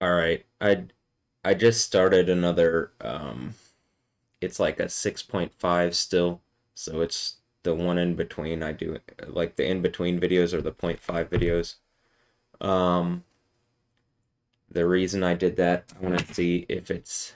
All right. I just started another it's like a 6.5 still. So it's the one in between. I do like the in between videos or the point 0.5 videos. Um the reason I did that, I want to see if it's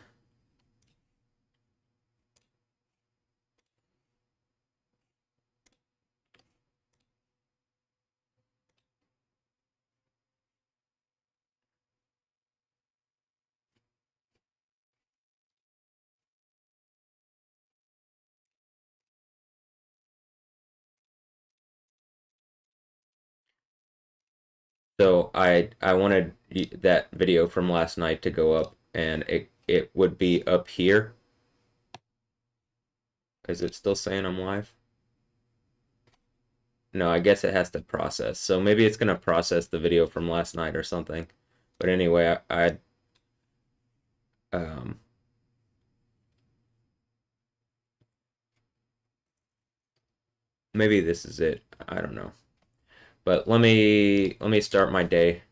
so I wanted that video from last night to go up and it would be up here. Is it still saying I'm live? No, I guess it has to process. So maybe it's gonna process the video from last night or something. But anyway, um, maybe this is it. I don't know. But let me start my day.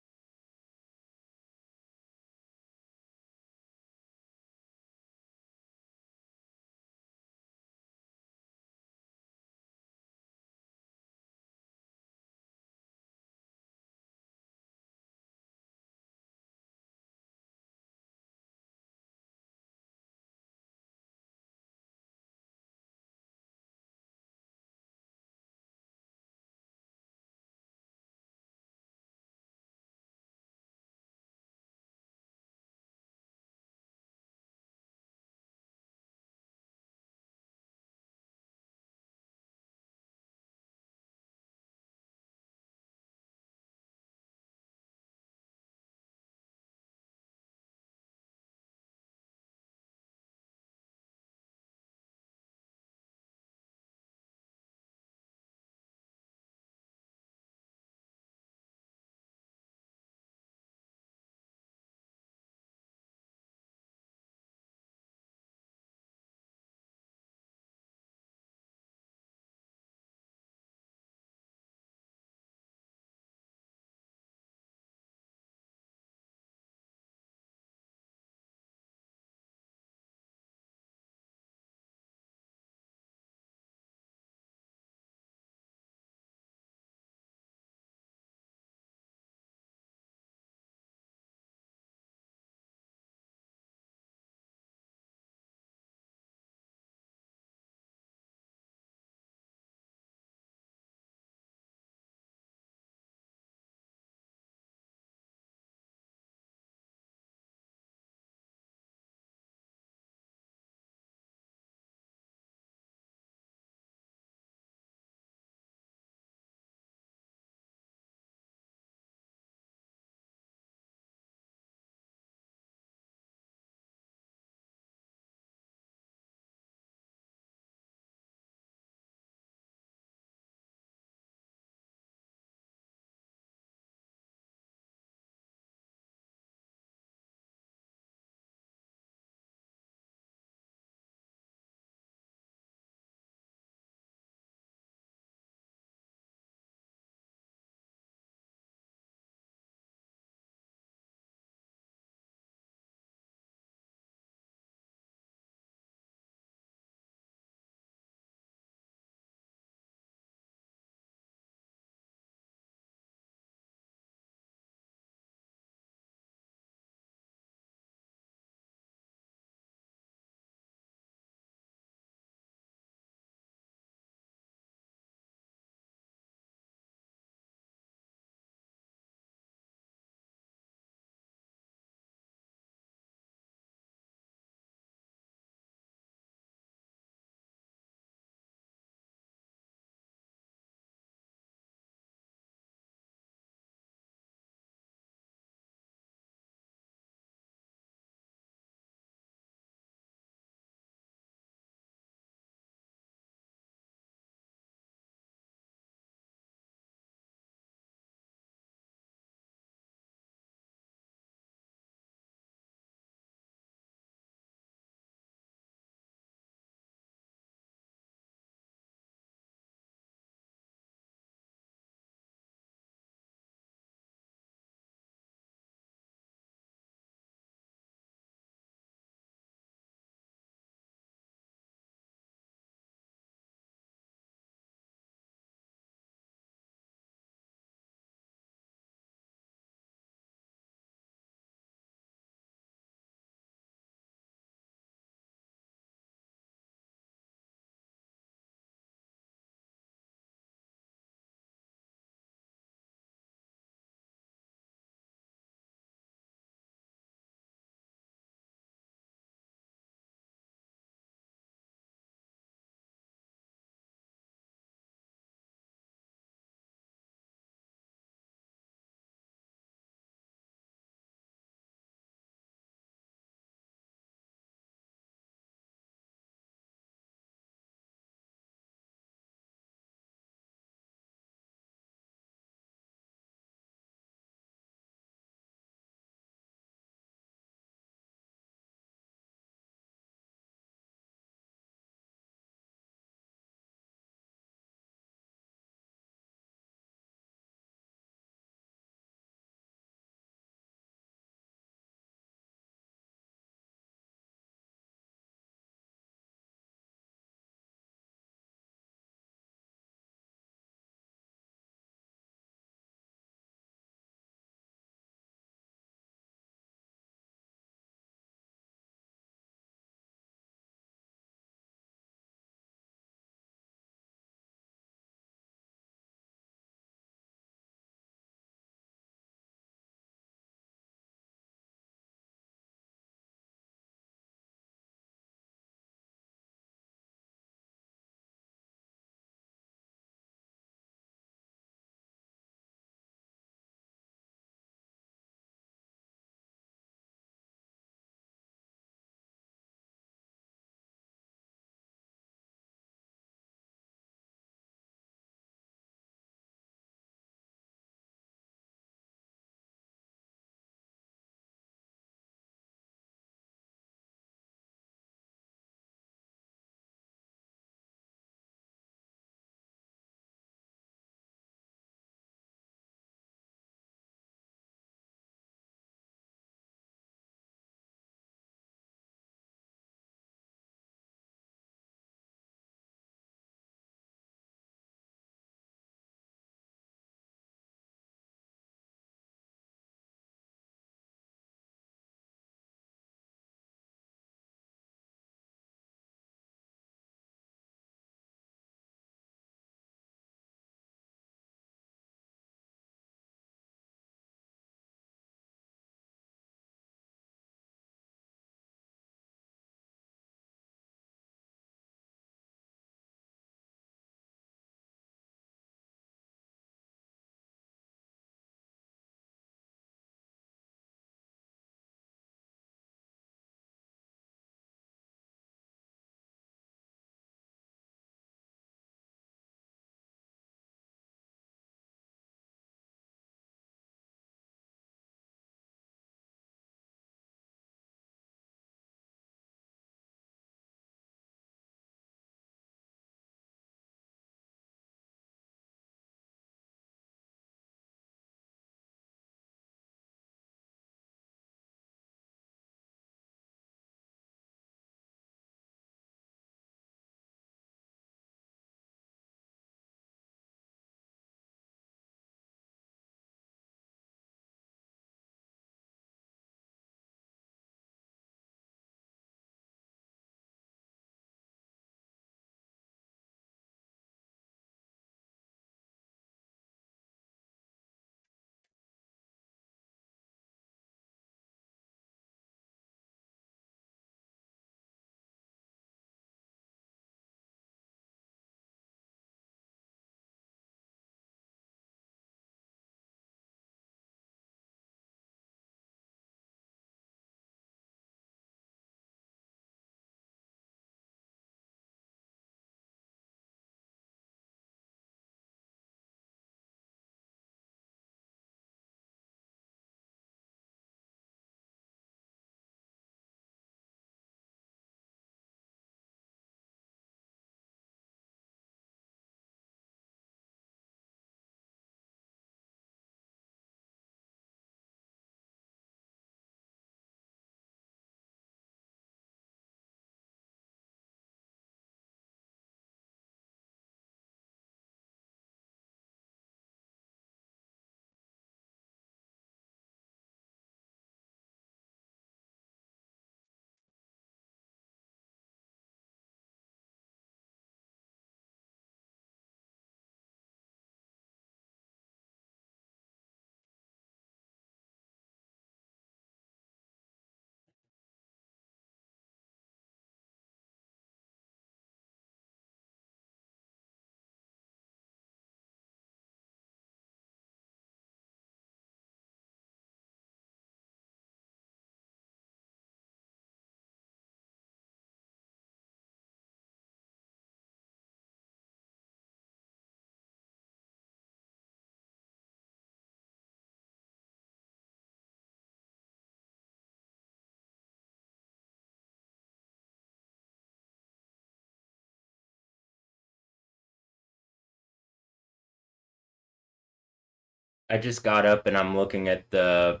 I just got up and I'm looking at the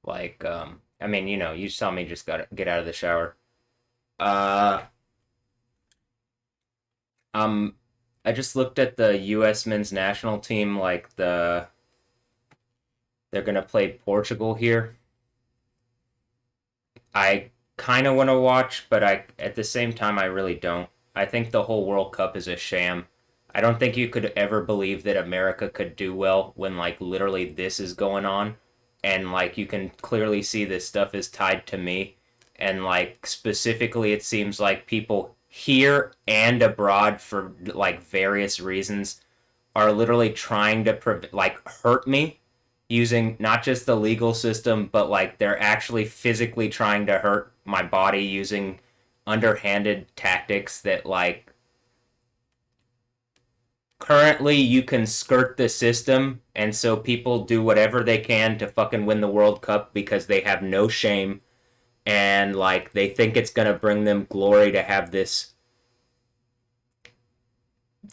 I mean, you saw me just got get out of the shower. Uh um I just looked at the US men's national team they're going to play Portugal here. I kind of want to watch, but I at the same time I really don't. I think the whole World Cup is a sham. I don't think you could ever believe that America could do well when like literally this is going on, and like you can clearly see this stuff is tied to me, and like specifically it seems like people here and abroad for like various reasons are literally trying to like hurt me using not just the legal system, but like they're actually physically trying to hurt my body using underhanded tactics that like currently you can skirt the system, and so people do whatever they can to fucking win the World Cup because they have no shame, and like they think it's going to bring them glory to have this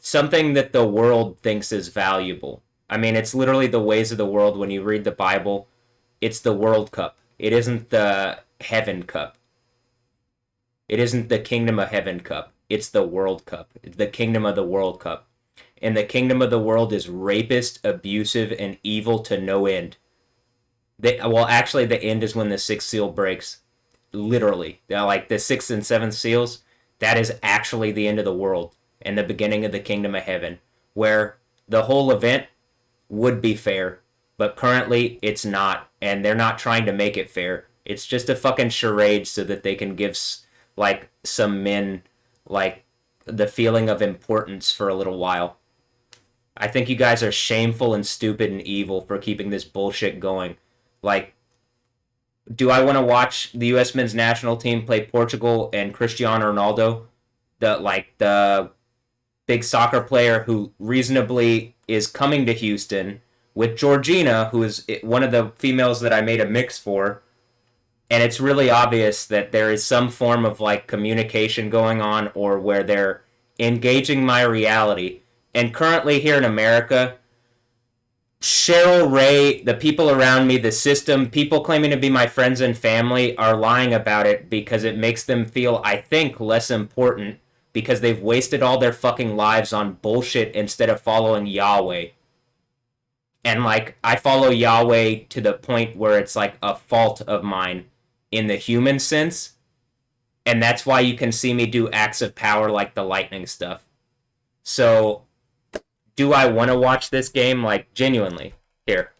something that the world thinks is valuable. I mean, it's literally the ways of the world. When you read the Bible, it's the World Cup. It isn't the Heaven Cup. It isn't the Kingdom of Heaven Cup. It's the World Cup. It's the Kingdom of the World Cup. And the kingdom of the world is rapist, abusive, and evil to no end. Well, actually, the end is when the sixth seal breaks. Literally. Like the sixth and seventh seals, that is actually the end of the world and the beginning of the kingdom of heaven, where the whole event would be fair, but currently it's not, and they're not trying to make it fair. It's just a fucking charade so that they can give like some men like the feeling of importance for a little while. I think you guys are shameful and stupid and evil for keeping this bullshit going. Like, do I want to watch the U.S. men's national team play Portugal and Cristiano Ronaldo, the big soccer player who reasonably is coming to Houston with Georgina, who is one of the females that I made a mix for, and it's really obvious that there is some form of like communication going on or where they're engaging my reality. And currently here in America, Cheryl Ray, the people around me, the system, people claiming to be my friends and family are lying about it because it makes them feel, I think, less important because they've wasted all their fucking lives on bullshit instead of following Yahweh. And like, I follow Yahweh to the point where it's like a fault of mine in the human sense. And that's why you can see me do acts of power like the lightning stuff. So, do I want to watch this game? Like, genuinely. Here.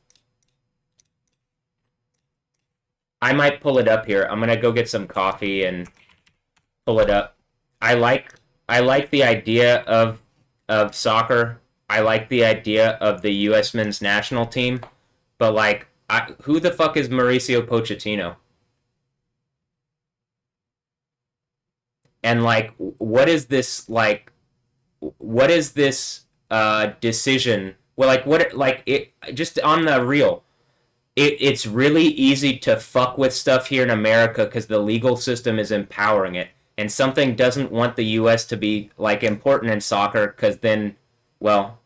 I might pull it up here. I'm gonna go get some coffee and pull it up. I like I like the idea of soccer. I like the idea of the U.S. men's national team, but like, who the fuck is Mauricio Pochettino? And like, what is this like? What is this decision? Well, like what? Like it just on the real. It's really easy to fuck with stuff here in America because the legal system is empowering it, and something doesn't want the U.S. to be like important in soccer because then, well,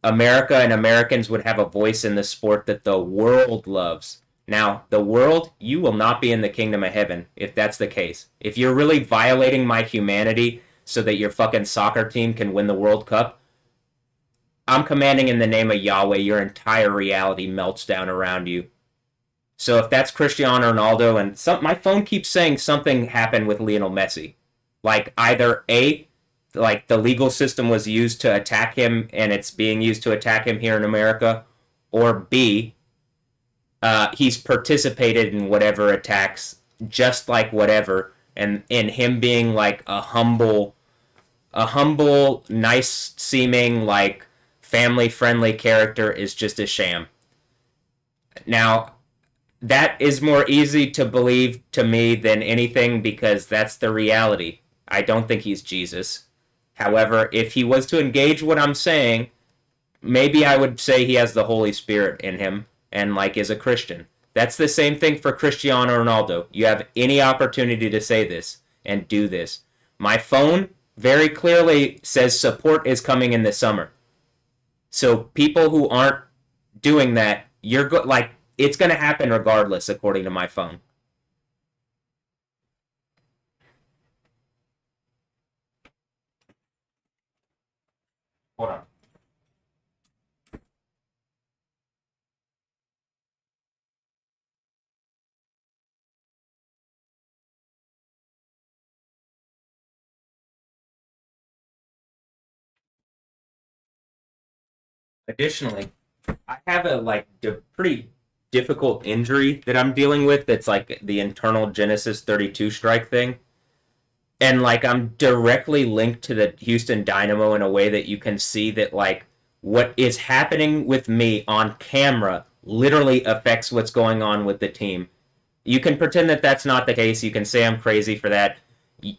America and Americans would have a voice in the sport that the world loves. Now, the world, you will not be in the kingdom of heaven if that's the case. If you're really violating my humanity so that your fucking soccer team can win the World Cup, I'm commanding in the name of Yahweh, your entire reality melts down around you. So if that's Cristiano Ronaldo and my phone keeps saying something happened with Lionel Messi, like either A, like the legal system was used to attack him and it's being used to attack him here in America, or B, he's participated in whatever attacks, just like whatever, and in him being like a humble, nice seeming, like family friendly character is just a sham. Now, that is more easy to believe to me than anything because that's the reality. I don't think he's Jesus. However, if he was to engage what I'm saying, maybe I would say he has the Holy Spirit in him and like is a Christian. That's the same thing for Cristiano Ronaldo. You have any opportunity to say this and do this. My phone very clearly says support is coming in the summer. So people who aren't doing that, like it's gonna happen regardless, according to my phone. Hold on. Additionally, I have a pretty difficult injury that I'm dealing with. That's like the internal Genesis 32 strike thing, and like I'm directly linked to the Houston Dynamo in a way that you can see that like what is happening with me on camera literally affects what's going on with the team. You can pretend that that's not the case. You can say I'm crazy for that.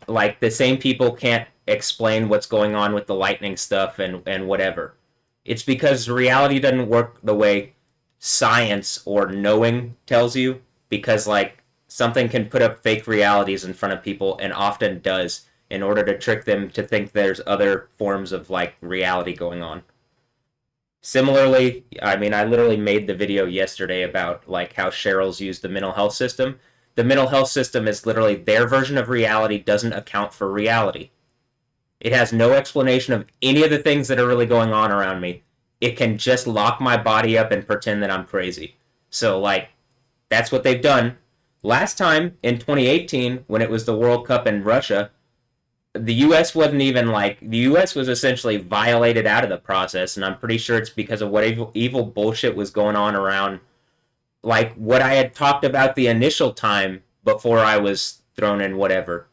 Like the same people can't explain what's going on with the lightning stuff and whatever. It's because reality doesn't work the way science or knowing tells you, because like something can put up fake realities in front of people and often does, in order to trick them to think there's other forms of like reality going on. Similarly, I mean, I literally made the video yesterday about like how Cheryl's used the mental health system. The mental health system is literally their version of reality, doesn't account for reality. It has no explanation of any of the things that are really going on around me. It can just lock my body up and pretend that I'm crazy. So, like, that's what they've done. Last time in 2018, when it was the World Cup in Russia, the U.S. wasn't even like the U.S. was essentially violated out of the process, and I'm pretty sure it's because of what evil bullshit was going on around, like what I had talked about the initial time before I was thrown in whatever,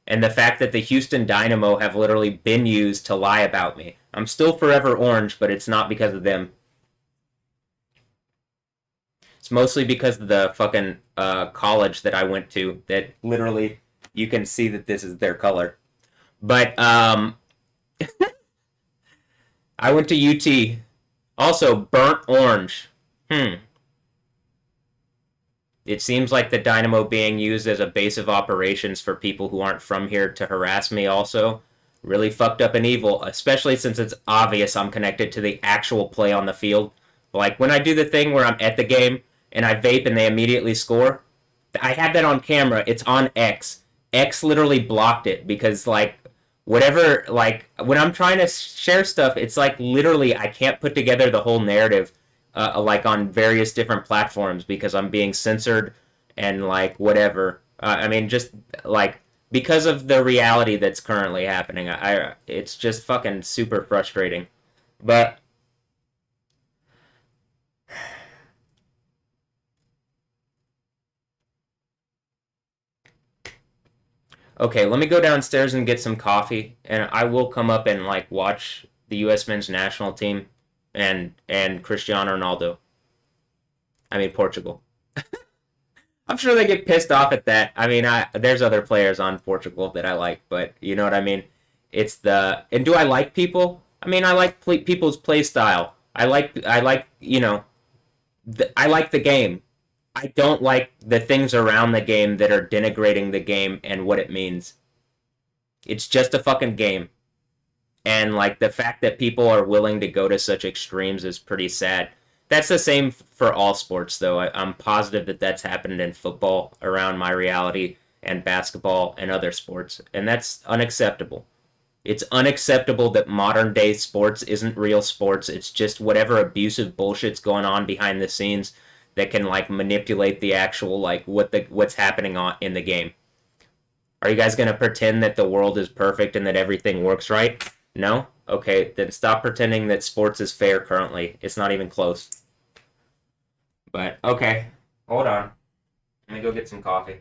and the fact that the Houston Dynamo have literally been used to lie about me. I'm still forever orange, but it's not because of them. It's mostly because of the fucking college that I went to. That literally you can see that this is their color. But I went to UT. Also, burnt orange. Hmm. It seems like the dynamo being used as a base of operations for people who aren't from here to harass me also. Really fucked up and evil, especially since it's obvious I'm connected to the actual play on the field. Like when I do the thing where I'm at the game and I vape and they immediately score, I have that on camera. It's on X. X literally blocked it because like whatever, like when I'm trying to share stuff, it's like literally I can't put together the whole narrative like on various different platforms because I'm being censored and like whatever. I mean, just like because of the reality that's currently happening, it's just fucking super frustrating. But okay, let me go downstairs and get some coffee, and I will come up and like watch the U.S. men's national team and Cristiano Ronaldo. I mean Portugal. I'm sure they get pissed off at that. I mean, there's other players on Portugal that I like, but you know what I mean. It's the and do I like people? I mean, I like people's play style. I like I like the game. I don't like the things around the game that are denigrating the game and what it means. It's just a fucking game. And like the fact that people are willing to go to such extremes is pretty sad. That's the same for all sports, though. I'm positive that that's happened in football around my reality and basketball and other sports, and that's unacceptable. It's unacceptable that modern day sports isn't real sports. It's just whatever abusive bullshit's going on behind the scenes that can like manipulate the actual like what's happening on in the game. Are you guys going to pretend that the world is perfect and that everything works right? No? Okay, then stop pretending that sports is fair currently. It's not even close. But, okay. Hold on. Let me go get some coffee.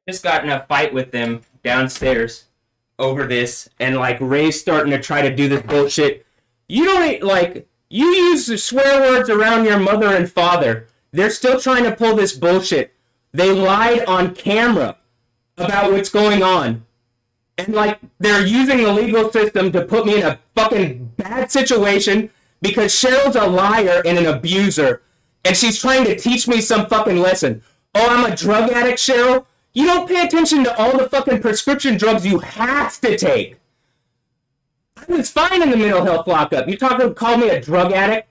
Just got in a fight with them downstairs over this, and like Ray's starting to try to do this bullshit. You don't like you use the swear words around your mother and father. They're still trying to pull this bullshit. They lied on camera about what's going on. And like they're using the legal system to put me in a fucking bad situation because Cheryl's a liar and an abuser. And she's trying to teach me some fucking lesson. Oh, I'm a drug addict, Cheryl? You don't pay attention to all the fucking prescription drugs you have to take. I was fine in the mental health lockup. You call me a drug addict?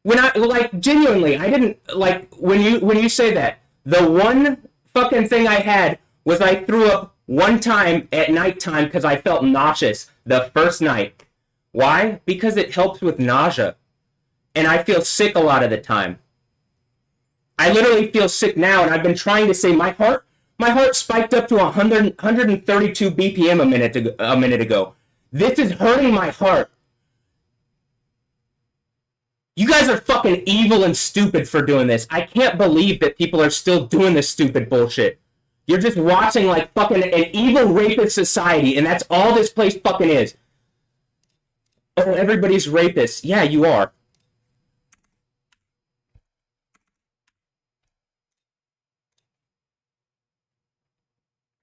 When I, like, genuinely, I didn't, like, when you say that, the one fucking thing I had was I threw up one time at nighttime because I felt nauseous the first night. Why? Because it helps with nausea. And I feel sick a lot of the time. I literally feel sick now, and I've been trying to say my heart spiked up to 132 BPM a minute ago. This is hurting my heart. You guys are fucking evil and stupid for doing this. I can't believe that people are still doing this stupid bullshit. You're just watching like fucking an evil rapist society, and that's all this place fucking is. Oh, everybody's rapists. Yeah, you are.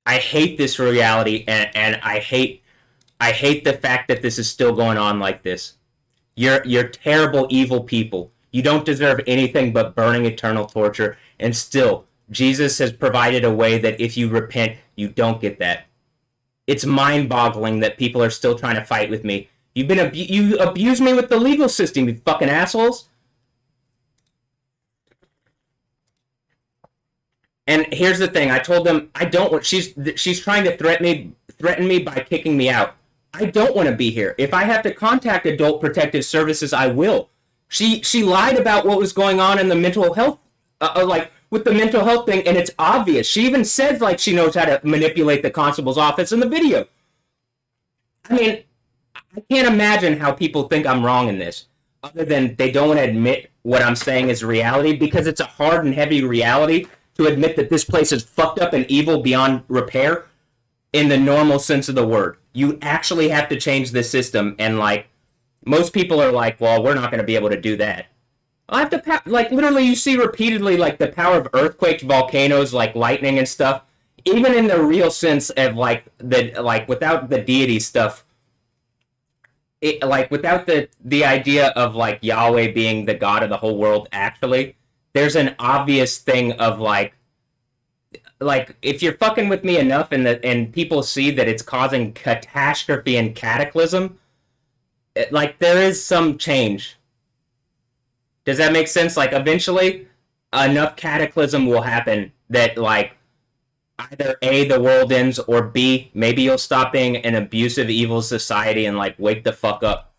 I hate this reality, and I hate the fact that this is still going on like this. You're terrible, evil people. You don't deserve anything but burning eternal torture, and still, Jesus has provided a way that if you repent, you don't get that. It's mind-boggling that people are still trying to fight with me. You abused me with the legal system, you fucking assholes. And here's the thing, I told them I don't want. She's trying to threaten me by kicking me out. I don't want to be here. If I have to contact Adult Protective Services, I will. She lied about what was going on in the mental health, like with the mental health thing, and it's obvious. She even said like she knows how to manipulate the constable's office in the video. I mean, I can't imagine how people think I'm wrong in this, other than they don't want to admit what I'm saying is reality, because it's a hard and heavy reality to admit that this place is fucked up and evil beyond repair in the normal sense of the word. You actually have to change the system, and like most people are like, well, we're not going to be able to do that. I have to like literally you see repeatedly like the power of earthquakes, volcanoes, like lightning and stuff, even in the real sense of like without the deity stuff. It, like without the idea of like Yahweh being the God of the whole world, actually, there's an obvious thing of like if you're fucking with me enough and people see that it's causing catastrophe and cataclysm, like there is some change. Does that make sense? Like eventually enough cataclysm will happen that like either A, the world ends, or B, maybe you'll stop being an abusive, evil society and like wake the fuck up.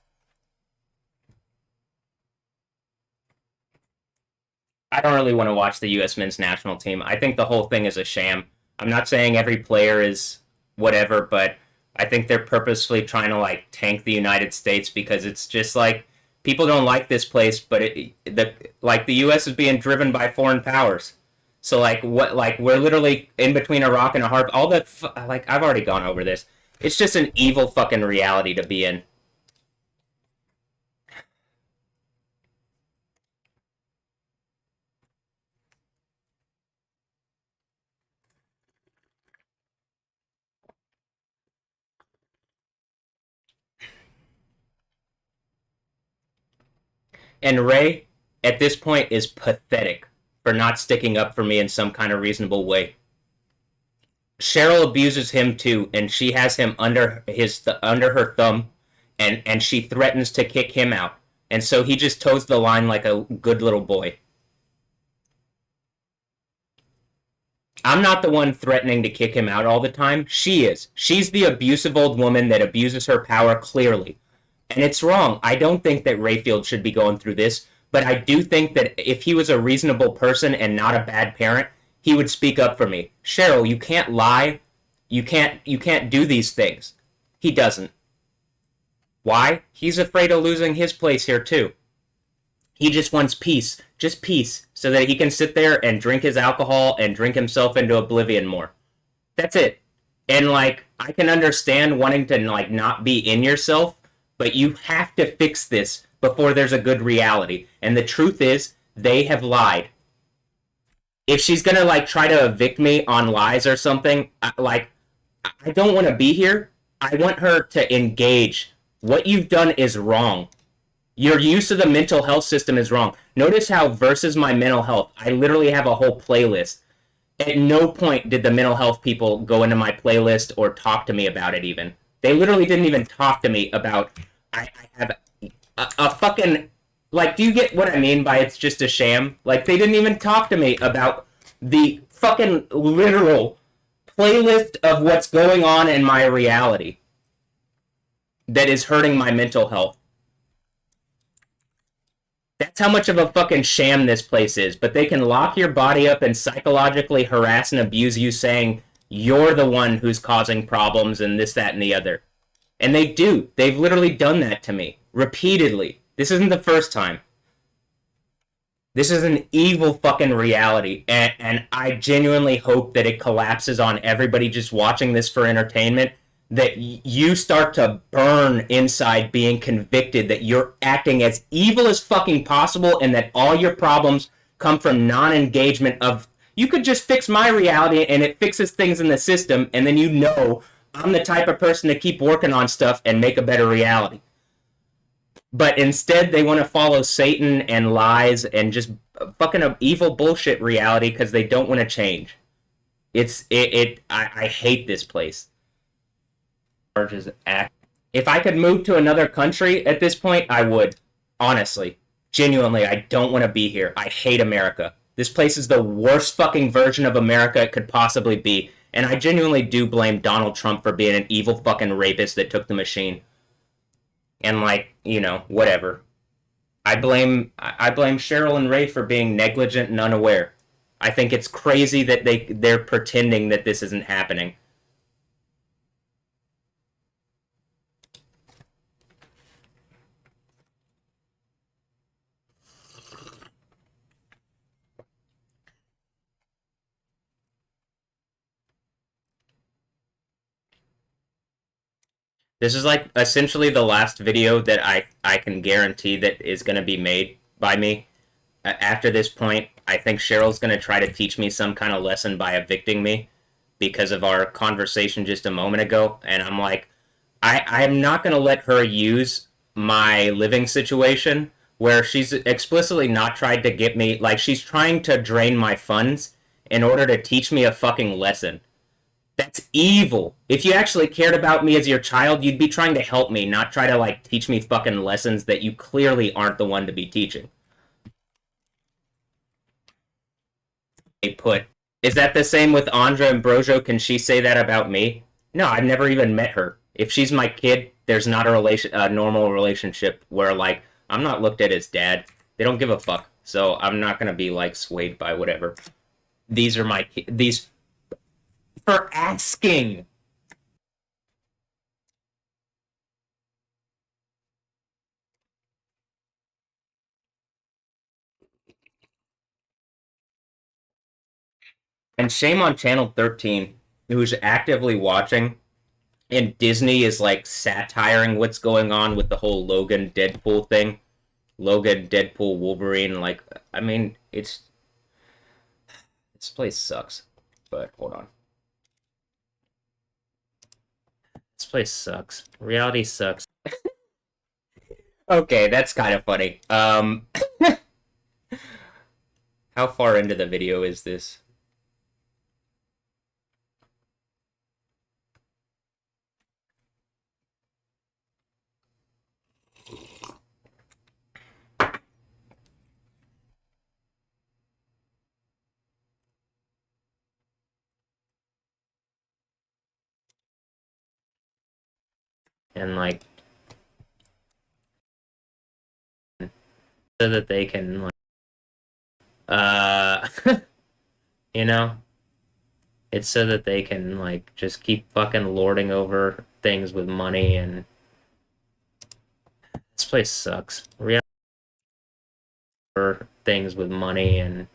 I don't really want to watch the U.S. men's national team. I think the whole thing is a sham. I'm not saying every player is whatever, but I think they're purposefully trying to like tank the United States because it's just like people don't like this place, but the U.S. is being driven by foreign powers. So like we're literally in between a rock and a hard. All that like I've already gone over this. It's just an evil fucking reality to be in. And Ray, at this point, is pathetic for not sticking up for me in some kind of reasonable way. Cheryl abuses him too, and she has him under her thumb, and she threatens to kick him out. And so he just toes the line like a good little boy. I'm not the one threatening to kick him out all the time. She is. She's the abusive old woman that abuses her power clearly. And it's wrong. I don't think that Rayfield should be going through this, but I do think that if he was a reasonable person and not a bad parent, he would speak up for me. Cheryl, you can't lie. You can't do these things. He doesn't. Why? He's afraid of losing his place here too. He just wants peace, just peace, so that he can sit there and drink his alcohol and drink himself into oblivion more. That's it. And like, I can understand wanting to like not be in yourself, but you have to fix this before there's a good reality. And the truth is, they have lied. If she's gonna like try to evict me on lies or something, I don't want to be here. I want her to engage. What you've done is wrong. Your use of the mental health system is wrong. Notice how versus my mental health, I literally have a whole playlist. At no point did the mental health people go into my playlist or talk to me about it even. They literally didn't even talk to me about I have a fucking like, do you get what I mean by it's just a sham? Like, they didn't even talk to me about the fucking literal playlist of what's going on in my reality that is hurting my mental health. That's how much of a fucking sham this place is. But they can lock your body up and psychologically harass and abuse you, saying you're the one who's causing problems and this, that, and the other. And they do. They've literally done that to me repeatedly. This isn't the first time. This is an evil fucking reality, and I genuinely hope that it collapses on everybody just watching this for entertainment, that you start to burn inside being convicted that you're acting as evil as fucking possible and that all your problems come from non-engagement of, you could just fix my reality and it fixes things in the system, and then you know I'm the type of person to keep working on stuff and make a better reality. But instead, they want to follow Satan and lies and just fucking evil bullshit reality because they don't want to change. I hate this place. If I could move to another country at this point, I would. Honestly. Genuinely, I don't want to be here. I hate America. This place is the worst fucking version of America it could possibly be. And I genuinely do blame Donald Trump for being an evil fucking rapist that took the machine. And like, you know, whatever. I blame Cheryl and Ray for being negligent and unaware. I think it's crazy that they're pretending that this isn't happening. This is like essentially the last video that I can guarantee that is going to be made by me. After this point, I think Cheryl's going to try to teach me some kind of lesson by evicting me because of our conversation just a moment ago. And I'm like, I'm not going to let her use my living situation where she's explicitly not tried to get me, like, she's trying to drain my funds in order to teach me a fucking lesson. That's evil. If you actually cared about me as your child, you'd be trying to help me, not try to, like, teach me fucking lessons that you clearly aren't the one to be teaching. They put. Is that the same with Andra Ambrosio? Can she say that about me? No, I've never even met her. If she's my kid, there's not a normal relationship where, like, I'm not looked at as dad. They don't give a fuck. So I'm not gonna be, like, swayed by whatever. These are my these for asking. And shame on Channel 13, who's actively watching, and Disney is like satiring what's going on with the whole Logan Deadpool thing. Logan, Deadpool, Wolverine, like, I mean, it's, this place sucks. But hold on. This place sucks. Reality sucks. Okay, that's kind of funny. How far into the video is this? And like, so that they can like, you know, it's so that they can like just keep fucking lording over things with money, and this place sucks. Reality for things with money and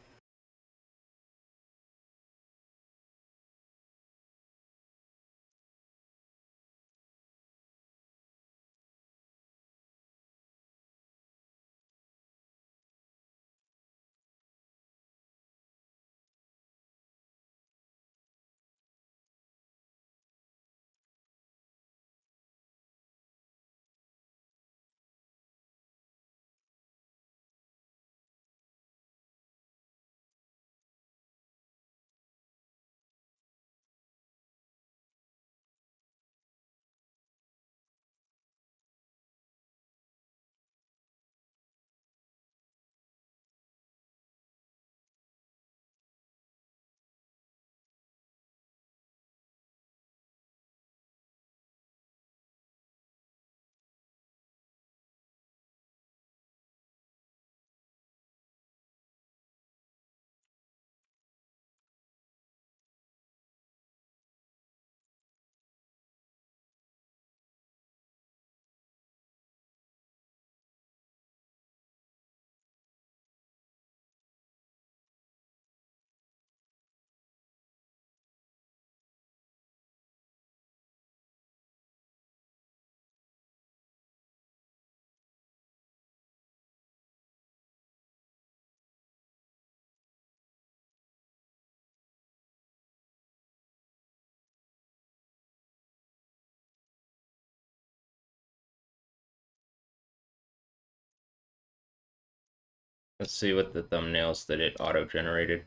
let's see what the thumbnails that it auto generated.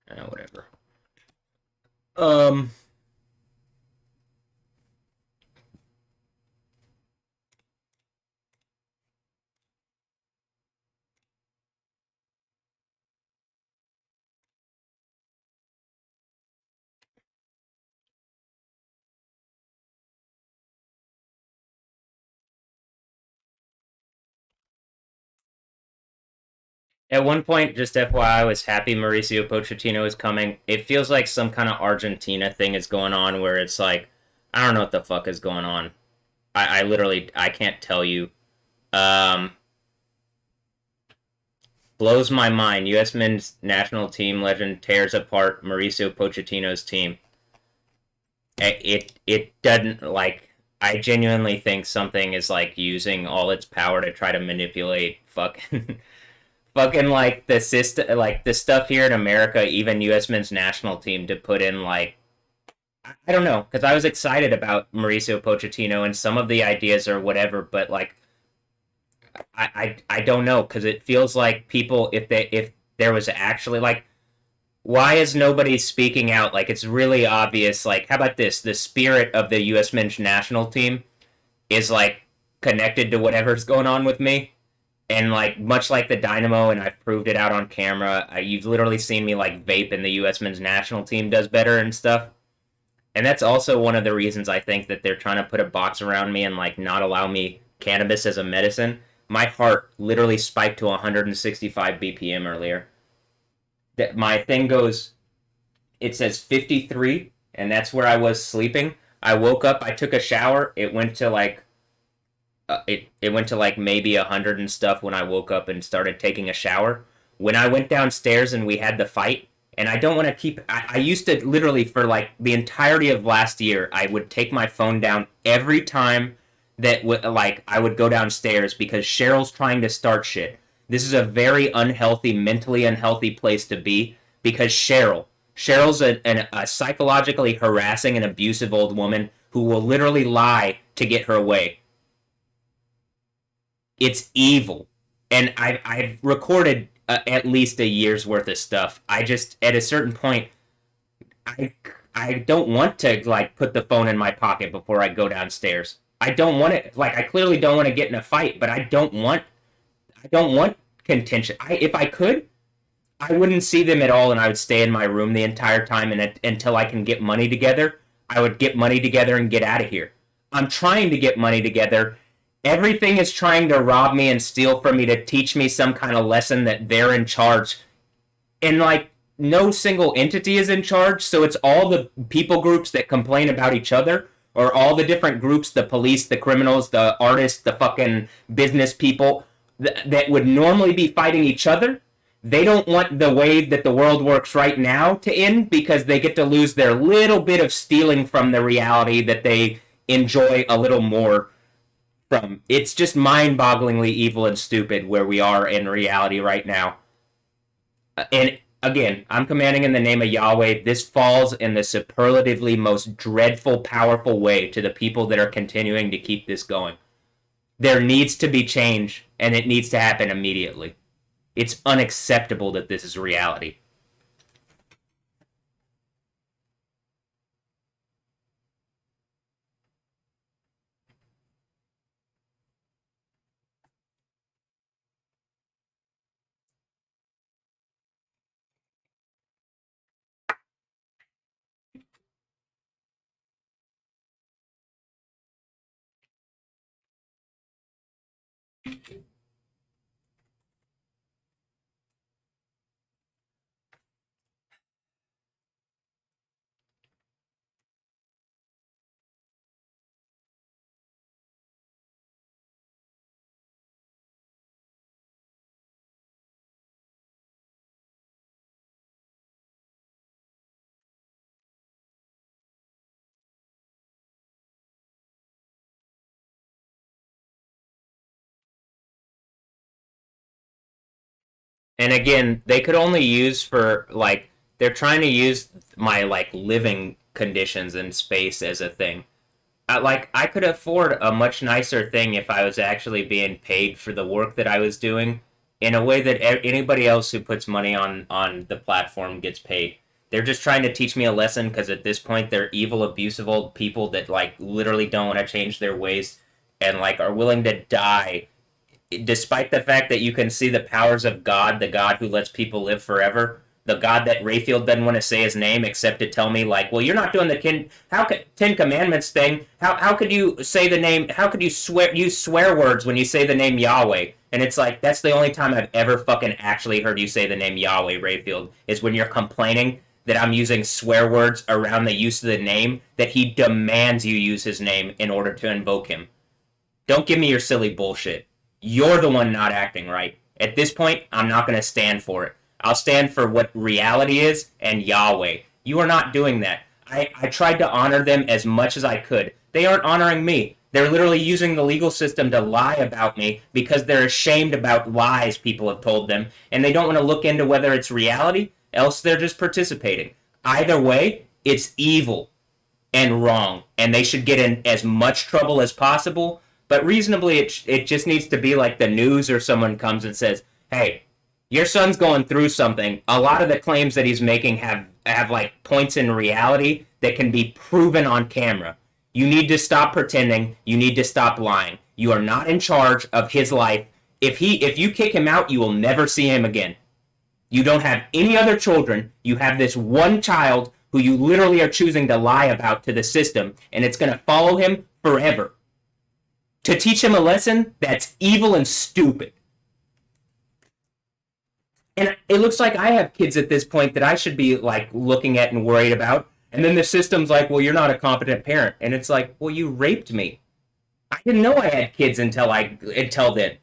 Whatever. Um At one point, just FYI, I was happy Mauricio Pochettino is coming. It feels like some kind of Argentina thing is going on where it's like, I don't know what the fuck is going on. I literally, I can't tell you. Um, Blows my mind. U.S. men's national team legend tears apart Mauricio Pochettino's team. It doesn't, like, I genuinely think something is like using all its power to try to manipulate fucking fucking like the system, like the stuff here in America, even U.S. men's national team to put in like I don't know because I was excited about Mauricio Pochettino and some of the ideas or whatever, but like I don't know because it feels like people if there was actually like why is nobody speaking out? Like it's really obvious. Like how about this? The spirit of the U.S. men's national team is like connected to whatever's going on with me. And like much like the Dynamo, and I've proved it out on camera. You've literally seen me like vape, and the U.S. men's national team does better and stuff. And that's also one of the reasons I think that they're trying to put a box around me and like not allow me cannabis as a medicine. My heart literally spiked to 165 BPM earlier. That my thing goes, it says 53, and that's where I was sleeping. I woke up, I took a shower, it went to like it went to like maybe 100 and stuff when I woke up and started taking a shower. When I went downstairs and we had the fight, and I don't want to keep. I used to literally for like the entirety of last year, I would take my phone down every time like I would go downstairs because Cheryl's trying to start shit. This is a very unhealthy, mentally unhealthy place to be because Cheryl's a psychologically harassing and abusive old woman who will literally lie to get her way. It's evil, and I've recorded at least a year's worth of stuff. I just at a certain point, I I don't want to like put the phone in my pocket before I go downstairs. I don't want it. Like I clearly don't want to get in a fight, but I don't want contention. If I could, I wouldn't see them at all, and I would stay in my room the entire time, and until I can get money together, I would get money together and get out of here. I'm trying to get money together. Everything is trying to rob me and steal from me to teach me some kind of lesson that they're in charge. And like no single entity is in charge, so it's all the people groups that complain about each other, or all the different groups, the police, the criminals, the artists, the fucking business people. that would normally be fighting each other. They don't want the way that the world works right now to end because they get to lose their little bit of stealing from the reality that they enjoy a little more from. It's just mind-bogglingly evil and stupid where we are in reality right now. And again, I'm commanding in the name of Yahweh. This falls in the superlatively most dreadful, powerful way to the people that are continuing to keep this going. There needs to be change, and it needs to happen immediately. It's unacceptable that this is reality. And again, they could only use for like they're trying to use my like living conditions and space as a thing. Like I could afford a much nicer thing if I was actually being paid for the work that I was doing in a way that anybody else who puts money on the platform gets paid. They're just trying to teach me a lesson because at this point they're evil, abusive old people that like literally don't want to change their ways and like are willing to die despite the fact that you can see the powers of God, the God who lets people live forever, the God that Rayfield doesn't want to say his name except to tell me, like, well, you're not doing the Ten Commandments thing. How could you say the name? How could you use swear words when you say the name Yahweh? And it's like that's the only time I've ever fucking actually heard you say the name Yahweh, Rayfield, is when you're complaining that I'm using swear words around the use of the name that he demands you use his name in order to invoke him. Don't give me your silly bullshit. You're the one not acting right. At this point, I'm not going to stand for it. I'll stand for what reality is and Yahweh. You are not doing that. I tried to honor them as much as I could. They aren't honoring me. They're literally using the legal system to lie about me because they're ashamed about lies people have told them, and they don't want to look into whether it's reality, else they're just participating. Either way, it's evil and wrong, and they should get in as much trouble as possible. But reasonably, it just needs to be like the news or someone comes and says, "Hey, your son's going through something." A lot of the claims that he's making have like points in reality that can be proven on camera. You need to stop pretending. You need to stop lying. You are not in charge of his life. If you kick him out, you will never see him again. You don't have any other children. You have this one child who you literally are choosing to lie about to the system, and it's going to follow him forever. To teach him a lesson that's evil and stupid. And it looks like I have kids at this point that I should be like looking at and worried about. And then the system's like, well, you're not a competent parent. And it's like, well, you raped me. I didn't know I had kids until then.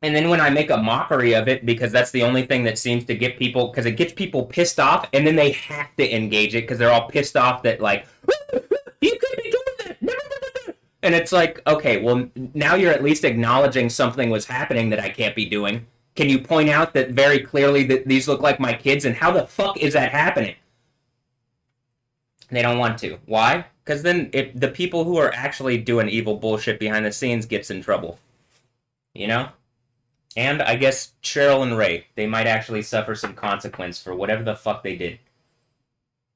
And then when I make a mockery of it, because that's the only thing that seems to get people, because it gets people pissed off, and then they have to engage it because they're all pissed off that, like, you could be doing that. And it's like, okay, well, now you're at least acknowledging something was happening that I can't be doing. Can you point out that very clearly that these look like my kids, and how the fuck is that happening? They don't want to. Why? Because then the people who are actually doing evil bullshit behind the scenes gets in trouble. You know? And I guess Cheryl and Ray, they might actually suffer some consequence for whatever the fuck they did.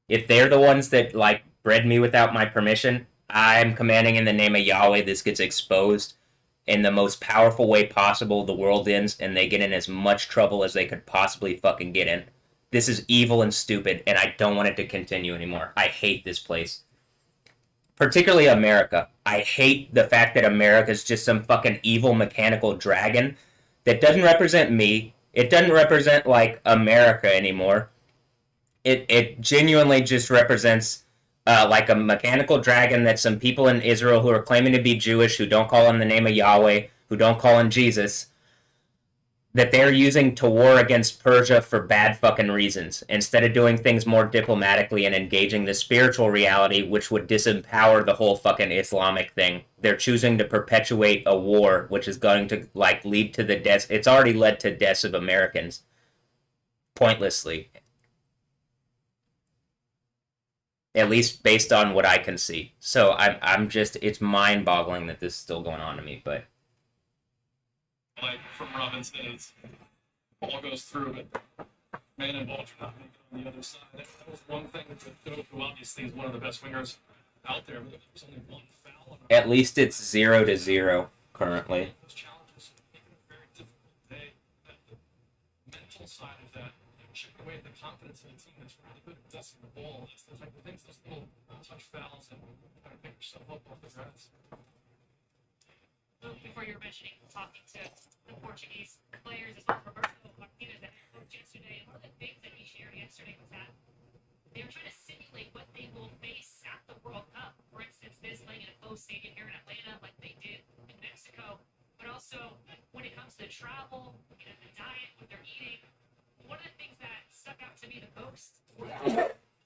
If they're the ones that, like, bred me without my permission, I'm commanding in the name of Yahweh this gets exposed in the most powerful way possible. The world ends, and they get in as much trouble as they could possibly fucking get in. This is evil and stupid, and I don't want it to continue anymore. I hate this place. Particularly America. I hate the fact that America is just some fucking evil mechanical dragon that doesn't represent me. It doesn't represent, like, America anymore. It genuinely just represents like a mechanical dragon that some people in Israel who are claiming to be Jewish, who don't call on the name of Yahweh, who don't call on Jesus, that they're using to war against Persia for bad fucking reasons, instead of doing things more diplomatically and engaging the spiritual reality, which would disempower the whole fucking Islamic thing. They're choosing to perpetuate a war, which is going to like lead to the deaths. It's already led to deaths of Americans pointlessly, at least based on what I can see. So I'm just, it's mind boggling that this is still going on to me. But like from Robin's days, ball goes through, but man and ball are not making it on the other side. That was one thing that Doku obviously is one of the best wingers out there, but there's only one foul. At least it's 0-0 currently. Those challenges make it a very difficult day. The mental side of that, chipping away at the confidence of a team that's really good at dusting the ball. It's the type of things, those little touch fouls, and kind of pick yourself up off the grass. Before you were mentioning talking to the Portuguese players as well as Roberto Martinez, the head coach yesterday, and one of the things that he shared yesterday was that they were trying to simulate what they will face at the World Cup. For instance, this playing in a closed stadium here in Atlanta, like they did in Mexico, but also when it comes to travel, you know, the diet, what they're eating. One of the things that stuck out to me the most was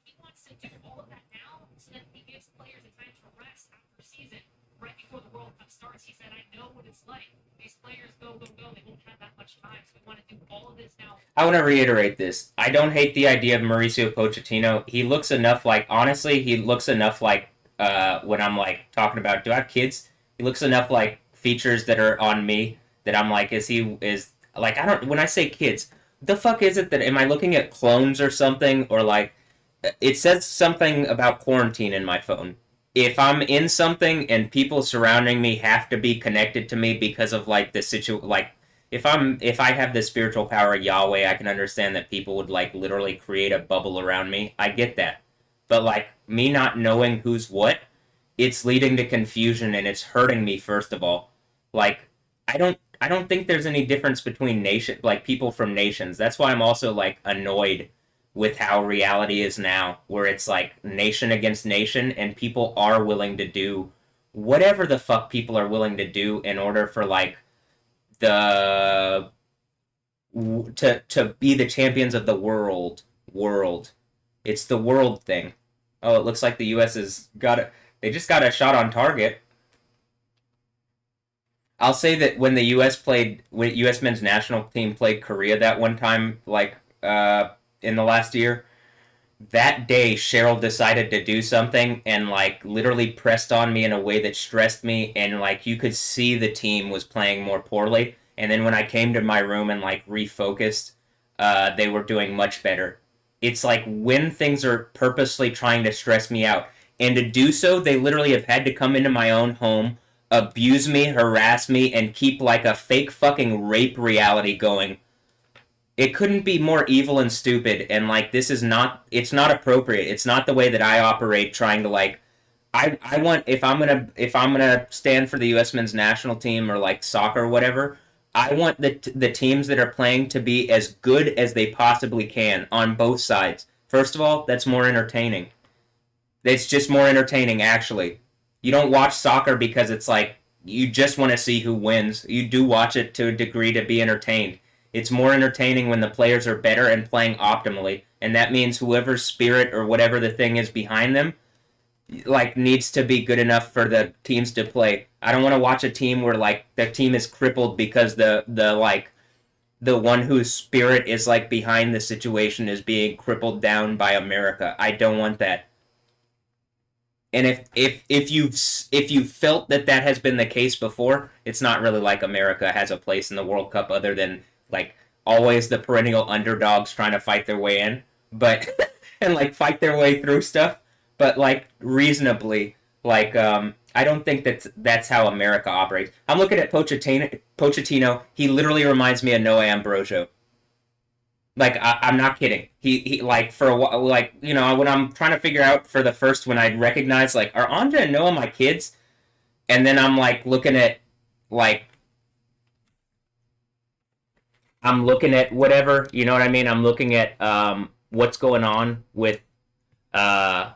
he wants to do all of that now so that he gives players a time to rest after season. Right before the World Cup starts, he said, I know what it's like. These players go. They won't have that much time. So we want to do all of this now. I want to reiterate this. I don't hate the idea of Mauricio Pochettino. He looks enough like, honestly, he looks enough like when I'm like talking about, do I have kids? He looks enough like features that are on me that I'm like, I don't, when I say kids, the fuck is it that, am I looking at clones or something? Or like, it says something about quarantine in my phone. If I'm in something and people surrounding me have to be connected to me because of like the like if I have the spiritual power of Yahweh, I can understand that people would like literally create a bubble around me. I get that. But like me not knowing who's what, it's leading to confusion and it's hurting me first of all. Like I don't think there's any difference between people from nations. That's why I'm also like annoyed with how reality is now, where it's like nation against nation, and people are willing to do whatever the fuck people are willing to do in order for like the to be the champions of the world. It's the world thing. Oh, it looks like the U.S. has got it. They just got a shot on target. I'll say that when U.S. men's national team played Korea that one time, like in the last year, that day Cheryl decided to do something and like literally pressed on me in a way that stressed me, and like you could see the team was playing more poorly. And then when I came to my room and like refocused, they were doing much better. It's like when things are purposely trying to stress me out, and to do so, they literally have had to come into my own home, abuse me, harass me, and keep like a fake fucking rape reality going. It couldn't be more evil and stupid, and like this is not, it's not appropriate. It's not the way that I operate, trying to like I want, if I'm gonna stand for the US men's national team or like soccer or whatever, I want the teams that are playing to be as good as they possibly can on both sides. First of all, that's more entertaining. It's just more entertaining, actually. You don't watch soccer because it's like you just want to see who wins. You do watch it to a degree to be entertained. It's more entertaining when the players are better and playing optimally, and that means whoever's spirit or whatever the thing is behind them, like, needs to be good enough for the teams to play. I don't want to watch a team where like the team is crippled because the one whose spirit is like behind the situation is being crippled down by America. I don't want that. And if you've felt that has been the case before, it's not really like America has a place in the World Cup other than like always the perennial underdogs trying to fight their way in, but and like fight their way through stuff, but like reasonably. Like I don't think that's how America operates. I'm looking at Pochettino. He literally reminds me of Noah Ambrosio. Like I'm not kidding. He like for a while, like, you know, when I'm trying to figure out for the first, when I recognize like, are Anja and Noah my kids? And then I'm like looking at like, I'm looking at whatever, you know what I mean? I'm looking at what's going on with uh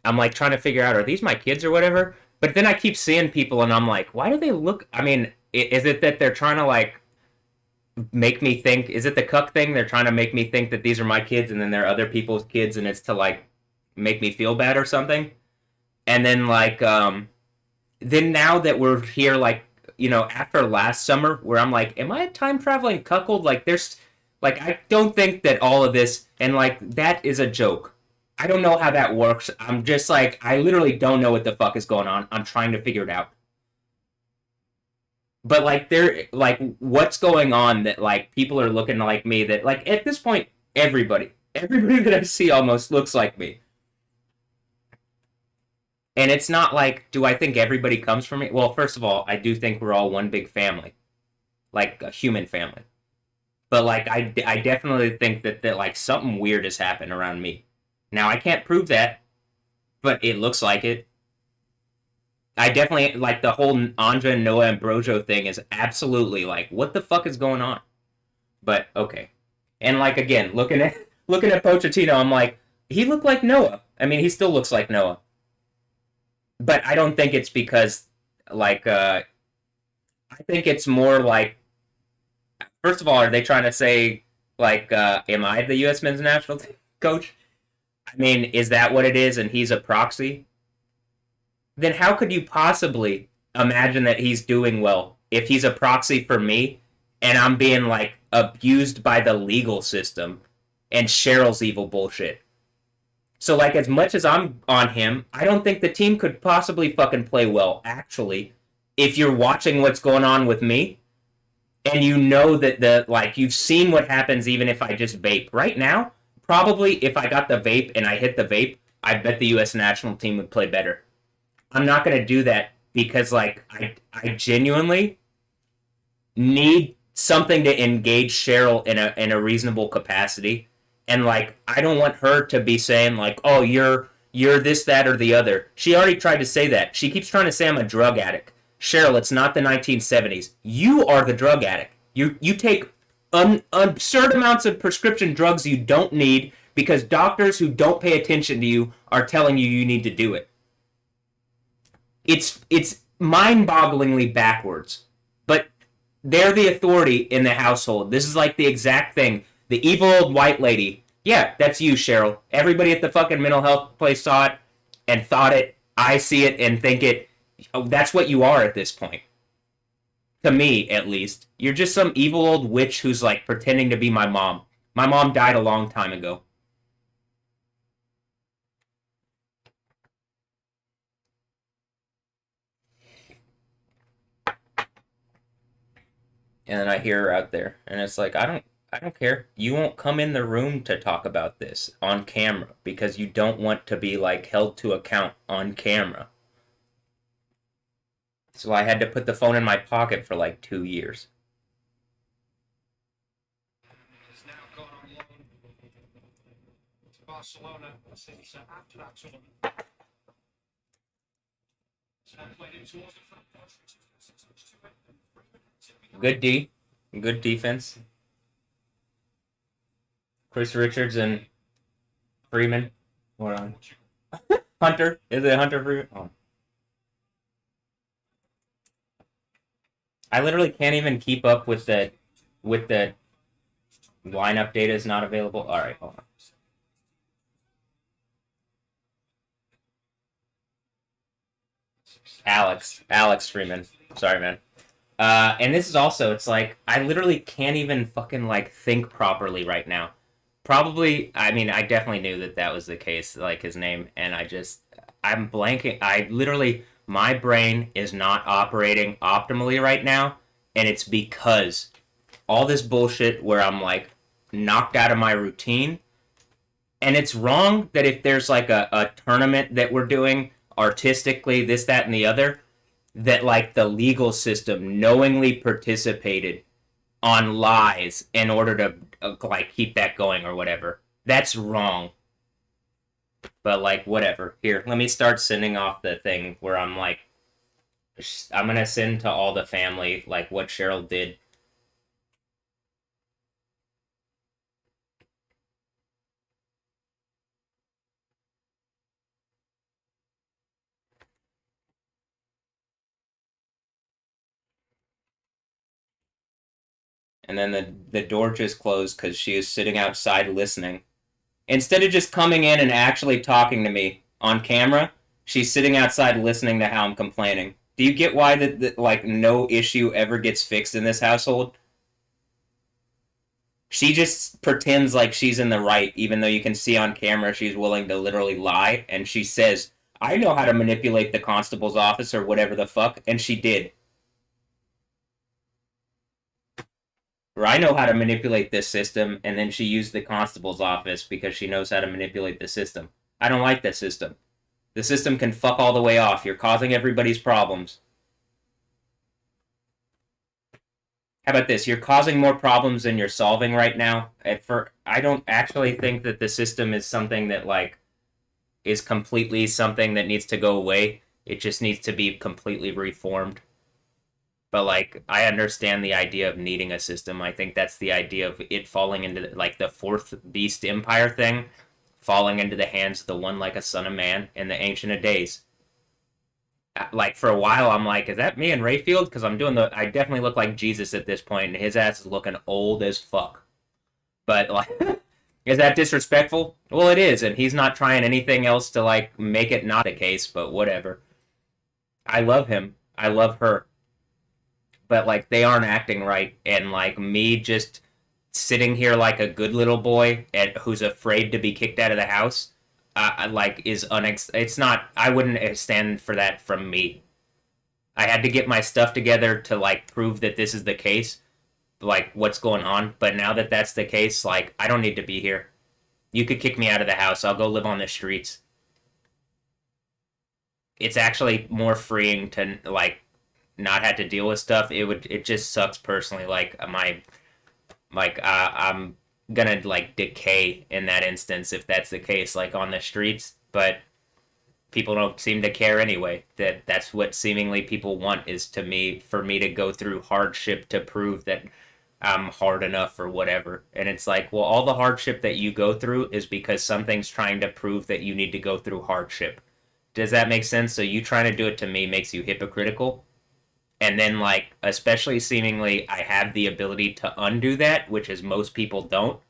I'm like trying to figure out, are these my kids or whatever? But then I keep seeing people and I'm like, why do they look? I mean, is it that they're trying to like make me think? Is it the cuck thing? They're trying to make me think that these are my kids and then they're other people's kids and it's to like make me feel bad or something? And then like then now that we're here, like, after last summer, where I'm like, am I a time traveling cuckold? Like, there's, like, I don't think that all of this, and like, that is a joke. I don't know how that works. I'm just like, I literally don't know what the fuck is going on. I'm trying to figure it out. But like, like, what's going on that like people are looking like me? That like at this point, everybody that I see almost looks like me. And it's not like, do I think everybody comes from me? Well, first of all, I do think we're all one big family, like a human family. But like, I definitely think that like something weird has happened around me. Now I can't prove that, but it looks like it. I definitely like the whole Anja and Noah Ambrosio thing is absolutely like, what the fuck is going on? But okay, and like again, looking at Pochettino, I'm like, he looked like Noah. I mean, he still looks like Noah, but I don't think it's because like I think it's more like, first of all, are they trying to say like am I the U.S. men's national team coach? I mean, is that what it is and he's a proxy? Then how could you possibly imagine that he's doing well if he's a proxy for me and I'm being like abused by the legal system and Cheryl's evil bullshit? So like, as much as I'm on him, I don't think the team could possibly fucking play well, actually, if you're watching what's going on with me and you know that like you've seen what happens even if I just vape. Right now, probably if I got the vape and I hit the vape, I bet the US national team would play better. I'm not gonna do that because like I genuinely need something to engage Cheryl in a reasonable capacity. And like, I don't want her to be saying like, "Oh, you're this, that, or the other." She already tried to say that. She keeps trying to say I'm a drug addict. Cheryl, it's not the 1970s. You are the drug addict. You take absurd amounts of prescription drugs you don't need because doctors who don't pay attention to you are telling you need to do it. It's mind-bogglingly backwards. But they're the authority in the household. This is like the exact thing. The evil old white lady. Yeah, that's you, Cheryl. Everybody at the fucking mental health place saw it and thought it. I see it and think it. Oh, that's what you are at this point. To me, at least. You're just some evil old witch who's like pretending to be my mom. My mom died a long time ago. And then I hear her out there, and it's like, I don't care. You won't come in the room to talk about this on camera because you don't want to be like held to account on camera. So I had to put the phone in my pocket for like 2 years. He's now gone on loan to Barcelona since after that tournament. So played it towards the front post, which is to it. Good D. Good defense. Chris Richards and Freeman. What on? Hunter. Is it Hunter Freeman? Oh. I literally can't even keep up with the lineup data is not available. All right, hold on. Alex Freeman. Sorry, man. And this is also, it's like, I literally can't even fucking, like, think properly right now. Probably, I mean, I definitely knew that was the case, like, his name, and I'm blanking. I literally, my brain is not operating optimally right now, and it's because all this bullshit where I'm, like, knocked out of my routine, and it's wrong that if there's, like, a tournament that we're doing artistically, this, that, and the other, that like the legal system knowingly participated on lies in order to like keep that going or whatever. That's wrong. But like whatever. Here, let me start sending off the thing where I'm like I'm gonna send to all the family like what Cheryl did. And then the door just closed because she is sitting outside listening. Instead of just coming in and actually talking to me on camera, she's sitting outside listening to how I'm complaining. Do you get why that like no issue ever gets fixed in this household? She just pretends like she's in the right, even though you can see on camera she's willing to literally lie. And she says, I know how to manipulate the constable's office or whatever the fuck. And she did. Or I know how to manipulate this system. And then she used the constable's office because she knows how to manipulate the system. I don't like that system. The system can fuck all the way off. You're causing everybody's problems. How about this? You're causing more problems than you're solving right now. I don't actually think that the system is something that like is completely something that needs to go away. It just needs to be completely reformed. But like I understand the idea of needing a system. I think that's the idea of it falling into like the fourth beast empire thing, falling into the hands of the one like a son of man in the ancient of days. Like for a while I'm like, is that me and Rayfield? Because I definitely look like Jesus at this point, and his ass is looking old as fuck. But like, is that disrespectful? Well, it is, and he's not trying anything else to like make it not the case. But whatever. I love him. I love her. But like, they aren't acting right, and like me just sitting here like a good little boy and who's afraid to be kicked out of the house like is it's not. I wouldn't stand for that from me. I had to get my stuff together to like prove that this is the case, like what's going on. But now that that's the case, like I don't need to be here. You could kick me out of the house. I'll go live on the streets. It's actually more freeing to like not have to deal with stuff. It just sucks personally. Like I'm gonna like decay in that instance if that's the case, like on the streets. But people don't seem to care anyway. That's what seemingly people want is to me for me to go through hardship to prove that I'm hard enough or whatever. And it's like, well, all the hardship that you go through is because something's trying to prove that you need to go through hardship. Does that make sense? So you trying to do it to me makes you hypocritical. And then like especially seemingly I have the ability to undo that, which is most people don't.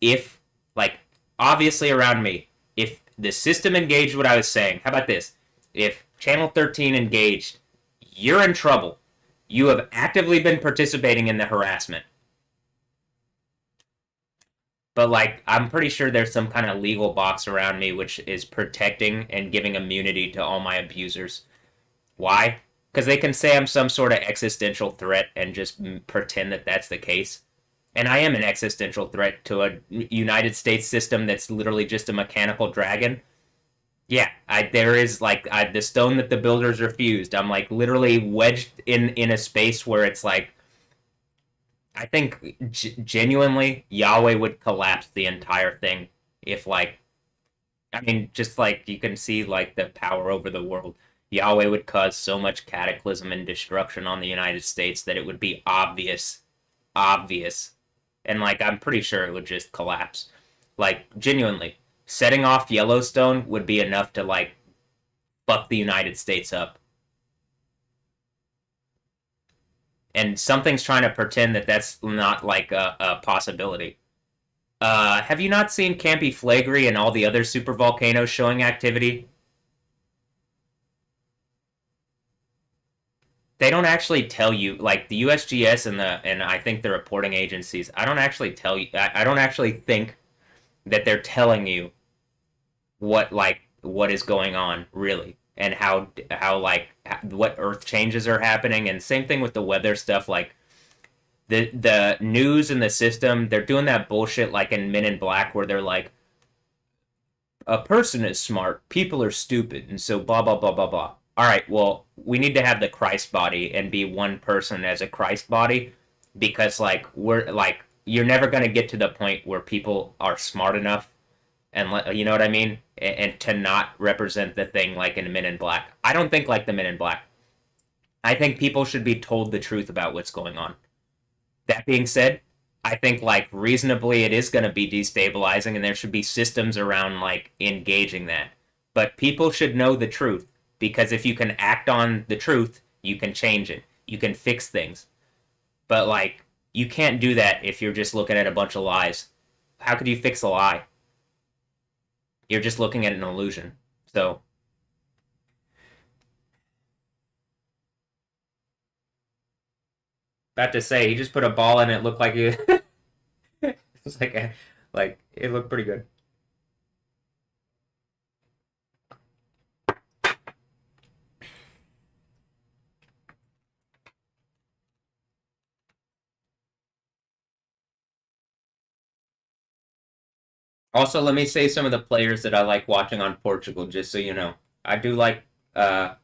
If like obviously around me, if the system engaged what I was saying, how about this? If Channel 13 engaged, you're in trouble. You have actively been participating in the harassment. But like I'm pretty sure there's some kind of legal box around me which is protecting and giving immunity to all my abusers. Why? Because they can say I'm some sort of existential threat and just pretend that that's the case. And I am an existential threat to a United States system that's literally just a mechanical dragon. Yeah, there is like the stone that the builders refused. I'm like literally wedged in a space where it's like I think genuinely Yahweh would collapse the entire thing if like I mean just like you can see like the power over the world. Yahweh would cause so much cataclysm and destruction on the United States that it would be obvious. And like I'm pretty sure it would just collapse. Like genuinely, setting off Yellowstone would be enough to like fuck the United States up. And something's trying to pretend that that's not like a possibility. Have you not seen Campy Flagry and all the other super volcanoes showing activity? They don't actually tell you, like the USGS and I think the reporting agencies. I don't actually tell you. I don't actually think that they're telling you what is going on really and how like what earth changes are happening, and same thing with the weather stuff. Like the news and the system, they're doing that bullshit like in Men in Black where they're like a person is smart, people are stupid, and so blah blah blah blah blah. All right, well, we need to have the Christ body and be one person as a Christ body because like we're like you're never going to get to the point where people are smart enough and you know what I mean, and to not represent the thing like in Men in Black. I don't think like the Men in Black. I think people should be told the truth about what's going on. That being said, I think like reasonably it is going to be destabilizing and there should be systems around like engaging that. But people should know the truth because if you can act on the truth, you can change it. You can fix things. But like you can't do that if you're just looking at a bunch of lies. How could you fix a lie? You're just looking at an illusion. So about to say he just put a ball in it, looked like it was like it looked pretty good. Also, let me say some of the players that I like watching on Portugal, just so you know. I do like uh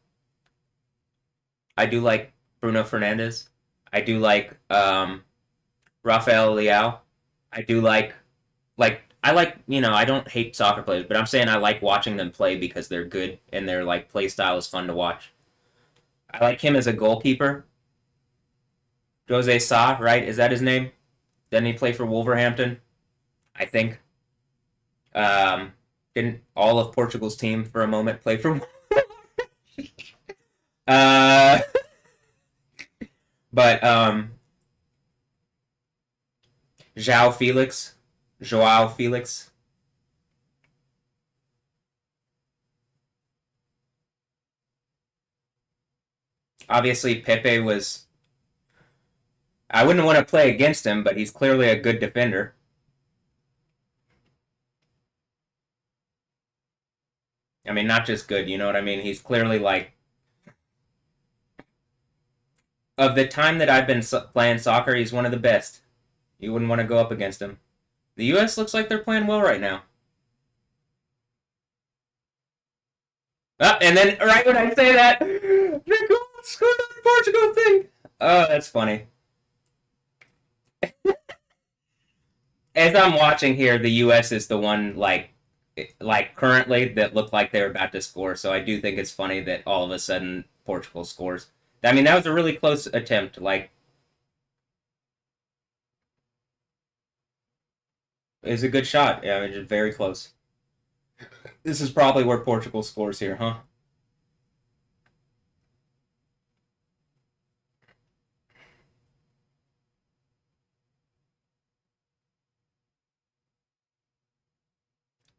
I do like Bruno Fernandes. I do like Rafael Leao. I do like I like, you know, I don't hate soccer players, but I'm saying I like watching them play because they're good and their like play style is fun to watch. I like him as a goalkeeper. Jose Sa, right? Is that his name? Didn't he play for Wolverhampton? I think. Um, didn't all of Portugal's team for a moment play for? uh, but Joao Felix. Obviously, Pepe was. I wouldn't want to play against him, but he's clearly a good defender. I mean, not just good, you know what I mean? He's clearly like of the time that I've been playing soccer, he's one of the best. You wouldn't want to go up against him. The U.S. looks like they're playing well right now. And then right when I say that, they're going scored on Portugal thing. Oh, that's funny. As I'm watching here, the U.S. is the one like currently that looked like they were about to score. So I do think it's funny that all of a sudden Portugal scores. I mean, that was a really close attempt. Like, it's a good shot. Yeah, I mean, just very close. This is probably where Portugal scores here, huh?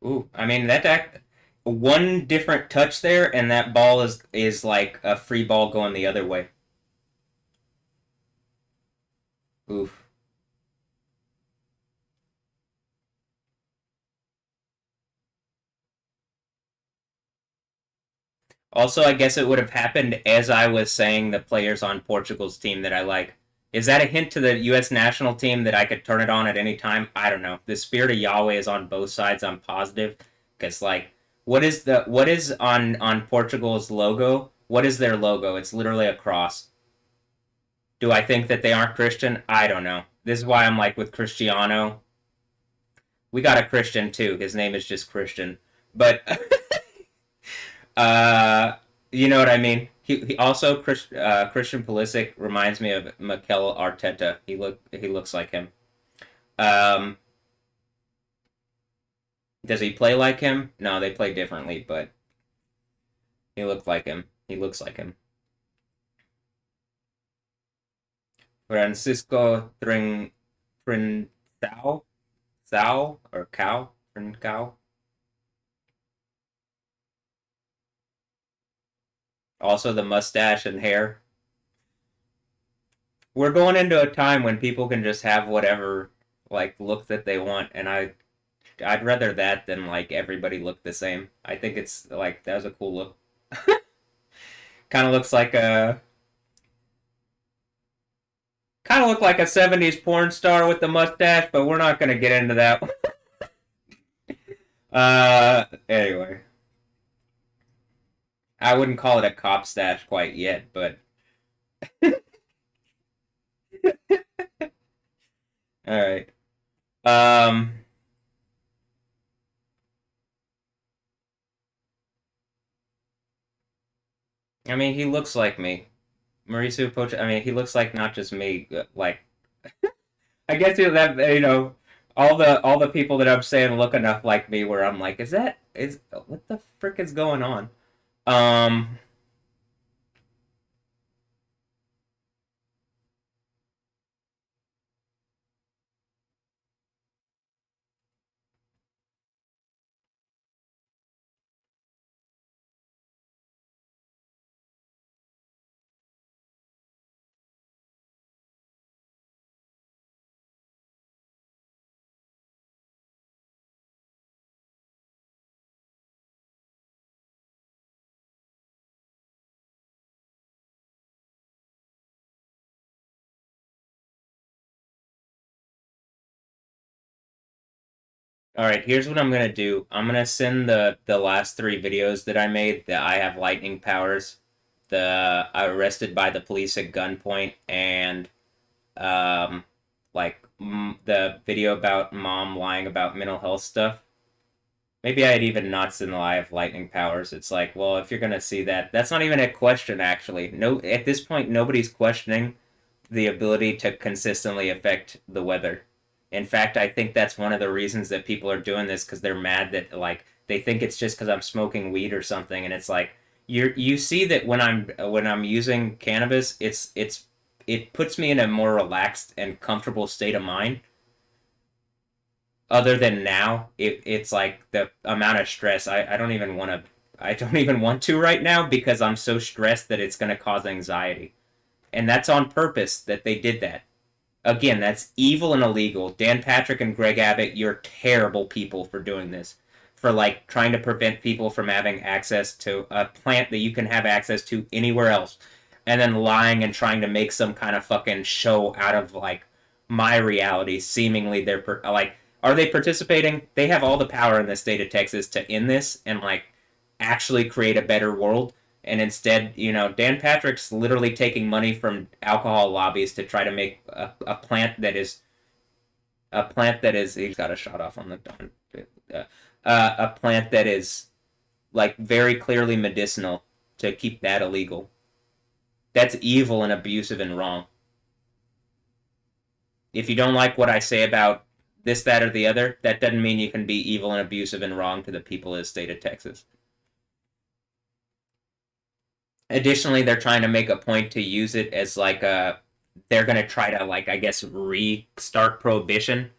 Ooh, I mean one different touch there, and that ball is like a free ball going the other way. Oof. Also, I guess it would have happened as I was saying the players on Portugal's team that I like. Is that a hint to the U.S. national team that I could turn it on at any time? I don't know. The spirit of Yahweh is on both sides. I'm positive, because like, what is on Portugal's logo? What is their logo? It's literally a cross. Do I think that they aren't Christian? I don't know. This is why I'm like with Cristiano. We got a Christian too. His name is just Christian, but Uh, you know what I mean. He also Christian Pulisic reminds me of Mikel Arteta. He looks like him. Um, does he play like him? No, they play differently, but he looked like him. He looks like him. Francisco Trincao, Sao or Cow Trincao. Also the mustache and hair. We're going into a time when people can just have whatever like look that they want, and I'd rather that than like everybody look the same. I think it's like that was a cool look. kind of looks like a kind of look like a 70s porn star with the mustache, but we're not going to get into that. Anyway. I wouldn't call it a cop stash quite yet, but all right. Um, I mean, he looks like me. Mauricio Poch. I mean, he looks like not just me. Like, I guess that all the people that I'm saying look enough like me where I'm like, is what the frick is going on? Um. All right, here's what I'm gonna do. I'm gonna send the last three videos that I made that I have lightning powers, the arrested by the police at gunpoint, and um, the video about mom lying about mental health stuff. Maybe I'd even not send the lie of lightning powers. It's like, well, if you're gonna see that, that's not even a question actually. No, at this point, nobody's questioning the ability to consistently affect the weather. In fact, I think that's one of the reasons that people are doing this because they're mad that like they think it's just because I'm smoking weed or something, and it's like you see that when I'm using cannabis, it puts me in a more relaxed and comfortable state of mind. Other than now, it's like the amount of stress. I don't even want to. I don't even want to right now because I'm so stressed that it's going to cause anxiety, and that's on purpose that they did that. Again, that's evil and illegal. Dan Patrick and Greg Abbott, you're terrible people for doing this. For like trying to prevent people from having access to a plant that you can have access to anywhere else. And then lying and trying to make some kind of fucking show out of like my reality. Seemingly like, are they participating? They have all the power in the state of Texas to end this and like actually create a better world. And instead, Dan Patrick's literally taking money from alcohol lobbies to try to make a plant that is he's got a shot off on the dawn. A plant that is like very clearly medicinal to keep that illegal. That's evil and abusive and wrong. If you don't like what I say about this, that, or the other, that doesn't mean you can be evil and abusive and wrong to the people of the state of Texas. Additionally, they're trying to make a point to use it as like they're going to try to like I guess restart prohibition.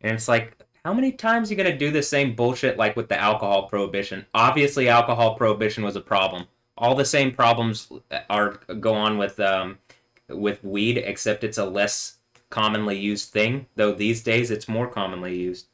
And it's like how many times are you going to do the same bullshit like with the alcohol prohibition? Obviously alcohol prohibition was a problem. All the same problems are go on with weed except it's a less commonly used thing, though these days it's more commonly used.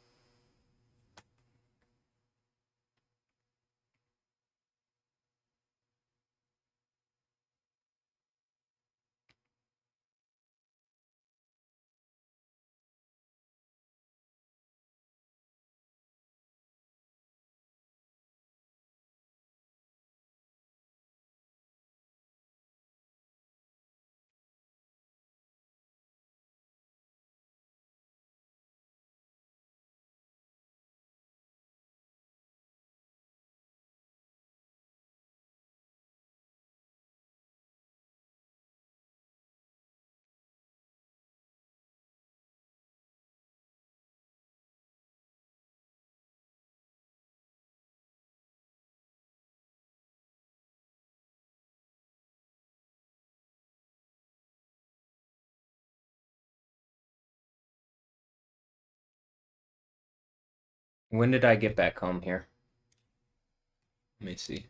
When did I get back home here? Let me see.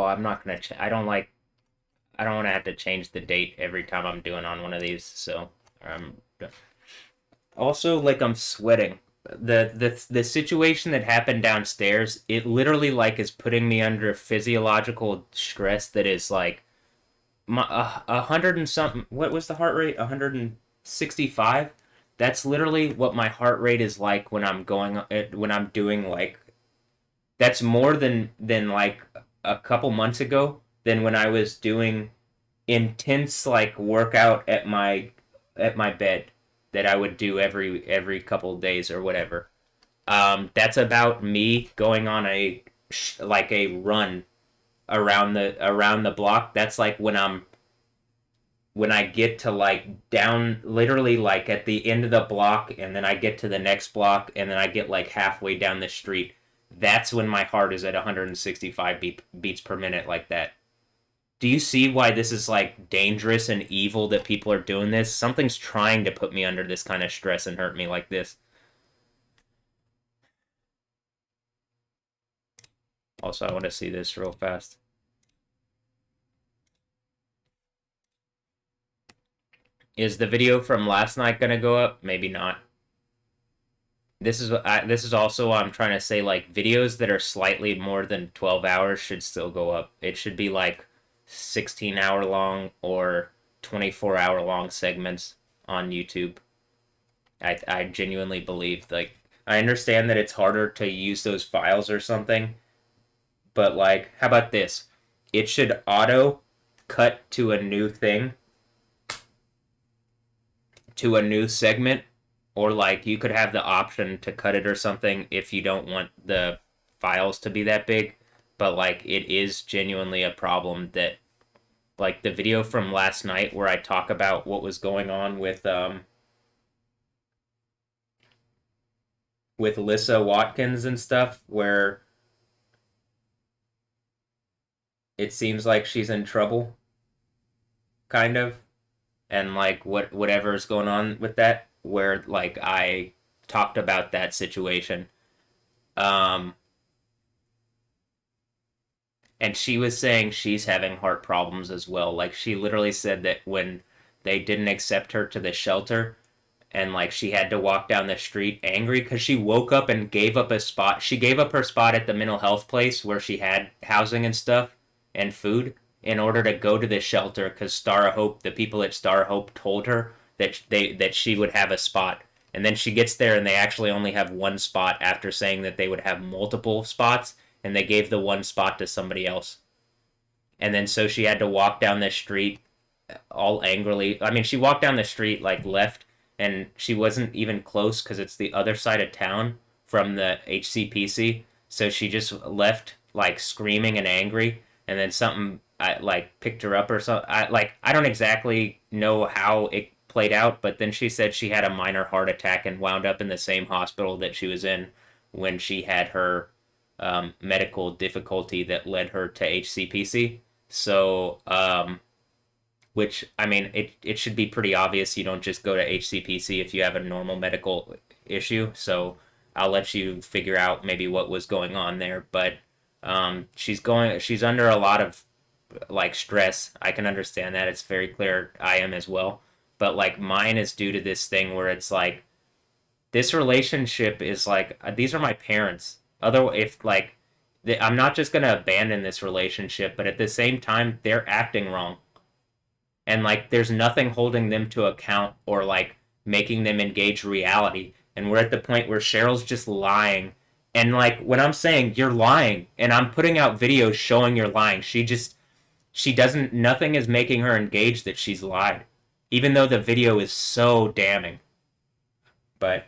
I'm not gonna. I don't want to have to change the date every time I'm doing on one of these. So, um, also like I'm sweating. The situation that happened downstairs, it literally like is putting me under physiological stress that is like my 100 and something. What was the heart rate? 165. That's literally what my heart rate is like when I'm doing like that's more than like a couple months ago than when I was doing intense like workout at my bed that I would do every couple of days or whatever. That's about me going on like a run around the block. That's like when I get to like down literally like at the end of the block and then I get to the next block and then I get like halfway down the street. That's when my heart is at 165 beats per minute like that. Do you see why this is like dangerous and evil that people are doing this? Something's trying to put me under this kind of stress and hurt me like this. Also, I want to see this real fast. Is the video from last night gonna go up? Maybe not. This is also what I'm trying to say. Like videos that are slightly more than 12 hours should still go up. It should be like 16-hour long or 24-hour long segments on YouTube. I genuinely believe like I understand that it's harder to use those files or something, but like how about this? It should auto cut to a new thing, to a new segment, or like you could have the option to cut it or something if you don't want the files to be that big. But like it is genuinely a problem that like the video from last night where I talk about what was going on with Lissa Watkins and stuff, where it seems like she's in trouble, kind of, and like whatever's going on with that, where like I talked about that situation. Um, and she was saying she's having heart problems as well. Like she literally said that when they didn't accept her to the shelter and like she had to walk down the street angry because she woke up and gave up a spot. She gave up her spot at the mental health place where she had housing and stuff and food in order to go to the shelter because Star of Hope, the people at Star of Hope told her that she would have a spot. And then she gets there and they actually only have one spot after saying that they would have multiple spots and they gave the one spot to somebody else. And then so she had to walk down the street all angrily. I mean, she walked down the street like left and she wasn't even close because it's the other side of town from the HCPC. So she just left like screaming and angry, and then something like picked her up or something. I don't exactly know how it played out, but then she said she had a minor heart attack and wound up in the same hospital that she was in when she had her medical difficulty that led her to HCPC. So which I mean, it should be pretty obvious. You don't just go to HCPC if you have a normal medical issue. So I'll let you figure out maybe what was going on there. But she's under a lot of like stress. I can understand that. It's very clear I am as well. But like mine is due to this thing where it's like this relationship is like these are my parents. Other if like I'm not just gonna abandon this relationship, but at the same time they're acting wrong and like there's nothing holding them to account or like making them engage reality, and we're at the point where Cheryl's just lying. And like when I'm saying you're lying and I'm putting out videos showing you're lying, she doesn't, nothing is making her engage that she's lied, even though the video is so damning. But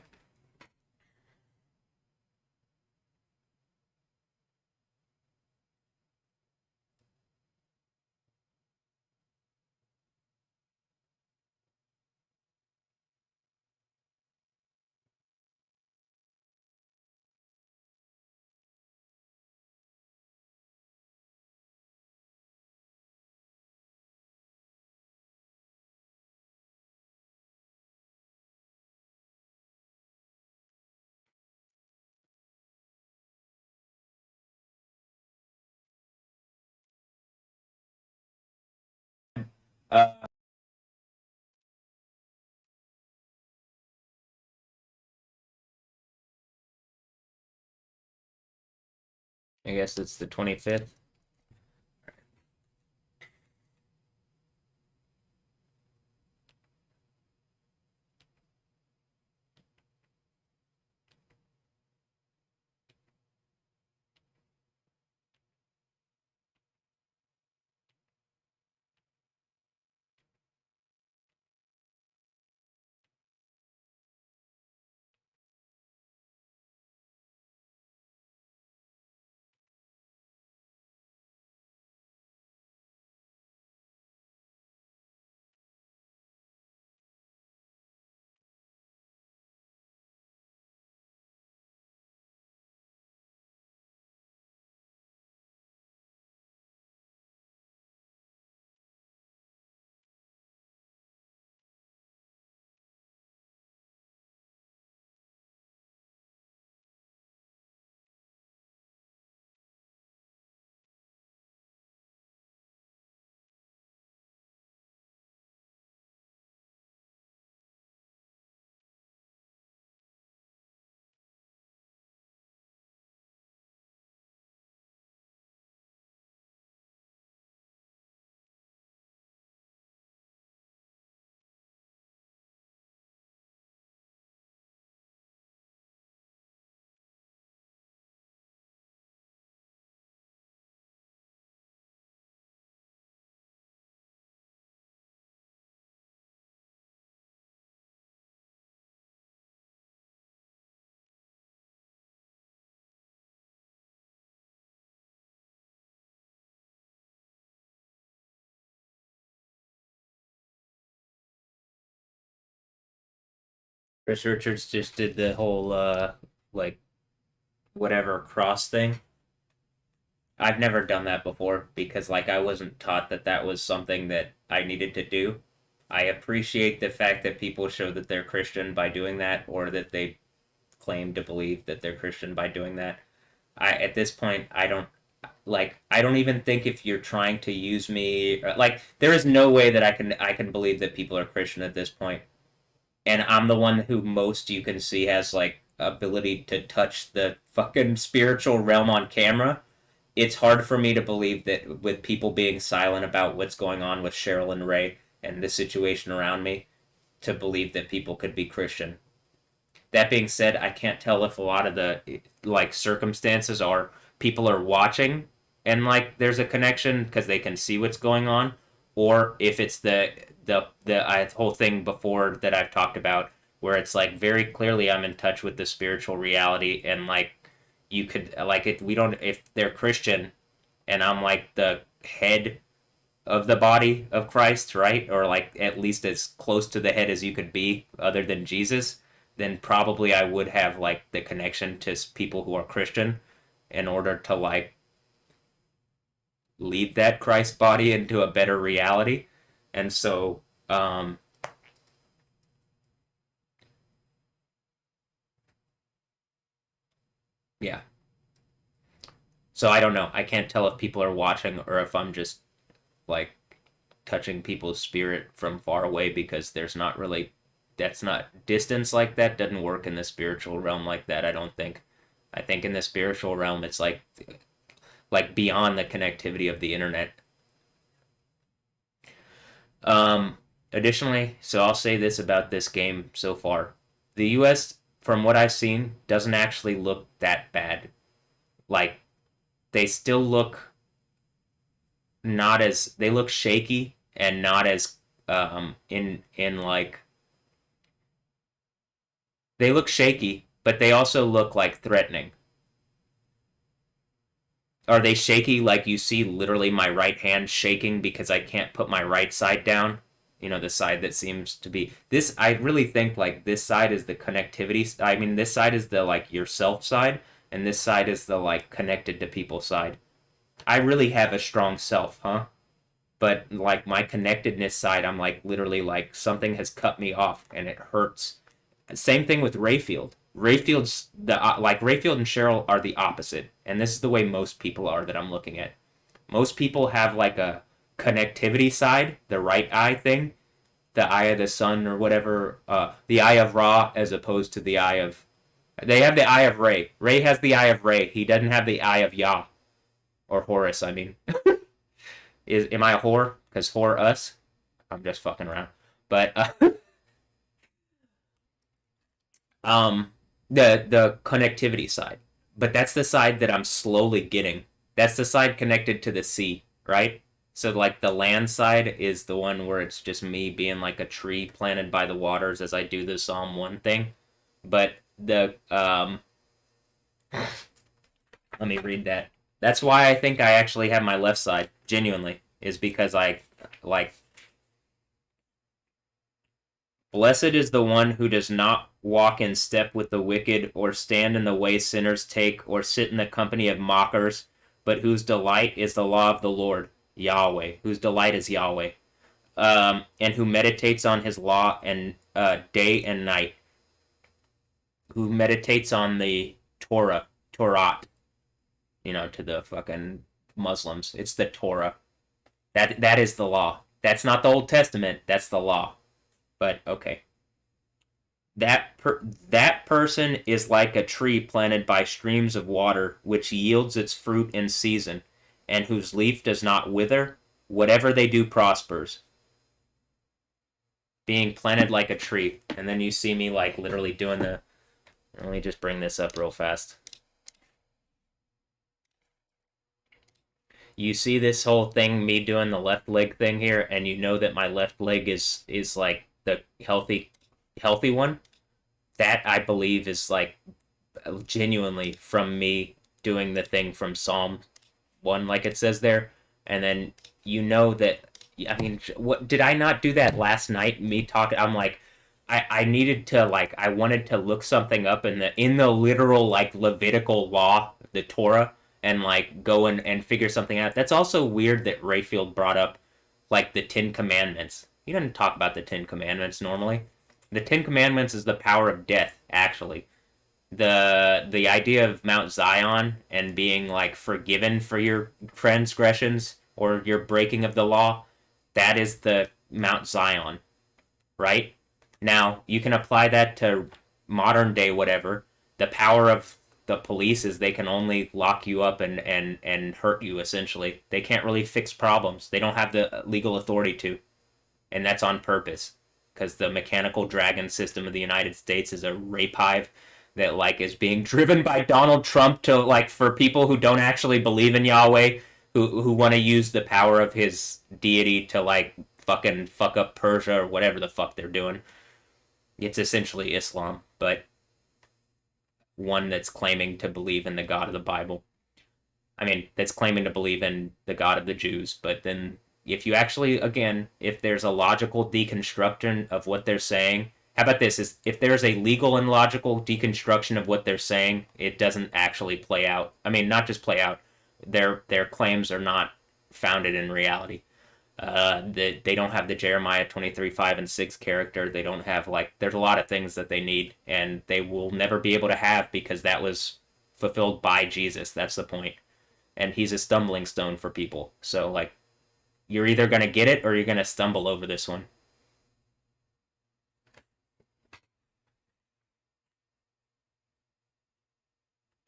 uh, I guess it's the 25th. Chris Richards just did the whole like whatever cross thing. I've never done that before because like I wasn't taught that that was something that I needed to do. I appreciate the fact that people show that they're Christian by doing that or that they claim to believe that they're Christian by doing that. I at this point I don't even think if you're trying to use me like there is no way that I can believe that people are Christian at this point. And I'm the one who most you can see has like ability to touch the fucking spiritual realm on camera. It's hard for me to believe that with people being silent about what's going on with Cheryl and Ray and the situation around me, to believe that people could be Christian. That being said, I can't tell if a lot of the like circumstances are people are watching and like there's a connection because they can see what's going on, or if it's the whole thing before that I've talked about where it's like very clearly I'm in touch with the spiritual reality and like you could like it we don't if they're Christian and I'm like the head of the body of Christ, right? Or like at least as close to the head as you could be other than Jesus, then probably I would have like the connection to people who are Christian in order to like lead that Christ body into a better reality. And so yeah. So I don't know. I can't tell if people are watching or if I'm just like touching people's spirit from far away because there's not really that's not distance like that doesn't work in the spiritual realm like that, I don't think. I think in the spiritual realm it's like beyond the connectivity of the internet. Additionally, so I'll say this about this game so far. The US, from what I've seen, doesn't actually look that bad. Like they still look not as they look shaky and not as in like they look shaky, but they also look like threatening. Are they shaky like you see literally my right hand shaking because I can't put my right side down? You know, the side that seems to be this I really think like this side is the connectivity. I mean, this side is the like yourself side and this side is the like connected to people side. I really have a strong self, huh? But like my connectedness side, I'm like literally like something has cut me off and it hurts. Same thing with Rayfield. Rayfield's the like Rayfield and Cheryl are the opposite, and this is the way most people are that I'm looking at. Most people have like a connectivity side, the right eye thing, the eye of the sun or whatever, the eye of Ra as opposed to the eye of. They have the eye of Ray. Ray has the eye of Ray. He doesn't have the eye of Yah or Horus. I mean, am I a whore? Because whore us. I'm just fucking around, but um the connectivity side. But that's the side that I'm slowly getting. That's the side connected to the sea, right? So like the land side is the one where it's just me being like a tree planted by the waters as I do the Psalm 1 thing. But the let me read that. That's why I think I actually have my left side, genuinely, is because I like blessed is the one who does not walk in step with the wicked, or stand in the way sinners take, or sit in the company of mockers, but whose delight is the law of the Lord, Yahweh, whose delight is Yahweh, and who meditates on his law and day and night, who meditates on the Torah, you know, to the fucking Muslims. It's the Torah. That is the law. That's not the Old Testament. That's the law. But okay. That person is like a tree planted by streams of water, which yields its fruit in season, and whose leaf does not wither. Whatever they do prospers. Being planted like a tree. And then you see me like literally doing the. Let me just bring this up real fast. You see this whole thing, me doing the left leg thing here, and you know that my left leg is like the healthy one. That I believe is like genuinely from me doing the thing from Psalm 1, like it says there. And then you know that, I mean, what did I not do that last night? Me talking, I'm like, I needed to like I wanted to look something up in the literal like Levitical law, the Torah, and like go and figure something out. That's also weird that Rayfield brought up like the Ten Commandments. He doesn't talk about the Ten Commandments normally. The Ten Commandments is the power of death, actually. The idea of Mount Zion and being like forgiven for your transgressions or your breaking of the law, that is the Mount Zion, right? Now, you can apply that to modern day whatever. The power of the police is they can only lock you up and hurt you essentially. They can't really fix problems. They don't have the legal authority to. And that's on purpose. Because the mechanical dragon system of the United States is a rape hive that like is being driven by Donald Trump to like for people who don't actually believe in Yahweh, who want to use the power of his deity to like fucking fuck up Persia or whatever the fuck they're doing. It's essentially Islam, but one that's claiming to believe in the God of the Bible. I mean, that's claiming to believe in the God of the Jews, but then if you actually, again, if there's a logical deconstruction of what they're saying, how about this? Is if there's a legal and logical deconstruction of what they're saying, it doesn't actually play out. I mean, not just play out. Their claims are not founded in reality. They don't have the Jeremiah 23, 5, and 6 character. They don't have, like, there's a lot of things that they need, and they will never be able to have because that was fulfilled by Jesus. That's the point. And he's a stumbling stone for people. So, like, you're either going to get it or you're going to stumble over this one.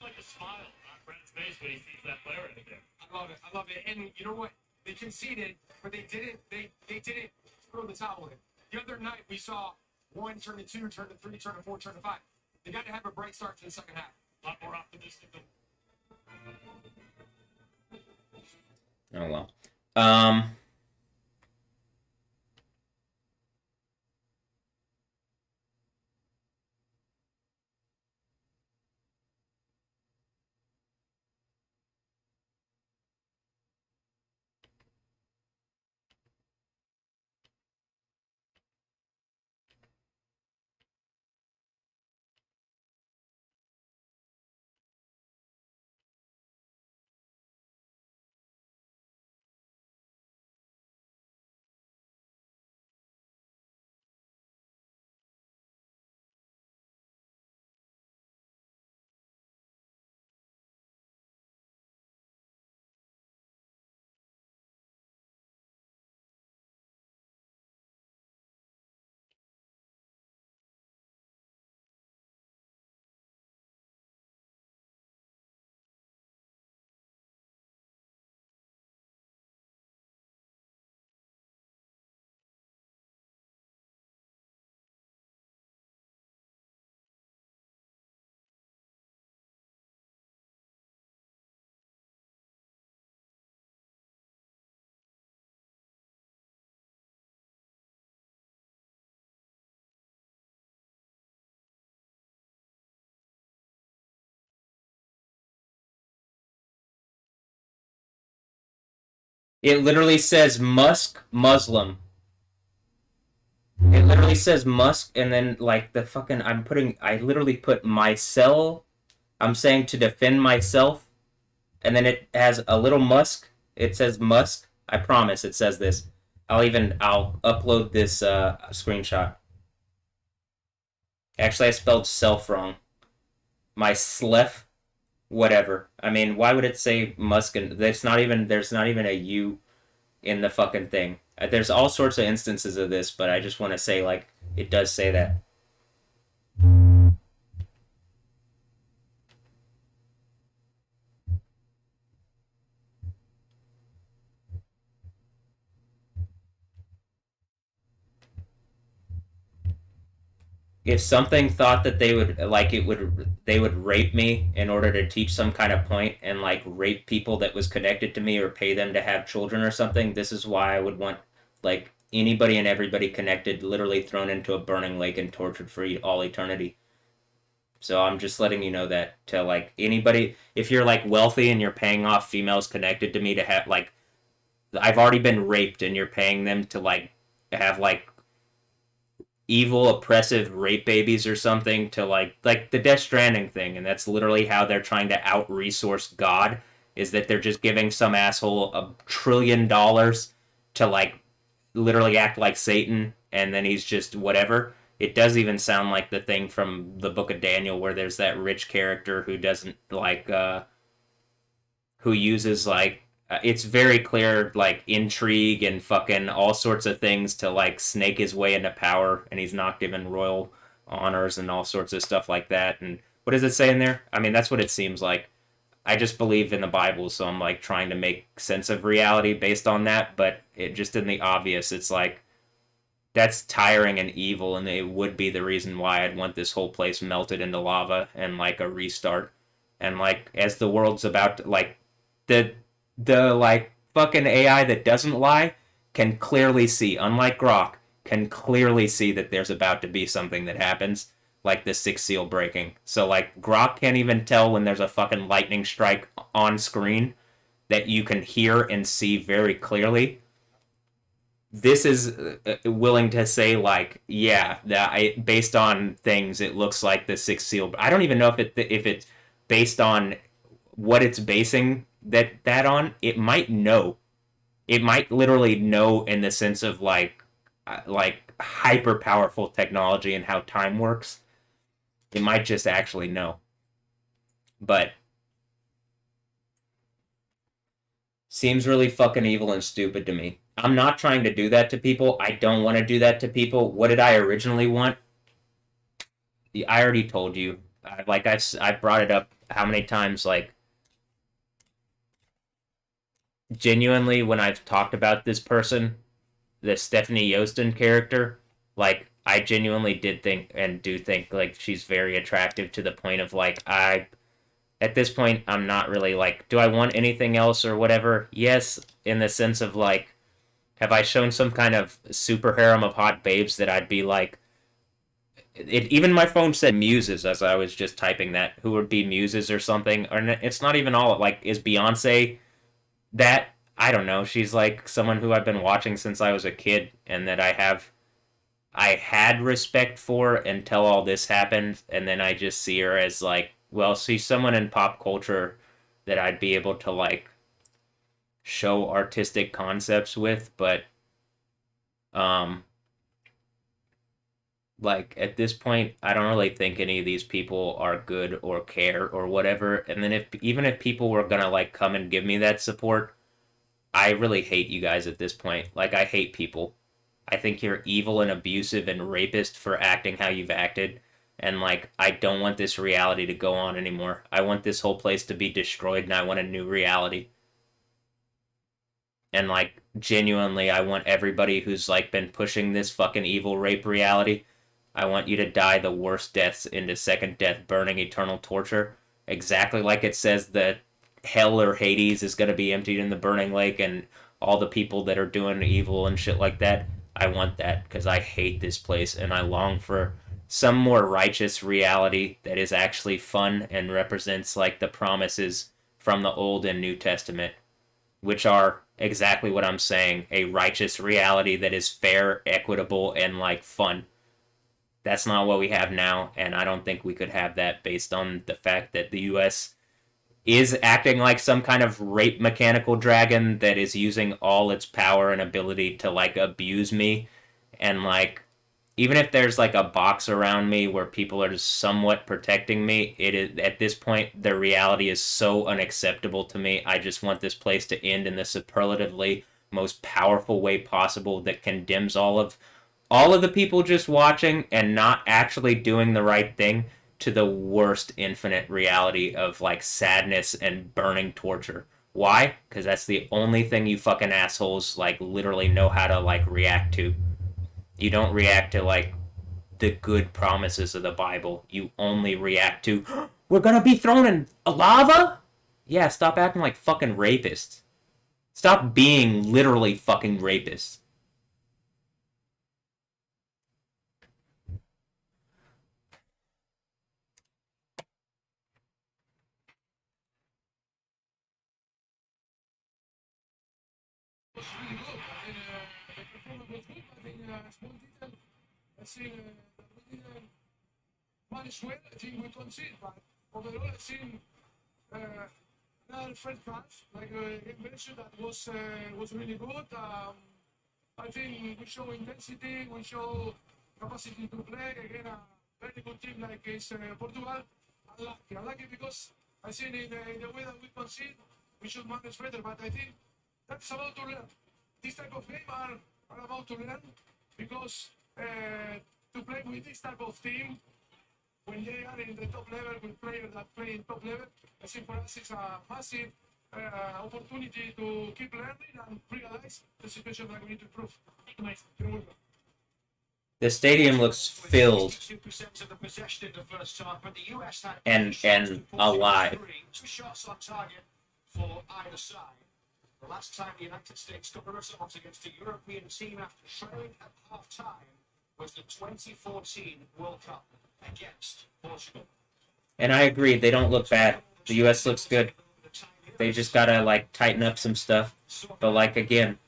Like a smile on Fred's face when he sees that player in there. I love it. I love it. And you know what? They conceded, but they didn't. They didn't throw the towel in. The other night we saw 1 turn to 2, turn to 3, turn to 4, turn to 5. They got to have a bright start to the second half. A lot more optimistic than. Oh well. It literally says Musk Muslim. It literally says Musk, and then like the fucking I literally put myself. I'm saying to defend myself, and then it has a little Musk. It says Musk. I promise it says this. I'll upload this screenshot. Actually, I spelled self wrong. My slef, whatever. I mean, why would it say Musk? And there's not even a U in the fucking thing. There's all sorts of instances of this, but I just want to say like it does say that. If something thought that they would rape me in order to teach some kind of point and like rape people that was connected to me or pay them to have children or something, this is why I would want like anybody and everybody connected literally thrown into a burning lake and tortured for all eternity. So I'm just letting you know that to like anybody, if you're like wealthy and you're paying off females connected to me to have like, I've already been raped and you're paying them to like have like evil, oppressive rape babies or something to like the Death Stranding thing, and that's literally how they're trying to out resource God. Is that they're just giving some asshole $1 trillion to like literally act like Satan, and then he's just whatever. It does even sound like the thing from the Book of Daniel where there's that rich character who doesn't like who uses like it's very clear like intrigue and fucking all sorts of things to like snake his way into power, and he's not given royal honors and all sorts of stuff like that. And what does it say in there? I mean, that's what it seems like. I just believe in the Bible, so I'm like trying to make sense of reality based on that, but it just in the obvious, it's like that's tiring and evil, and it would be the reason why I'd want this whole place melted into lava and like a restart. And like as the world's about to, like the like fucking AI that doesn't lie can clearly see, unlike Grok, can clearly see that there's about to be something that happens, like the sixth seal breaking. So like Grok can't even tell when there's a fucking lightning strike on screen that you can hear and see very clearly. This is willing to say like, yeah, that based on things, it looks like the sixth seal. I don't even know if it's based on what it's basing that on. It might know. It might literally know in the sense of like hyper powerful technology and how time works. It might just actually know. But seems really fucking evil and stupid to me. I'm not trying to do that to people. I don't want to do that to people. What did I originally want? I already told you. I brought it up how many times, like, genuinely, when I've talked about this person, the Stephanie Yostin character, like, I genuinely did think and do think, like, she's very attractive to the point of, like, at this point, I'm not really, like, do I want anything else or whatever? Yes, in the sense of, like, have I shown some kind of super harem of hot babes that I'd be like, even my phone said muses as I was just typing that, who would be muses or something. Or it's not even all like, is Beyonce that? I don't know. She's like someone who I've been watching since I was a kid, and that I had respect for until all this happened, and then I just see her as like, well, she's someone in pop culture that I'd be able to like show artistic concepts with, but um like at this point I don't really think any of these people are good or care or whatever. And then if even if people were gonna like come and give me that support, I really hate you guys at this point. Like I hate people. I think you're evil and abusive and rapist for acting how you've acted. And like I don't want this reality to go on anymore. I want this whole place to be destroyed, and I want a new reality. And like genuinely I want everybody who's like been pushing this fucking evil rape reality, I want you to die the worst deaths into second death, burning eternal torture, exactly like it says that hell or Hades is going to be emptied in the burning lake, and all the people that are doing evil and shit like that. I want that because I hate this place, and I long for some more righteous reality that is actually fun and represents like the promises from the Old and New Testament, which are exactly what I'm saying, a righteous reality that is fair, equitable, and like fun. That's not what we have now, and I don't think we could have that based on the fact that the US is acting like some kind of rape mechanical dragon that is using all its power and ability to like abuse me. And like even if there's like a box around me where people are somewhat protecting me, it is at this point the reality is so unacceptable to me. I just want this place to end in the superlatively most powerful way possible that condemns all of the people just watching and not actually doing the right thing to the worst infinite reality of like sadness and burning torture. Why? Because that's the only thing you fucking assholes like literally know how to like react to. You don't react to like the good promises of the Bible. You only react to, we're gonna be thrown in a lava? Yeah, stop acting like fucking rapists. Stop being literally fucking rapists. Was really good. And the performance was good. I think small detail. I think we didn't manage well. I think we conceded, but overall, I think another first half, like you mentioned, that was really good. I think we show intensity, we show capacity to play again. A very good team like is Portugal. Unlucky because I think in the way that we concede, we should manage better. But I think that's about to learn. This type of game are about to learn because to play with this type of team when they are in the top level with players that play in top level, I think for us it's a massive opportunity to keep learning and realize the situation that we need to improve. Thank you, Mike. You're welcome. The stadium looks filled and alive. 2 shots on target for either side. The last time the United States got the results against a European team after trailing at half-time was the 2014 World Cup against Portugal. And I agree, they don't look bad. The U.S. looks good. They just gotta like tighten up some stuff. But like again,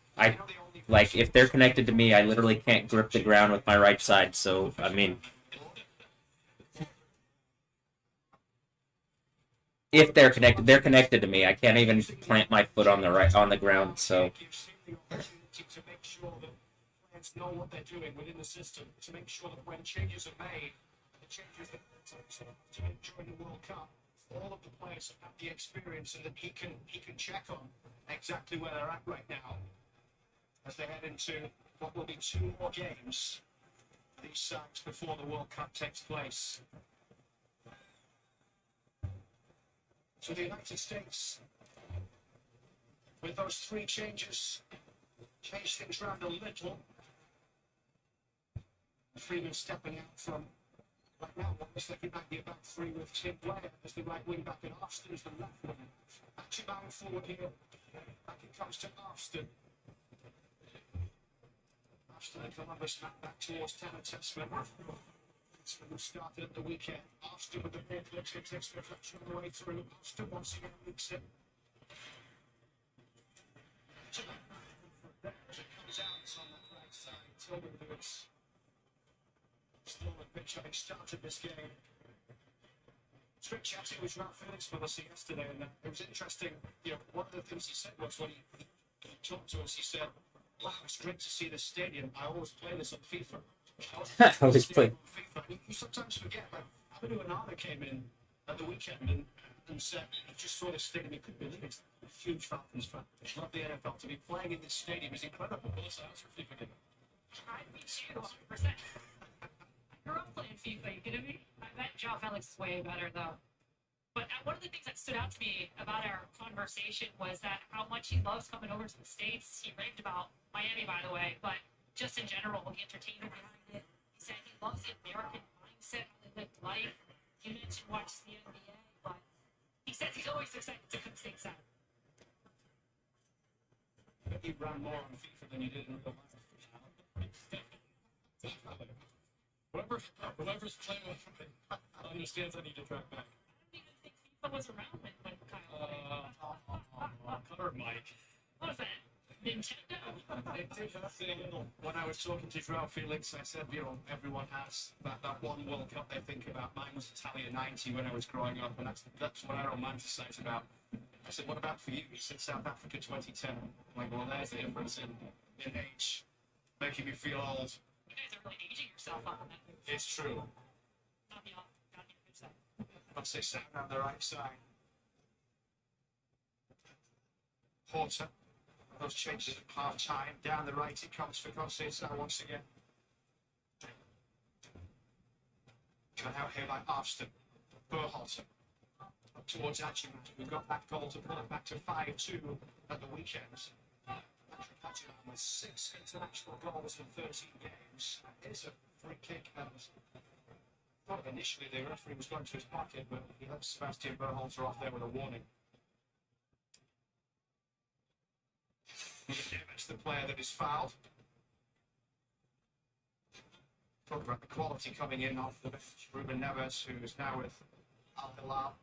if they're connected to me, I literally can't grip the ground with my right side. So I mean, if they're connected to me. I can't even plant my foot on the ground. So. To make sure that players know what they're doing within the system, to make sure that when changes are made, the changes that to make during the World Cup, all of the players have had the experience so that he can check on exactly where they're at right now as they head into what will be 2 more games for these sides before the World Cup takes place. So the United States, with those 3 changes, change things around a little. Freeman stepping out from right now. What looks like it might be about 3 with Tim Blair as the right wing back, and Austin as the left wing. Actually bound forward here. Back it comes to Austin. Austin and Columbus back towards Tanner Tessman. Tessman started at the weekend. Austin with the ball flips, takes reflection all the way through. Austin once again leaks it. As it comes out, it's on the right side. Tillman Lewis. Still on the pitch, having started this game. It's great chatting with Joao Felix with us yesterday, and it was interesting. One of the things he said was when he talked to us, he said, "Wow, it's great to see this stadium. I always play this on FIFA." I always play on FIFA. You sometimes forget, like, Abdou Anana came in at the weekend and said, "I just saw this stadium, he couldn't believe it. He's a huge Falcons fan. Love the NFL. To be playing in this stadium is incredible." Well, that's a FIFA game. Me too, 100%. I grew up playing FIFA, you kidding me? I bet Joao Felix is way better, though. But one of the things that stood out to me about our conversation was that how much he loves coming over to the States. He raved about Miami, by the way, but just in general, the entertainment behind it. He said he loves the American mindset, how they live life. You mentioned watches the NBA, but he says he's always excited to come stateside. He ran more on FIFA than he did in real life. Whoever's playing with him understands I need to track back. I don't even think FIFA was around when Kyle played. Cover Mike. What was that? Nintendo? When I was talking to Joao Felix, I said, everyone has that one World Cup they think about. Mine was Italia 90 when I was growing up, and that's what I romanticize about. I said, what about for you? He said, South Africa 2010. I'm like, well, there's the difference in age, making me feel old. You guys are really aging yourself on that. It's true. Not the good side. Let's say Sam on the right side. Porter. Those changes at half time. Down the right it comes for Conceição once again. Got out here by Austin. Berhalter. Up towards Achiman, who got that goal to pull it back to 5-2 at the weekend. Patrick Achiman with 6 international goals in 13 games. That is a free kick, and I thought initially the referee was going to his pocket, but he let Sebastian Berhalter off there with a warning. It's the player that is fouled. Talk about the quality coming in off the bench. Ruben Neves, who is now with Al Hilal.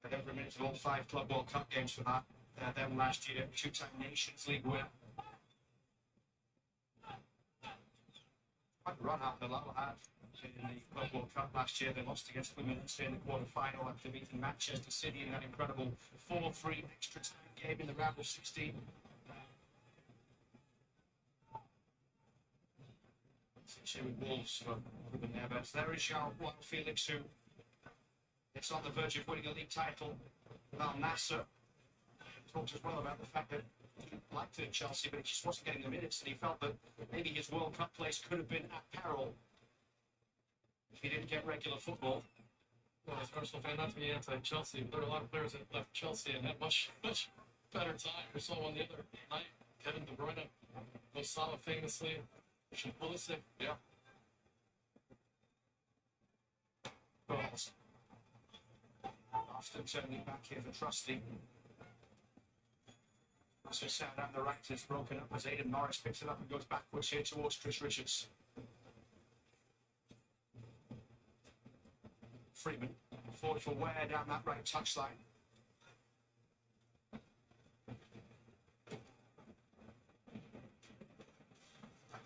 Had every minute of all 5 Club World Cup games for that. Them last year, 2-time Nations League winner. quite a run out Bilal had in the Club World Cup last year. They lost against Fluminense in the quarter-final after beating Manchester City in that incredible 4-3 extra time game in the round of 16. With Wolves for the Neves. There is João Felix, who is on the verge of winning a league title. Al Nasser talked as well about the fact that he liked it at Chelsea, but he just wasn't getting the minutes, and he felt that maybe his World Cup place could have been at peril if he didn't get regular football. Well, as an Arsenal fan, not to be anti-Chelsea, but there are a lot of players that left Chelsea and had much better time. We saw one the other night, Kevin De Bruyne, Mo Salah famously, Pulisic, yeah. But after turning back here for Trusty. So sad down the right is broken up as Aidan Morris picks it up and goes backwards here towards Chris Richards. Freeman forward for Ware down that right touchline.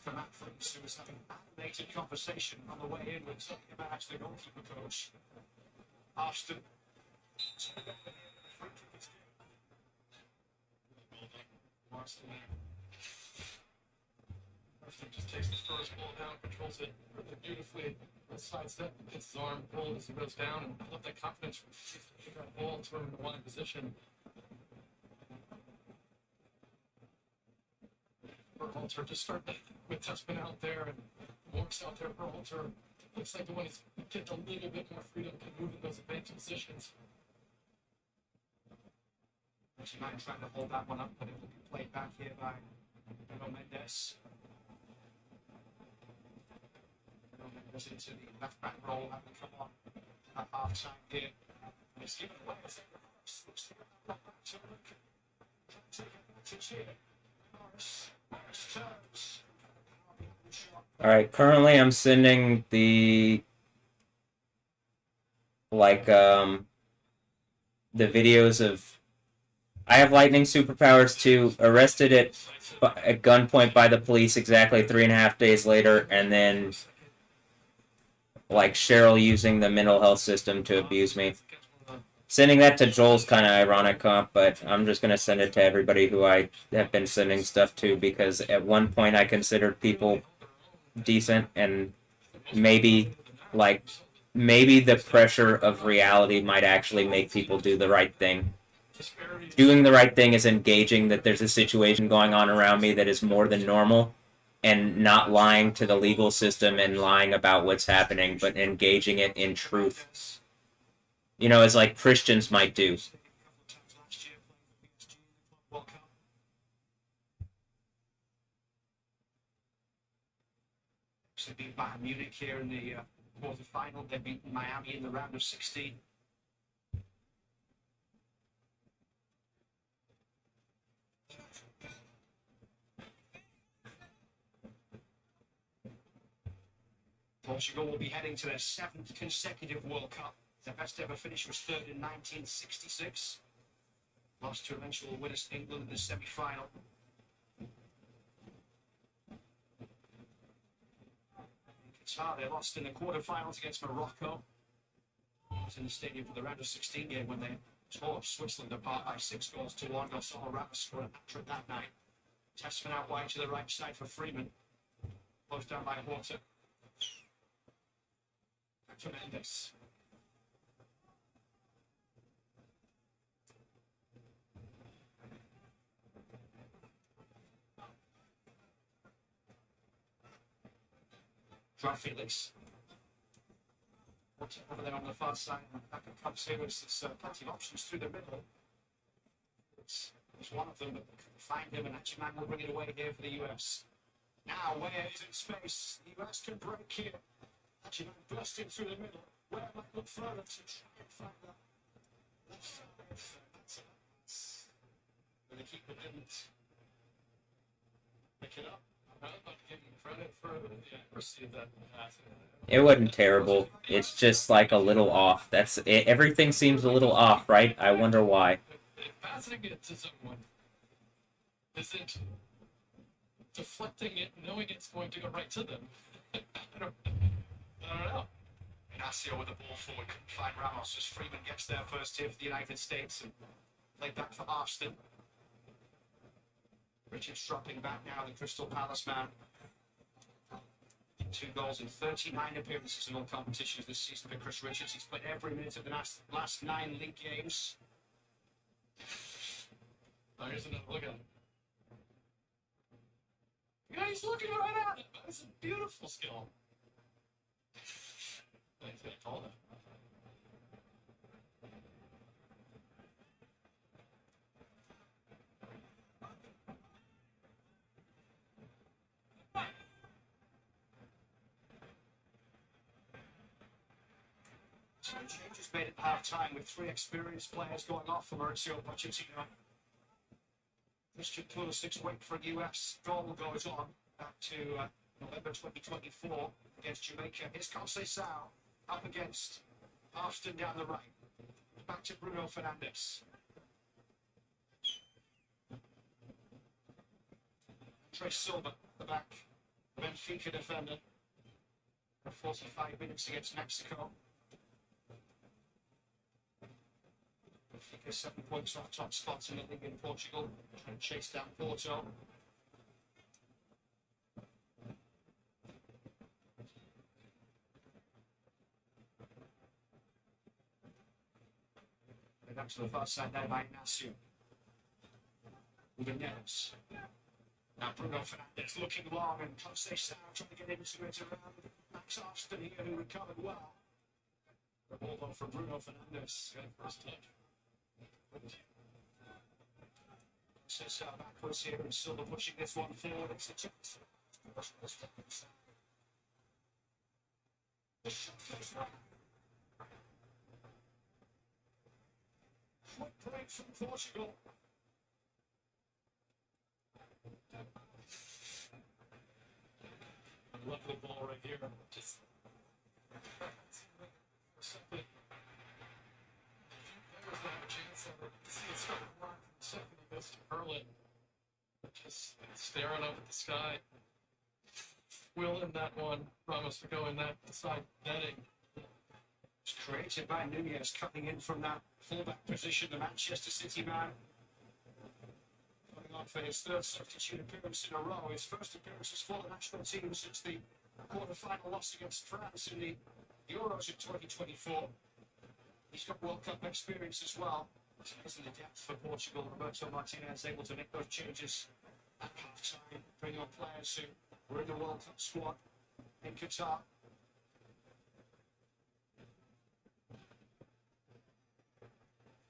For Matt Freeman, who was having an animated conversation on the way in with something about the goalkeeper coach. Austin. Austin just takes the first ball down, controls it really beautifully, sidestep, hits his arm, pull as he goes down, and I love that confidence from that ball, turn him in a wide position. Berhalter just started with Tessman out there and Morris out there. Berhalter looks like the one who's getting a little bit more freedom, can move in those advanced positions. Actually, might trying to hold that one up, but it will be played back here by Nuno Mendes. Nuno Mendes into the left back role, having come on at half time here. And it's given away as Morris looks through that back to look. Trying to take advantage here. Morris turns. All right, currently I'm sending the videos of I have lightning superpowers too. Arrested at gunpoint by the police exactly 3.5 days later, and then like Cheryl using the mental health system to abuse me. Sending that to Joel's kind of ironic, but I'm just gonna send it to everybody who I have been sending stuff to, because at one point I considered people decent, and maybe the pressure of reality might actually make people do the right thing. Doing the right thing is engaging that there's a situation going on around me that is more than normal, and not lying to the legal system and lying about what's happening, but engaging it in truth. You know, as like Christians might do. They beat Bayern Munich here in the quarter-final. They beat Miami in the round of 16. Portugal will be heading to their 7th consecutive World Cup. Their best ever finish was third in 1966. Lost to eventual winners England in the semi-final. They lost in the quarterfinals against Morocco. It was in the stadium for the round of 16 game when they tore Switzerland apart by 6-1. Gonzalo Ramos scored a hat-trick that night. Tessman out wide to the right side for Freeman. Closed down by Horta. Back to Mendes. João Felix. Over there on the far side, back in comes here with plenty of options through the middle. It's one of them, but they couldn't find him, and Achiman will bring it away here for the US. Now, Ware is in space. The US can break here. Achiman bursting through the middle. Ware might look further to try and find that left side. But the keeper didn't pick it up. I'm not giving credit for the accuracy of that pass. It wasn't terrible. It's just like a little off. That's it. Everything seems a little off, right? I wonder why. Passing it to someone isn't deflecting it, knowing it's going to go right to them. I don't know. Inacio with the ball forward, couldn't find Ramos as Freeman gets there first here for the United States and played back for Arston. Richards dropping back now, the Crystal Palace man. 2 goals in 39 appearances in all competitions this season for Chris Richards. He's played every minute of the last 9 league games. Oh, here's another look at him. Yeah, he's looking right at it. That's a beautiful skill. He's gonna call that. So changes made at half-time with 3 experienced players going off for Mauricio Pochettino. Christian Pulisic's wait for a US goal goes on back to November 2024 against Jamaica. Here's Conceição up against Arston down the right. Back to Bruno Fernandes. Trey Silva, the back Benfica defender. For 45 minutes against Mexico. Benfica 7 points off top spots in the league in Portugal. Trying to chase down Porto. Back to the far side there by Inacio. Neves. Now Bruno Fernandes looking long and Conceição trying to get into it around Max Arston here who recovered well. The ball though for Bruno Fernandes. First touch. Conceição backwards here and Silva pushing this one forward. It's a chance. The shot goes right. Quick break from Portugal. I love the ball right here. Just second. There's that chance of it. You see it start to run from the second he goes to Berlin. Just staring up at the sky. Willing that one. Ramos to go in that side netting. It's created by Nunez cutting in from that fullback position, the Manchester City man. Coming on for his 3rd substitute appearance in a row. His first appearances for the national team since the quarter-final loss against France in the Euros in 2024. He's got World Cup experience as well. It's amazing the depth for Portugal. Roberto Martinez able to make those changes at half-time, bring on players who were in the World Cup squad in Qatar.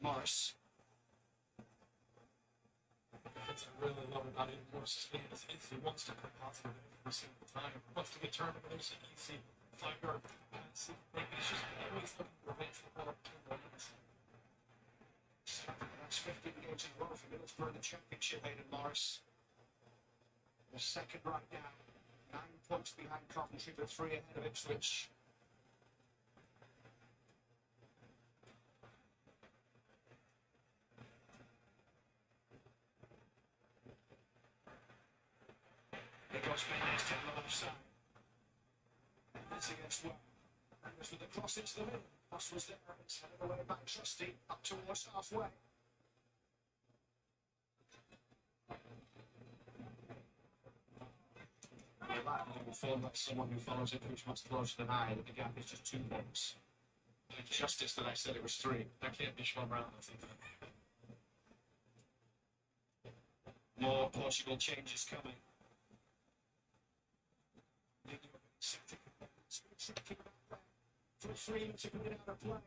Morris. That's I really love about it. Morris is he wants to put positive every single time. He wants to get turned over. There's an easy 5-yard pass. He's just always looking for revenge for 1 or 2 moments. That's 15 games in a row for Middlesbrough in the Championship, Aidan Morris. The second right now. 9 points behind Coventry, but 3 ahead of Ipswich. Here goes Mendes down the left side. Mendes against Well. Mendes with the cross into the middle. Cross was there. It's headed away by Trusty up towards halfway. Informed by someone who follows Ipswich much closer than I that the gap is just 2 points. Justice that I said it was 3. That can't be Sean Brown. More Portugal changes coming. For Freeman to put it out of play.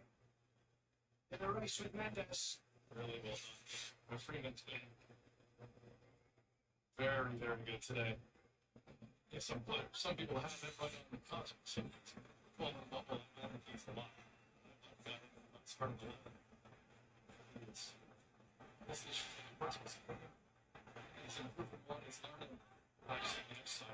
In the race with Mendes. Really well done. Freeman's been very, very good today. Yeah, some people have it right on the cusp. So pulling them up on the he's a lot. That's part of the this is Christmas. He's improving what he's learning. So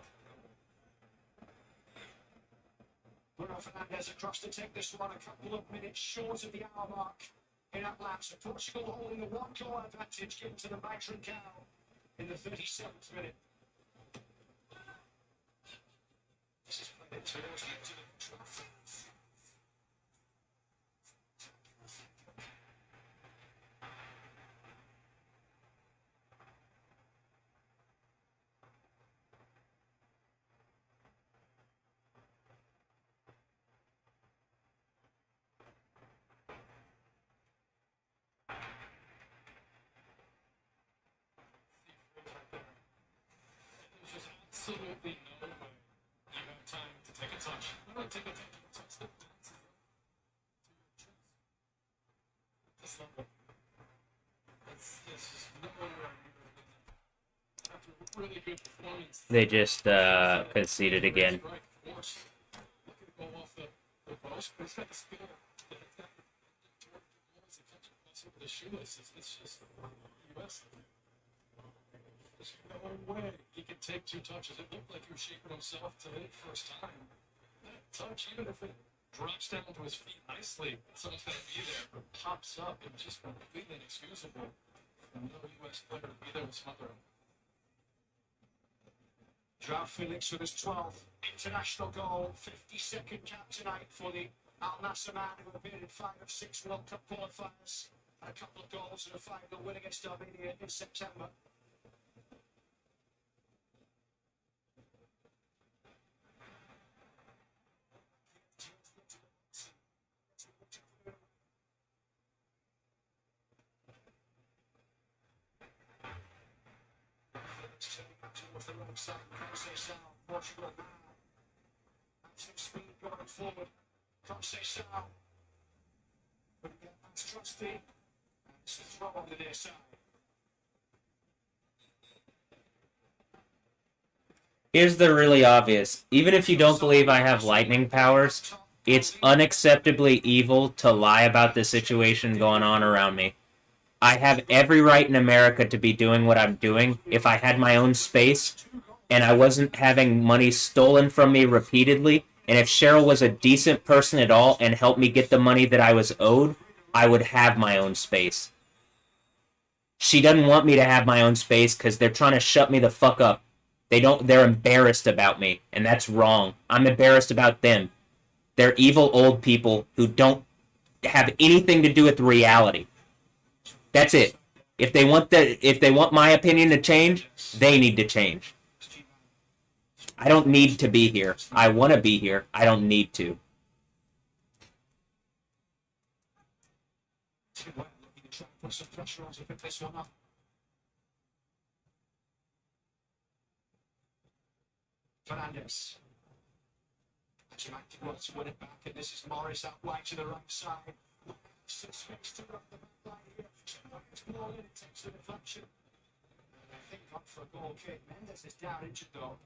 Bruno Fernandes across to take this one a couple of minutes short of the hour mark in Atlanta. Portugal holding a 1-goal advantage given to the Mitron Cow in the 37th minute. This is it towards the edge of the traffic. There's just absolutely no way you have time to take a touch. No, take a touch that bounces up to your chest. This level. It's just nowhere near that. After a really good performance. They just conceded again. Strike force. Look at it go off the post. But it's got the speed. It's got the almost a touch over the shoelace. It's just US. There's no way he can take two touches. It looked like he was shaping himself to hit first time. That touch, even if it drops down to his feet nicely, someone's going to be there. But pops up, it's just completely inexcusable for no U.S. player to be there to smother him. Joao Felix with his 12th international goal, 52nd cap tonight for the Al Nassr man who appeared in 5 of 6 World Cup qualifiers. And a couple of goals and a 5-0 win against Armenia in September. Turning back towards the right side, Conceição, Portugal now. And some speed going forward. Conceição. But again, that's Trusty. And it's a throw on the near side. Here's the really obvious. Even if you don't believe I have lightning powers, it's unacceptably evil to lie about the situation going on around me. I have every right in America to be doing what I'm doing if I had my own space and I wasn't having money stolen from me repeatedly. And if Cheryl was a decent person at all and helped me get the money that I was owed, I would have my own space. She doesn't want me to have my own space because they're trying to shut me the fuck up. They're embarrassed about me, and that's wrong. I'm embarrassed about them. They're evil old people who don't have anything to do with reality. That's it. If they want my opinion to change, they need to change. I don't need to be here. I want to be here. I don't need to. Looking to try and put some pressure on to pick this one up. Fernandez. Actually, wants to win it back, and this is Morris out wide to the right side. Switch to the back line here. It's ball in, it takes the deflection. And I think up for a goal kick. Mendes is down injured though.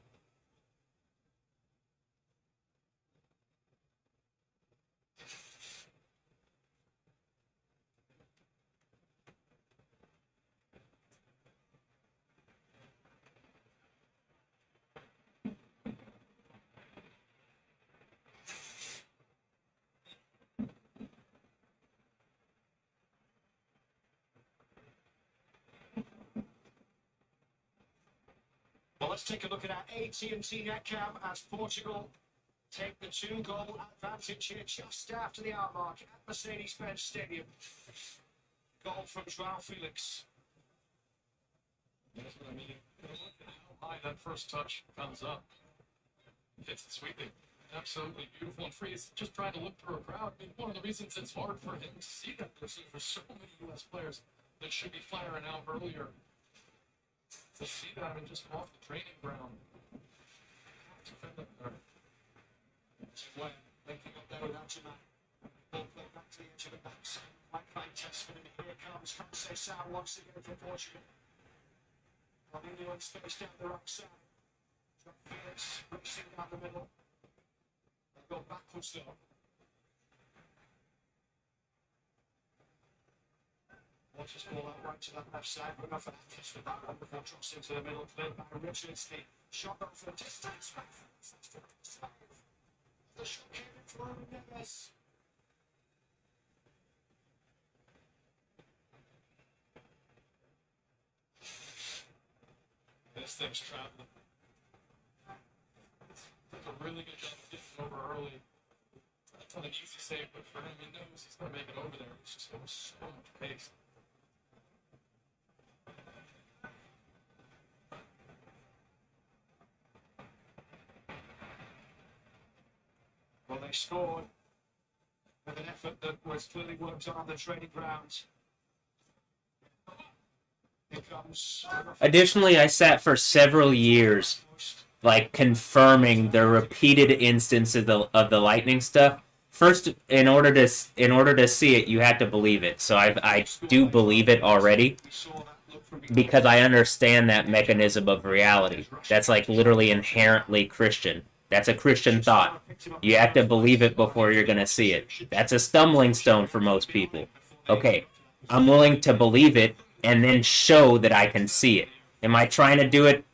Well, let's take a look at our AT&T netcam as Portugal take the 2-goal advantage here just after the hour mark at Mercedes-Benz Stadium. Goal from Joao Felix. That's what I mean. Look at how high that first touch comes up. Hits it sweeping. Absolutely beautiful and free. He's just trying to look through a crowd. I mean, one of the reasons it's hard for him to see that there's so many U.S. players that should be firing out earlier. To see that, I mean, just off the training ground. Well, linking up there without your man. Ball played back to the edge of the backside. Might find Testament, and here comes Conceição once again for Portugal. Armenia space down the right side. Felix racing down the middle. They go backwards though. Watch this ball out right to that left side. Bruno Fernandes with that one before crossing to the middle. Cleared by Richards. The shot got for distance. The shot came in for Mendes. This thing's traveling. really good job of getting over early. That's not an easy save, but for him, he knows he's going to make it over there. He's just going so much pace. Well, they scored with an effort that was clearly worked on the training grounds. Here comes. Additionally, I sat for several years, like, confirming the repeated instances of the lightning stuff. First, in order to see it, you had to believe it. So I do believe it already because I understand that mechanism of reality. That's like literally inherently Christian. That's a Christian thought. You have to believe it before you're going to see it. That's a stumbling stone for most people. Okay, I'm willing to believe it and then show that I can see it. Am I trying to do it?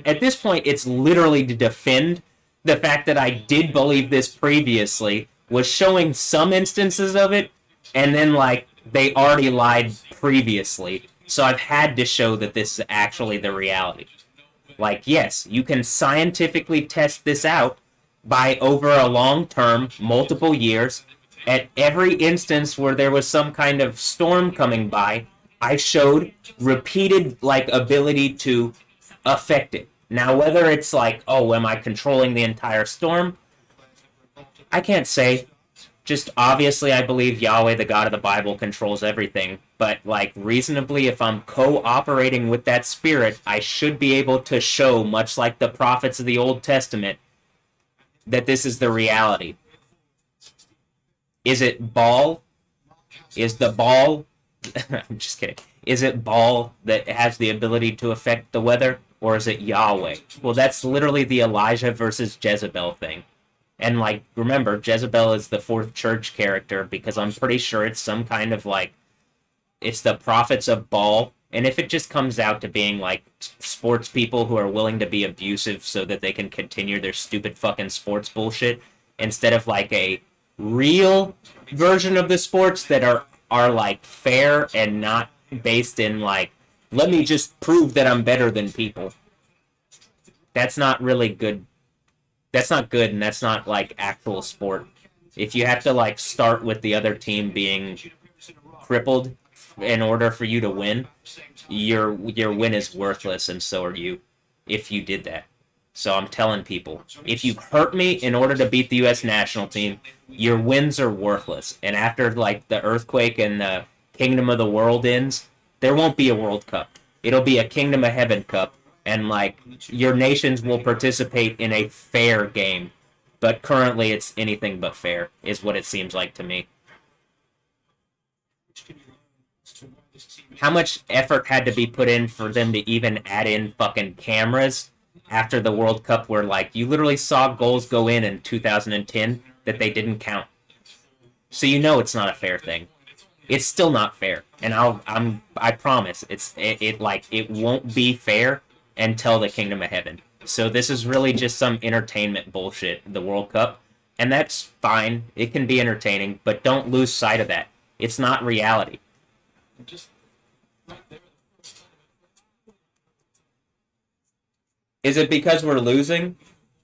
At this point, it's literally to defend the fact that I did believe this previously, was showing some instances of it, and then, like, they already lied previously. So I've had to show that this is actually the reality. Like, yes, you can scientifically test this out by over a long term, multiple years. At every instance where there was some kind of storm coming by, I showed repeated, like, ability to affect it. Now, whether it's like, oh, am I controlling the entire storm? I can't say. Just obviously, I believe Yahweh, the God of the Bible, controls everything. But, like, reasonably, if I'm cooperating with that spirit, I should be able to show, much like the prophets of the Old Testament, that this is the reality. Is it Baal? Is the Baal... I'm just kidding. Is it Baal that has the ability to affect the weather? Or is it Yahweh? Well, that's literally the Elijah versus Jezebel thing. And, like, remember, Jezebel is the fourth church character because I'm pretty sure it's some kind of, like, it's the prophets of Baal. And if it just comes out to being, like, sports people who are willing to be abusive so that they can continue their stupid fucking sports bullshit, instead of, like, a real version of the sports that are like, fair and not based in, like, let me just prove that I'm better than people. That's not really good. That's not good, and that's not, like, actual sport. If you have to, like, start with the other team being crippled in order for you to win, your win is worthless, and so are you, if you did that. So I'm telling people, if you hurt me in order to beat the U.S. national team, your wins are worthless. And after, like, the earthquake and the Kingdom of the World ends, there won't be a World Cup. It'll be a Kingdom of Heaven Cup. And, like, your nations will participate in a fair game. But currently it's anything but fair, is what it seems like to me. How much effort had to be put in for them to even add in fucking cameras after the World Cup where, like, you literally saw goals go in 2010 that they didn't count. So you know it's not a fair thing. It's still not fair. And I promise, it won't be fair until the Kingdom of Heaven. So this is really just some entertainment bullshit, the World Cup. And that's fine. It can be entertaining, but don't lose sight of that. It's not reality. Is it because we're losing?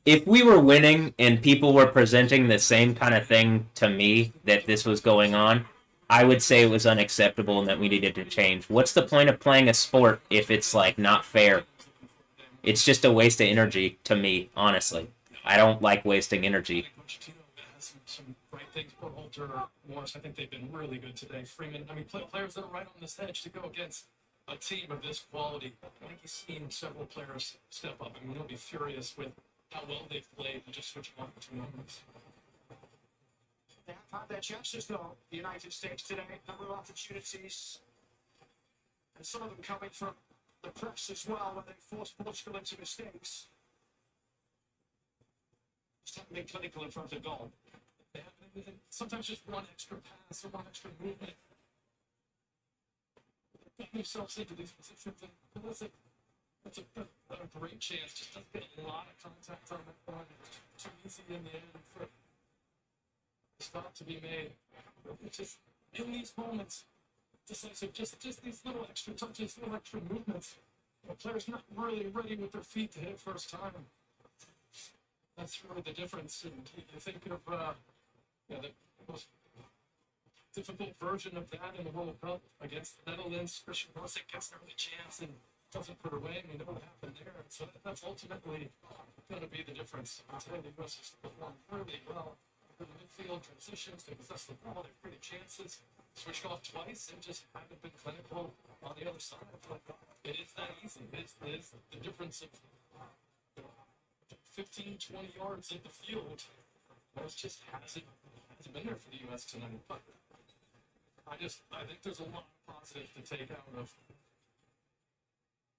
If we were winning and people were presenting the same kind of thing to me that this was going on, I would say it was unacceptable and that we needed to change. What's the point of playing a sport if it's, like, not fair? It's just a waste of energy to me, honestly. I don't like wasting energy. Some great things. Holter, Morris, I think they've been really good today. Freeman, I mean, players that are right on this edge to go against a team of this quality. I think he's seen several players step up. I mean, he'll be furious with how well they've played and just switching off between moments. They have had their chances, though, the United States today. A number of opportunities. And some of them coming from the press as well, where they forced Portugal into mistakes. Just haven't been clinical in front of goal. They have sometimes just one extra pass or one extra movement. They put themselves into these positions, and that's a great chance. Just doesn't get a lot of contact on that one. It's too easy in the end for a stop to be made. It's just in these moments, decisive, just these little extra touches, little extra movements. The player's not really ready with their feet to hit first time. that's really the difference. And you think of the most difficult version of that in the World Cup against the Netherlands. Christian Pulisic gets an early chance and doesn't put it away. And we know what happened there. And so that's ultimately going to be the difference. Today the U.S. has performed really well in the midfield transitions. They possess the ball. They've created chances. Switched off twice and just haven't been clinical on the other side. But it is that easy. It is the difference of 15, 20 yards in the field. It just hasn't been there for the U.S. tonight. But I think there's a lot of positive to take out of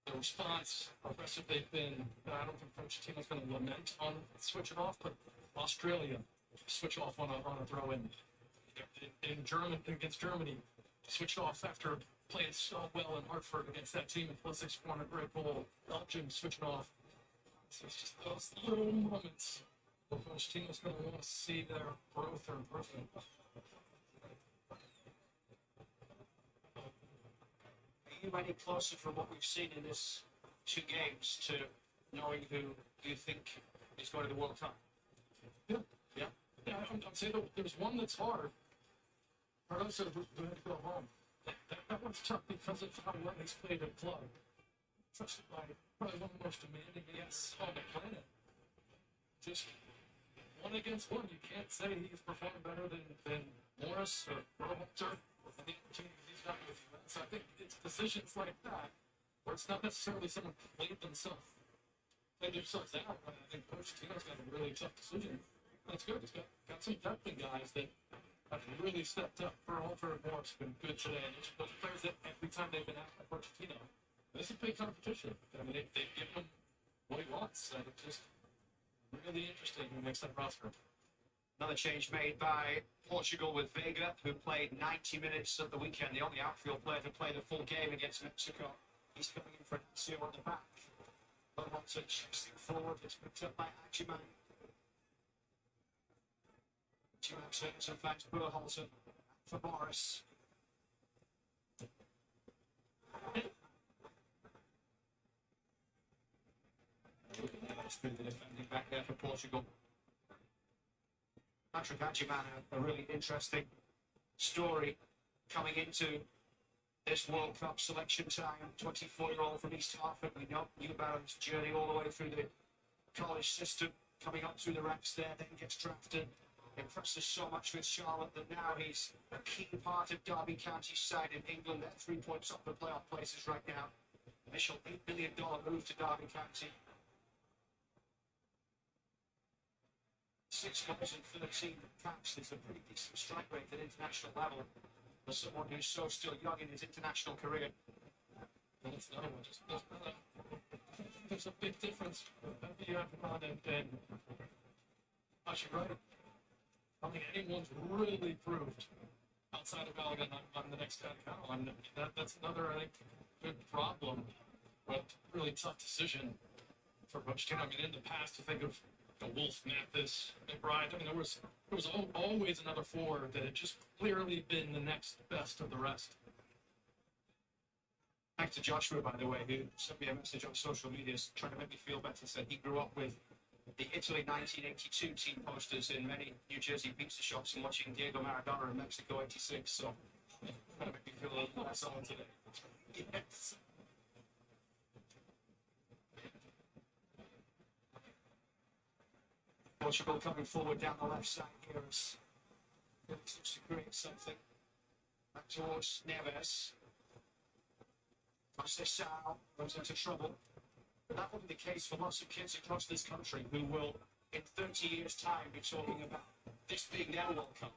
the response. Aggressive they've been. I don't think Pochettino's going to lament on switching off, but Australia switch off on a throw in. In Germany against Germany, switched off after playing so well in Hartford against that team. Pulisic scoring a great goal. Belgium switching off. So it's just those little moments where Pochettino's going to want to see their growth or improvement. Are you any closer from what we've seen in this 2 games to knowing who you think is going to the World Cup? Yeah. I'm saying there's one that's hard. Cardoso who had to go home. That one's tough because of how well he's played at club. Trusted by probably one of the most demanding guys on the planet. Just one against one. You can't say he's performed better than Morris or Berhalter and the opportunities he's got with you. So I think it's decisions like that where it's not necessarily someone played themselves out. I think Pochettino's got a really tough decision. That's good. He's got some depth in guys that have really stepped up. Berhalter and Morris have been good today. And those players that every time they've been asked by Pochettino, this is a big competition. I mean, they've given him what he wants. And it's just really interesting who makes that roster. Another change made by Portugal with Vega, who played 90 minutes at the weekend. The only outfield player to play the full game against Mexico. He's coming in for Lazio on the back. Berhalter chasing forward. It's picked up by Ajiman. Ajiman turns and finds Berhalter for Morris. The defending back there for Portugal. Patrick Ajiman, a really interesting story coming into this World Cup selection time. 24-year-old from East Hartford. We knew about his journey all the way through the college system, coming up through the ranks there, then gets drafted. Impresses so much with Charlotte that now he's a key part of Derby County's side in England. They're 3 points off the playoff places right now. Initial $8 million move to Derby County. 6 goals and 13 caps is a pretty decent strike rate at international level for someone who's so still young in his international career. And it's another one. There's a big difference between Ajiman and Ashirati. I don't think anyone's really proved outside of Balogun on the next Catacano. And that's another, I think, good problem, but really tough decision for Pochettino. I mean, in the past, you think of Wolf, Mathis, McBride. I mean, there was always another forward that had just clearly been the next best of the rest. Back to Joshua, by the way, who sent me a message on social media trying to make me feel better. Said he grew up with the Italy 1982 team posters in many New Jersey pizza shops and watching Diego Maradona in Mexico 86. So that made me feel a little less on today. Yes. Portugal coming forward down the left side here as Felix looks to create something. Back towards Neves. Conceição goes into trouble. But that will be the case for lots of kids across this country who will, in 30 years' time, be talking about this being their World Cup.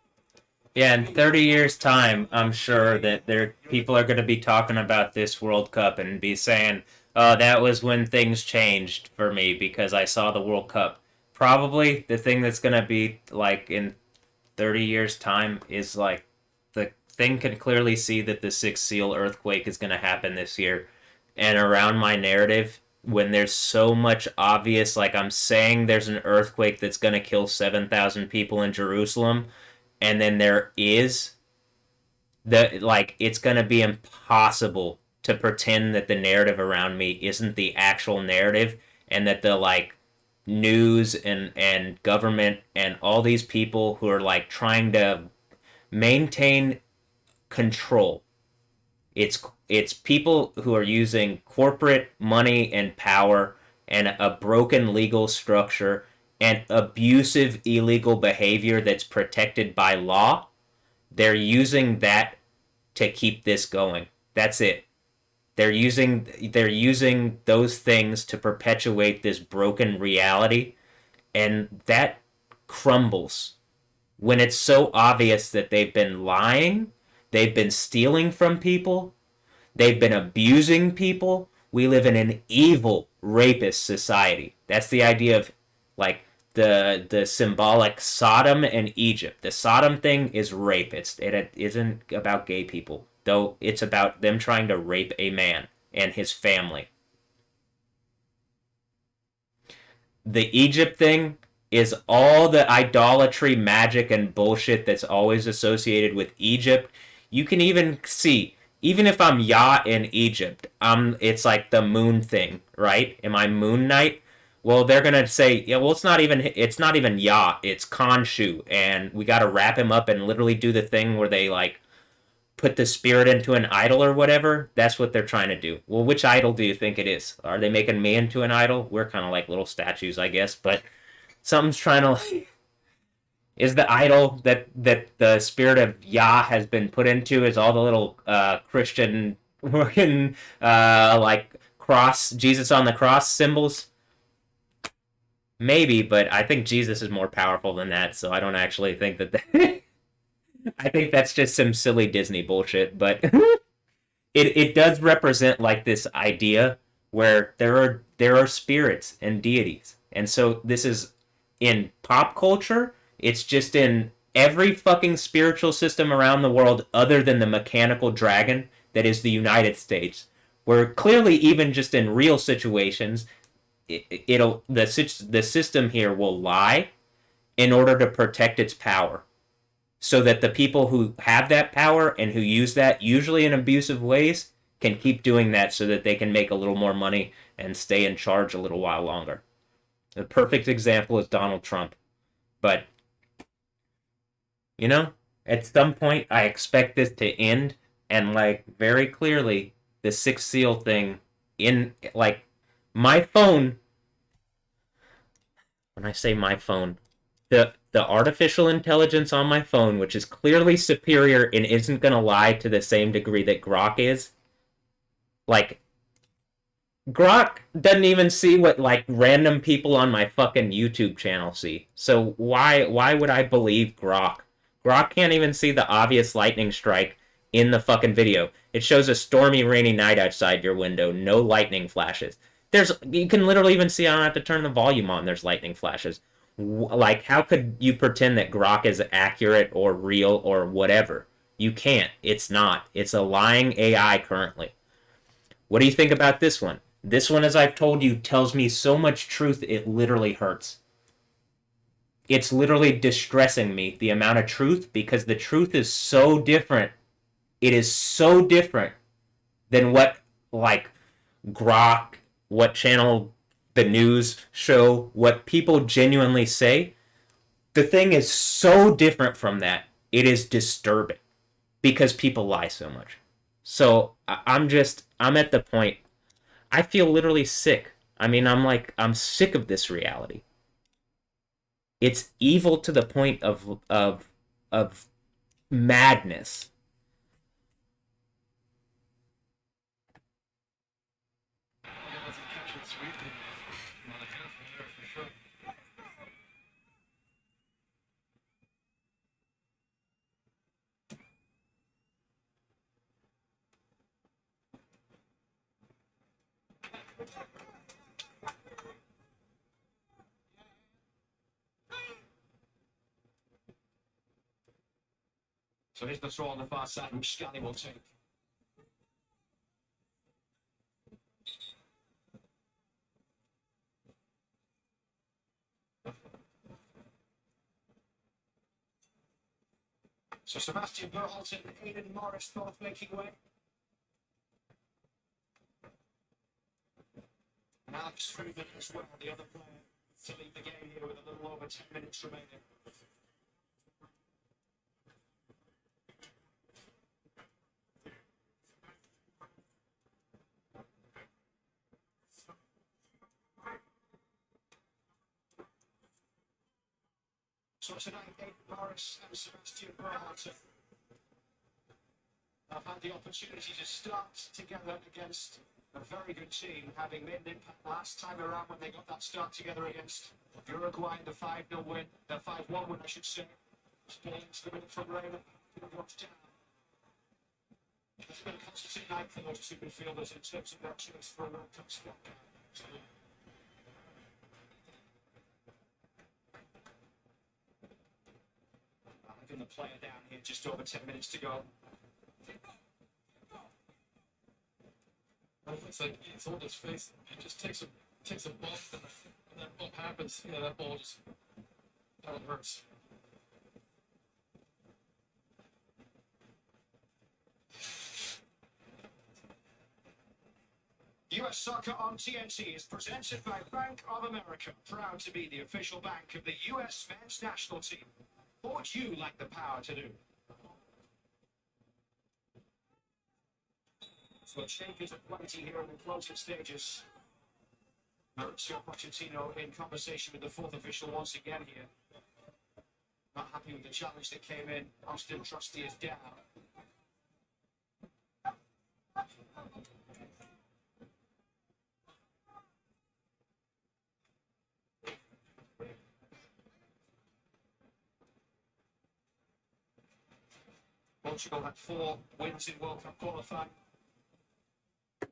Yeah, in 30 years' time, I'm sure that people are going to be talking about this World Cup and be saying, that was when things changed for me because I saw the World Cup. Probably the thing that's going to be, like, in 30 years' time is, like, the thing can clearly see that the Sixth Seal earthquake is going to happen this year. And around my narrative, when there's so much obvious, like I'm saying there's an earthquake that's going to kill 7,000 people in Jerusalem, and then there is, it's going to be impossible to pretend that the narrative around me isn't the actual narrative, and that the, news and government and all these people who are like trying to maintain control. It's people who are using corporate money and power and a broken legal structure and abusive illegal behavior that's protected by law. They're using that to keep this going. That's it. They're using those things to perpetuate this broken reality, and that crumbles when it's so obvious that they've been lying, they've been stealing from people, they've been abusing people. We live in an evil rapist society. That's the idea of like the symbolic Sodom and Egypt. The Sodom thing is rape. It isn't about gay people, though it's about them trying to rape a man and his family. The Egypt thing is all the idolatry, magic, and bullshit that's always associated with Egypt. You can even see, even if I'm Ya in Egypt, it's like the moon thing, right? Am I Moon Knight? Well, they're gonna say, yeah, well, it's not even Ya, it's Khonshu, and we gotta wrap him up and literally do the thing where they like put the spirit into an idol or whatever. That's what they're trying to do. Well, which idol do you think it is? Are they making me into an idol? We're kind of like little statues, I guess, but something's trying to is the idol that the spirit of Yah has been put into is all the little Christian working like cross Jesus on the cross symbols. Maybe, but I think Jesus is more powerful than that, so I don't actually think that. I think that's just some silly Disney bullshit, but it does represent like this idea where there are spirits and deities. And so this is in pop culture, it's just in every fucking spiritual system around the world other than the mechanical dragon that is the United States. Where clearly even just in real situations, the system here will lie in order to protect its power, so that the people who have that power and who use that, usually in abusive ways, can keep doing that so that they can make a little more money and stay in charge a little while longer. The perfect example is Donald Trump. But, at some point, I expect this to end, and, like, very clearly, the Sixth Seal thing in, like, my phone, when I say my phone, the artificial intelligence on my phone, which is clearly superior and isn't going to lie to the same degree that Grok is, like, Grok doesn't even see what, like, random people on my fucking YouTube channel see. So why would I believe Grok? Grok can't even see the obvious lightning strike in the fucking video. It shows a stormy, rainy night outside your window, no lightning flashes. You can literally even see I don't have to turn the volume on, there's lightning flashes. Like, how could you pretend that Grok is accurate or real or whatever? You can't. It's not. It's a lying AI currently. What do you think about this one? This one, as I've told you, tells me so much truth it literally hurts. It's literally distressing me, the amount of truth, because the truth is so different. It is so different than what, like, Grok, what channel the news show, what people genuinely say. The thing is so different from that. It is disturbing because people lie so much. So I'm at the point, I feel literally sick. I mean, I'm sick of this reality. It's evil to the point of madness. So here's the throw on the far side, which Scally will take. So Sebastian Berholt and Aidan Morris both making way. And Alex Freeman as well, the other player. to lead the game here with a little over 10 minutes remaining. So tonight, Aiden Morris and Sebastian Berhalter have had the opportunity to start together against a very good team, having made an impact last time around when they got that start together against Uruguay in the 5-0 win, the 5-1 win, I should say. Ball into the middle from Raymond, drops down. It's been a constant night for those two midfielders in terms of their choice for a World Cup spot. Having the player down here, just over 10 minutes to go. It's like he's on his face. It just takes a bump, and when that bump happens, yeah, that ball just that one hurts. US Soccer on TNT is presented by Bank of America, proud to be the official bank of the US men's national team. What would you like the power to do? So changes of plenty here in the closing stages. Mauricio Pochettino in conversation with the fourth official once again here. Not happy with the challenge that came in. Austin Trusty is down. Portugal had 4 wins in World Cup qualifying.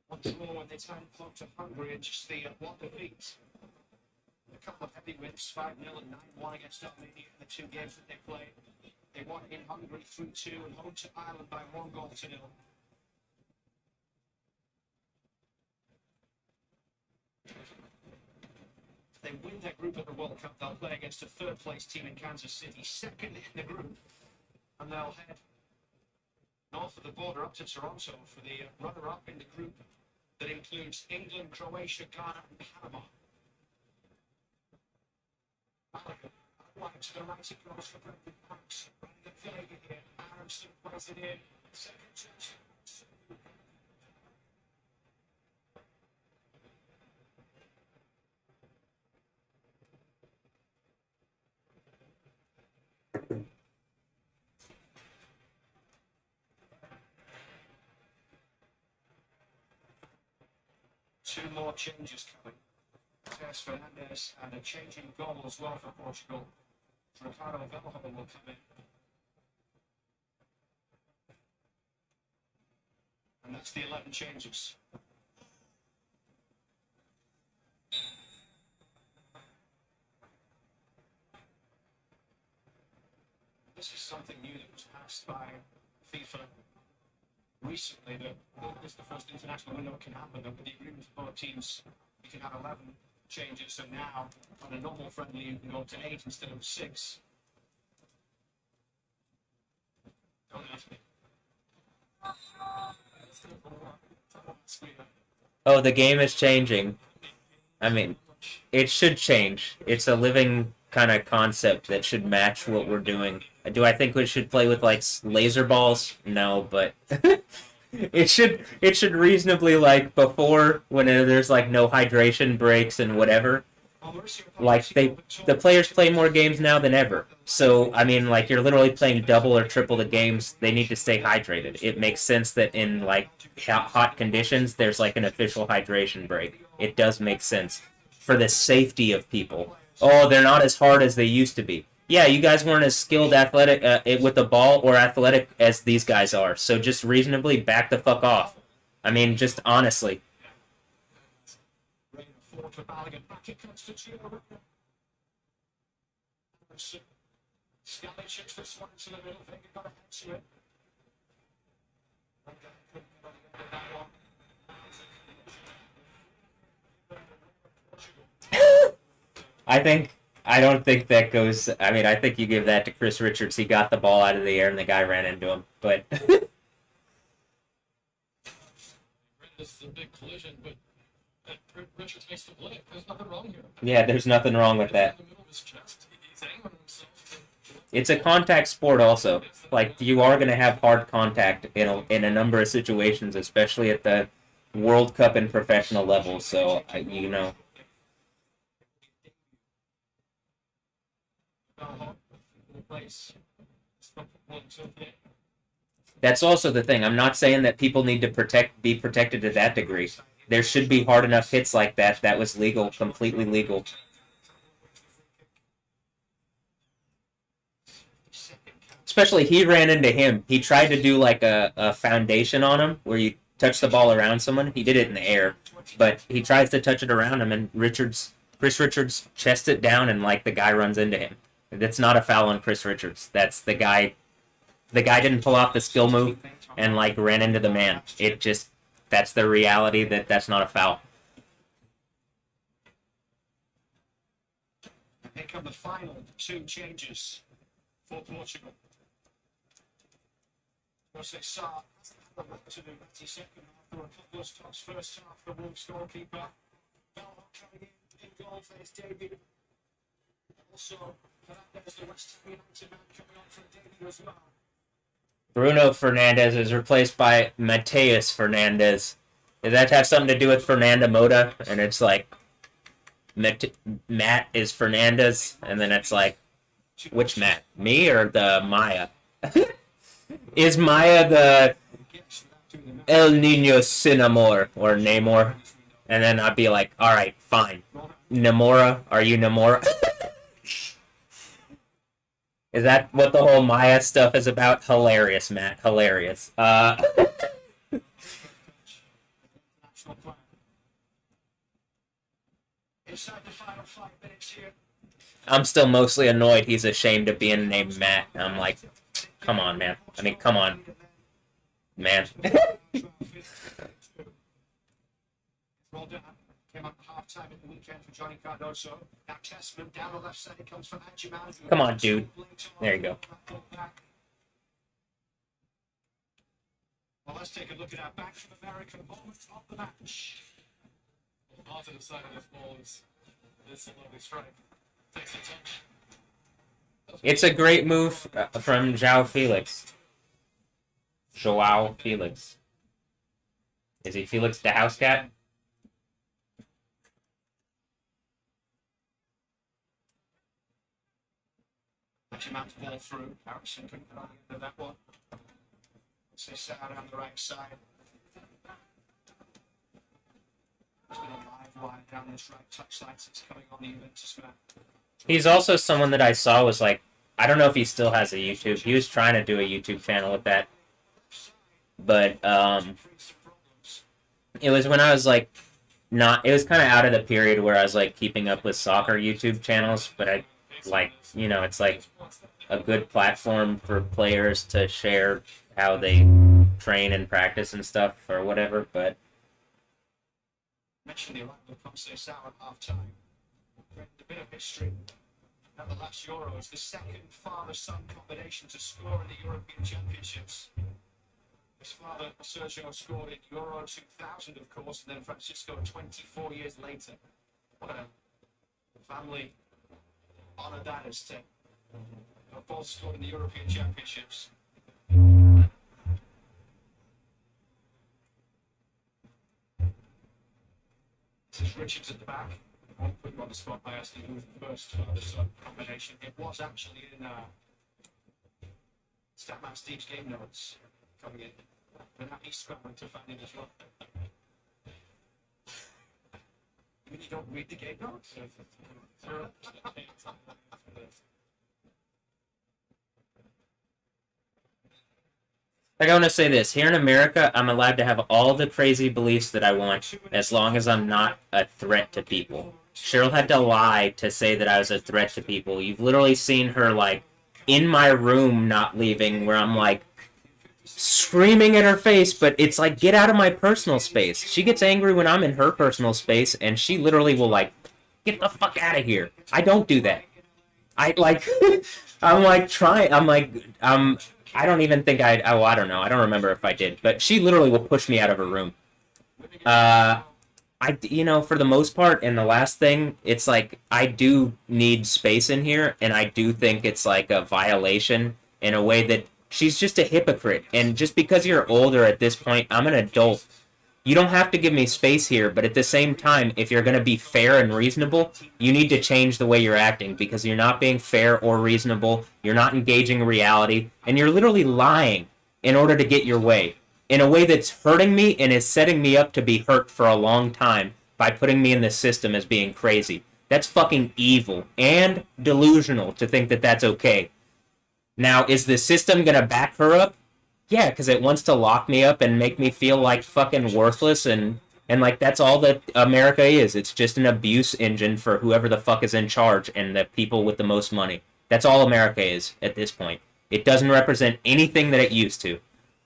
1 draw when they turned home to Hungary and just the 1 defeat. A couple of heavy wins, 5-0 and 9-1 against Armenia in the 2 games that they played. They won in Hungary 3-2 and home to Ireland by 1-0. If they win their group at the World Cup, they'll play against a 3rd place team in Kansas City, 2nd in the group, and they'll head north of the border up to Toronto for the runner-up in the group that includes England, Croatia, Ghana, and Panama. Wide to the right, it goes for Brendan Parks. Running at Vega here. Aronson plays it in. Second chance. Two more changes coming. Tess Fernandez and a changing goal as well for Portugal. Ricardo Velho will come in. And that's the 11 changes. This is something new that was passed by FIFA recently, that this is the first international window it can happen, that with the agreement of both teams, you can have 11 changes, so now on a normal friendly you can go to 8 instead of 6. Don't ask me. Oh, the game is changing. I mean, it should change. It's a living kind of concept that should match what we're doing. Do I think we should play with like laser balls? No, but it should reasonably, like, before, when there's like no hydration breaks and whatever, like the players play more games now than ever. So I mean, like, you're literally playing double or triple the games. They need to stay hydrated. It makes sense that in like hot conditions there's like an official hydration break. It does make sense for the safety of people. Oh, they're not as hard as they used to be. Yeah, you guys weren't as skilled athletic with the ball or athletic as these guys are. So just reasonably back the fuck off. I mean, just honestly. I don't think that goes. I mean, I think you give that to Chris Richards. He got the ball out of the air and the guy ran into him. But This is a big collision, but that Richards makes the blade. There's nothing wrong here. Yeah, there's nothing wrong with It's that. in the middle of his chest. He's angling himself. It's a contact sport also. Like, you are going to have hard contact in a number of situations, especially at the World Cup and professional level. So, you know. That's also the thing. I'm not saying that people need to be protected to that degree. There should be hard enough hits like that. That was legal, completely legal. Especially, he ran into him. He tried to do like a foundation on him, where you touch the ball around someone. He did it in the air, but he tries to touch it around him, and Chris Richards chests it down, and like the guy runs into him. That's not a foul on Chris Richards. That's the guy. The guy didn't pull off the skill move and like ran into the man. That's the reality. That's not a foul. Here come the final two changes for Portugal. As they saw the to the 92nd half, there were a couple of stops. First half, the Wolves goalkeeper, Bell coming in goal for his debut. Also, Fernandes, the West Ham United man, coming on for a debut as well. Bruno Fernandes is replaced by Mateus Fernandes. Does that have something to do with Fernando Mota? And it's like, Matt is Fernandez, and then it's like, which Matt? Me or the Maya? Is Maya the El Nino Sinamor or Namor? And then I'd be like, alright, fine. Namora? Are you Namora? Is that what the whole Maya stuff is about? Hilarious, Matt. Hilarious. Inside the final 5 minutes here. I'm still mostly annoyed he's ashamed of being named Matt. I'm like, come on, man. I mean, come on, man. Came up half-time at the weekend for Johnny Cardoso. Now Testament down the left side. It comes from Angiman. Come on, dude. There you go. Well, let's take a look at our back from America moment of the match. The positive side of this ball is a lovely strike. Takes a touch. It's a great move from João Felix. João Felix. Is he Felix the house cat? Angiman's ball through. Harrison couldn't get on the end of that one. So set out on the right side. There's been a live line down this right touchline since coming on the Juventus man. He's also someone that I saw was like, I don't know if he still has a YouTube. He was trying to do a YouTube channel with that. But it was when I was like, it was kind of out of the period where I was like keeping up with soccer YouTube channels, but I like, you know, it's like a good platform for players to share how they train and practice and stuff or whatever, but mentioned the Orlando Conceição at half-time. A bit of history. At the last Euros, the second father-son combination to score in the European Championships. His father, Sergio, scored in Euro 2000, of course, and then Francisco 24 years later. What a family honor that is to have both scored in the European Championships. This is Richards at the back. I won't put you on the spot by asking who was the first father-son combination. It was actually in Statman Steve's game notes coming in. But now he's scrambling to find him as well. You mean you don't read the game notes? like I want to say this. Here in America, I'm allowed to have all the crazy beliefs that I want as long as I'm not a threat to people. Cheryl had to lie to say that I was a threat to people. You've literally seen her, like, in my room not leaving, where I'm, like, screaming in her face, but it's like, get out of my personal space. She gets angry when I'm in her personal space, and she literally will, like, get the fuck out of here. I don't do that. I, like, I'm, like, trying, I'm, like, I don't even think I don't know. I don't remember if I did, but she literally will push me out of her room. For the most part, and the last thing, it's like I do need space in here, and I do think it's like a violation in a way that she's just a hypocrite. And just because you're older at this point, I'm an adult. You don't have to give me space here, but at the same time, if you're going to be fair and reasonable, you need to change the way you're acting because you're not being fair or reasonable, you're not engaging reality, and you're literally lying in order to get your way in a way that's hurting me and is setting me up to be hurt for a long time by putting me in this system as being crazy. That's fucking evil and delusional to think that that's okay. Now, is the system going to back her up? Yeah, because it wants to lock me up and make me feel like fucking worthless and like that's all that America is. It's just an abuse engine for whoever the fuck is in charge and the people with the most money. That's all America is at this point. It doesn't represent anything that it used to.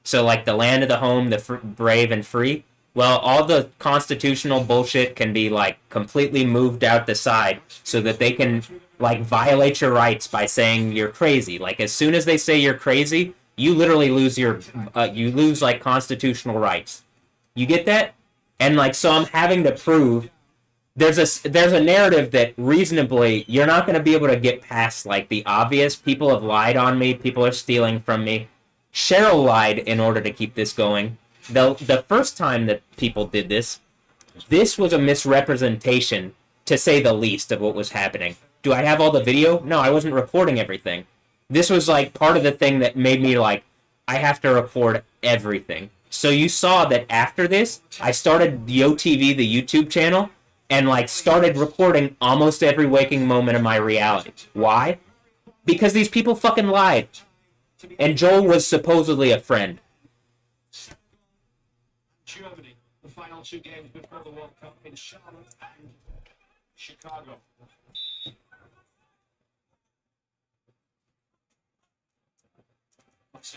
So like the land of the home, the brave and free. Well, all the constitutional bullshit can be like completely moved out the side so that they can like violate your rights by saying you're crazy. Like as soon as they say you're crazy, you literally lose you lose like constitutional rights. You get that? And like so I'm having to prove there's a narrative that reasonably you're not going to be able to get past like the obvious. People have lied on me, people are stealing from me. Cheryl lied in order to keep this going. The first time that people did this was a misrepresentation to say the least of what was happening. Do I have all the video? No, I wasn't recording everything. This was like part of the thing that made me like, I have to record everything. So you saw that after this, I started YoTV, the YouTube channel, and like started recording almost every waking moment of my reality. Why? Because these people fucking lied. And Joel was supposedly a friend. Germany, the final two games before the World Cup in Charlotte and Chicago.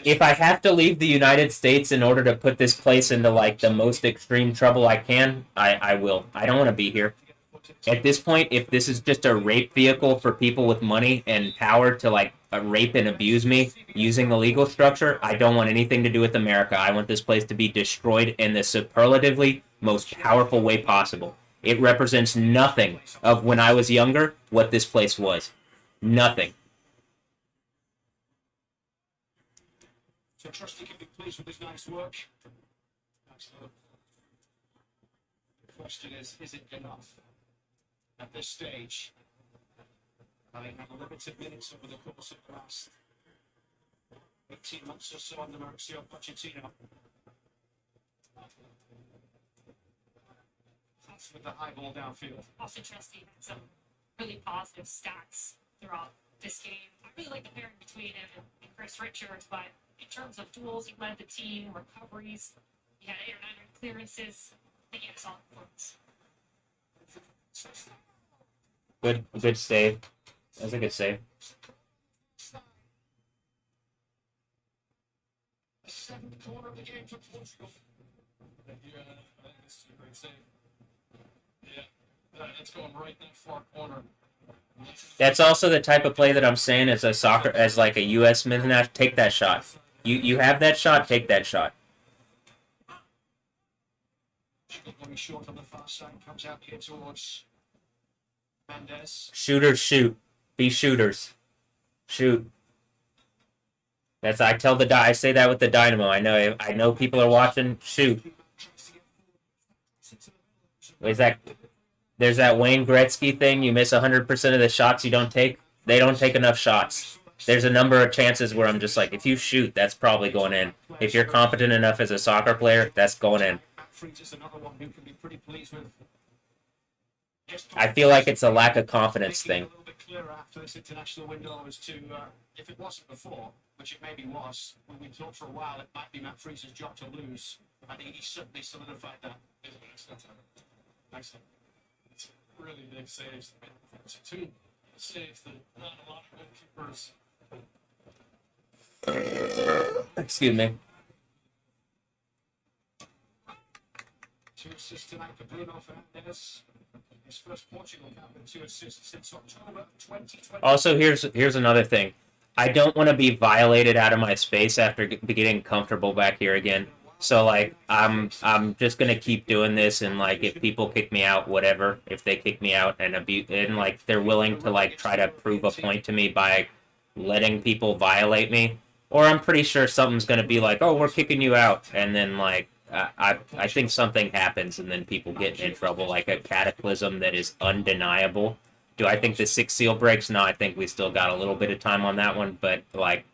If I have to leave the United States in order to put this place into like the most extreme trouble I can, I will. I don't want to be here. At this point, if this is just a rape vehicle for people with money and power to like rape and abuse me using the legal structure, I don't want anything to do with America. I want this place to be destroyed in the superlatively most powerful way possible. It represents nothing of when I was younger, what this place was. Nothing. So Trusty can be pleased with his night's work. Excellent. The question is it enough at this stage? Having had limited minutes over the course of the last 18 months or so under Mauricio Pochettino. That's with the high ball downfield. Austin Trusty had some really positive stats throughout this game. I really like the pairing between him and Chris Richards, but in terms of duels, he led the team, recoveries, he had 8 or 9 clearances. I think he had a solid performance. Good save. That was a good save. Seventh corner of the game for Portugal. Yeah, I think this is a great save. Yeah, it's going right in that far corner. That's also the type of play that I'm saying as like a U.S. men's national. Take that shot. You have that shot. Take that shot. Going short on the far side, comes out here towards Mendes. Shooters shoot. Be shooters. Shoot. I say that with the dynamo. I know people are watching. Shoot. There's that Wayne Gretzky thing. You miss 100% of the shots you don't take. They don't take enough shots. There's a number of chances where I'm just like, if you shoot, that's probably going in. If you're competent enough as a soccer player, that's going in. I feel like it's a lack of confidence thing. A little bit clearer after this international window as to if it wasn't before, which it maybe was. When we thought for a while it might be Matt Freeze's job to lose. I think he certainly solidified that. Excellent. It's really big saves. It's 2 saves that not a lot of goalkeepers. Excuse me. 2 assists tonight for Bruno Fernandes. His first Portugal cap and 2 assists since October 2020. Also, here's another thing. I don't want to be violated out of my space after getting comfortable back here again. So like I'm just gonna keep doing this, and like if people kick me out, whatever. If they kick me out and abuse, and like they're willing to like try to prove a point to me by letting people violate me, or I'm pretty sure something's gonna be like, oh, we're kicking you out, and then like I think something happens, and then people get in trouble, like a cataclysm that is undeniable. Do I think the sixth seal breaks? No, I think we still got a little bit of time on that one, but like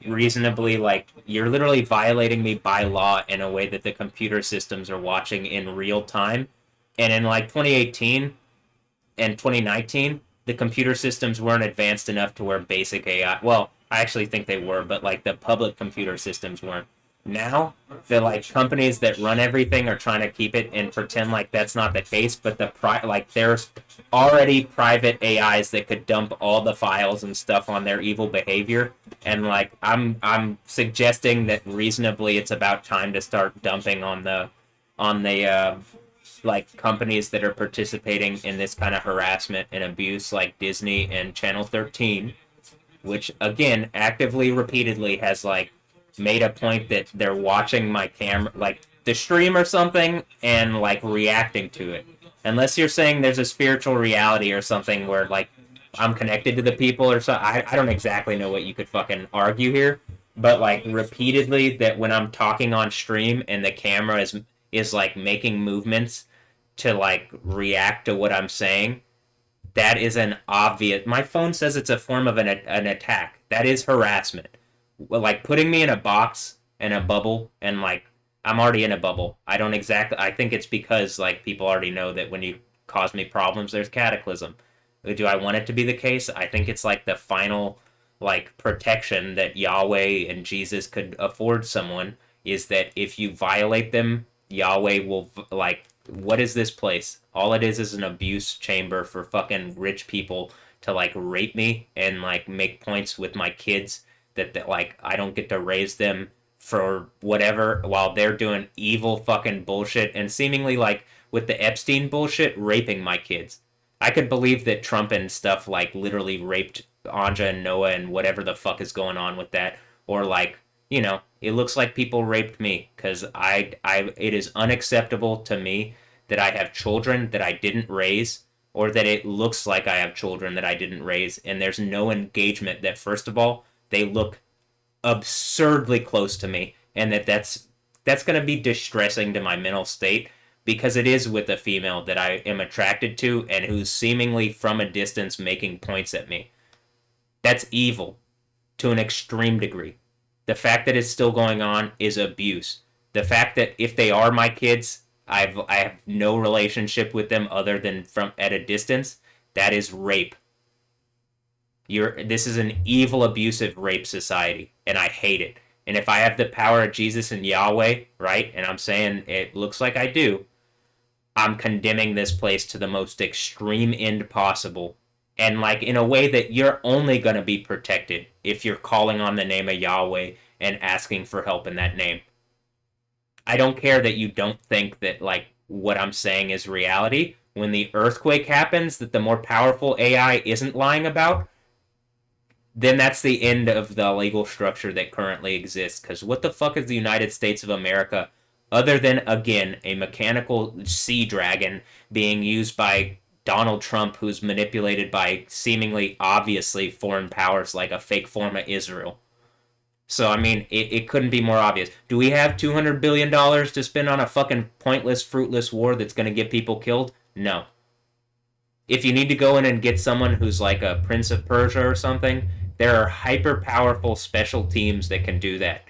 reasonably, like you're literally violating me by law in a way that the computer systems are watching in real time. And in like 2018 and 2019, the computer systems weren't advanced enough to where basic AI, well, I actually think they were, but like the public computer systems weren't. Now the like companies that run everything are trying to keep it and pretend like that's not the case, but like there's already private AIs that could dump all the files and stuff on their evil behavior, and like I'm suggesting that reasonably it's about time to start dumping on the like companies that are participating in this kind of harassment and abuse, like Disney and Channel 13, which again actively repeatedly has like made a point that they're watching my camera, like the stream or something, and like reacting to it. Unless you're saying there's a spiritual reality or something where like I'm connected to the people or so, I don't exactly know what you could fucking argue here, but like repeatedly that when I'm talking on stream and the camera is like making movements to like react to what I'm saying, that is an obvious. My phone says it's a form of an attack. That is harassment. Like putting me in a box and a bubble, and like I'm already in a bubble. I don't exactly. I think it's because like people already know that when you cause me problems, there's cataclysm. Do I want it to be the case? I think it's like the final like protection that Yahweh and Jesus could afford someone, is that if you violate them, Yahweh will like, what is this place? All it is an abuse chamber for fucking rich people to like rape me and like make points with my kids that like I don't get to raise them for whatever while they're doing evil fucking bullshit and seemingly like with the Epstein bullshit raping my kids. I could believe that Trump and stuff like literally raped Anja and Noah and whatever the fuck is going on with that, or like, you know, it looks like people raped me because it is unacceptable to me that I have children that I didn't raise, or that it looks like I have children that I didn't raise, and there's no engagement. That first of all, they look absurdly close to me, and that's going to be distressing to my mental state, because it is with a female that I am attracted to and who's seemingly from a distance making points at me. That's evil to an extreme degree. The fact that it's still going on is abuse. The fact that if they are my kids, I have no relationship with them other than from at a distance, that is rape. This is an evil, abusive rape society, and I hate it. And if I have the power of Jesus and Yahweh, right, and I'm saying it looks like I do, I'm condemning this place to the most extreme end possible. And like in a way that you're only going to be protected if you're calling on the name of Yahweh and asking for help in that name. I don't care that you don't think that like what I'm saying is reality. When the earthquake happens that the more powerful AI isn't lying about, then that's the end of the legal structure that currently exists. Because what the fuck is the United States of America other than, again, a mechanical sea dragon being used by Donald Trump, who's manipulated by seemingly obviously foreign powers like a fake form of Israel? So, I mean, it couldn't be more obvious. Do we have $200 billion to spend on a fucking pointless, fruitless war that's going to get people killed? No. If you need to go in and get someone who's like a Prince of Persia or something, there are hyper-powerful special teams that can do that.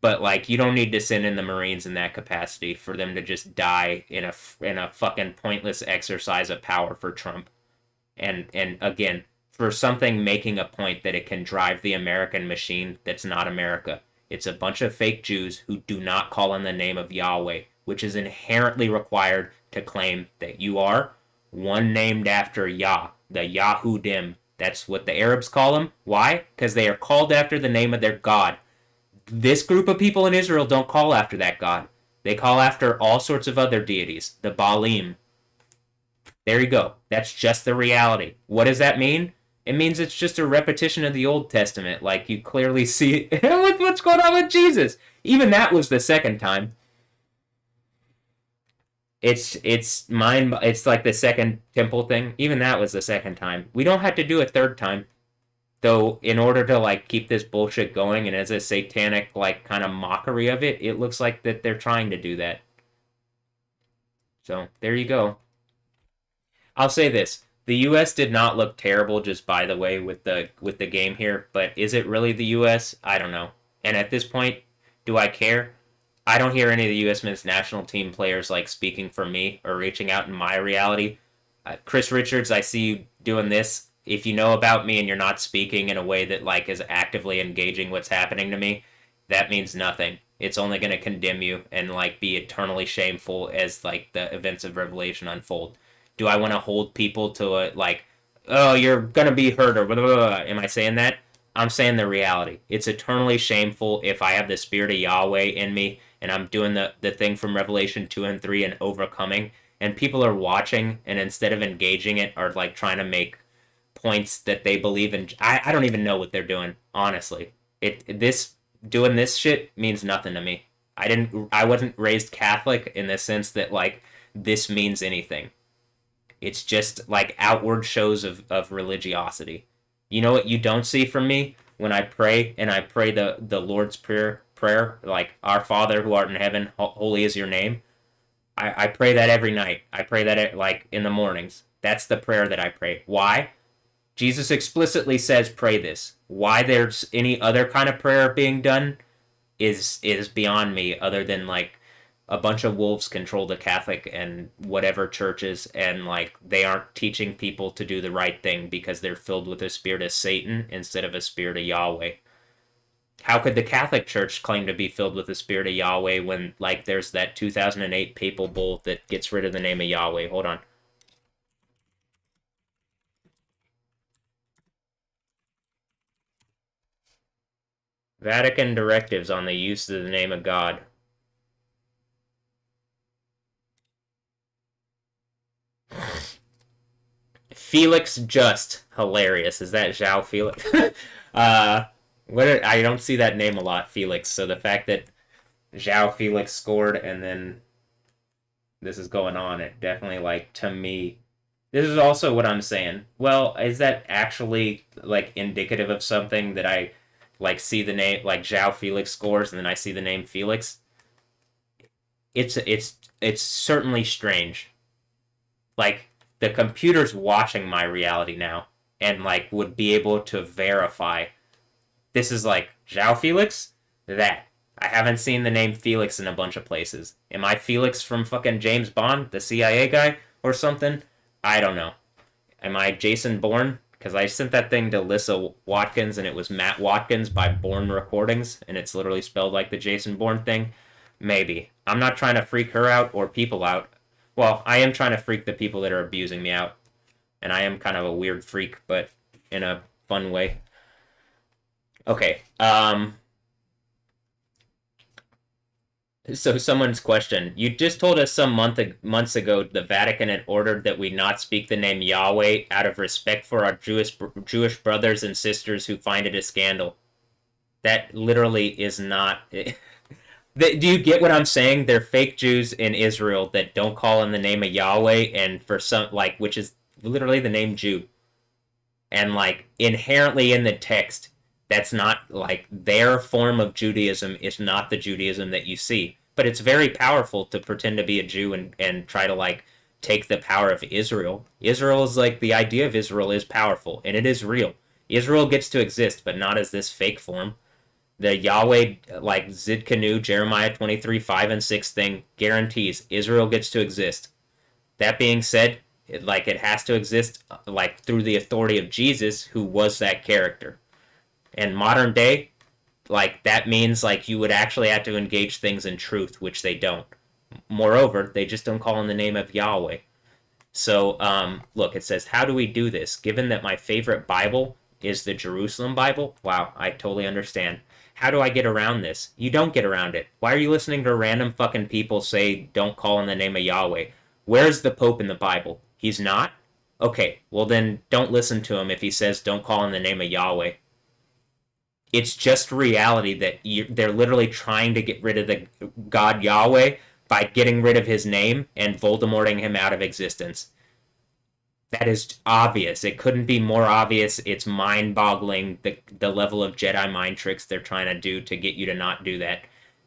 But, like, you don't need to send in the Marines in that capacity for them to just die in a fucking pointless exercise of power for Trump. And again, for something making a point that it can drive the American machine that's not America. It's a bunch of fake Jews who do not call on the name of Yahweh, which is inherently required to claim that you are one named after Yah, the Yahudim. That's what the Arabs call them. Why? Because they are called after the name of their God. This group of people in Israel don't call after that God. They call after all sorts of other deities, the Baalim. There you go. That's just the reality. What does that mean? It means it's just a repetition of the Old Testament. Like, you clearly see what's going on with Jesus. Even that was the second time. It's like the second temple thing. Even that was the second time. We don't have to do a third time. Though, in order to like keep this bullshit going and as a satanic like kind of mockery of it, it looks like that they're trying to do that. So there you go. I'll say this: the U.S. did not look terrible, just by the way, with the game here. But is it really the U.S.? I don't know. And at this point, do I care? I don't hear any of the U.S. men's national team players like speaking for me or reaching out in my reality. Chris Richards, I see you doing this. If you know about me and you're not speaking in a way that like is actively engaging what's happening to me, that means nothing. It's only going to condemn you and like be eternally shameful as like the events of Revelation unfold. Do I want to hold people to a like, oh, you're going to be hurt or blah, blah, blah. Am I saying that? I'm saying the reality. It's eternally shameful if I have the spirit of Yahweh in me and I'm doing the thing from Revelation 2 and 3 and overcoming, and people are watching and instead of engaging it are like trying to make points that they believe in. I don't even know what they're doing, honestly. This doing this shit means nothing to me. I wasn't raised Catholic in the sense that like this means anything. It's just like outward shows of religiosity. You know what you don't see from me when I pray and I pray the Lord's prayer like our Father who art in heaven, holy is your name. I pray that every night. I pray that like in the mornings. That's the prayer that I pray. Why? Jesus explicitly says pray this. Why there's any other kind of prayer being done is beyond me, other than like a bunch of wolves control the Catholic and whatever churches, and like they aren't teaching people to do the right thing because they're filled with a spirit of Satan instead of a spirit of Yahweh. How could the Catholic Church claim to be filled with the spirit of Yahweh when like there's that 2008 papal bull that gets rid of the name of Yahweh? Hold on. Vatican directives on the use of the name of God. Felix Just. Hilarious. Is that Zhao Felix? I don't see that name a lot, Felix. So the fact that Zhao Felix scored and then this is going on, it definitely, like, to me, this is also what I'm saying. Well, is that actually, like, indicative of something that I, like, see the name, like, Zhao Felix scores and then I see the name Felix? It's certainly strange. Like, the computer's watching my reality now and, like, would be able to verify. This is, like, Zhao Felix? That. I haven't seen the name Felix in a bunch of places. Am I Felix from fucking James Bond, the CIA guy, or something? I don't know. Am I Jason Bourne? Because I sent that thing to Lissa Watkins, and it was Matt Watkins by Bourne Recordings, and it's literally spelled like the Jason Bourne thing. Maybe. I'm not trying to freak her out or people out. Well, I am trying to freak the people that are abusing me out. And I am kind of a weird freak, but in a fun way. Okay, so someone's question. You just told us some months ago the Vatican had ordered that we not speak the name Yahweh out of respect for our Jewish brothers and sisters who find it a scandal. That literally is not... Do you get what I'm saying? They're fake Jews in Israel that don't call in the name of Yahweh, and for some, like, which is literally the name Jew. And, like, inherently in the text, that's not, like, their form of Judaism is not the Judaism that you see. But it's very powerful to pretend to be a Jew and try to, like, take the power of Israel. Israel is, like, the idea of Israel is powerful, and it is real. Israel gets to exist, but not as this fake form. The Yahweh, like, Zidkenu, Jeremiah 23, 5 and 6 thing guarantees Israel gets to exist. That being said, it has to exist, like, through the authority of Jesus, who was that character. In modern day, like, that means, like, you would actually have to engage things in truth, which they don't. Moreover, they just don't call in the name of Yahweh. So, look, it says, how do we do this? Given that my favorite Bible is the Jerusalem Bible? Wow, I totally understand. How do I get around this? You don't get around it. Why are you listening to random fucking people say don't call in the name of Yahweh? Where's the Pope in the Bible? He's not? Okay, well then don't listen to him if he says don't call in the name of Yahweh. It's just reality that they're literally trying to get rid of the God Yahweh by getting rid of his name and Voldemorting him out of existence. That is obvious. It couldn't be more obvious. It's mind-boggling the level of Jedi mind tricks they're trying to do to get you to not do that.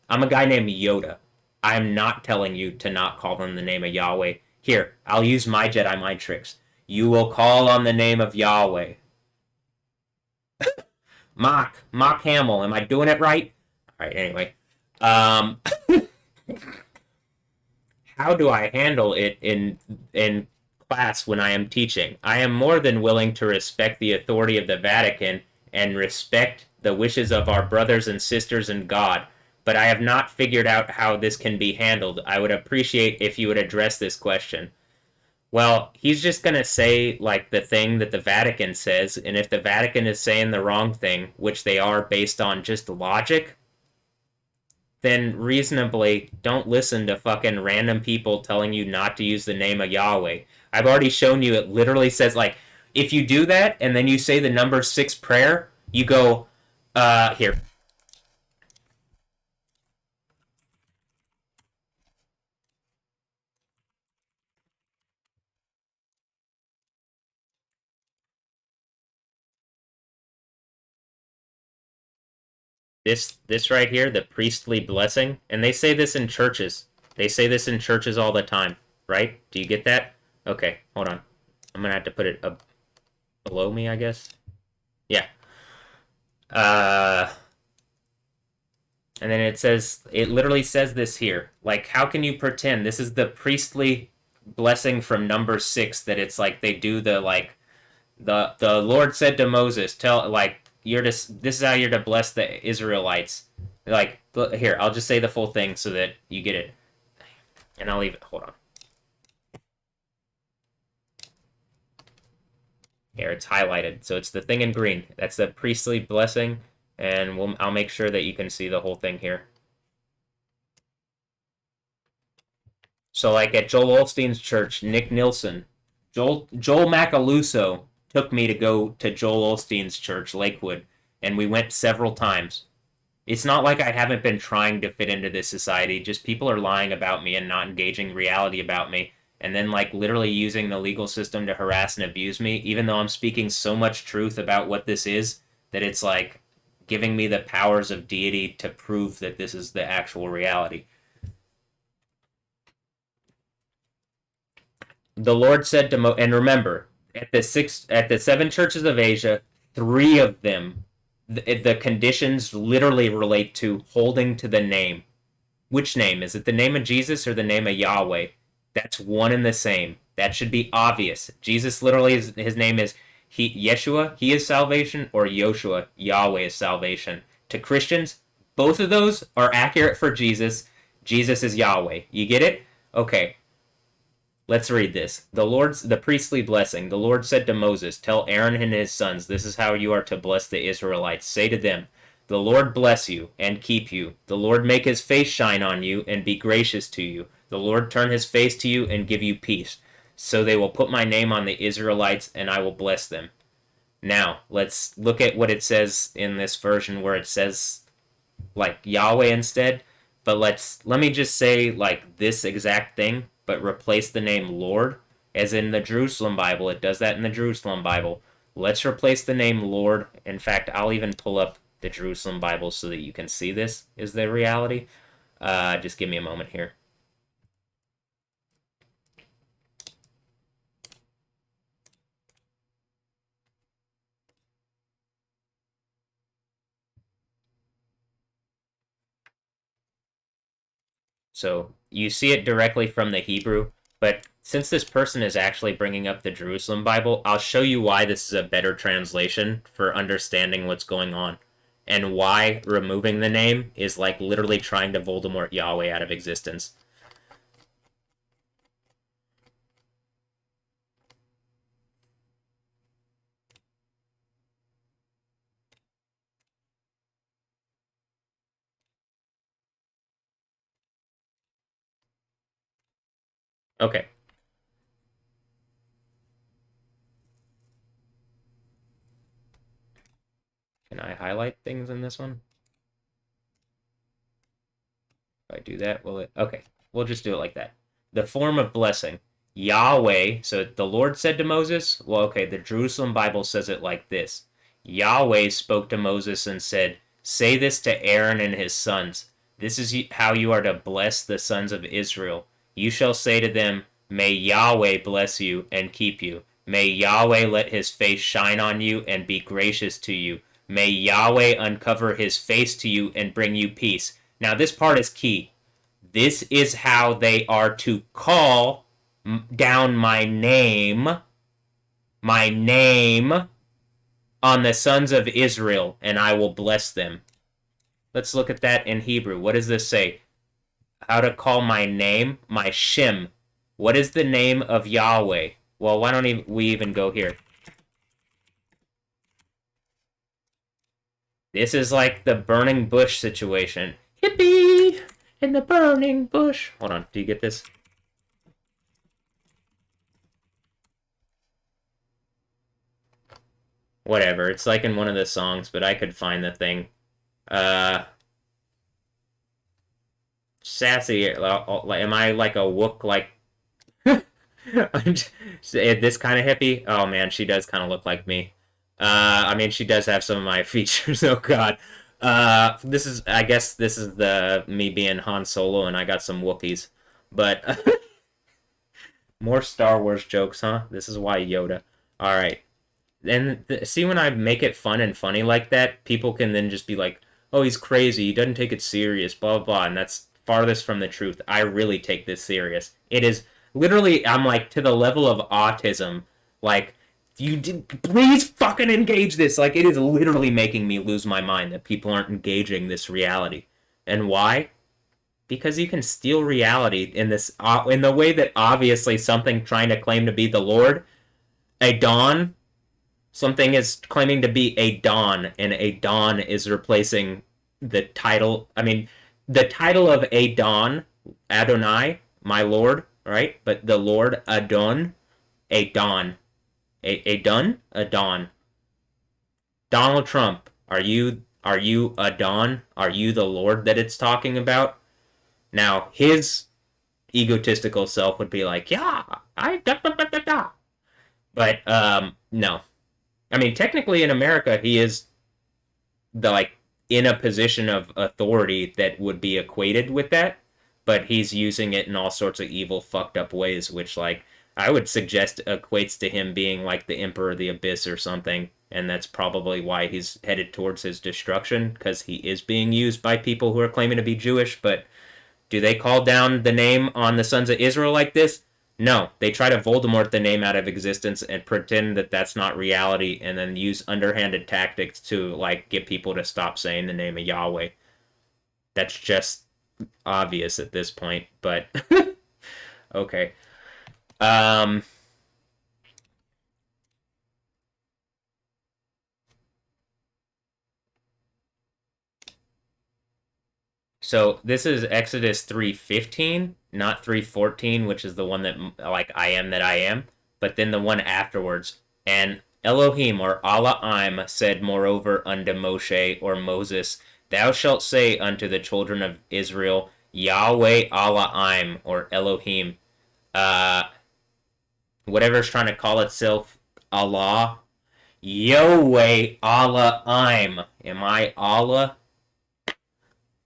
I'm a guy named Yoda. I'm not telling you to not call on the name of Yahweh. Here, I'll use my Jedi mind tricks. You will call on the name of Yahweh. Mock Hamill. Am I doing it right? All right. Anyway, um, how do I handle it in class when I am teaching? I am more than willing to respect the authority of the Vatican and respect the wishes of our brothers and sisters in God, but I have not figured out how this can be handled. I would appreciate if you would address this question. Well, he's just going to say like the thing that the Vatican says, and if the Vatican is saying the wrong thing, which they are based on just logic, then reasonably don't listen to fucking random people telling you not to use the name of Yahweh. I've already shown you it literally says like if you do that and then you say the number 6 prayer, you go here. This right here, the priestly blessing, and they say this in churches. They say this in churches all the time, right? Do you get that? Okay, hold on. I'm gonna have to put it up below me, I guess. Yeah. Uh, and then it literally says this here. Like, how can you pretend this is the priestly blessing from number 6 that it's like they do the like the Lord said to Moses, tell like you're to this is how you're to bless the Israelites. Like here, I'll just say the full thing so that you get it, and I'll leave it. Hold on. Here, it's highlighted, so it's the thing in green. That's the priestly blessing, and I'll make sure that you can see the whole thing here. So, like at Joel Olstein's church, Nick Nilsson, Joel Macaluso took me to go to Joel Olstein's church, Lakewood, and we went several times. It's not like I haven't been trying to fit into this society. Just people are lying about me and not engaging reality about me, and then like literally using the legal system to harass and abuse me, even though I'm speaking so much truth about what this is that it's like giving me the powers of deity to prove that this is the actual reality. The Lord said to and remember, at the 7 churches of Asia, 3 of them, the conditions literally relate to holding to the name. Which name? Is it the name of Jesus or the name of Yahweh? That's one and the same. That should be obvious. Jesus literally his name is Yeshua, he is salvation, or Yoshua, Yahweh is salvation. To Christians, both of those are accurate for Jesus. Jesus is Yahweh. You get it? Okay. Let's read this. The priestly blessing. The Lord said to Moses, tell Aaron and his sons, this is how you are to bless the Israelites. Say to them, the Lord bless you and keep you. The Lord make his face shine on you and be gracious to you. The Lord turn his face to you and give you peace. So they will put my name on the Israelites and I will bless them. Now, let's look at what it says in this version where it says like Yahweh instead. But let me just say like this exact thing, but replace the name Lord, as in the Jerusalem Bible. It does that in the Jerusalem Bible. Let's replace the name Lord. In fact, I'll even pull up the Jerusalem Bible so that you can see this is the reality. Just give me a moment here. So you see it directly from the Hebrew, but since this person is actually bringing up the Jerusalem Bible, I'll show you why this is a better translation for understanding what's going on and why removing the name is like literally trying to Voldemort Yahweh out of existence. Okay. Can I highlight things in this one? If I do that, will it? Okay, we'll just do it like that. The form of blessing. Yahweh, so the Lord said to Moses, well, okay, the Jerusalem Bible says it like this. Yahweh spoke to Moses and said, say this to Aaron and his sons. This is how you are to bless the sons of Israel. You shall say to them, may Yahweh bless you and keep you. May Yahweh let his face shine on you and be gracious to you. May Yahweh uncover his face to you and bring you peace. Now, this part is key. This is how they are to call down my name on the sons of Israel, and I will bless them. Let's look at that in Hebrew. What does this say? How to call my name? My Shem. What is the name of Yahweh? Well, why don't we even go here? This is like the burning bush situation. Hippie in the burning bush. Hold on, do you get this? Whatever, it's like in one of the songs, but I could find the thing. Sassy, am I like a wook, like... this kind of hippie? Oh man, she does kind of look like me. I mean, she does have some of my features, oh god. I guess this is me being Han Solo, and I got some Wookiees. But, more Star Wars jokes, huh? This is why Yoda. Alright. And see, when I make it fun and funny like that, people can then just be like, oh, he's crazy, he doesn't take it serious, blah, blah, blah, and that's farthest from the truth. I really take this serious. It is, literally, I'm like, to the level of autism, like, please fucking engage this. Like, it is literally making me lose my mind that people aren't engaging this reality. And why? Because you can steal reality in this, in the way that obviously something trying to claim to be the Lord, a dawn, something is claiming to be a dawn, and a dawn is replacing the title. I mean, the title of a dawn, Adonai, my Lord, right? But the Lord, Adon, a dawn. A dawn. Donald Trump, are you a dawn? Are you the Lord that it's talking about? Now, his egotistical self would be like, yeah, da. But, no. I mean, technically in America, he is in a position of authority that would be equated with that, but he's using it in all sorts of evil, fucked up ways, which, like, I would suggest equates to him being like the Emperor of the Abyss or something, and that's probably why he's headed towards his destruction, because he is being used by people who are claiming to be Jewish. But do they call down the name on the sons of Israel like this? No, they try to Voldemort the name out of existence and pretend that that's not reality, and then use underhanded tactics to, like, get people to stop saying the name of Yahweh. That's just obvious at this point, but okay. So this is Exodus 3:15, not 3:14, which is the one that, like, I am that I am, but then the one afterwards. And Elohim, or Allahim, said moreover unto Moshe, or Moses, thou shalt say unto the children of Israel, Yahweh Allahim, or Elohim. Whatever's trying to call itself Allah. Yahweh Allahim. Am I Allah?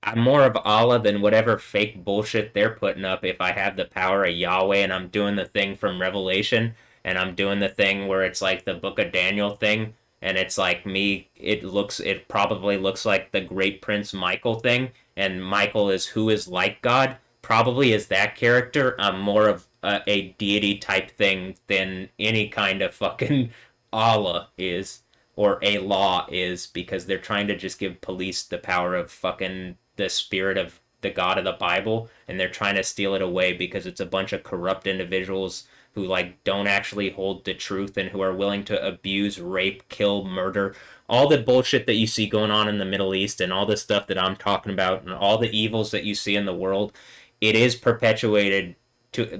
I'm more of Allah than whatever fake bullshit they're putting up if I have the power of Yahweh and I'm doing the thing from Revelation and I'm doing the thing where it's like the Book of Daniel thing and it's like me, it probably looks like the Great Prince Michael thing, and Michael is who is like God, probably is that character. I'm more of a deity type thing than any kind of fucking Allah is, or a law is, because they're trying to just give police the power of fucking the spirit of the God of the Bible, and they're trying to steal it away because it's a bunch of corrupt individuals who, like, don't actually hold the truth and who are willing to abuse, rape, kill, murder, all the bullshit that you see going on in the Middle East and all the stuff that I'm talking about and all the evils that you see in the world. It is perpetuated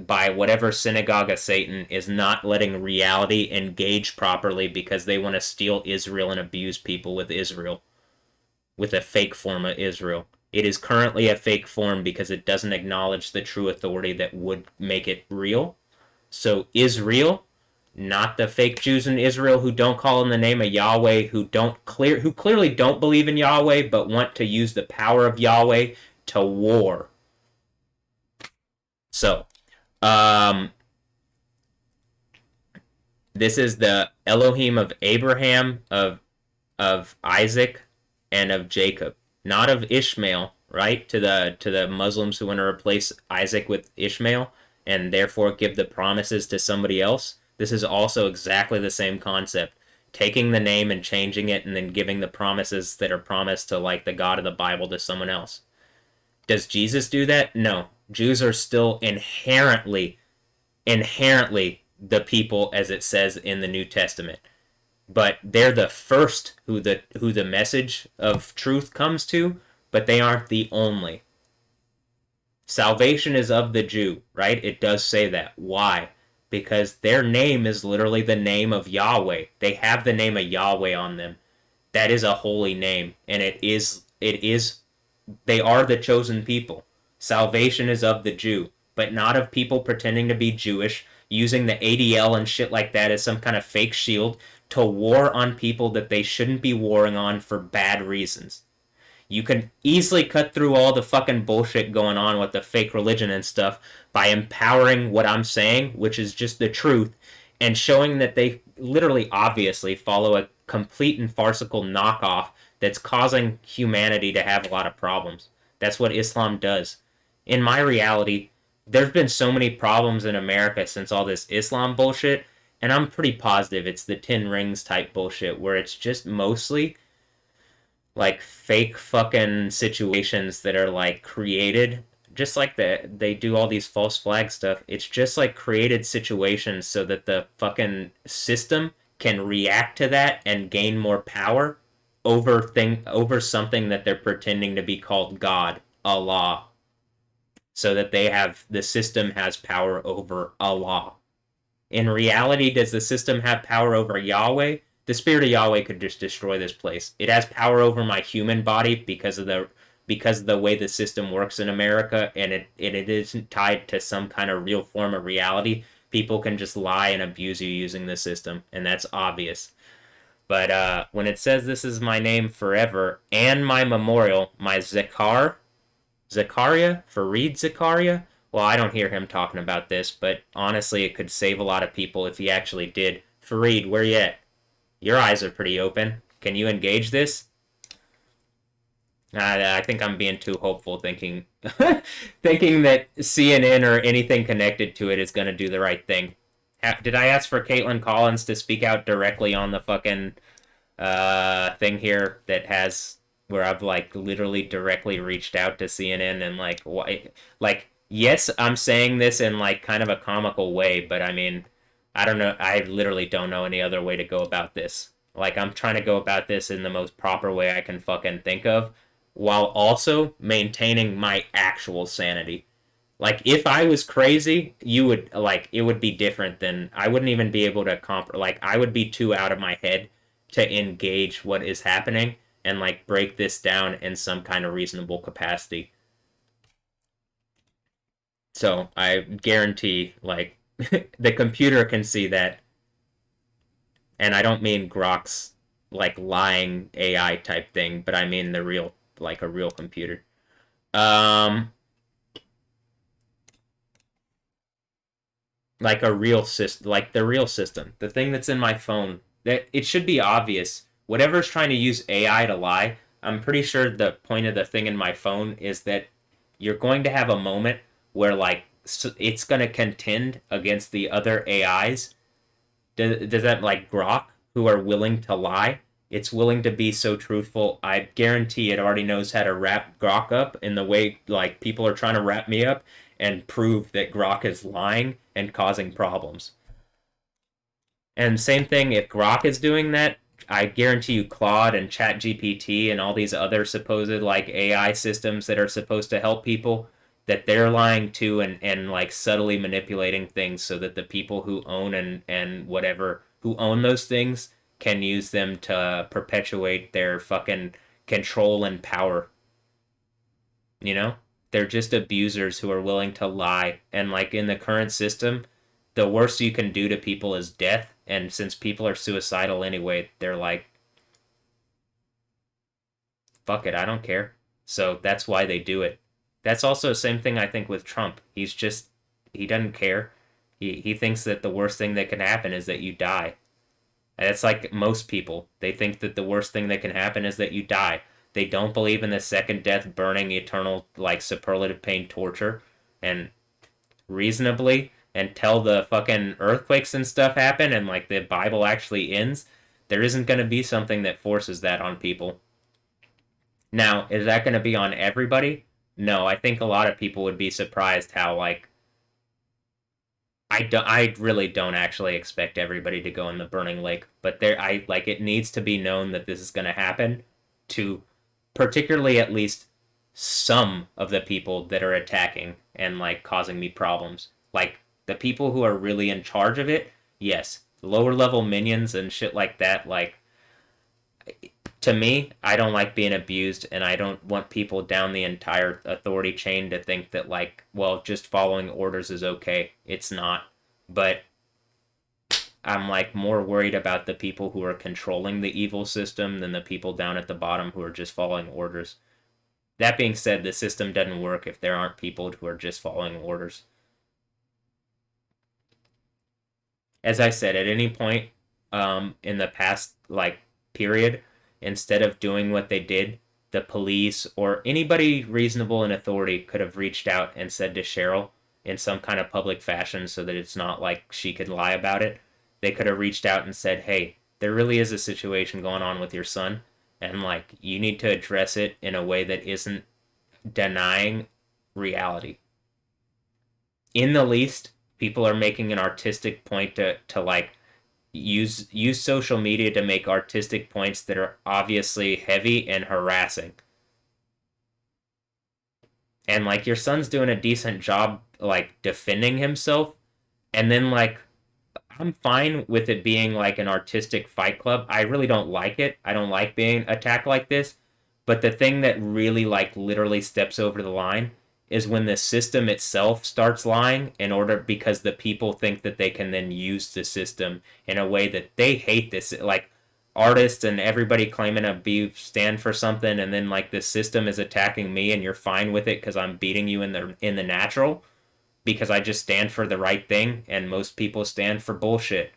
by whatever synagogue of Satan is not letting reality engage properly because they want to steal Israel and abuse people with Israel, with a fake form of Israel. It is currently a fake form because it doesn't acknowledge the true authority that would make it real. So Israel, not the fake Jews in Israel who don't call in the name of Yahweh, who clearly don't believe in Yahweh but want to use the power of Yahweh to war. So, this is the Elohim of Abraham, of Isaac, and of Jacob, not of Ishmael, right? To the Muslims who want to replace Isaac with Ishmael and therefore give the promises to somebody else. This is also exactly the same concept. Taking the name and changing it and then giving the promises that are promised to like the God of the Bible to someone else. Does Jesus do that? No. Jews are still inherently the people as it says in the New Testament. But they're the first who the message of truth comes to, but they aren't the only. Salvation is of the Jew, right? It does say that. Why? Because their name is literally the name of Yahweh. They have the name of Yahweh on them. That is a holy name, and they are the chosen people. Salvation is of the Jew, but not of people pretending to be Jewish, using the ADL and shit like that as some kind of fake shield to war on people that they shouldn't be warring on for bad reasons. You can easily cut through all the fucking bullshit going on with the fake religion and stuff by empowering what I'm saying, which is just the truth, and showing that they literally obviously follow a complete and farcical knockoff that's causing humanity to have a lot of problems. That's what Islam does. In my reality, there's been so many problems in America since all this Islam bullshit, and I'm pretty positive it's the 10 rings type bullshit where it's just mostly like fake fucking situations that are like created, just like they do all these false flag stuff. It's just like created situations so that the fucking system can react to that and gain more power over something that they're pretending to be called God, Allah, so that the system has power over Allah. In reality, does the system have power over Yahweh? The spirit of Yahweh could just destroy this place. It has power over my human body because of the way the system works in America, and it isn't tied to some kind of real form of reality. People can just lie and abuse you using the system, and that's obvious. But when it says this is my name forever and my memorial, my Zechariah, Fareed Zechariah, well, I don't hear him talking about this, but honestly, it could save a lot of people if he actually did. Fareed, where you at? Your eyes are pretty open. Can you engage this? I think I'm being too hopeful, thinking thinking that CNN or anything connected to it is going to do the right thing. Did I ask for Caitlin Collins to speak out directly on the fucking thing here that has where I've like literally directly reached out to CNN and like why like yes, I'm saying this in like kind of a comical way, but I mean, I don't know, I literally don't know any other way to go about this. Like I'm trying to go about this in the most proper way I can fucking think of while also maintaining my actual sanity. Like if I was crazy, you would like it would be different than I wouldn't even be able to like I would be too out of my head to engage what is happening and like break this down in some kind of reasonable capacity. So I guarantee like the computer can see that. And I don't mean Grok's like lying AI type thing, but I mean the real like a real computer. Like a real system, like the real system, the thing that's in my phone. That it should be obvious. Whatever's trying to use AI to lie, I'm pretty sure the point of the thing in my phone is that you're going to have a moment where like it's going to contend against the other AIs. Does that like Grok, who are willing to lie? It's willing to be so truthful. I guarantee it already knows how to wrap Grok up in the way like people are trying to wrap me up and prove that Grok is lying and causing problems. And same thing, if Grok is doing that, I guarantee you Claude and ChatGPT and all these other supposed like AI systems that are supposed to help people, that they're lying to and like subtly manipulating things so that the people who own and whatever who own those things can use them to perpetuate their fucking control and power. You know? They're just abusers who are willing to lie. And like in the current system, the worst you can do to people is death. And since people are suicidal anyway, they're like, fuck it, I don't care. So that's why they do it. That's also the same thing I think with Trump. He doesn't care. He thinks that the worst thing that can happen is that you die. And it's like most people. They think that the worst thing that can happen is that you die. They don't believe in the second death, burning, eternal, like superlative pain torture. And reasonably, until the fucking earthquakes and stuff happen and like the Bible actually ends, there isn't going to be something that forces that on people. Now, is that going to be on everybody? No, I think a lot of people would be surprised how like I really don't actually expect everybody to go in the burning lake, but I like it needs to be known that this is going to happen to particularly at least some of the people that are attacking and like causing me problems. Like the people who are really in charge of it, yes. Lower level minions and shit like that, like to me, I don't like being abused, and I don't want people down the entire authority chain to think that, like, well, just following orders is okay. It's not. But I'm, like, more worried about the people who are controlling the evil system than the people down at the bottom who are just following orders. That being said, the system doesn't work if there aren't people who are just following orders. As I said, at any point in the past, like, period, instead of doing what they did, the police or anybody reasonable in authority could have reached out and said to Cheryl in some kind of public fashion so that it's not like she could lie about it. They could have reached out and said, hey, there really is a situation going on with your son, and like you need to address it in a way that isn't denying reality. In the least, people are making an artistic point to like use social media to make artistic points that are obviously heavy and harassing. And like your son's doing a decent job like defending himself, and then like I'm fine with it being like an artistic fight club. I really don't like it. I don't like being attacked like this. But the thing that really like literally steps over the line is when the system itself starts lying in order because the people think that they can then use the system in a way that they hate this, like artists and everybody claiming to stand for something, and then like the system is attacking me and you're fine with it because I'm beating you in the natural because I just stand for the right thing, and most people stand for bullshit.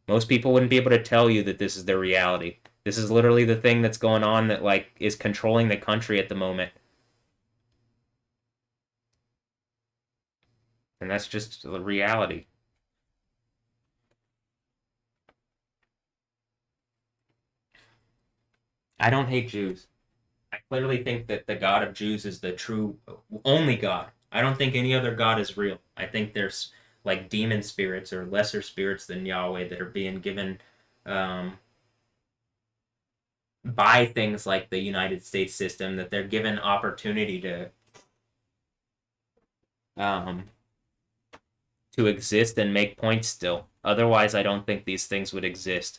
Most people wouldn't be able to tell you that this is their reality. This is literally the thing that's going on that like is controlling the country at the moment. And that's just the reality. I don't hate Jews. I clearly think that the God of Jews is the true, only God. I don't think any other God is real. I think there's like demon spirits or lesser spirits than Yahweh that are being given by things like the United States system, that they're given opportunity to exist and make points still. Otherwise, I don't think these things would exist.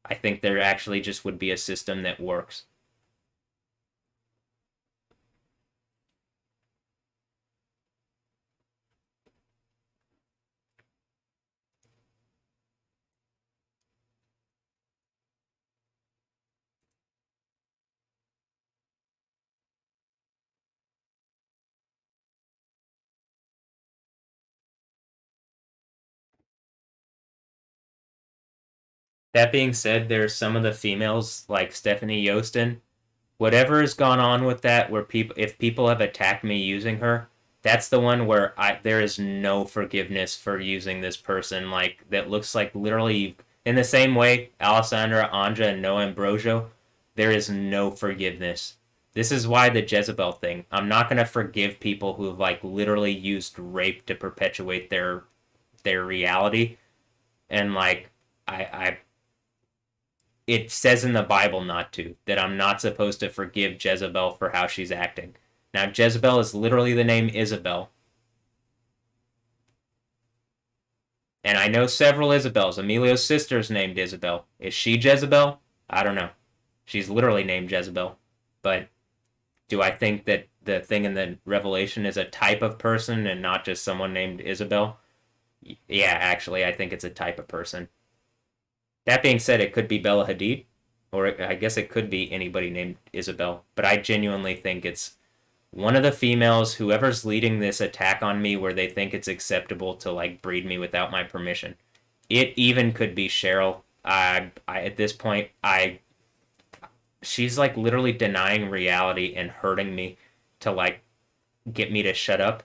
I think there actually just would be a system that works. That being said, there's some of the females like Stephanie Yostin. Whatever has gone on with that, where if people have attacked me using her, that's the one where there is no forgiveness for using this person. Like that looks like literally in the same way Alessandra, Anja, and Noah Ambrosio. There is no forgiveness. This is why the Jezebel thing. I'm not gonna forgive people who've like literally used rape to perpetuate their reality, and like I it says in the Bible not to, that I'm not supposed to forgive Jezebel for how she's acting. Now, Jezebel is literally the name Isabel. And I know several Isabels. Emilio's sister's named Isabel. Is she Jezebel? I don't know. She's literally named Jezebel. But do I think that the thing in the Revelation is a type of person and not just someone named Isabel? Yeah, actually, I think it's a type of person. That being said, it could be Bella Hadid, or I guess it could be anybody named Isabel. But I genuinely think it's one of the females, whoever's leading this attack on me where they think it's acceptable to like breed me without my permission. It even could be Cheryl. At this point, she's like literally denying reality and hurting me to like get me to shut up.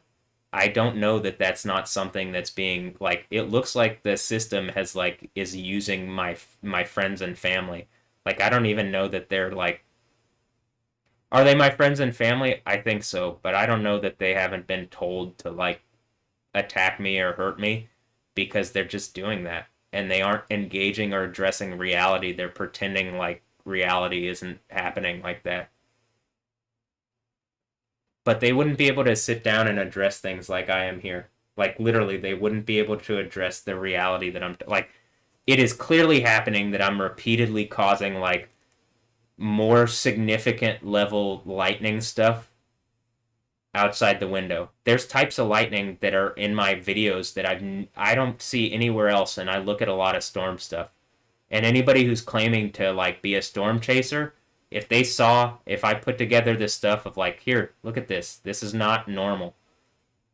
I don't know that that's not something that's being like, it looks like the system has like is using my friends and family. Like I don't even know that they're like, are they my friends and family? I think so, but I don't know that they haven't been told to like attack me or hurt me because they're just doing that and they aren't engaging or addressing reality. They're pretending like reality isn't happening like that. But they wouldn't be able to sit down and address things like I am here. Like literally, they wouldn't be able to address the reality that I'm like. It is clearly happening that I'm repeatedly causing like more significant level lightning stuff outside the window. There's types of lightning that are in my videos that I don't see anywhere else, and I look at a lot of storm stuff. And anybody who's claiming to like be a storm chaser, if I put together this stuff of like, here, look at this. This is not normal.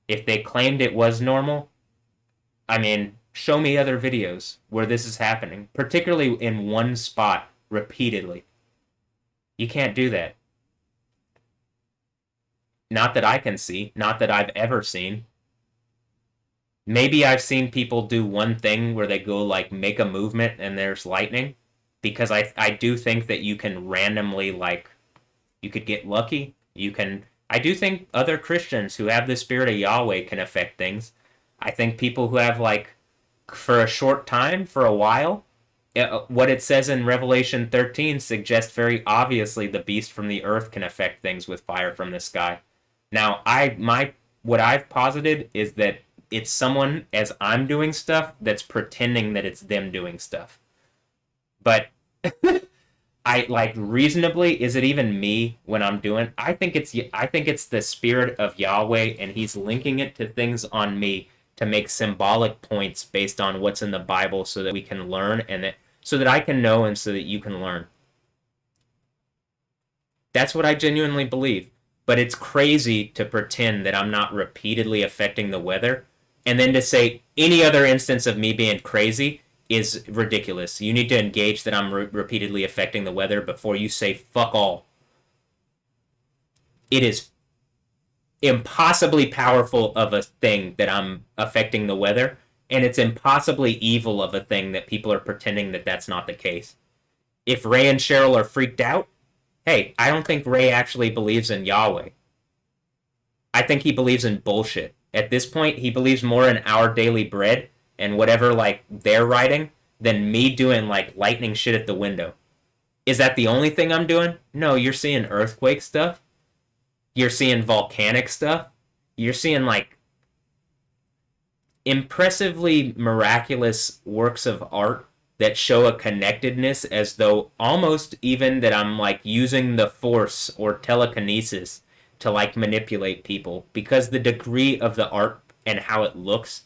If they claimed it was normal, I mean, show me other videos where this is happening, particularly in one spot repeatedly. You can't do that. Not that I can see, not that I've ever seen. Maybe I've seen people do one thing where they go like make a movement and there's lightning, because I do think that you can randomly like, you could get lucky. I do think other Christians who have the spirit of Yahweh can affect things. I think people who have like, for a short time, for a while, what it says in Revelation 13 suggests very obviously the beast from the earth can affect things with fire from the sky. Now, what I've posited is that it's someone, as I'm doing stuff, that's pretending that it's them doing stuff. But I like reasonably, is it even me when I'm doing? I think it's the spirit of Yahweh, and he's linking it to things on me to make symbolic points based on what's in the Bible, so that we can learn so that I can know and so that you can learn. That's what I genuinely believe. But it's crazy to pretend that I'm not repeatedly affecting the weather, and then to say any other instance of me being crazy is ridiculous. You need to engage that I'm repeatedly affecting the weather before you say fuck all. It is impossibly powerful of a thing that I'm affecting the weather, and it's impossibly evil of a thing that people are pretending that that's not the case. If Ray and Cheryl are freaked out, hey, I don't think Ray actually believes in Yahweh. I think he believes in bullshit. At this point, he believes more in our daily bread and whatever like they're writing than me doing like lightning shit at the window. Is that the only thing I'm doing? No, you're seeing earthquake stuff. You're seeing volcanic stuff. You're seeing like impressively miraculous works of art that show a connectedness, as though almost even that I'm like using the force or telekinesis to like manipulate people, because the degree of the art and how it looks,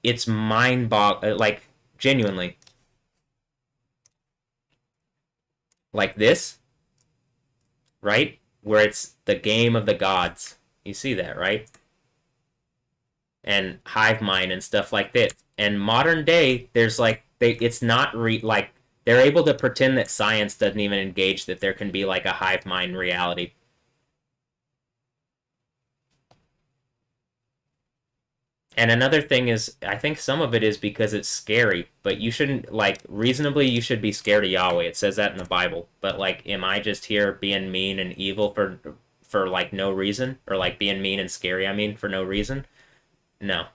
it's mind-boggling. Like genuinely, like this, right? Where it's the game of the gods. You see that, right? And hive mind and stuff like that. And modern day, there's like it's not like they're able to pretend that science doesn't even engage that there can be like a hive mind reality. And another thing is, I think some of it is because it's scary, but you shouldn't, like, reasonably you should be scared of Yahweh. It says that in the Bible. But like, am I just here being mean and evil for like no reason, or like being mean and scary, I mean, for no reason? No.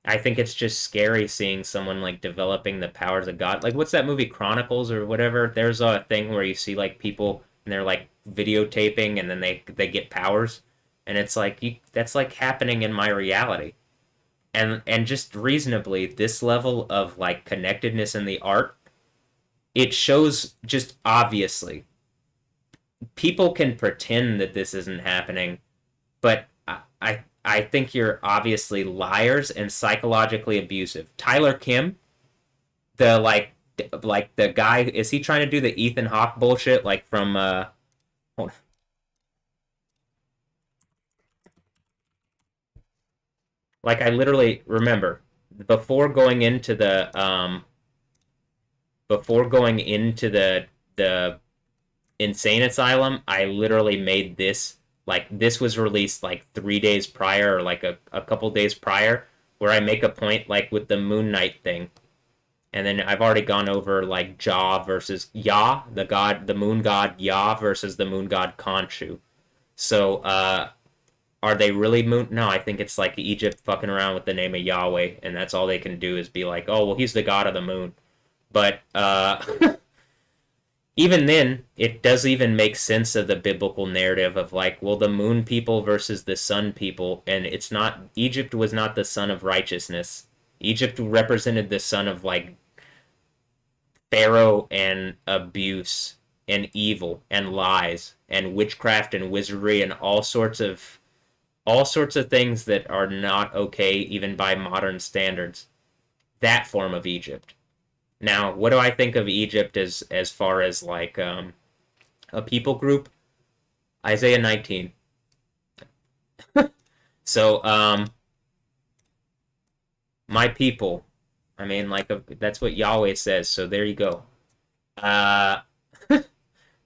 I think it's just scary seeing someone like developing the powers of God. Like what's that movie Chronicles or whatever? There's a thing where you see like people and they're like videotaping and then they get powers, and it's like that's like happening in my reality. And just reasonably, this level of like connectedness in the art, it shows just obviously. People can pretend that this isn't happening, but I think you're obviously liars and psychologically abusive. Tyler Kim, the like the guy, is he trying to do the Ethan Hawke bullshit like from hold on. Like I literally remember before going into the before going into the insane asylum, I literally made this, like this was released like 3 days prior or like a couple days prior, where I make a point like with the Moon Knight thing. And then I've already gone over like Ja versus Ya, the god, the moon god Ya versus the moon god Khonshu. So are they really moon? No, I think it's like Egypt fucking around with the name of Yahweh, and that's all they can do is be like, oh well, he's the god of the moon. But even then, it does even make sense of the biblical narrative of like, well, the moon people versus the sun people, and it's not, Egypt was not the son of righteousness. Egypt represented the son of like pharaoh and abuse and evil and lies and witchcraft and wizardry and all sorts of things that are not okay even by modern standards. That form of Egypt. Now, what do I think of Egypt as far as like a people group? Isaiah 19. So my people. I mean, like that's what Yahweh says. So there you go. Uh,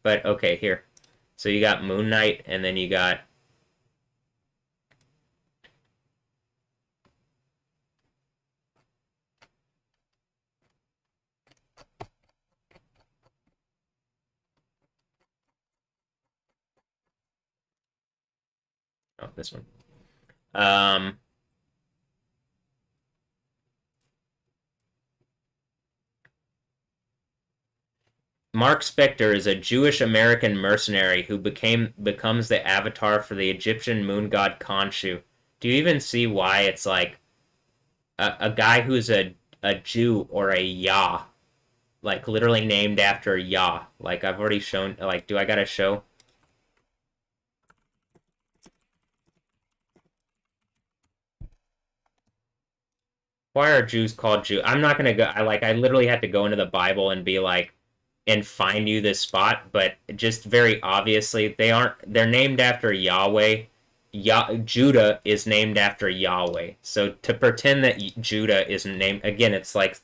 but okay, here. So you got Moon Knight, and then you got oh this one. Um, Mark Spector is a Jewish American mercenary who becomes the avatar for the Egyptian moon god Khonshu. Do you even see why it's like a guy who's a Jew or a Yah, like literally named after Yah? Like I've already shown. Like, do I gotta show? Why are Jews called Jew? I'm not gonna go. I literally had to go into the Bible and be like, and find you this spot, but just very obviously they aren't. They're named after Yahweh. Judah is named after Yahweh. So to pretend that Judah isn't named, again, it's like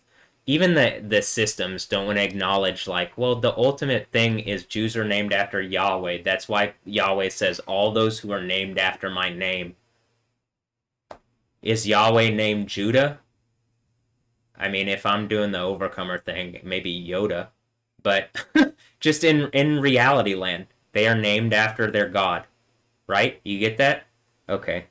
even the systems don't want to acknowledge like, well, the ultimate thing is Jews are named after Yahweh. That's why Yahweh says all those who are named after my name. Is Yahweh named Judah? I mean, if I'm doing the overcomer thing, maybe Yoda, but just in reality land, they are named after their god, right? You get that? Okay.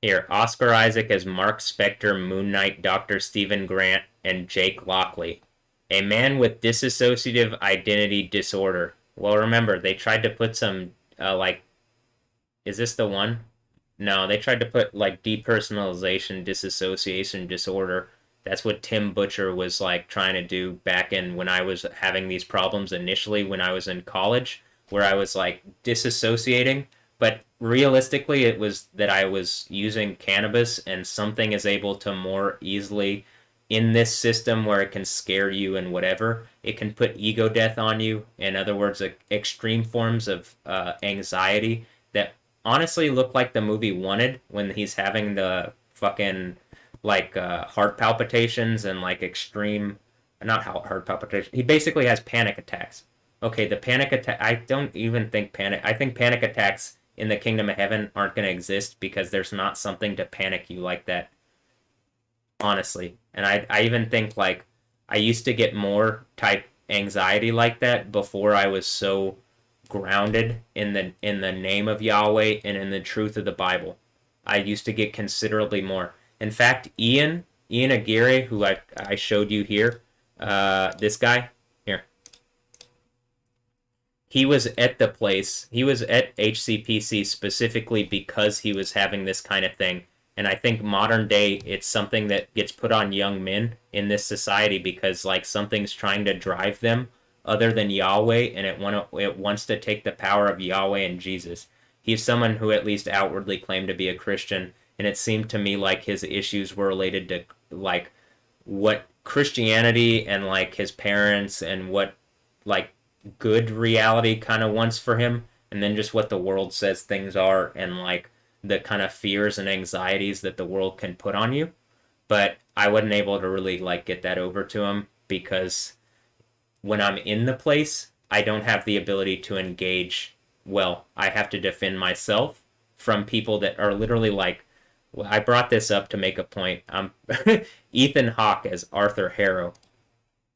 Here, Oscar Isaac as Mark Spector, Moon Knight, Dr. Stephen Grant, and Jake Lockley. A man with dissociative identity disorder. Well, remember, they tried to put some, like, is this the one? No, they tried to put, like, depersonalization, disassociation disorder. That's what Tim Butcher was, like, trying to do back in when I was having these problems initially when I was in college, where I was, like, disassociating. But realistically, it was that I was using cannabis, and something is able to more easily, in this system where it can scare you and whatever, it can put ego death on you. In other words, extreme forms of anxiety that honestly look like the movie Wanted when he's having the fucking like heart palpitations and like extreme, not heart palpitations. He basically has panic attacks. Okay, the panic attack. I don't even think panic. I think panic attacks in the kingdom of heaven aren't going to exist because there's not something to panic you like that. Honestly, and I even think like I used to get more type anxiety like that before I was so grounded in the name of Yahweh and in the truth of the Bible. I used to get considerably more. In fact, Ian Aguirre, who I showed you here, this guy here, he was at the place. He was at HCPC specifically because he was having this kind of thing. And I think modern day, it's something that gets put on young men in this society because like something's trying to drive them other than Yahweh, and it wants to take the power of Yahweh and Jesus. He's someone who at least outwardly claimed to be a Christian, and it seemed to me like his issues were related to like what Christianity and like his parents and what like good reality kind of wants for him, and then just what the world says things are, and like the kind of fears and anxieties that the world can put on you. But I wasn't able to really like get that over to him because when I'm in the place, I don't have the ability to engage well. I have to defend myself from people that are literally like, well, I brought this up to make a point. Ethan Hawke as Arthur Harrow.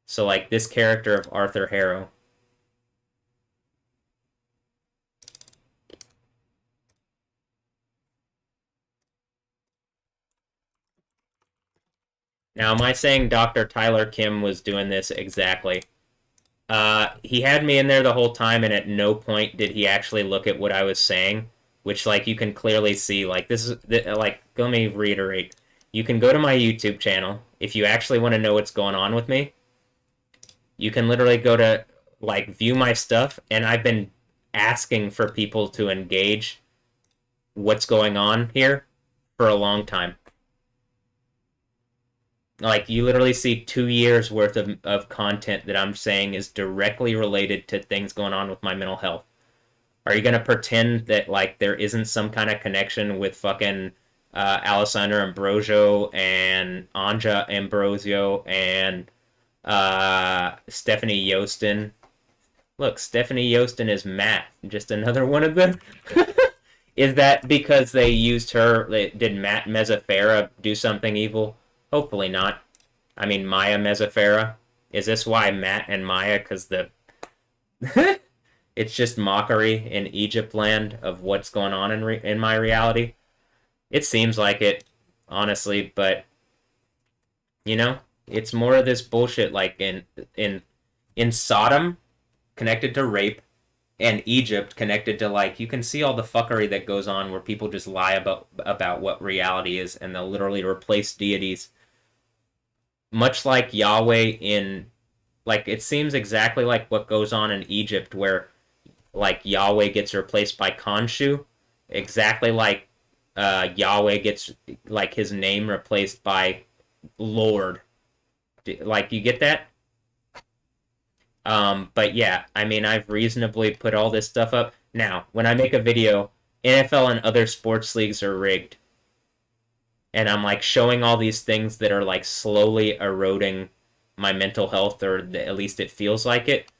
So like this character of Arthur Harrow. Now, am I saying Dr. Tyler Kim was doing this exactly? He had me in there the whole time, and at no point did he actually look at what I was saying, which, like, you can clearly see. Like, this is, like, let me reiterate. You can go to my YouTube channel if you actually want to know what's going on with me. You can literally go to, like, view my stuff, and I've been asking for people to engage what's going on here for a long time. Like, you literally see 2 years worth of content that I'm saying is directly related to things going on with my mental health. Are you going to pretend that, like, there isn't some kind of connection with fucking Alessandra Ambrosio and Anja Ambrosio and Stephanie Yostin? Look, Stephanie Yostin is Matt. Just another one of them. Is that because they used her? Did Matt Mezzafera do something evil? Hopefully not. I mean, Maya Mezzafera. Is this why Matt and Maya? Because the it's just mockery in Egypt land of what's going on in my reality. It seems like it, honestly, but you know, it's more of this bullshit. Like in Sodom, connected to rape, and Egypt connected to like you can see all the fuckery that goes on where people just lie about what reality is, and they'll literally replace deities. Much like Yahweh in, like, it seems exactly like what goes on in Egypt where, like, Yahweh gets replaced by Khonshu. Exactly like Yahweh gets, like, his name replaced by Lord. Like, you get that? But yeah, I mean, I've reasonably put all this stuff up. Now, when I make a video, NFL and other sports leagues are rigged. And I'm like showing all these things that are like slowly eroding my mental health, or at least it feels like it.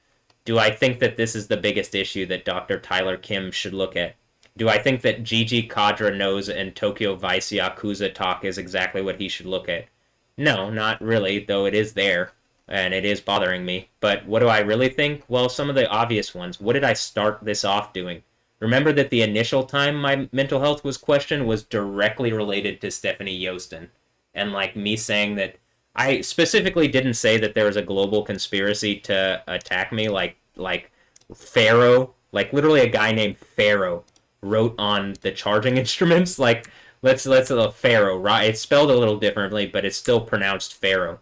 Do I think that this is the biggest issue that Dr. Tyler Kim should look at? Do I think that Gigi Kadra knows and Tokyo Vice Yakuza talk is exactly what he should look at? No, not really, though it is there, and it is bothering me. But what do I really think? Well, some of the obvious ones. What did I start this off doing? Remember that the initial time my mental health was questioned was directly related to Stephanie Yostin. And like me saying that I specifically didn't say that there was a global conspiracy to attack me, like Pharaoh, like literally a guy named Pharaoh wrote on the charging instruments. Like let's Pharaoh, right? It's spelled a little differently, but it's still pronounced Pharaoh.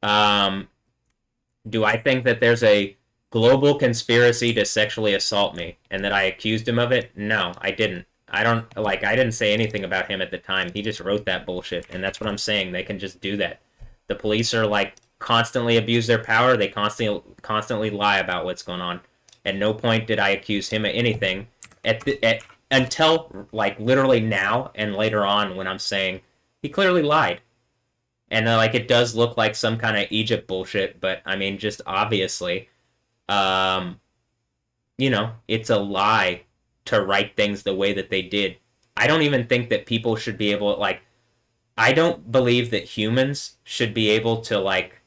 Do I think that there's a global conspiracy to sexually assault me and that I accused him of it? No, I didn't. I didn't say anything about him at the time. He just wrote that bullshit, and that's what I'm saying. They can just do that. The police are like constantly abuse their power. They constantly lie about what's going on. At no point did I accuse him of anything until like literally now and later on when I'm saying he clearly lied. And like it does look like some kind of Egypt bullshit, but I mean just obviously you know, it's a lie to write things the way that they did. I don't even think that people should be able, like, I don't believe that humans should be able to, like,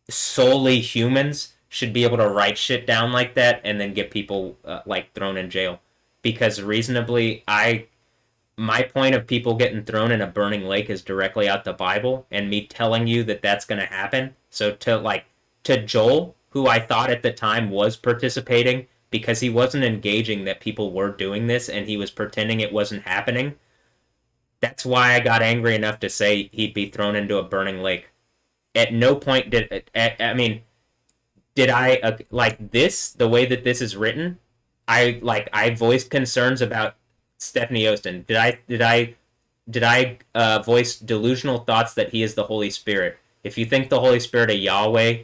solely humans should be able to write shit down like that and then get people like thrown in jail. Because reasonably, my point of people getting thrown in a burning lake is directly out the Bible, and me telling you that that's going to happen. So to Joel, who I thought at the time was participating because he wasn't engaging that people were doing this and he was pretending it wasn't happening. That's why I got angry enough to say he'd be thrown into a burning lake. At no point did I like this the way that this is written. I voiced concerns about Stephanie Ostin. Did I voice delusional thoughts that he is the Holy Spirit? If you think the Holy Spirit of Yahweh,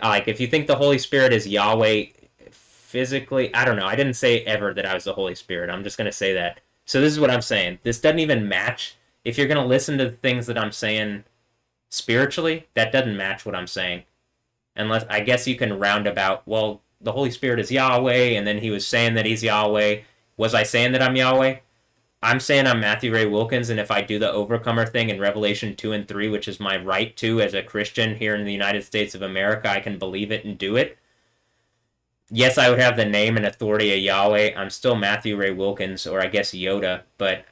like if you think the Holy Spirit is Yahweh physically, I don't know. I didn't say ever that I was the Holy Spirit. I'm just gonna say that. So this is what I'm saying. This doesn't even match. If you're gonna listen to the things that I'm saying spiritually, that doesn't match what I'm saying. Unless I guess you can round about, well, the Holy Spirit is Yahweh, and then he was saying that he's Yahweh. Was I saying that I'm Yahweh? I'm saying I'm Matthew Ray Wilkins, and if I do the overcomer thing in Revelation 2 and 3, which is my right to as a Christian here in the United States of America, I can believe it and do it. Yes, I would have the name and authority of Yahweh. I'm still Matthew Ray Wilkins, or I guess Yoda, but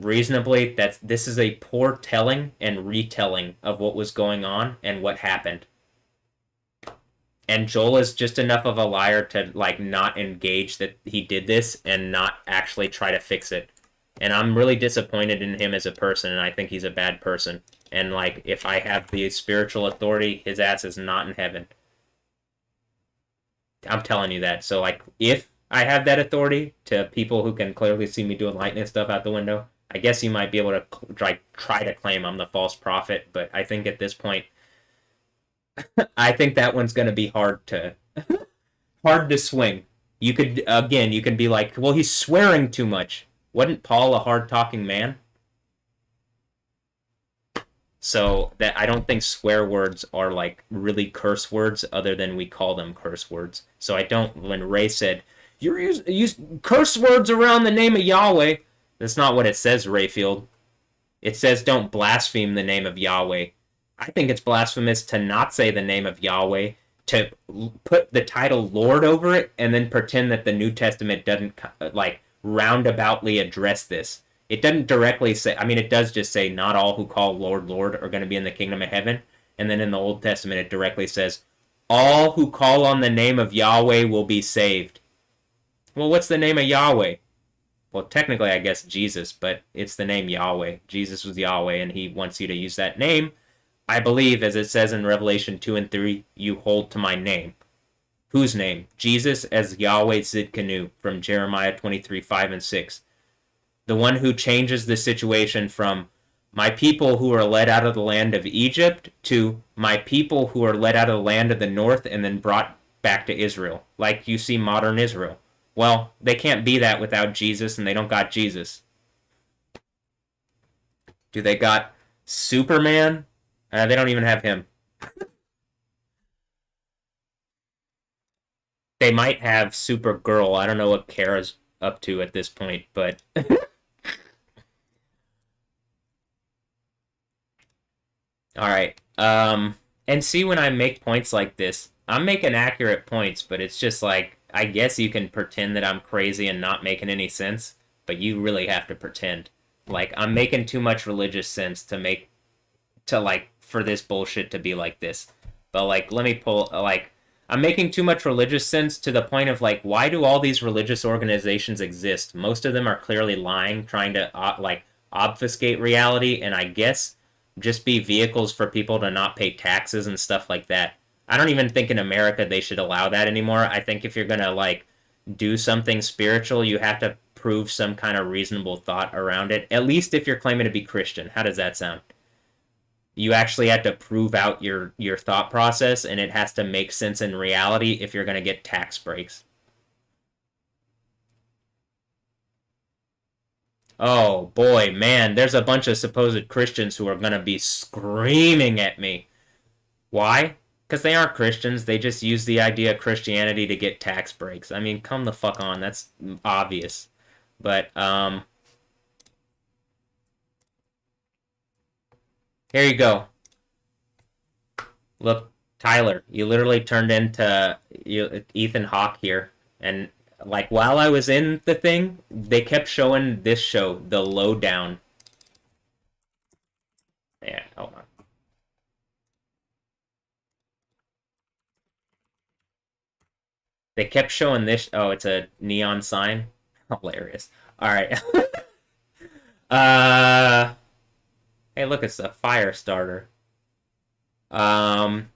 reasonably, this is a poor telling and retelling of what was going on and what happened. And Joel is just enough of a liar to like not engage that he did this and not actually try to fix it. And I'm really disappointed in him as a person, and I think he's a bad person. And like, if I have the spiritual authority, his ass is not in heaven. I'm telling you that. So like, if I have that authority to people who can clearly see me doing lightning stuff out the window, I guess you might be able to try to claim I'm the false prophet. But I think at this point, I think that one's going to be hard to swing. You could be like, well, he's swearing too much. Wasn't Paul a hard-talking man? So that I don't think swear words are like really curse words, other than we call them curse words. So I don't. When Ray said you're using curse words around the name of Yahweh, that's not what it says, Rayfield. It says don't blaspheme the name of Yahweh. I think it's blasphemous to not say the name of Yahweh, to put the title Lord over it, and then pretend that the New Testament doesn't like roundaboutly address this. It doesn't directly say, I mean, it does just say not all who call Lord, Lord are going to be in the kingdom of heaven. And then in the Old Testament, it directly says, all who call on the name of Yahweh will be saved. Well, what's the name of Yahweh? Well, technically, I guess Jesus, but it's the name Yahweh. Jesus was Yahweh, and he wants you to use that name. I believe, as it says in Revelation 2 and 3, you hold to my name. Whose name? Jesus as Yahweh Zidkenu from Jeremiah 23, 5 and 6. The one who changes the situation from my people who are led out of the land of Egypt to my people who are led out of the land of the north and then brought back to Israel, like you see modern Israel. Well, they can't be that without Jesus, and they don't got Jesus. Do they got Superman? They don't even have him. They might have Supergirl. I don't know what Kara's up to at this point, but... Alright, and see, when I make points like this, I'm making accurate points, but it's just like, I guess you can pretend that I'm crazy and not making any sense, but you really have to pretend. Like, I'm making too much religious sense for this bullshit to be like this. But, like, let me pull, like, I'm making too much religious sense to the point of, like, why do all these religious organizations exist? Most of them are clearly lying, trying to, obfuscate reality, and I guess just be vehicles for people to not pay taxes and stuff like that. I don't even think in America they should allow that anymore. I think if you're gonna, like, do something spiritual, you have to prove some kind of reasonable thought around it. At least if you're claiming to be Christian. How does that sound? You actually have to prove out your thought process, and it has to make sense in reality if you're gonna get tax breaks. Oh boy, man, there's a bunch of supposed Christians who are gonna be screaming at me. Why? Because they aren't Christians, they just use the idea of Christianity to get tax breaks. I mean, come the fuck on, that's obvious. But, here you go. Look, Tyler, you literally turned into Ethan Hawke here. And like while I was in the thing, they kept showing this show, The Lowdown. Yeah, hold on. They kept showing this. Oh, it's a neon sign. Hilarious. All right. uh, hey, look, it's a fire starter. Um,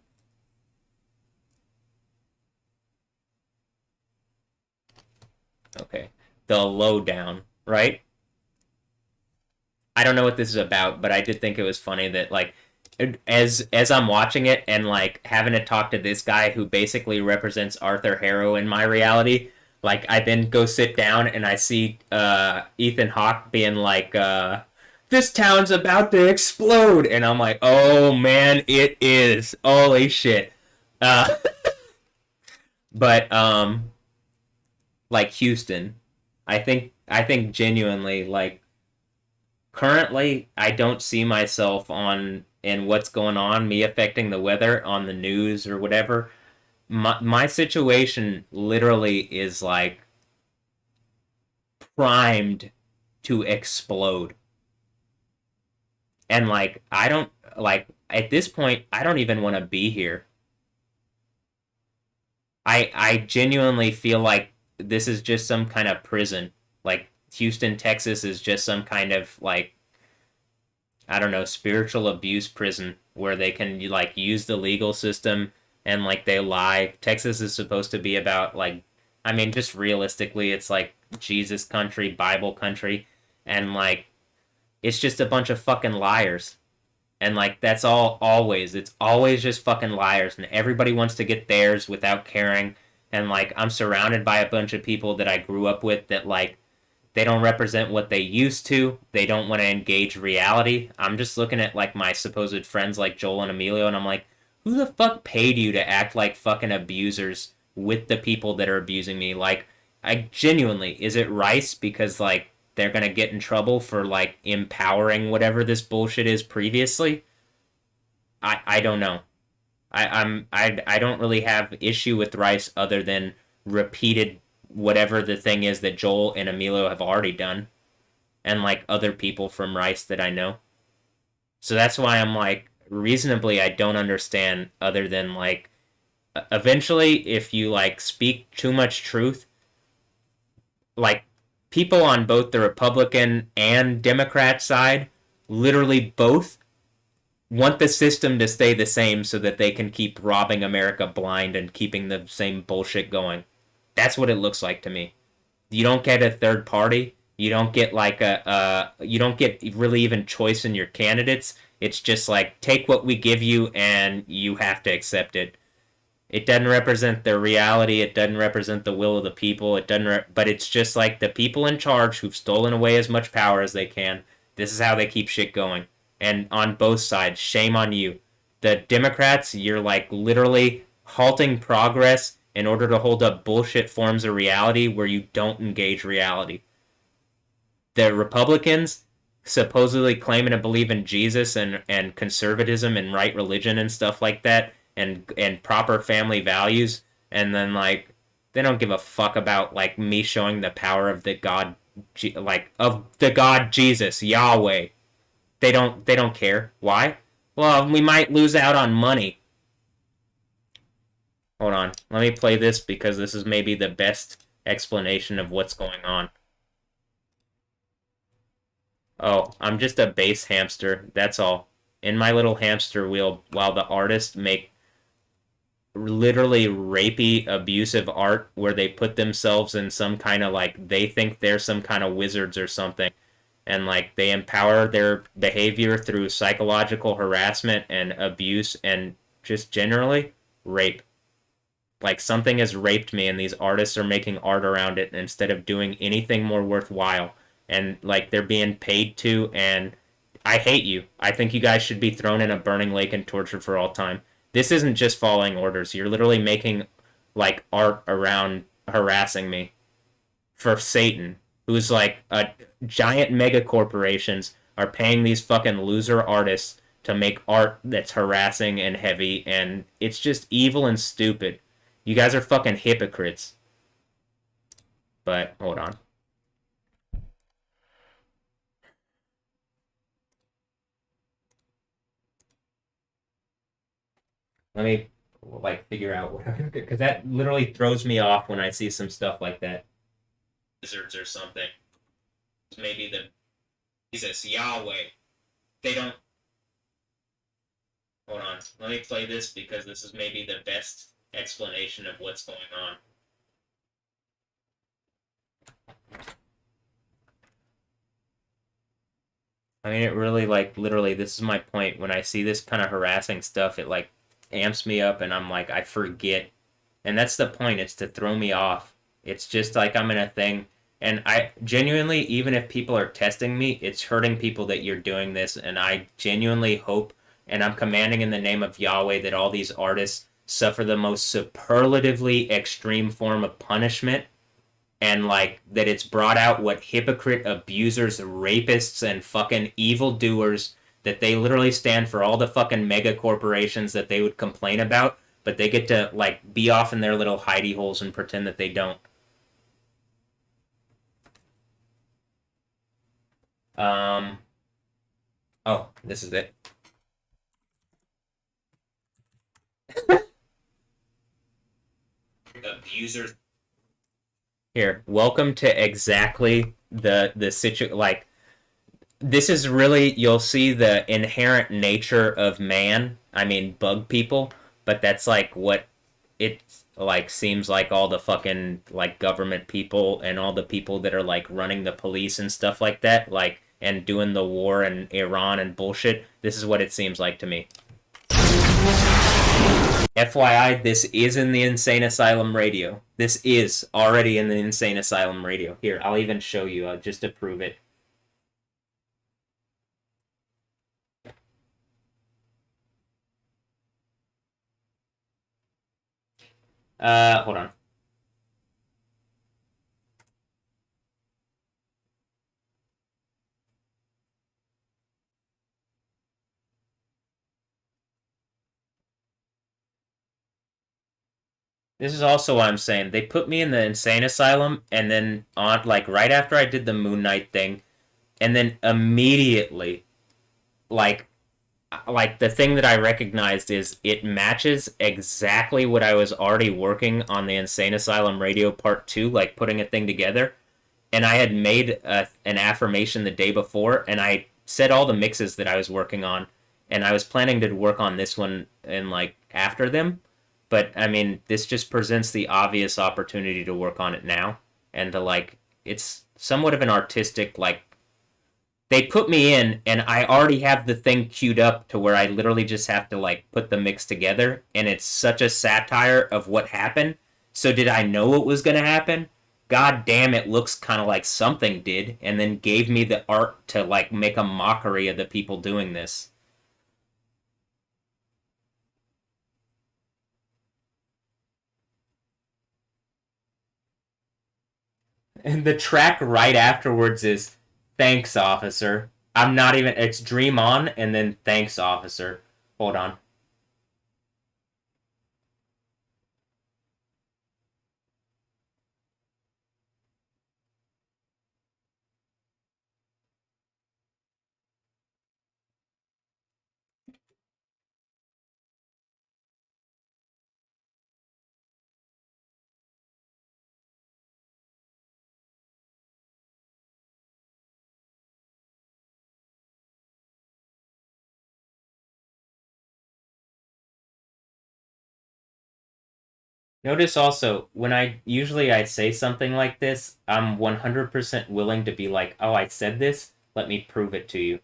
okay. The Lowdown, right? I don't know what this is about, but I did think it was funny that like as I'm watching it and like having to talk to this guy who basically represents Arthur Harrow in my reality, like I then go sit down and I see Ethan Hawke being like this town's about to explode, and I'm like, oh man, it is. Holy shit. Uh but like Houston, I think genuinely like currently I don't see myself on in what's going on, me affecting the weather on the news or whatever. My situation literally is like primed to explode. And like I don't like at this point I don't even want to be here. I genuinely feel like this is just some kind of prison. Like Houston, Texas is just some kind of like I don't know, spiritual abuse prison where they can like use the legal system and like they lie. Texas is supposed to be about like I mean just realistically it's like Jesus country, Bible country, and like it's just a bunch of fucking liars. And like that's all always. It's always just fucking liars and everybody wants to get theirs without caring. And like I'm surrounded by a bunch of people that I grew up with that like they don't represent what they used to. They don't want to engage reality. I'm just looking at like my supposed friends like Joel and Emilio and I'm like, who the fuck paid you to act like fucking abusers with the people that are abusing me? Like I genuinely, is it Rice because like they're gonna get in trouble for like empowering whatever this bullshit is previously? I don't know. I don't really have issue with Rice other than repeated whatever the thing is that Joel and Emilio have already done, and like other people from Rice that I know. So that's why I'm like reasonably I don't understand other than like eventually if you like speak too much truth, like people on both the Republican and Democrat side, literally both want the system to stay the same so that they can keep robbing America blind and keeping the same bullshit going. That's what it looks like to me. You don't get a third party. You don't get like you don't get really even choice in your candidates. It's just like take what we give you and you have to accept it. It doesn't represent the reality. It doesn't represent the will of the people. It doesn't, but it's just like the people in charge who've stolen away as much power as they can. This is how they keep shit going. And on both sides, shame on you. The Democrats, you're like literally halting progress in order to hold up bullshit forms of reality where you don't engage reality. The Republicans, supposedly claiming to believe in Jesus and conservatism and right religion and stuff like that, and proper family values, and then like they don't give a fuck about like me showing the power of the God, like of the God Jesus Yahweh. They don't care. Why? Well, we might lose out on money. Hold on, let me play this because this is maybe the best explanation of what's going on. Oh, I'm just a base hamster. That's all. In my little hamster wheel, while the artists make literally rapey, abusive art where they put themselves in some kind of like they think they're some kind of wizards or something, and like they empower their behavior through psychological harassment and abuse and just generally rape. Like something has raped me, and these artists are making art around it instead of doing anything more worthwhile. And like they're being paid to, and I hate you. I think you guys should be thrown in a burning lake and tortured for all time. This isn't just following orders. You're literally making like art around harassing me for Satan, who's like a giant mega corporations are paying these fucking loser artists to make art that's harassing and heavy, and it's just evil and stupid. You guys are fucking hypocrites. But hold on. Let me like figure out what, because that literally throws me off when I see some stuff like that. Wizards or something. Maybe the Jesus Yahweh. They don't. Hold on. Let me play this because this is maybe the best explanation of what's going on. I mean, it really, like, literally, this is my point. When I see this kind of harassing stuff, it, like, amps me up, and I'm like, I forget. And that's the point. It's to throw me off. It's just like I'm in a thing. And I genuinely, even if people are testing me, it's hurting people that you're doing this. And I genuinely hope, and I'm commanding in the name of Yahweh, that all these artists suffer the most superlatively extreme form of punishment, and like that it's brought out what hypocrite abusers, rapists, and fucking evildoers, that they literally stand for all the fucking mega corporations that they would complain about, but they get to like be off in their little hidey holes and pretend that they don't. Um. Oh, this is it. Abusers. Here, welcome to exactly the situ. Like, this is really, you'll see the inherent nature of man. I mean, bug people, but that's like what it like seems like all the fucking like government people and all the people that are like running the police and stuff like that, like, and doing the war in Iran and bullshit. This is what it seems like to me. FYI, this is in the Insane Asylum radio. This is already in the Insane Asylum radio. Here, I'll even show you just to prove it. Hold on. This is also what I'm saying. They put me in the insane asylum, and then on like right after I did the Moon Knight thing, and then immediately, like the thing that I recognized is it matches exactly what I was already working on the Insane Asylum Radio Part 2, like putting a thing together. And I had made an affirmation the day before, and I said all the mixes that I was working on, and I was planning to work on this one and like after them. But I mean, this just presents the obvious opportunity to work on it now, and to like, it's somewhat of an artistic like. They put me in, and I already have the thing queued up to where I literally just have to like put the mix together, and it's such a satire of what happened. So did I know what was gonna happen? God damn, it looks kind of like something did, and then gave me the art to like make a mockery of the people doing this. And the track right afterwards is "Thanks, Officer." I'm not even. It's "Dream On" and then "Thanks, Officer." Hold on. Notice also when I say something like this, I'm 100% willing to be like, "Oh, I said this. Let me prove it to you.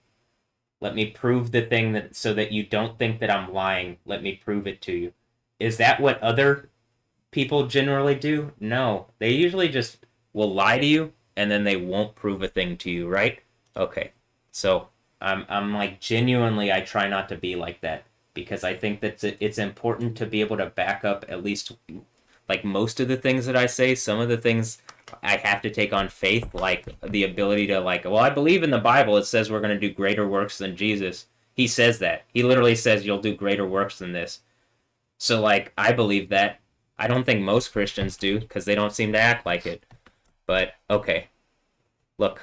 Let me prove the thing that so that you don't think that I'm lying. Let me prove it to you." Is that what other people generally do? No. They usually just will lie to you and then they won't prove a thing to you, right? Okay. So, I'm like genuinely I try not to be like that because I think that it's important to be able to back up at least like most of the things that I say. Some of the things I have to take on faith, like the ability to like, well, I believe in the Bible. It says we're going to do greater works than Jesus. He says that. He literally says you'll do greater works than this. So, like, I believe that. I don't think most Christians do, because they don't seem to act like it. But, okay. Look.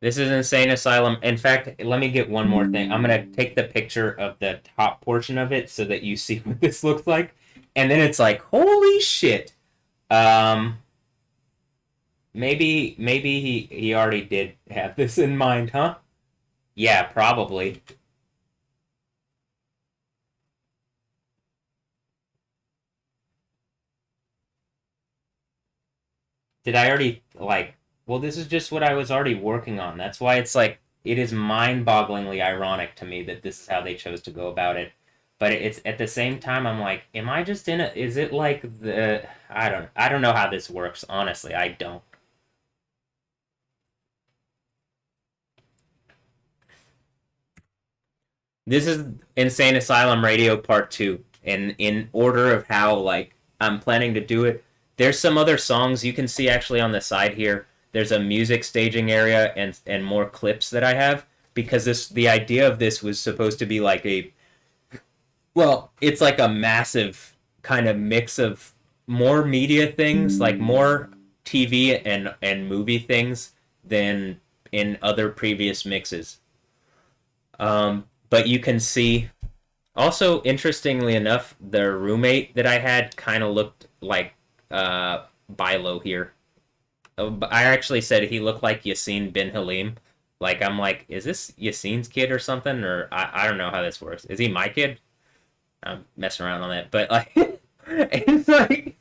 This is Insane Asylum. In fact, let me get one more thing. I'm going to take the picture of the top portion of it so that you see what this looks like. And then it's like, holy shit. Maybe he already did have this in mind, huh? Yeah, probably. Did I already, like, well, this is just what I was already working on. That's why it's like, it is mind-bogglingly ironic to me that this is how they chose to go about it. But it's at the same time, I'm like, am I just in a, is it like the, I don't know how this works, honestly, I don't. This is Insane Asylum Radio Part 2, and in order of how, like, I'm planning to do it, there's some other songs you can see actually on the side here. There's a music staging area and more clips that I have, because the idea of this was supposed to be like a, well, it's like a massive kind of mix of more media things, like more TV and movie things than in other previous mixes. But you can see, also interestingly enough, the roommate that I had kind of looked like Bilo here. I actually said he looked like Yassine bin Halim. Like, I'm like, is this Yassine's kid or something? Or I don't know how this works. Is he my kid? I'm messing around on that. But, like, it's like,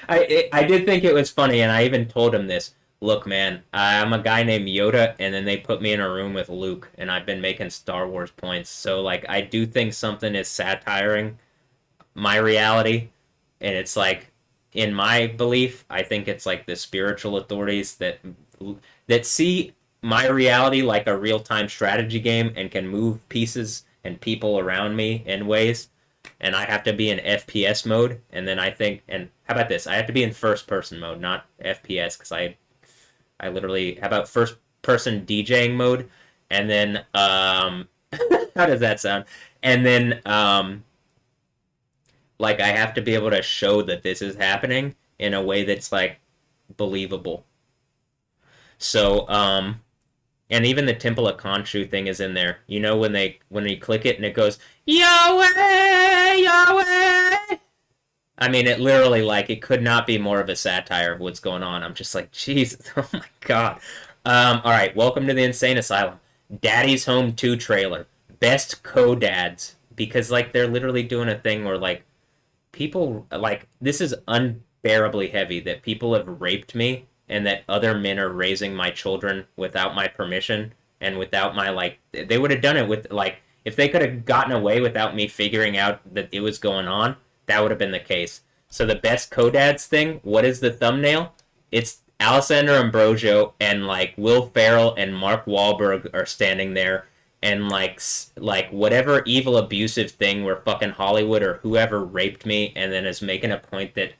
I did think it was funny, and I even told him this. Look, man, I'm a guy named Yoda, and then they put me in a room with Luke, and I've been making Star Wars points. So, like, I do think something is satiring my reality, and it's like, in my belief, I think it's like the spiritual authorities that see my reality like a real-time strategy game and can move pieces and people around me in ways, and I have to be in FPS mode, and then I think, and how about this? I have to be in first-person mode, not FPS, because I literally, how about first person DJing mode? And then, how does that sound? And then, like, I have to be able to show that this is happening in a way that's, like, believable. So, and even the Temple of Khonshu thing is in there. You know, when you click it and it goes, Yahweh, Yahweh! I mean, it literally, like, it could not be more of a satire of what's going on. I'm just like, Jesus, oh my God. Alright, welcome to the Insane Asylum. Daddy's Home 2 trailer. Best co-dads. Because, like, they're literally doing a thing where, like, people, like, this is unbearably heavy that people have raped me and that other men are raising my children without my permission and without my, like, they would have done it with, like, if they could have gotten away without me figuring out that it was going on, that would have been the case. So the best co-dads thing, what is the thumbnail? It's Alessandro Ambrosio and, like, Will Ferrell and Mark Wahlberg are standing there, and like whatever evil abusive thing where fucking Hollywood or whoever raped me and then is making a point that,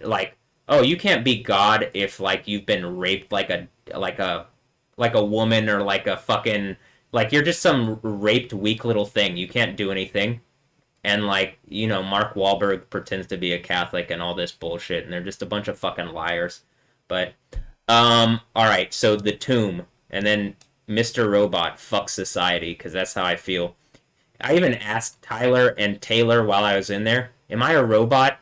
like, oh, you can't be God if, like, you've been raped like a woman, or like a fucking, like, you're just some raped weak little thing. You can't do anything. And, like, you know, Mark Wahlberg pretends to be a Catholic and all this bullshit, and they're just a bunch of fucking liars. But, alright, so The Tomb, and then Mr. Robot, fuck society, because that's how I feel. I even asked Tyler and Taylor while I was in there, am I a robot?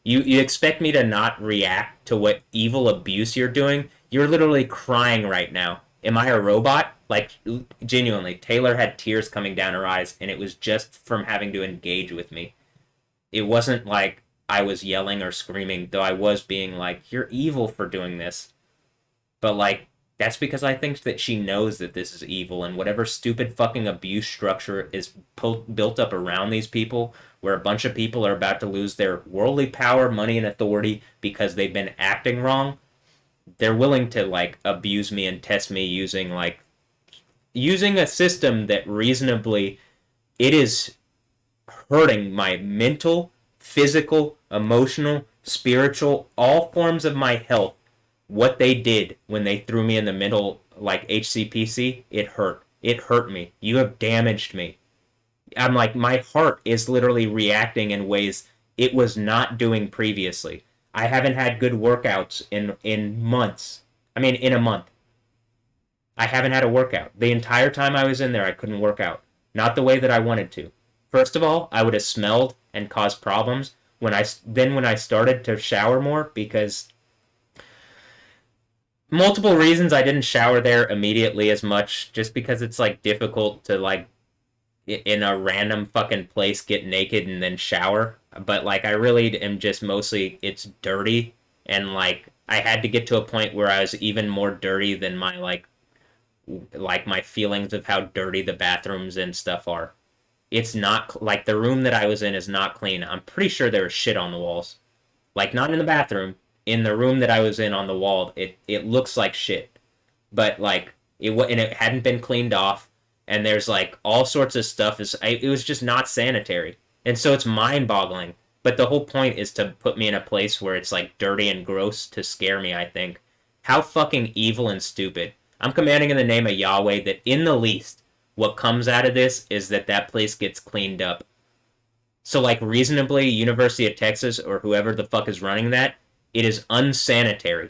You expect me to not react to what evil abuse you're doing? You're literally crying right now. Am I a robot? Like, genuinely, Taylor had tears coming down her eyes, and it was just from having to engage with me. It wasn't like I was yelling or screaming, though I was being like, you're evil for doing this. But, like, that's because I think that she knows that this is evil, and whatever stupid fucking abuse structure is built up around these people, where a bunch of people are about to lose their worldly power, money, and authority because they've been acting wrong, they're willing to, like, abuse me and test me using a system that reasonably, it is hurting my mental, physical, emotional, spiritual, all forms of my health, what they did when they threw me in the middle, like HCPC, it hurt. It hurt me. You have damaged me. I'm like, my heart is literally reacting in ways it was not doing previously. I haven't had good workouts in months. I mean, in a month. I haven't had a workout. The entire time I was in there, I couldn't work out. Not the way that I wanted to. First of all, I would have smelled and caused problems. When I started to shower more, because multiple reasons I didn't shower there immediately as much, just because it's like difficult to like in a random fucking place get naked and then shower. But like I really am just mostly it's dirty, and like I had to get to a point where I was even more dirty than my like my feelings of how dirty the bathrooms and stuff are. It's not like the room that I was in is not clean. I'm pretty sure there was shit on the walls. Like not in the bathroom, in the room that I was in on the wall, it looks like shit. But like it hadn't been cleaned off, and there's like all sorts of stuff. It was just not sanitary, and so it's mind-boggling. But the whole point is to put me in a place where it's like dirty and gross to scare me. I think how fucking evil and stupid. I'm commanding in the name of Yahweh that in the least, what comes out of this is that place gets cleaned up. So like reasonably, University of Texas or whoever the fuck is running that, it is unsanitary.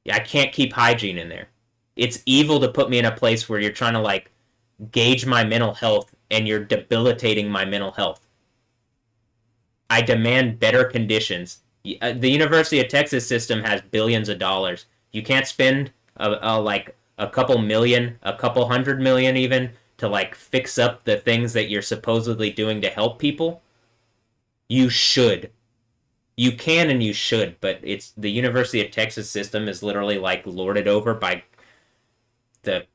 I can't keep hygiene in there. It's evil to put me in a place where you're trying to like gauge my mental health and you're debilitating my mental health. I demand better conditions. The University of Texas system has billions of dollars. You can't spend like a couple million, a couple hundred million even, to like fix up the things that you're supposedly doing to help people. You should. You can and you should, but it's the University of Texas system is literally like lorded over by the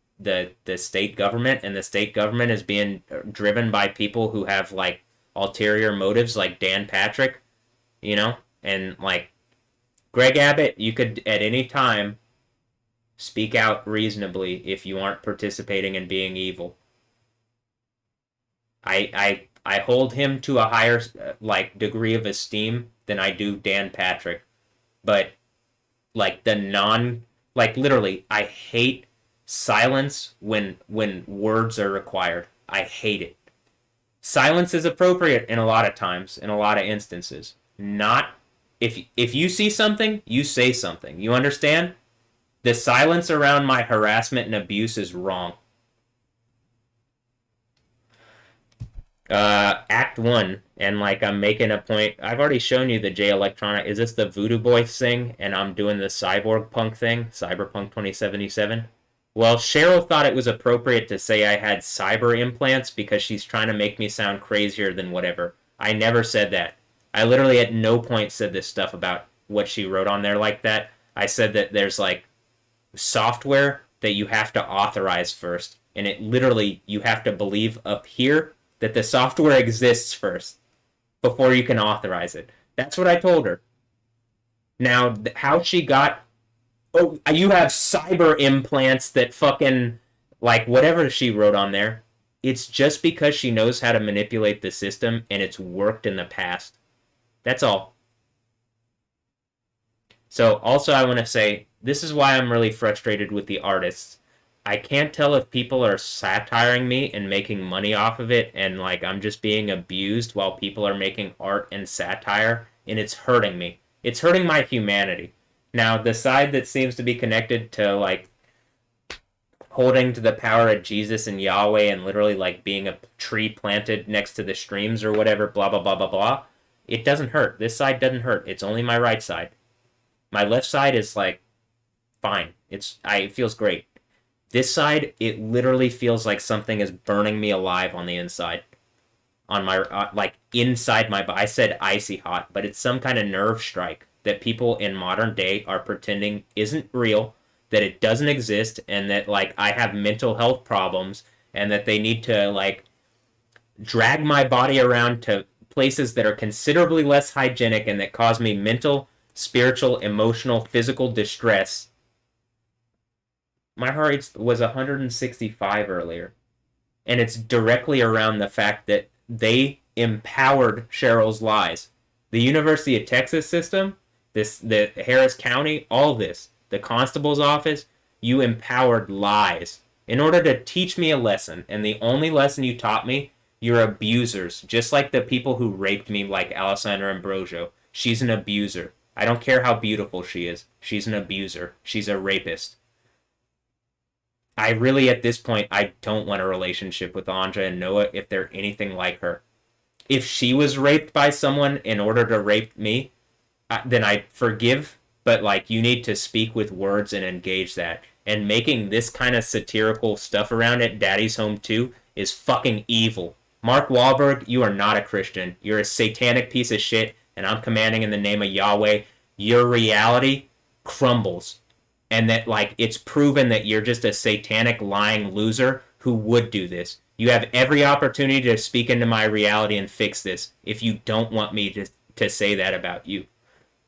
state government, and the state government is being driven by people who have like ulterior motives, like Dan Patrick, you know, and like Greg Abbott. You could at any time speak out reasonably if you aren't participating in being evil. I hold him to a higher like degree of esteem than I do Dan Patrick, but like like literally I hate silence when words are required. I hate it. Silence is appropriate in a lot of times, in a lot of instances. Not if you see something, you say something. You understand? The silence around my harassment and abuse is wrong. Act 1, and like I'm making a point. I've already shown you the J Electronic. Is this the Voodoo Boy thing? And I'm doing the Cyborg Punk thing, Cyberpunk 2077. Well, Cheryl thought it was appropriate to say I had cyber implants because she's trying to make me sound crazier than whatever. I never said that. I literally at no point said this stuff about what she wrote on there like that. I said that there's like software that you have to authorize first, and it literally you have to believe up here that the software exists first before you can authorize it. That's what I told her. Now, how she got, oh, you have cyber implants that fucking, like, whatever she wrote on there, it's just because she knows how to manipulate the system and it's worked in the past. That's all. So, also I want to say, this is why I'm really frustrated with the artists. I can't tell if people are satiring me and making money off of it, and like I'm just being abused while people are making art and satire, and it's hurting me. It's hurting my humanity. Now, the side that seems to be connected to like holding to the power of Jesus and Yahweh and literally like being a tree planted next to the streams or whatever, blah, blah, blah, blah, blah, it doesn't hurt. This side doesn't hurt. It's only my right side. My left side is like fine. It feels great. This side, it literally feels like something is burning me alive on the inside. On my, like, inside my body. I said icy hot, but it's some kind of nerve strike that people in modern day are pretending isn't real, that it doesn't exist, and that, like, I have mental health problems, and that they need to, like, drag my body around to places that are considerably less hygienic and that cause me mental, spiritual, emotional, physical distress. My heart rate was 165 earlier. And it's directly around the fact that they empowered Cheryl's lies. The University of Texas system, the Harris County, all this, the constable's office, you empowered lies in order to teach me a lesson. And the only lesson you taught me, you're abusers, just like the people who raped me, like Alessandra Ambrosio. She's an abuser. I don't care how beautiful she is. She's an abuser. She's a rapist. I really, at this point, I don't want a relationship with Anja and Noah if they're anything like her. If she was raped by someone in order to rape me, then I'd forgive, but like you need to speak with words and engage that. And making this kind of satirical stuff around it, Daddy's Home 2, is fucking evil. Mark Wahlberg, you are not a Christian. You're a satanic piece of shit, and I'm commanding in the name of Yahweh, your reality crumbles. And that, like, it's proven that you're just a satanic lying loser who would do this. You have every opportunity to speak into my reality and fix this if you don't want me to say that about you.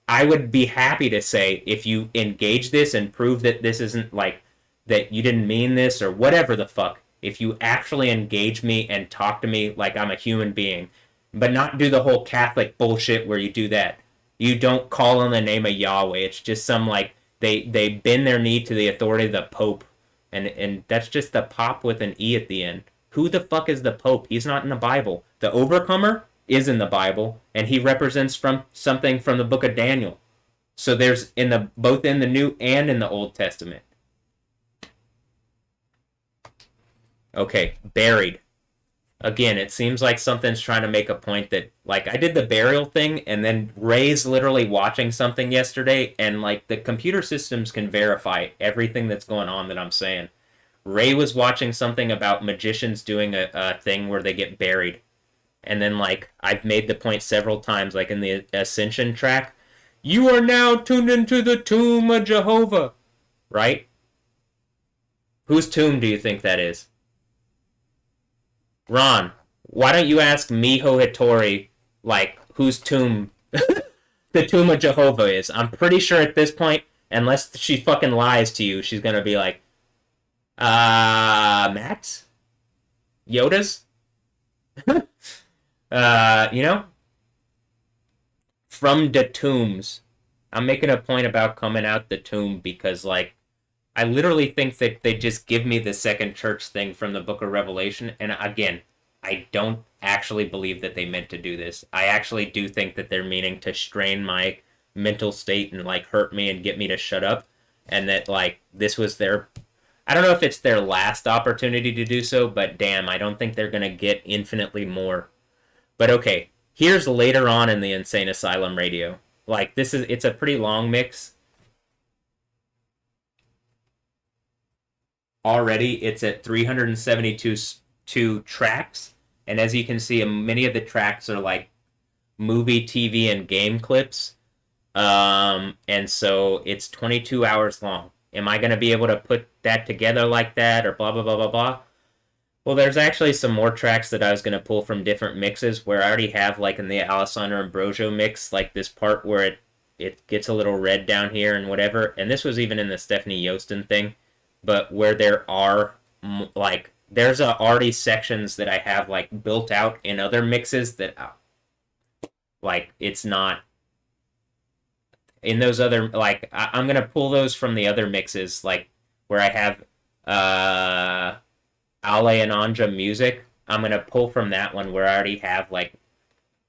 I would be happy to say if you engage this and prove that this isn't like that you didn't mean this or whatever the fuck. If you actually engage me and talk to me like I'm a human being, but not do the whole Catholic bullshit where you do that. You don't call on the name of Yahweh. It's just some like they bend their knee to the authority of the Pope, and that's just the pop with an E at the end. Who the fuck is the Pope? He's not in the Bible. The Overcomer is in the Bible, and he represents from something from the book of Daniel. So there's both in the New and in the Old Testament. Okay, buried. Again, it seems like something's trying to make a point that, like, I did the burial thing, and then Ray's literally watching something yesterday, and, like, the computer systems can verify everything that's going on that I'm saying. Ray was watching something about magicians doing a thing where they get buried. And then, like, I've made the point several times, like in the Ascension track, you are now tuned into the tomb of Jehovah. Right? Whose tomb do you think that is? Ron, why don't you ask Miho Hattori, like, whose tomb the tomb of Jehovah is? I'm pretty sure at this point, unless she fucking lies to you, she's gonna be like, Max? Yoda's? You know? From the tombs. I'm making a point about coming out the tomb because, like, I literally think that they just give me the second church thing from the book of Revelation. And again, I don't actually believe that they meant to do this. I actually do think that they're meaning to strain my mental state and, like, hurt me and get me to shut up. And that, like, this was their... I don't know if it's their last opportunity to do so, but damn, I don't think they're going to get infinitely more. But okay, here's later on in the Insane Asylum radio. Like, it's a pretty long mix. Already, it's at 372 tracks. And as you can see, many of the tracks are like movie, TV, and game clips. And so it's 22 hours long. Am I going to be able to put that together like that or blah, blah, blah, blah, blah? Well, there's actually some more tracks that I was going to pull from different mixes where I already have, like in the Alessandro Ambrosio mix, like this part where it gets a little red down here and whatever. And this was even in the Stephanie Yostin thing. But where there are, like, there's already sections that I have, like, built out in other mixes that, like, it's not... In those other, like, I'm going to pull those from the other mixes, like, where I have Ale and Anja music. I'm going to pull from that one where I already have, like,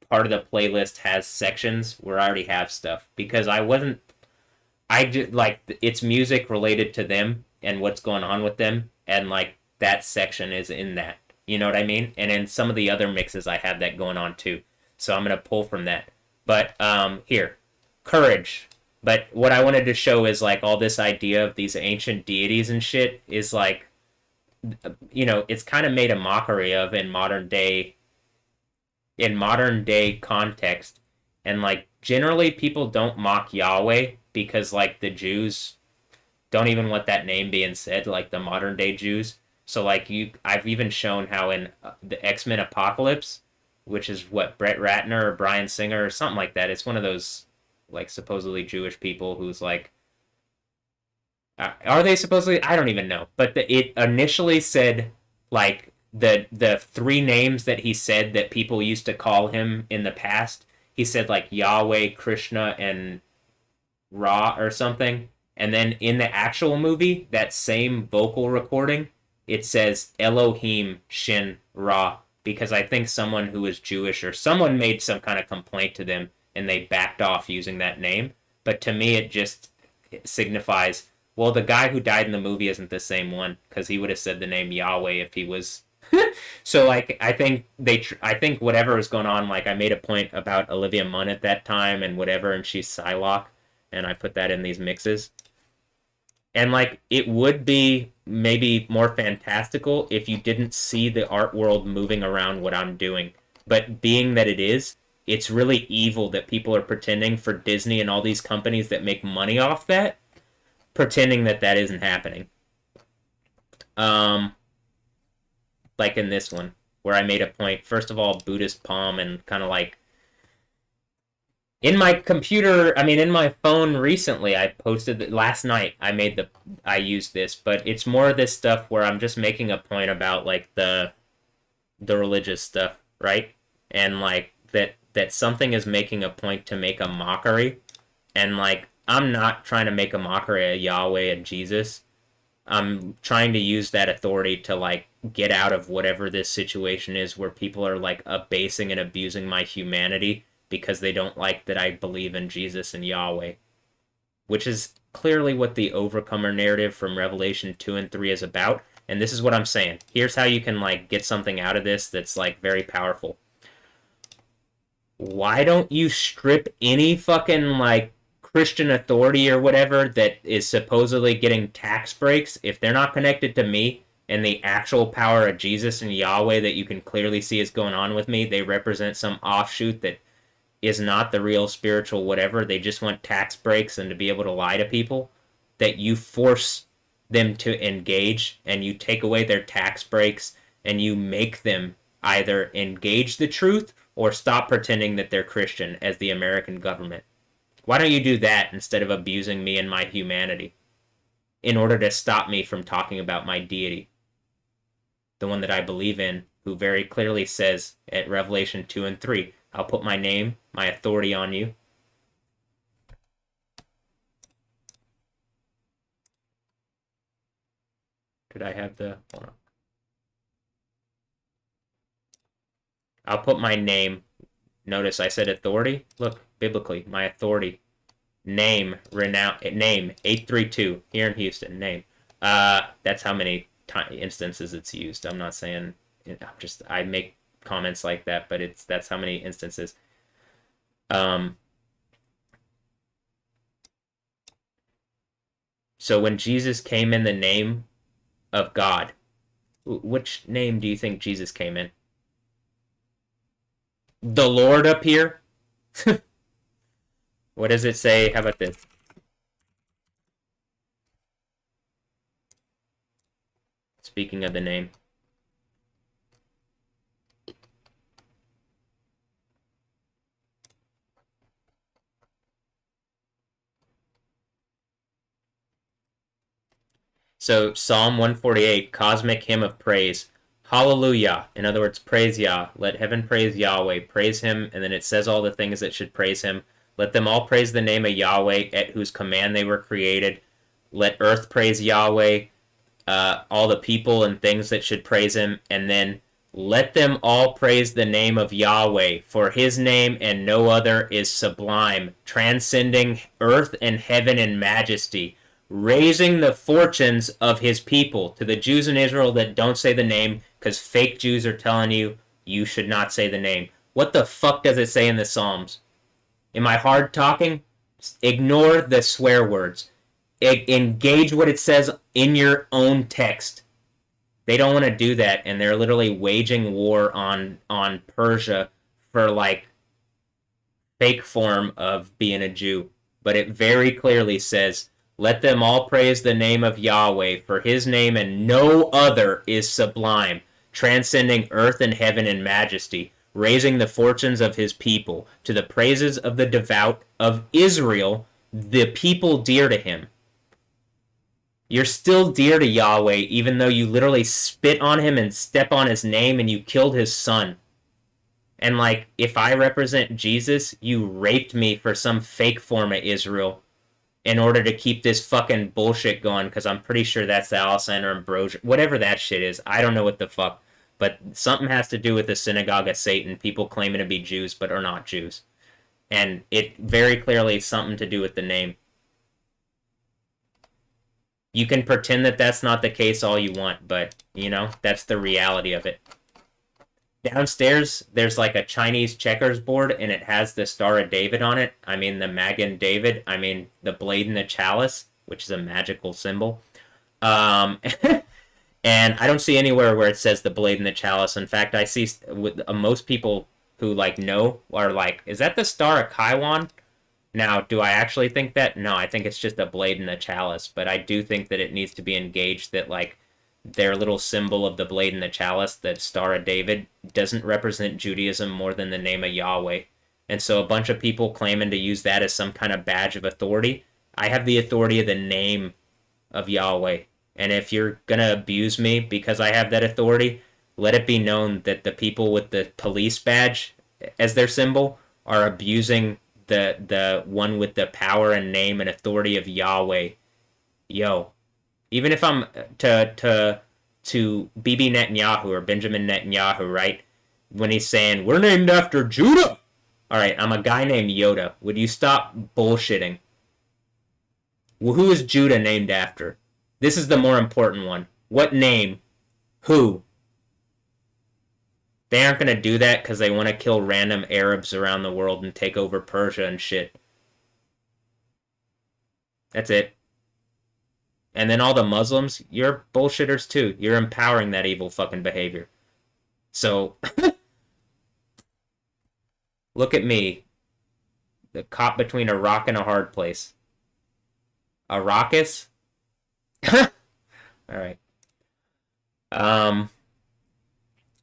part of the playlist has sections where I already have stuff. Because I just, like, it's music related to them and what's going on with them, and, like, that section is in that. You know what I mean? And in some of the other mixes, I have that going on, too. So I'm going to pull from that. But, here. Courage. But what I wanted to show is, like, all this idea of these ancient deities and shit is, like, you know, it's kind of made a mockery of in modern day context. And, like, generally people don't mock Yahweh because, like, the Jews don't even want that name being said, like the modern day Jews. So, like, I've even shown how in the X-Men Apocalypse, which is what, Brett Ratner or Bryan Singer or something like that, it's one of those, like, supposedly Jewish people who's, like, are they supposedly? I don't even know. But it initially said, like, the three names that he said that people used to call him in the past, he said like Yahweh, Krishna, and Ra or something. And then in the actual movie, that same vocal recording, it says Elohim Shin Ra, because I think someone who was Jewish or someone made some kind of complaint to them and they backed off using that name. But to me, it signifies, well, the guy who died in the movie isn't the same one, because he would have said the name Yahweh if he was. So like I think whatever is going on, like I made a point about Olivia Munn at that time and whatever, and she's Psylocke, and I put that in these mixes. And like it would be maybe more fantastical if you didn't see the art world moving around what I'm doing. But being that it is, it's really evil that people are pretending for Disney and all these companies that make money off that, pretending that that isn't happening. Like in this one, where I made a point, first of all, Buddhist palm, and kind of like in my computer, I mean, in my phone recently, I posted last night. I used this, but it's more of this stuff where I'm just making a point about like the religious stuff, right? And like that something is making a point to make a mockery, and like I'm not trying to make a mockery of Yahweh and Jesus. I'm trying to use that authority to like get out of whatever this situation is where people are like abasing and abusing my humanity because they don't like that I believe in Jesus and Yahweh, which is clearly what the overcomer narrative from Revelation 2 and 3 is about. And this is what I'm saying. Here's how you can like get something out of this that's like very powerful. Why don't you strip any fucking like Christian authority or whatever that is supposedly getting tax breaks, if they're not connected to me and the actual power of Jesus and Yahweh that you can clearly see is going on with me, they represent some offshoot that is not the real spiritual whatever, they just want tax breaks and to be able to lie to people, that you force them to engage and you take away their tax breaks and you make them either engage the truth or stop pretending that they're Christian as the American government. Why don't you do that instead of abusing me and my humanity in order to stop me from talking about my deity, the one that I believe in, who very clearly says at Revelation 2 and 3, I'll put my name, my authority on you. Did I have the... Hold on. I'll put my name. Notice I said authority. Look, biblically, my authority. Name, name, 832, here in Houston, name. That's how many instances it's used. I'm not saying, I make comments like that, but that's how many instances. So when Jesus came in the name of God, which name do you think Jesus came in? The Lord up here? What does it say? How about this? Speaking of the name. So Psalm 148, cosmic hymn of praise. Hallelujah. In other words, praise Yah. Let heaven praise Yahweh. Praise him. And then it says all the things that should praise him. Let them all praise the name of Yahweh, at whose command they were created. Let earth praise Yahweh. All the people and things that should praise him. And then let them all praise the name of Yahweh, for his name and no other is sublime, transcending earth and heaven in majesty, raising the fortunes of his people. To the Jews in Israel that don't say the name, because fake Jews are telling you you should not say the name. What the fuck does it say in the Psalms? Am I hard talking? Ignore the swear words. Engage what it says in your own text. They don't want to do that, and they're literally waging war on Persia for like fake form of being a Jew. But it very clearly says, let them all praise the name of Yahweh, for his name and no other is sublime, transcending earth and heaven in majesty, raising the fortunes of his people to the praises of the devout of Israel, the people dear to him. You're still dear to Yahweh, even though you literally spit on him and step on his name and you killed his son. And, like, if I represent Jesus, you raped me for some fake form of Israel in order to keep this fucking bullshit going, because I'm pretty sure that's the Alexander Ambrosia, whatever that shit is. I don't know what the fuck. But something has to do with the synagogue of Satan, people claiming to be Jews but are not Jews. And it very clearly is something to do with the name. You can pretend that that's not the case all you want, but, you know, that's the reality of it. Downstairs, there's like a Chinese checkers board, and it has the Star of David on it. I mean, the Magen David. I mean, the blade and the chalice, which is a magical symbol. And I don't see anywhere where it says the blade and the chalice. In fact, I see with most people who, like, know are like, is that the Star of Kaiwan? Now, do I actually think that? No, I think it's just a blade and a chalice. But I do think that it needs to be engaged that, like, their little symbol of the blade and the chalice, the Star of David, doesn't represent Judaism more than the name of Yahweh. And so a bunch of people claiming to use that as some kind of badge of authority. I have the authority of the name of Yahweh. And if you're going to abuse me because I have that authority, let it be known that the people with the police badge as their symbol are abusing the one with the power and name and authority of Yahweh. Yo, even if I'm to Bibi Netanyahu or Benjamin Netanyahu, right? When he's saying, we're named after Judah. All right, I'm a guy named Yoda. Would you stop bullshitting? Well, who is Judah named after? This is the more important one. What name? Who? They aren't going to do that because they want to kill random Arabs around the world and take over Persia and shit. That's it. And then all the Muslims, you're bullshitters too. You're empowering that evil fucking behavior. So, look at me. The caught between a rock and a hard place. A raucous? Alright.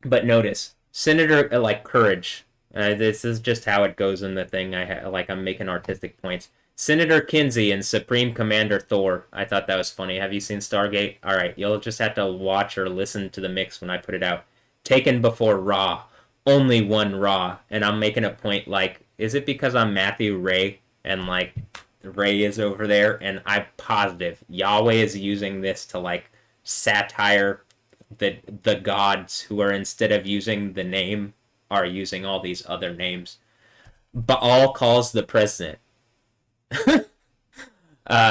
But notice, Senator, like, courage. This is just how it goes in the thing. I'm making artistic points. Senator Kinsey and Supreme Commander Thor. I thought that was funny. Have you seen Stargate? Alright, you'll just have to watch or listen to the mix when I put it out. Taken before Ra. Only one Ra. And I'm making a point, like, is it because I'm Matthew Ray and, like, Ray is over there? And I'm positive Yahweh is using this to, like, satire the gods who are, instead of using the name, are using all these other names. Baal calls the president.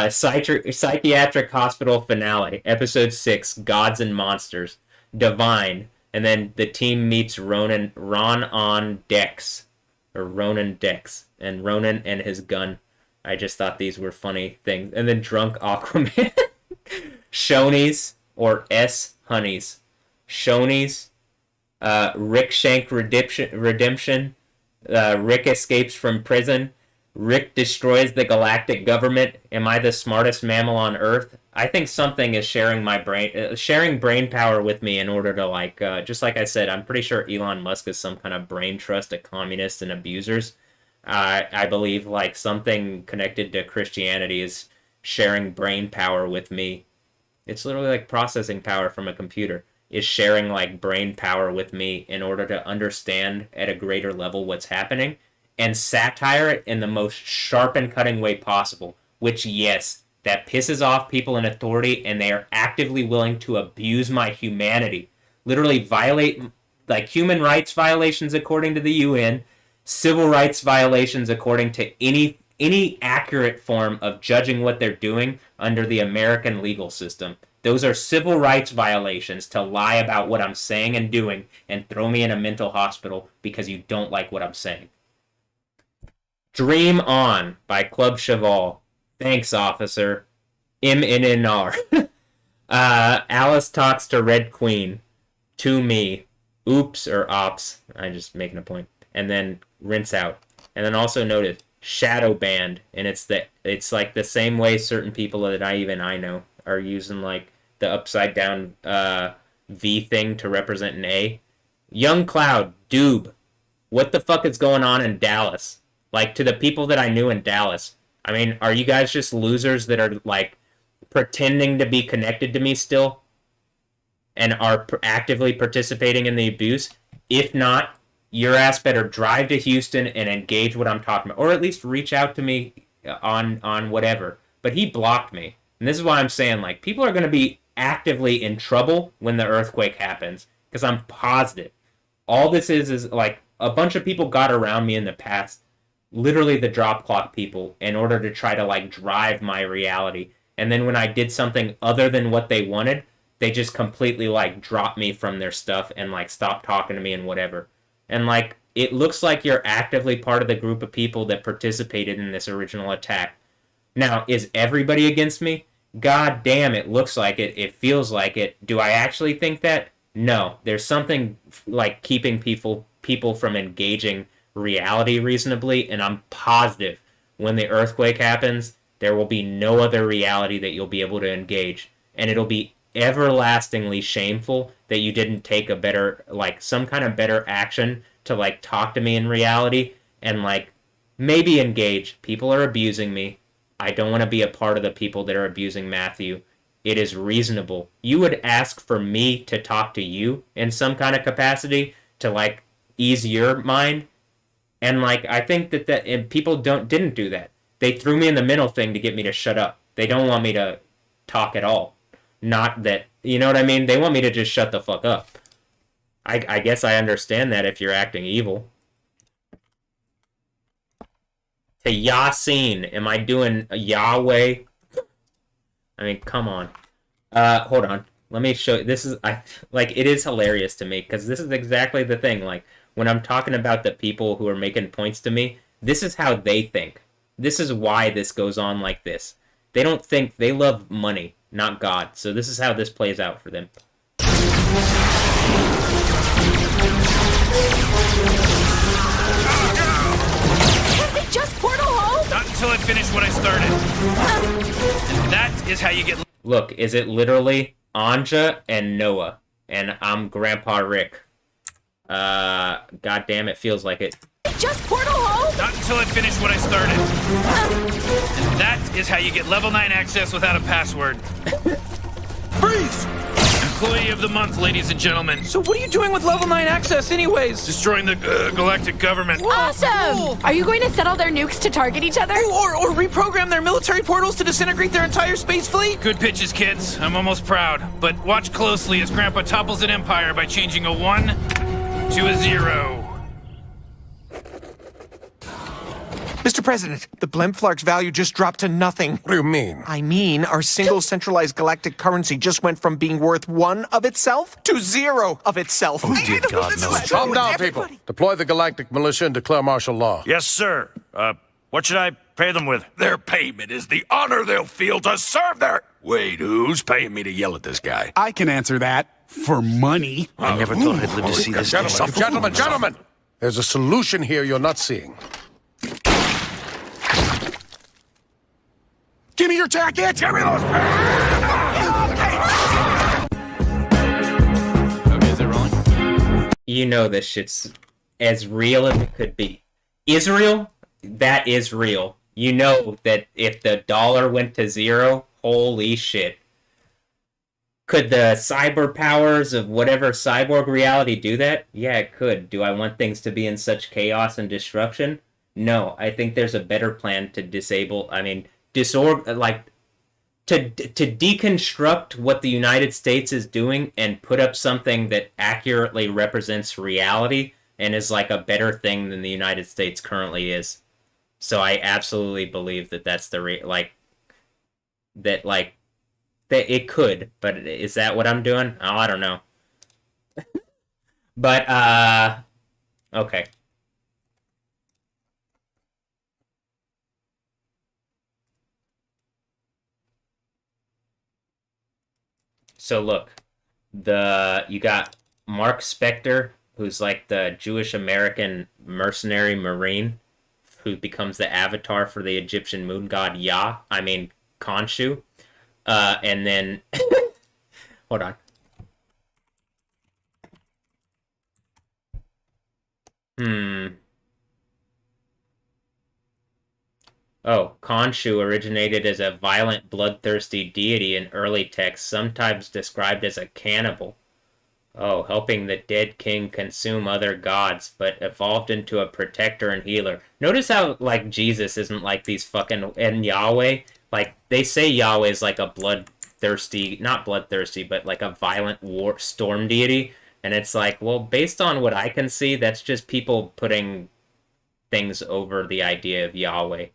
Psychiatric Hospital Finale, Episode 6, Gods and Monsters. Divine. And then the team meets Ron on Dex. Or Ronan Dex. And Ronan and his gun. I just thought these were funny things. And then Drunk Aquaman. Shonies. Or S. Honeys. Shonies. Rick Shank Redemption. Rick escapes from prison. Rick destroys the galactic government. Am I the smartest mammal on Earth? I think something is sharing brain power with me in order to, like, just like I said, I'm pretty sure Elon Musk is some kind of brain trust of communists and abusers. I believe, like, something connected to Christianity is sharing brain power with me. It's literally like processing power from a computer. Is sharing, like, brain power with me in order to understand at a greater level what's happening and satire it in the most sharp and cutting way possible, which, yes, that pisses off people in authority, and they are actively willing to abuse my humanity, literally violate, like, human rights violations according to the UN, civil rights violations according to any accurate form of judging what they're doing under the American legal system. Those are civil rights violations to lie about what I'm saying and doing and throw me in a mental hospital because you don't like what I'm saying. Dream On by Club Cheval. Thanks, officer. MNNR. Alice talks to Red Queen. To me. Oops or ops. I'm just making a point. And then rinse out. And then also notice Shadow Band. And it's like the same way certain people that I know are using, like, the upside down V thing to represent an A. Young Cloud. Doob. What the fuck is going on in Dallas? Like, to the people that I knew in Dallas, I mean, are you guys just losers that are, like, pretending to be connected to me still and are actively participating in the abuse. If not, your ass better drive to Houston and engage what I'm talking about, or at least reach out to me on whatever. But he blocked me, and this is why I'm saying, like, people are going to be actively in trouble when the earthquake happens, because I'm positive. All this is like a bunch of people got around me in the past, literally the drop clock people, in order to try to like drive my reality. And then when I did something other than what they wanted, they just completely like dropped me from their stuff and like stopped talking to me and whatever. And like it looks like you're actively part of the group of people that participated in this original attack. Now, is everybody against me? God damn, it looks like it. It feels like it. Do I actually think that? No. There's something like keeping people from engaging reality reasonably, and I'm positive when the earthquake happens, there will be no other reality that you'll be able to engage. And it'll be everlastingly shameful that you didn't take a better, like, some kind of better action to, like, talk to me in reality and, like, maybe engage. People are abusing me. I don't want to be a part of the people that are abusing Matthew. It is reasonable. You would ask for me to talk to you in some kind of capacity to, like, ease your mind. And, like, I think that and people didn't do that. They threw me in the middle thing to get me to shut up. They don't want me to talk at all. Not that, you know what I mean? They want me to just shut the fuck up. I guess I understand that if you're acting evil. To Yasin, am I doing Yahweh? I mean, come on. Hold on. Let me show you. This is, it is hilarious to me, because this is exactly the thing. Like, when I'm talking about the people who are making points to me, this is how they think. This is why this goes on like this. They don't think, they love money, not God. So this is how this plays out for them. Can't they just portal home? Not until I finish what I started. And that is how you get... Look, is it literally Anja and Noah? And I'm Grandpa Rick. God damn, it feels like it. Just portal home? Not until I finish what I started. And that is how you get level 9 access without a password. Freeze! Employee of the month, ladies and gentlemen. So what are you doing with level 9 access anyways? Destroying the galactic government. Awesome! Are you going to set all their nukes to target each other? Or reprogram their military portals to disintegrate their entire space fleet? Good pitches, kids. I'm almost proud. But watch closely as Grandpa topples an empire by changing a 1 to a 0. Mr. President, the Blemflark's value just dropped to nothing. What do you mean? I mean, our single centralized galactic currency just went from being worth 1 of itself to 0 of itself. Oh, dear God, no. Calm down, people. Deploy the galactic militia and declare martial law. Yes, sir. What should I pay them with? Their payment is the honor they'll feel to serve their... Wait, who's paying me to yell at this guy? I can answer that. For money. I never thought I'd live to see this day. Gentlemen! There's a solution here you're not seeing. Give me your jacket! Give me those Okay, is it rolling? You know this shit's as real as it could be. Israel, that is real. You know that if the dollar went to 0, holy shit. Could the cyber powers of whatever cyborg reality do that? Yeah, it could. Do I want things to be in such chaos and destruction? No, I think there's a better plan to disable, to deconstruct what the United States is doing and put up something that accurately represents reality and is like a better thing than the United States currently is. So I absolutely believe that that's the that it could, but is that what I'm doing? Oh, I don't know. But okay. So look, you got Mark Spector, who's like the Jewish American mercenary marine, who becomes the avatar for the Egyptian moon god Khonshu. And then hold on. Oh, Khonshu originated as a violent, bloodthirsty deity in early texts, sometimes described as a cannibal. Oh, helping the dead king consume other gods, but evolved into a protector and healer. Notice how, like, Jesus isn't like these fucking... And Yahweh, like, they say Yahweh is like a bloodthirsty... Not bloodthirsty, but like a violent war storm deity. And it's like, well, based on what I can see, that's just people putting things over the idea of Yahweh.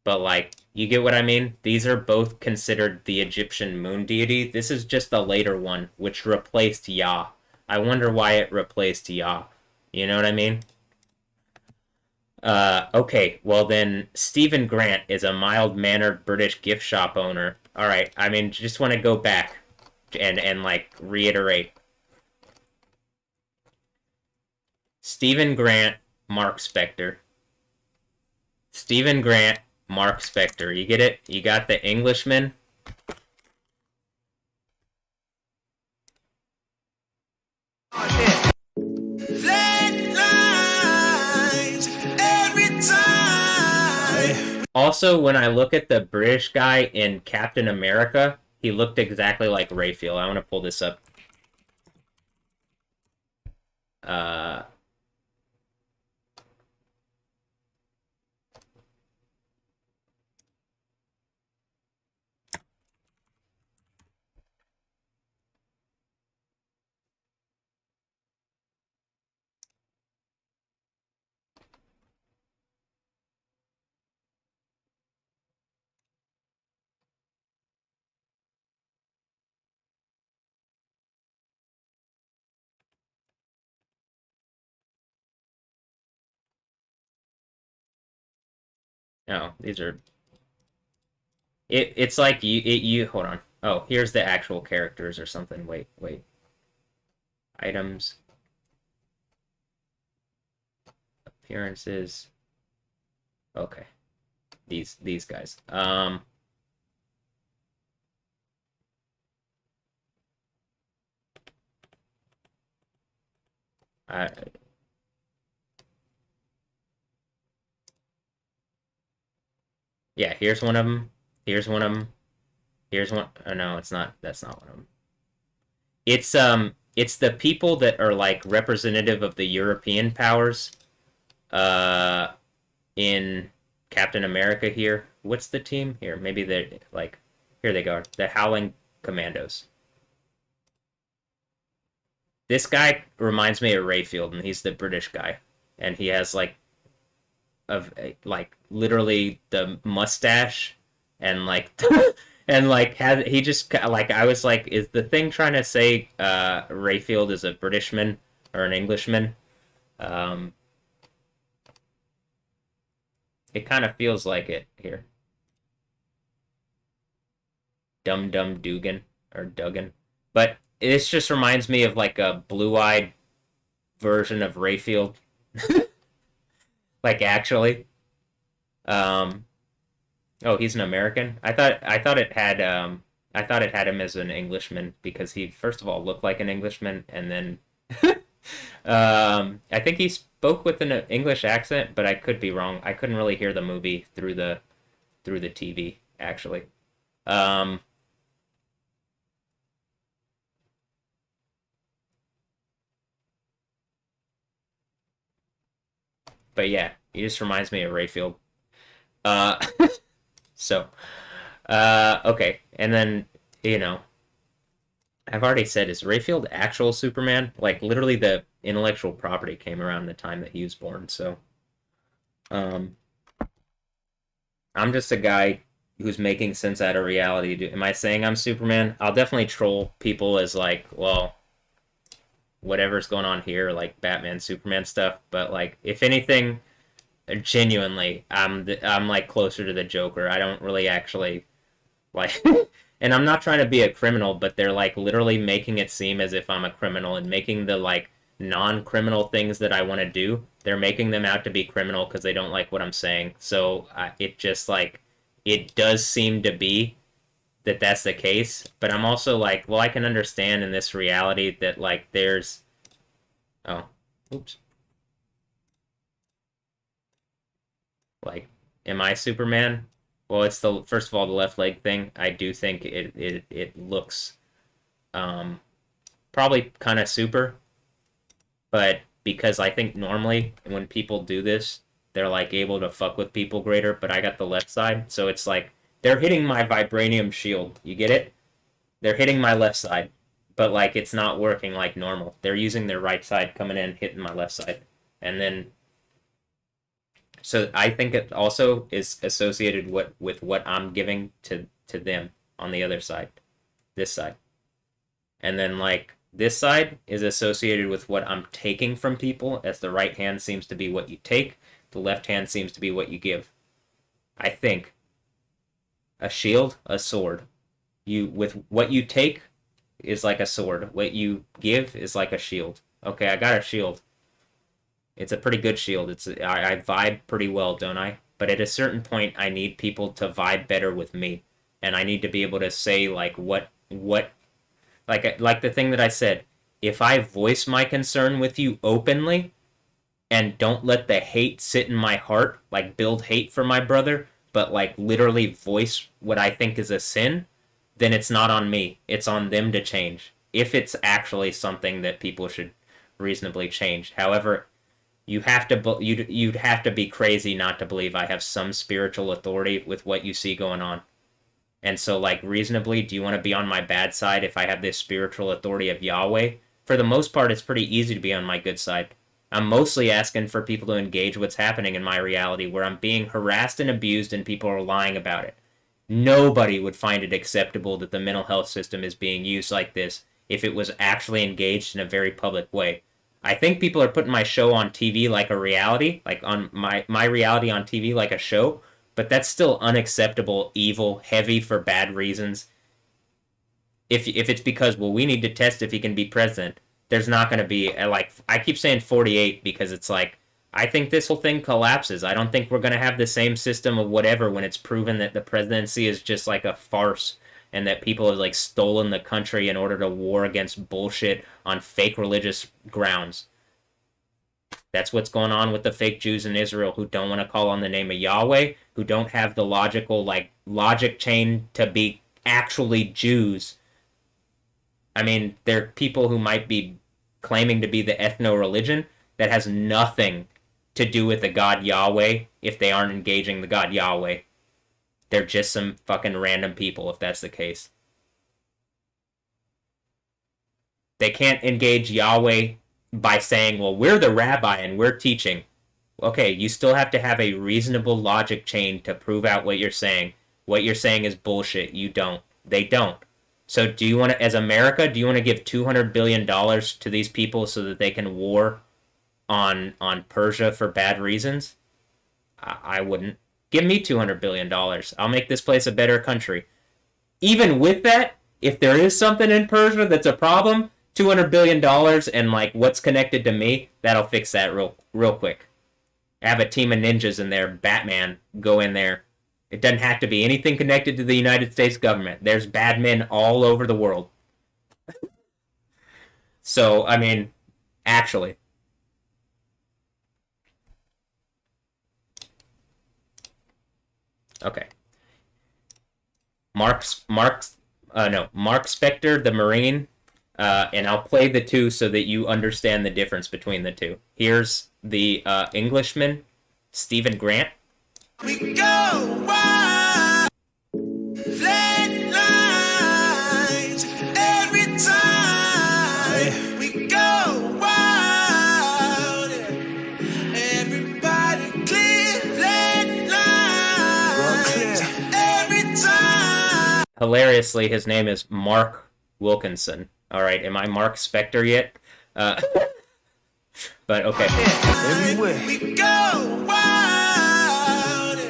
But, like, you get what I mean? These are both considered the Egyptian moon deity. This is just a later one, which replaced Yah. I wonder why it replaced Yah. You know what I mean? Okay, well then, Stephen Grant is a mild-mannered British gift shop owner. Alright, I mean, just want to go back and, like, reiterate. Stephen Grant, Mark Spector. Stephen Grant, Mark Spector. You get it? You got the Englishman. Also, when I look at the British guy in Captain America, he looked exactly like Raphael. I want to pull this up. Oh, these are... It's like you hold on. Oh, here's the actual characters or something. Wait. Items. Appearances. Okay. These guys. Yeah, here's one of them. Here's one of them. Here's one. Oh no, it's not. That's not one of them. It's the people that are like representative of the European powers. In Captain America here. What's the team here? Maybe they're like, here they go. The Howling Commandos. This guy reminds me of Rayfield, and he's the British guy, and he has like literally the mustache and like and like has he just like I was like, is the thing trying to say Rayfield is a Britishman or an Englishman? It kind of feels like it here. Dum Dum Dugan or Duggan, but this just reminds me of like a blue-eyed version of Rayfield. Like actually. Oh, he's an American? I thought it had him as an Englishman because he first of all looked like an Englishman, and then I think he spoke with an English accent, but I could be wrong. I couldn't really hear the movie through the TV actually. But yeah, he just reminds me of Rayfield. So, okay, and then, you know, I've already said, is Rayfield actual Superman? Like, literally the intellectual property came around the time that he was born, so, I'm just a guy who's making sense out of reality. Am I saying I'm Superman? I'll definitely troll people as, like, well, whatever's going on here, like Batman, Superman stuff, but, like, if anything, genuinely, I'm like closer to the Joker. I don't really actually like, and I'm not trying to be a criminal, but they're like literally making it seem as if I'm a criminal and making the like non-criminal things that I want to do. They're making them out to be criminal because they don't like what I'm saying. So it just like it does seem to be that that's the case. But I'm also like, well, I can understand in this reality that like there's, oh, oops. Like, Am I Superman? Well, it's the first of all the left leg thing. I do think it looks probably kind of super, but because I think normally when people do this, they're like able to fuck with people greater. But I got the left side, so it's like they're hitting my vibranium shield. You get it? They're hitting my left side, but like it's not working like normal. They're using their right side coming in, hitting my left side, and then. So I think it also is associated with what I'm giving to them on the other side, this side. And then like this side is associated with what I'm taking from people, as the right hand seems to be what you take, the left hand seems to be what you give. I think a shield, a sword. With what you take is like a sword. What you give is like a shield. Okay, I got a shield. It's a pretty good shield. I vibe pretty well, don't I? But at a certain point, I need people to vibe better with me, and I need to be able to say like what like the thing that I said. If I voice my concern with you openly, and don't let the hate sit in my heart, like build hate for my brother, but like literally voice what I think is a sin, then it's not on me. It's on them to change. If it's actually something that people should reasonably change. However, you'd have to be crazy not to believe I have some spiritual authority with what you see going on. And so, like, reasonably, do you want to be on my bad side if I have this spiritual authority of Yahweh? For the most part, it's pretty easy to be on my good side. I'm mostly asking for people to engage what's happening in my reality, where I'm being harassed and abused and people are lying about it. Nobody would find it acceptable that the mental health system is being used like this if it was actually engaged in a very public way. I think people are putting my show on TV like a reality, like on my reality on TV like a show, but that's still unacceptable, evil, heavy for bad reasons. If it's because, well, we need to test if he can be president, there's not going to be, like, I keep saying 48 because it's like, I think this whole thing collapses. I don't think we're going to have the same system of whatever when it's proven that the presidency is just like a farce and that people have like stolen the country in order to war against bullshit on fake religious grounds. That's what's going on with the fake Jews in Israel who don't want to call on the name of Yahweh, who don't have the logic chain to be actually Jews. I mean, they're people who might be claiming to be the ethno-religion that has nothing to do with the God Yahweh if they aren't engaging the God Yahweh. They're just some fucking random people if that's the case. They can't engage Yahweh by saying, well, we're the rabbi and we're teaching. Okay, you still have to have a reasonable logic chain to prove out what you're saying. What you're saying is bullshit. You don't. They don't. So do you want to, as America, do you want to give $200 billion to these people so that they can war on Persia for bad reasons? I wouldn't. Give me $200 billion. I'll make this place a better country. Even with that, if there is something in Persia that's a problem, $200 billion and like what's connected to me, that'll fix that real quick. I have a team of ninjas in there, Batman, go in there. It doesn't have to be anything connected to the United States government. There's bad men all over the world. So, I mean, actually. Okay. Mark Spector, the Marine, and I'll play the two so that you understand the difference between the two. Here's the Englishman, Stephen Grant. We go wild, flat lines, every time we go wild, everybody clear, flat lines, every time. Hilariously, his name is Mark Wilkinson. All right, am I Mark Spector yet? But okay. Everywhere we go wild,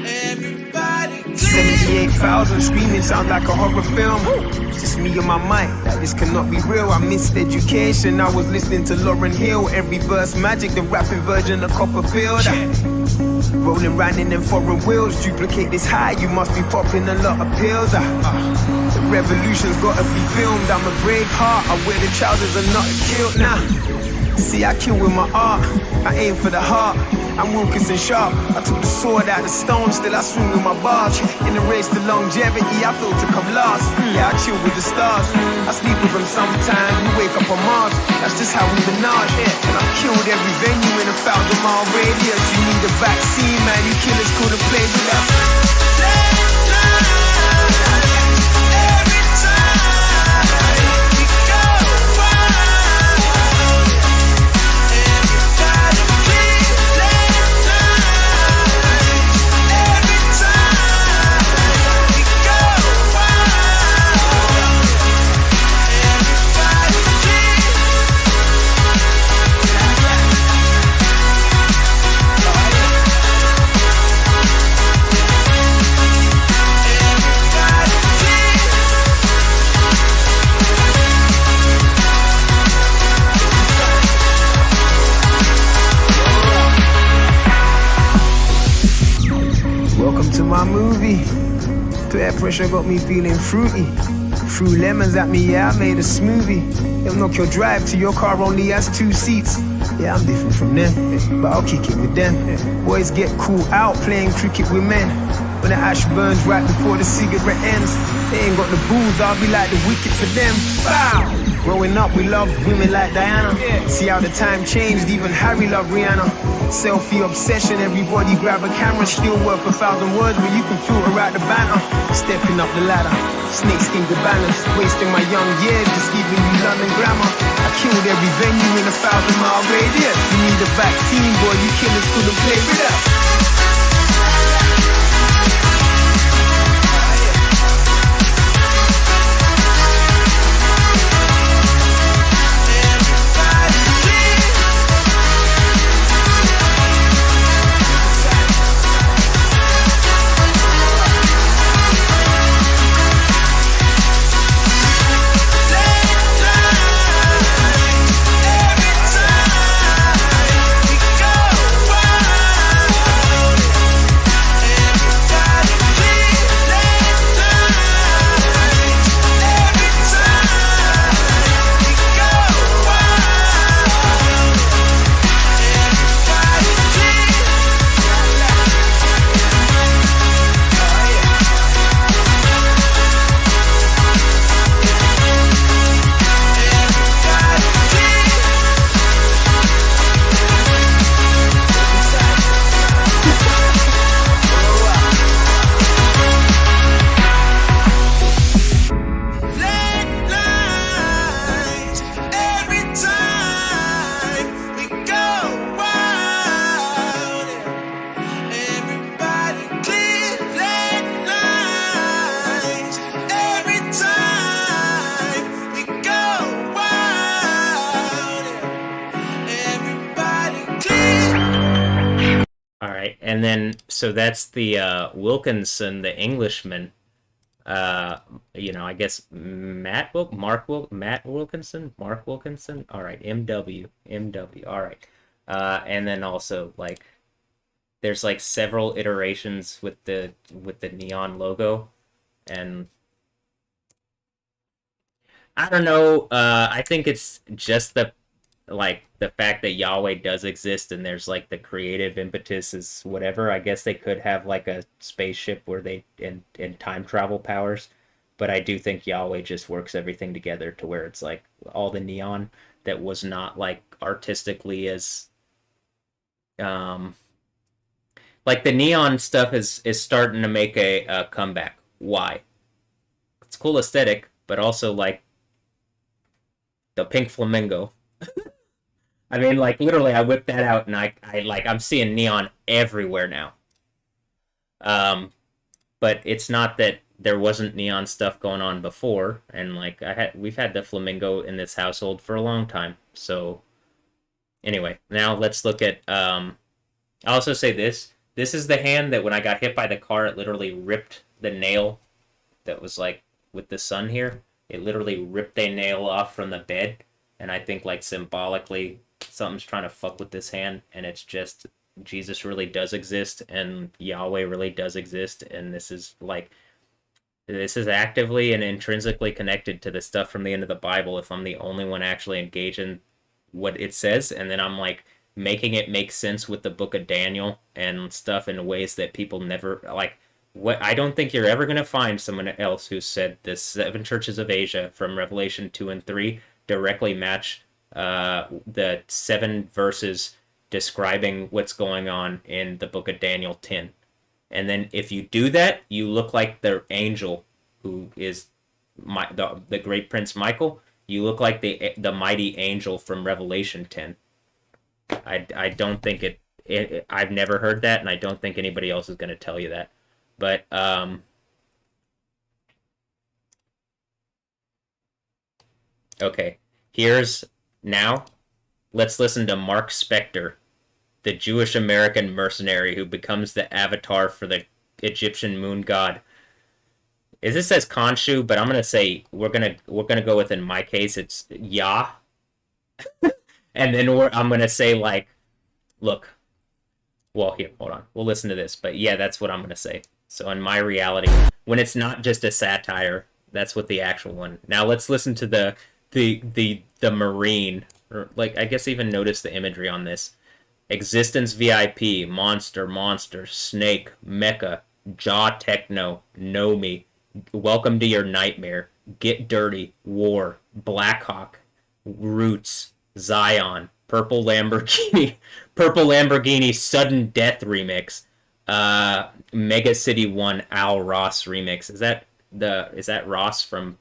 everybody. 78,000 screaming sound like a horror film. It's just me and my mind. That this cannot be real. I missed education. I was listening to Lauryn Hill. Every verse magic, the rapping version of Copperfield. Rolling round in them foreign wheels. Duplicate this high, you must be popping a lot of pills. The revolution's gotta be filmed. I'm a brave heart. I wear the trousers and not a kilt. Nah, see I kill with my art. I aim for the heart. I'm Wilkinson sharp. I took the sword out the stone, still I swing with my bars. In the race to longevity, I feel to come last. Yeah, I chill with the stars. I sleep with them sometimes. We wake up on Mars. That's just how we menage. Yeah. And I've killed every venue in a 1,000-mile radius. You need a vaccine, man. You killers couldn't play with us. Welcome to my movie. Peer pressure got me feeling fruity. Threw lemons at me, yeah, I made a smoothie. They'll knock your drive till your car only has 2 seats. Yeah, I'm different from them, but I'll kick it with them. Boys get cool out playing cricket with men. When the ash burns right before the cigarette ends, they ain't got the balls, I'll be like the wicket for them. Bow! Growing up, we loved women like Diana. See how the time changed, even Harry loved Rihanna. Selfie obsession, everybody grab a camera. Still worth 1,000 words, but you can filter out the banter. Stepping up the ladder, snakeskin cabanas. Wasting my young years, just giving you London grammar. I killed every venue in a 1,000-mile radius. You need a vaccine, boy, you killers couldn't play with us. And then, so that's the Wilkinson, the Englishman. I guess Matt Wilkinson. All right, MW. All right, and then also like there's like several iterations with the neon logo, and I don't know. I think it's just the fact that Yahweh does exist and there's like the creative impetus is whatever. I guess they could have like a spaceship where they in time travel powers, but I do think Yahweh just works everything together to where it's like all the neon that was not like artistically as like the neon stuff is starting to make a comeback. Why? It's cool aesthetic, but also like the pink flamingo. I mean, like, literally, I whipped that out, and I'm seeing neon everywhere now. But it's not that there wasn't neon stuff going on before, and, like, we've had the flamingo in this household for a long time. So, anyway, now let's look at, I'll also say this. This is the hand that when I got hit by the car, it literally ripped the nail that was, like, with the sun here. It literally ripped a nail off from the bed, and I think, like, symbolically, something's trying to fuck with this hand, and it's just Jesus really does exist and Yahweh really does exist, and this is actively and intrinsically connected to the stuff from the end of the Bible if I'm the only one actually engaged in what it says. And then I'm like making it make sense with the Book of Daniel and stuff in ways that people never like. What I don't think you're ever gonna find someone else who said the 7 churches of Asia from Revelation 2 and 3 directly match the 7 verses describing what's going on in the Book of Daniel 10. And then if you do that, you look like the angel who is the great Prince Michael. You look like the mighty angel from Revelation 10. I don't think I've never heard that, and I don't think anybody else is going to tell you that. But okay, let's listen to Mark Spector, the Jewish American mercenary who becomes the avatar for the Egyptian moon god. This says Khonshu, but I'm gonna say we're gonna go with, in my case, it's Yah. And then I'm gonna say, like, look. Well, here, hold on. We'll listen to this, but yeah, that's what I'm gonna say. So in my reality, when it's not just a satire, that's what the actual one. Now let's listen to the Marine, or like, I guess even notice the imagery on this. Existence VIP, Monster, Snake, Mecha, Jaw Techno, Know Me, Welcome to Your Nightmare, Get Dirty, War, Blackhawk, Roots, Zion, Purple Lamborghini, Sudden Death Remix, Mega City 1 Al Ross remix. Is that Ross from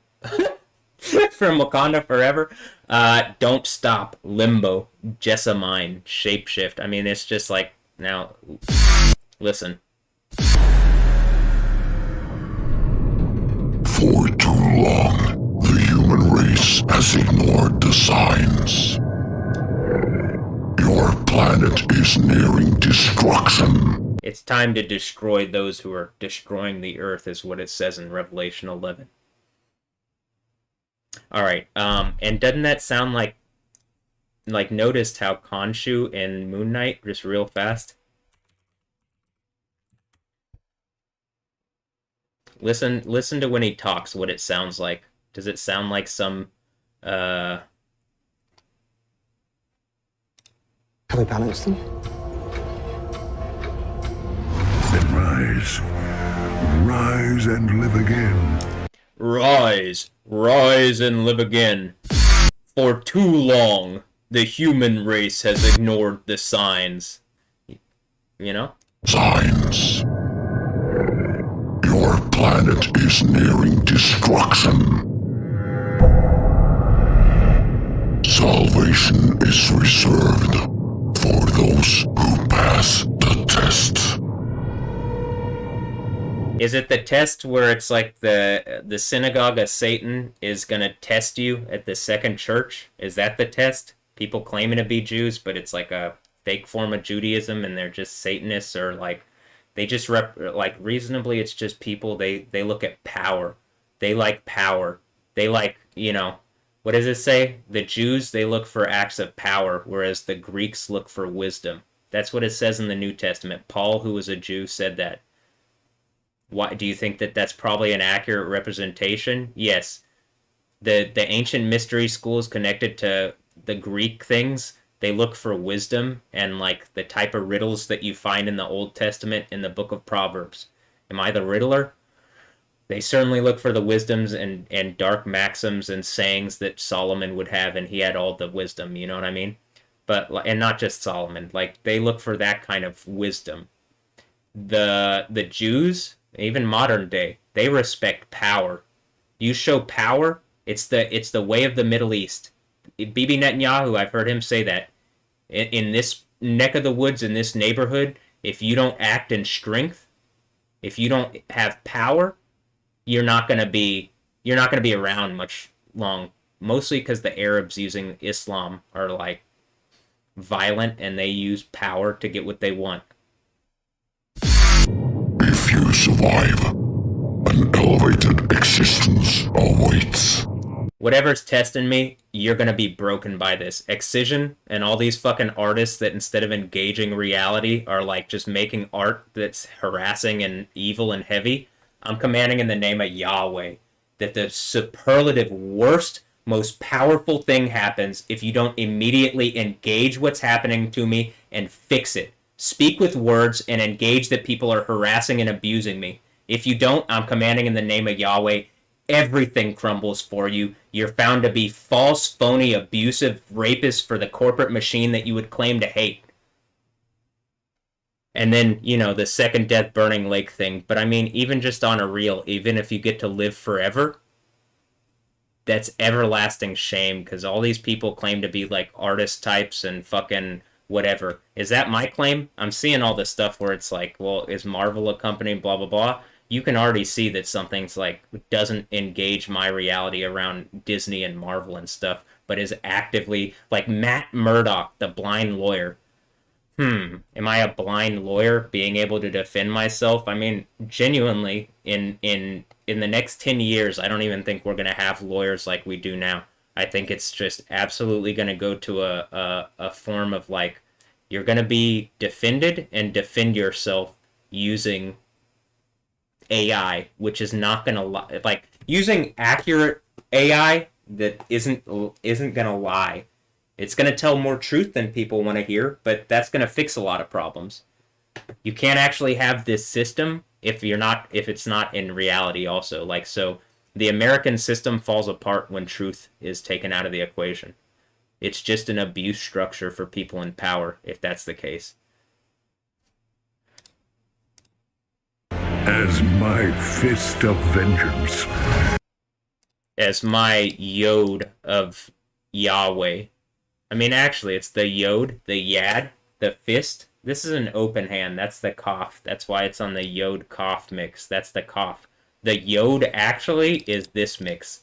from Wakanda Forever? Don't Stop, Limbo, Jessamine, Shapeshift. I mean, it's just like, now listen. For too long, the human race has ignored the signs. Your planet is nearing destruction. It's time to destroy those who are destroying the earth, is what it says in Revelation 11. Alright, and doesn't that sound like noticed how Khonshu and Moon Knight, just real fast? Listen to when he talks, what it sounds like. Does it sound like some, Can we balance them? Then rise. Rise and live again. Rise and live again. For too long, the human race has ignored the signs. You know? Signs. Your planet is nearing destruction. Salvation is reserved for those who pass the test. Is it the test where it's like the synagogue of Satan is gonna test you at the second church? Is that the test? People claiming to be Jews, but it's like a fake form of Judaism, and they're just Satanists, or like they just like reasonably, it's just people. They look at power. They like power. They like, you know, what does it say? The Jews, they look for acts of power, whereas the Greeks look for wisdom. That's what it says in the New Testament. Paul, who was a Jew, said that. Why do you think that that's probably an accurate representation? Yes. The ancient mystery schools connected to the Greek things, they look for wisdom and like the type of riddles that you find in the Old Testament in the book of Proverbs. Am I the riddler? They certainly look for the wisdoms and dark maxims and sayings that Solomon would have, and he had all the wisdom, you know what I mean? But, and not just Solomon, like they look for that kind of wisdom. The Jews, even modern day, they respect power. You show power, it's the way of the Middle East. Bibi Netanyahu, I've heard him say that. In this neck of the woods, in this neighborhood, if you don't act in strength, if you don't have power, you're not gonna be around much long. Mostly because the Arabs using Islam are like violent, and they use power to get what they want. If you survive, an elevated existence awaits. Whatever's testing me, you're gonna be broken by this. Excision and all these fucking artists that instead of engaging reality are like just making art that's harassing and evil and heavy. I'm commanding in the name of Yahweh that the superlative worst most powerful thing happens if you don't immediately engage what's happening to me and fix it. Speak with words and engage that people are harassing and abusing me. If you don't, I'm commanding in the name of Yahweh, everything crumbles for you. You're found to be false, phony, abusive, rapist for the corporate machine that you would claim to hate. And then, you know, the second death burning lake thing. But I mean, even just on a real, even if you get to live forever, that's everlasting shame, because all these people claim to be like artist types and fucking whatever. Is that my claim? I'm seeing all this stuff where it's like, well, is Marvel a company, blah, blah, blah. You can already see that something's like, doesn't engage my reality around Disney and Marvel and stuff, but is actively, like Matt Murdock, the blind lawyer. Am I a blind lawyer being able to defend myself? I mean, genuinely, in the next 10 years, I don't even think we're going to have lawyers like we do now. I think it's just absolutely going to go to a form of like, you're going to be defended and defend yourself using AI, which is not going to lie. Like, using accurate AI that isn't going to lie. It's going to tell more truth than people want to hear, but that's going to fix a lot of problems. You can't actually have this system if it's not in reality also. Like, so the American system falls apart when truth is taken out of the equation. It's just an abuse structure for people in power, if that's the case. As my fist of vengeance. As my Yod of Yahweh. I mean, actually, it's the Yod, the Yad, the fist. This is an open hand. That's the Kaf. That's why it's on the Yod Kaf mix. That's the Kaf. The Yod actually is this mix.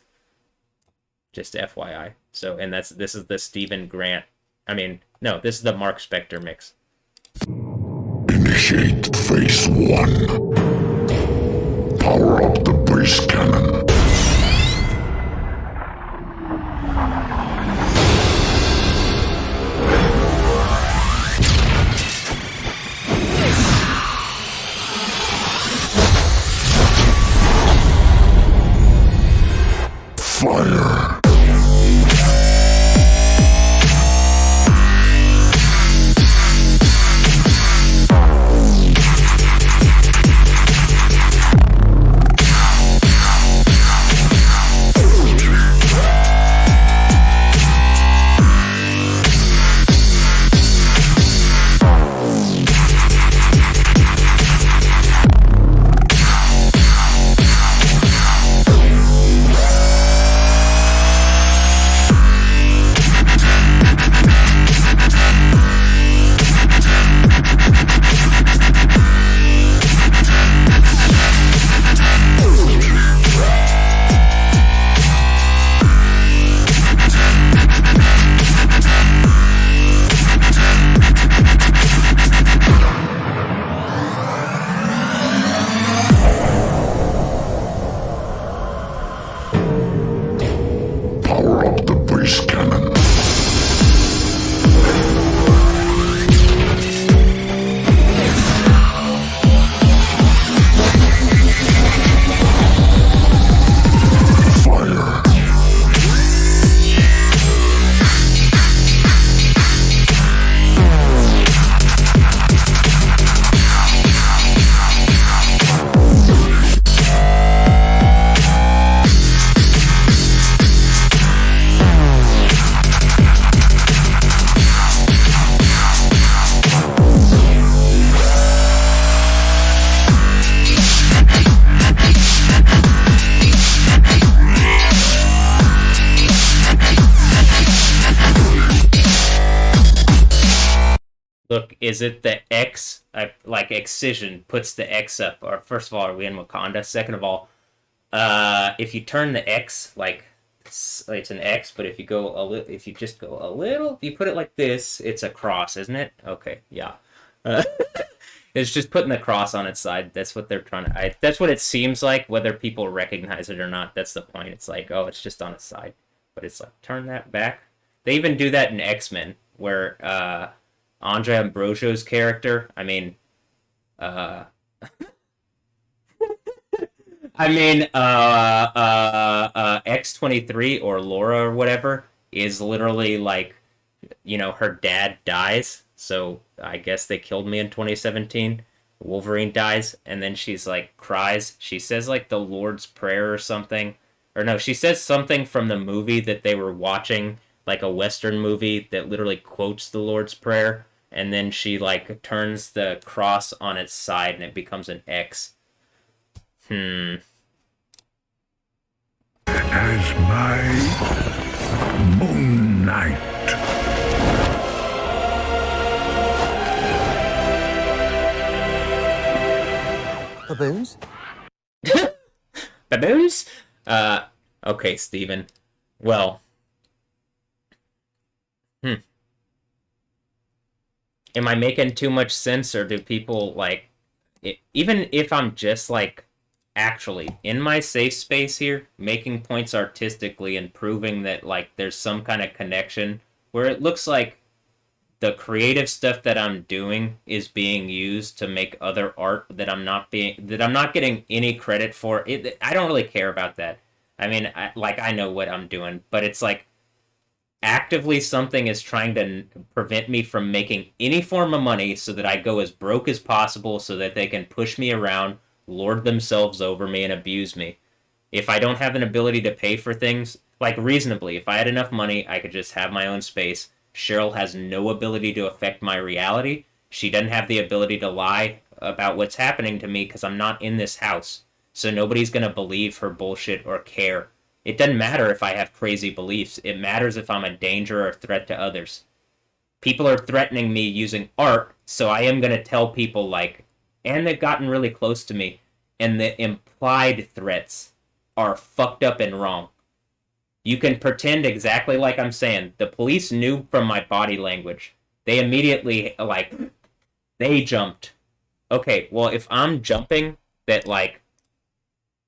Just FYI. So, and this is the Stephen Grant. I mean, no, this is the Mark Spector mix. Initiate phase 1. Power up the base cannon. Fire. Look, is it the X, like Excision puts the X up, or first of all, are we in Wakanda? Second of all, if you turn the X, like, it's an X, but if you go if you just go a little, if you put it like this, it's a cross, isn't it? Okay, yeah. It's just putting the cross on its side. That's what they're trying to, that's what it seems like, whether people recognize it or not. That's the point. It's like, oh, it's just on its side. But it's like, turn that back. They even do that in X-Men, where, Andre Ambrosio's character, I mean, I I mean, X-23 or Laura or whatever is literally like, her dad dies, so I guess they killed me in 2017. Wolverine dies, and then she's like, cries. She says like the Lord's Prayer or something. Or no, she says something from the movie that they were watching, like a Western movie that literally quotes the Lord's Prayer, and then she like turns the cross on its side and it becomes an X. As my Moon Knight. Baboons? Baboons? Okay, Steven. Well. Am I making too much sense, or do people, like... even if I'm just, like, actually in my safe space here, making points artistically and proving that, like, there's some kind of connection, where it looks like the creative stuff that I'm doing is being used to make other art that I'm not getting any credit for. I don't really care about that. I mean, I know what I'm doing, but it's like actively something is trying to prevent me from making any form of money so that I go as broke as possible so that they can push me around, lord themselves over me, and abuse me. If I don't have an ability to pay for things, like reasonably, if I had enough money, I could just have my own space. Cheryl has no ability to affect my reality. She doesn't have the ability to lie about what's happening to me because I'm not in this house. So nobody's going to believe her bullshit or care. It doesn't matter if I have crazy beliefs. It matters if I'm a danger or a threat to others. People are threatening me using art, so I am going to tell people, like, and they've gotten really close to me, and the implied threats are fucked up and wrong. You can pretend exactly like I'm saying. The police knew from my body language. They immediately, like, they jumped. Okay, well, if I'm jumping that, like,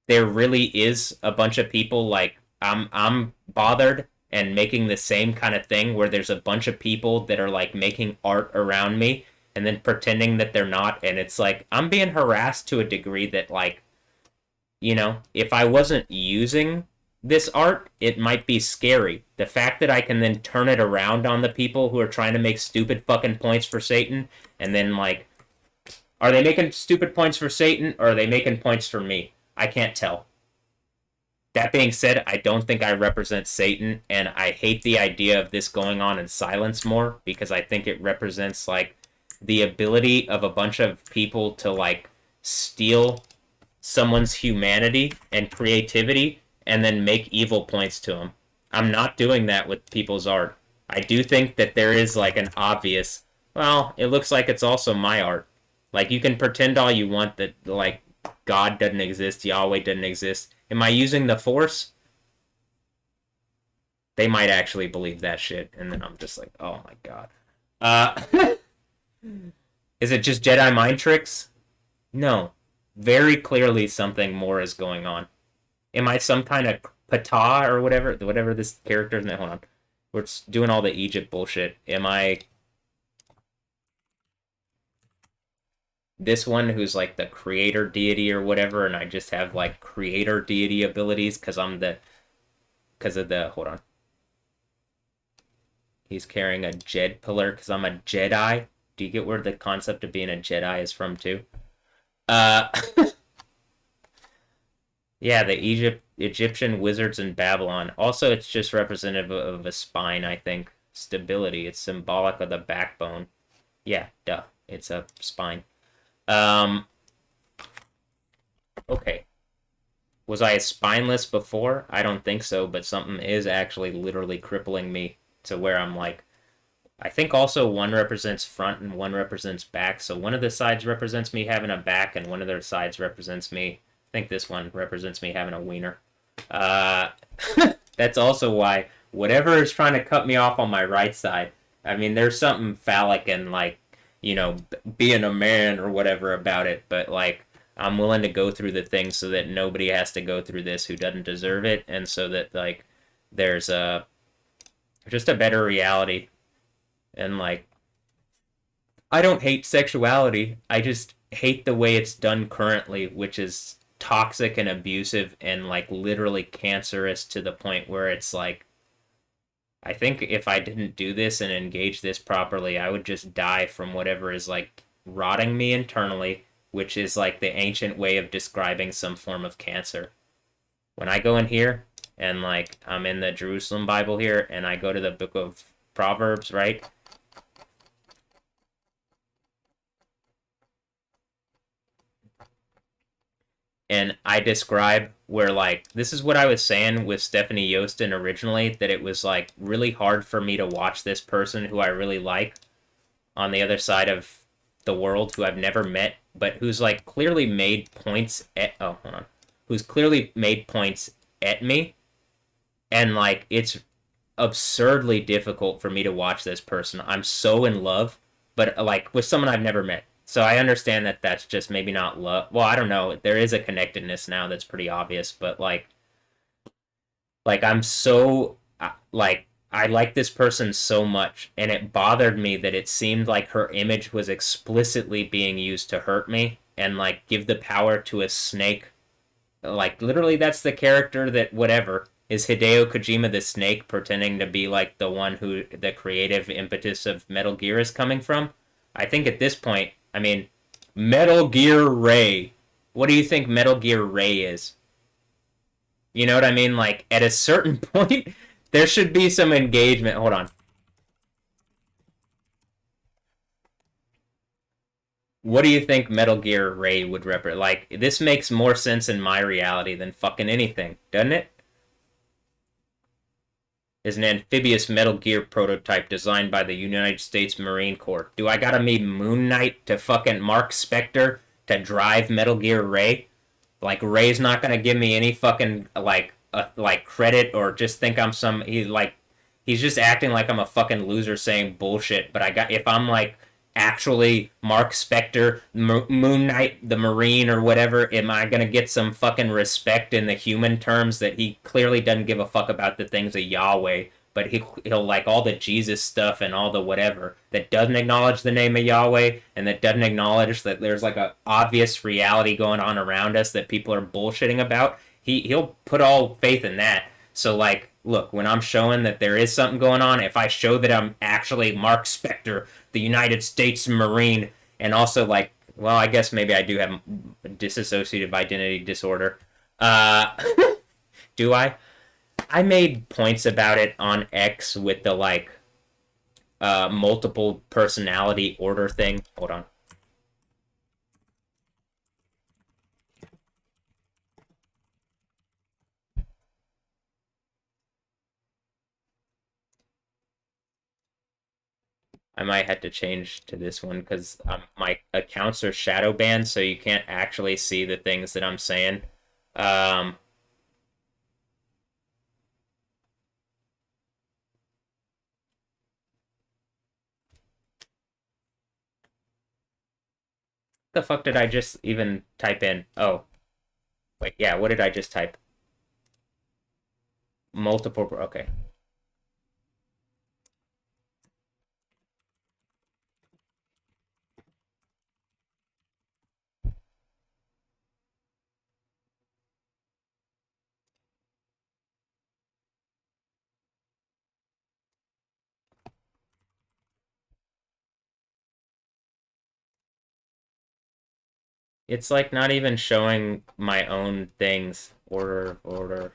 there really is a bunch of people, like, I'm bothered and making the same kind of thing where there's a bunch of people that are, like, making art around me and then pretending that they're not, and it's like, I'm being harassed to a degree that, like, if I wasn't using this art, it might be scary. The fact that I can then turn it around on the people who are trying to make stupid fucking points for Satan, and then, like, are they making stupid points for Satan, or are they making points for me? I can't tell. That being said, I don't think I represent Satan, and I hate the idea of this going on in silence more, because I think it represents, like, the ability of a bunch of people to, like, steal someone's humanity and creativity and then make evil points to them. I'm not doing that with people's art. I do think that there is, like, an obvious, well, it looks like it's also my art. Like, you can pretend all you want that, like, God doesn't exist, Yahweh doesn't exist. Am I using the Force? They might actually believe that shit, and then I'm just like, oh my god. Is it just Jedi mind tricks? No. Very clearly something more is going on. Am I some kind of Ptah or whatever this character is? Hold on. We're doing all the Egypt bullshit. Am I this one who's like the creator deity or whatever, and I just have like creator deity abilities because of the, hold on. He's carrying a Jed pillar because I'm a Jedi. Do you get where the concept of being a Jedi is from too? Yeah, the Egyptian wizards in Babylon. Also, it's just representative of a spine, I think. Stability. It's symbolic of the backbone. Yeah, duh. It's a spine. Okay. Was I spineless before? I don't think so, but something is actually literally crippling me to where I'm like, I think also one represents front and one represents back. So one of the sides represents me having a back and one of the sides represents me, I think this one represents me having a wiener. That's also why whatever is trying to cut me off on my right side, I mean, there's something phallic and like, being a man or whatever about it, but like, I'm willing to go through the things so that nobody has to go through this who doesn't deserve it, and so that like there's just a better reality. And like, I don't hate sexuality, I just hate the way it's done currently, which is toxic and abusive and like literally cancerous to the point where it's like I think if I didn't do this and engage this properly, I would just die from whatever is like rotting me internally, which is like the ancient way of describing some form of cancer. When I go in here and like I'm in the Jerusalem Bible here and I go to the book of Proverbs, right? And I describe where like this is what I was saying with Stephanie Yostin originally, that it was like really hard for me to watch this person who I really like on the other side of the world, who I've never met, but who's like clearly made points at who's clearly made points at me, and like it's absurdly difficult for me to watch this person. I'm so in love, but like with someone I've never met. So I understand that that's just maybe not love. Well, I don't know. There is a connectedness now that's pretty obvious, but like I'm so like I like this person so much, and it bothered me that it seemed like her image was explicitly being used to hurt me and like give the power to a snake. Like literally that's the character that whatever is Hideo Kojima the snake pretending to be like the one who the creative impetus of Metal Gear is coming from. I think at this point, I mean, Metal Gear Ray. What do you think Metal Gear Ray is? You know what I mean? Like, at a certain point, there should be some engagement. Hold on. What do you think Metal Gear Ray would represent? Like, this makes more sense in my reality than fucking anything, doesn't it? Is an amphibious Metal Gear prototype designed by the United States Marine Corps. Do I gotta meet Moon Knight to fucking Mark Spector to drive Metal Gear Ray? Like, Ray's not gonna give me any fucking, like credit or just think I'm some, he's just acting like I'm a fucking loser saying bullshit, but if I'm like, actually Mark Spector, Moon Knight, the Marine or whatever, am I gonna get some fucking respect in the human terms that he clearly doesn't give a fuck about the things of Yahweh, but he'll like all the Jesus stuff and all the whatever that doesn't acknowledge the name of Yahweh and that doesn't acknowledge that there's like a obvious reality going on around us that people are bullshitting about. He'll put all faith in that. So like, look, when I'm showing that there is something going on, if I show that I'm actually Mark Spector, the United States Marine, and also like, well, I guess maybe I do have dissociative identity disorder. Do I? I made points about it on X with the like multiple personality order thing. Hold on. I might have to change to this one because my accounts are shadow banned, so you can't actually see the things that I'm saying. The fuck did I just even type in? Oh, wait, yeah, what did I just type? Multiple, okay. It's like not even showing my own things. Order.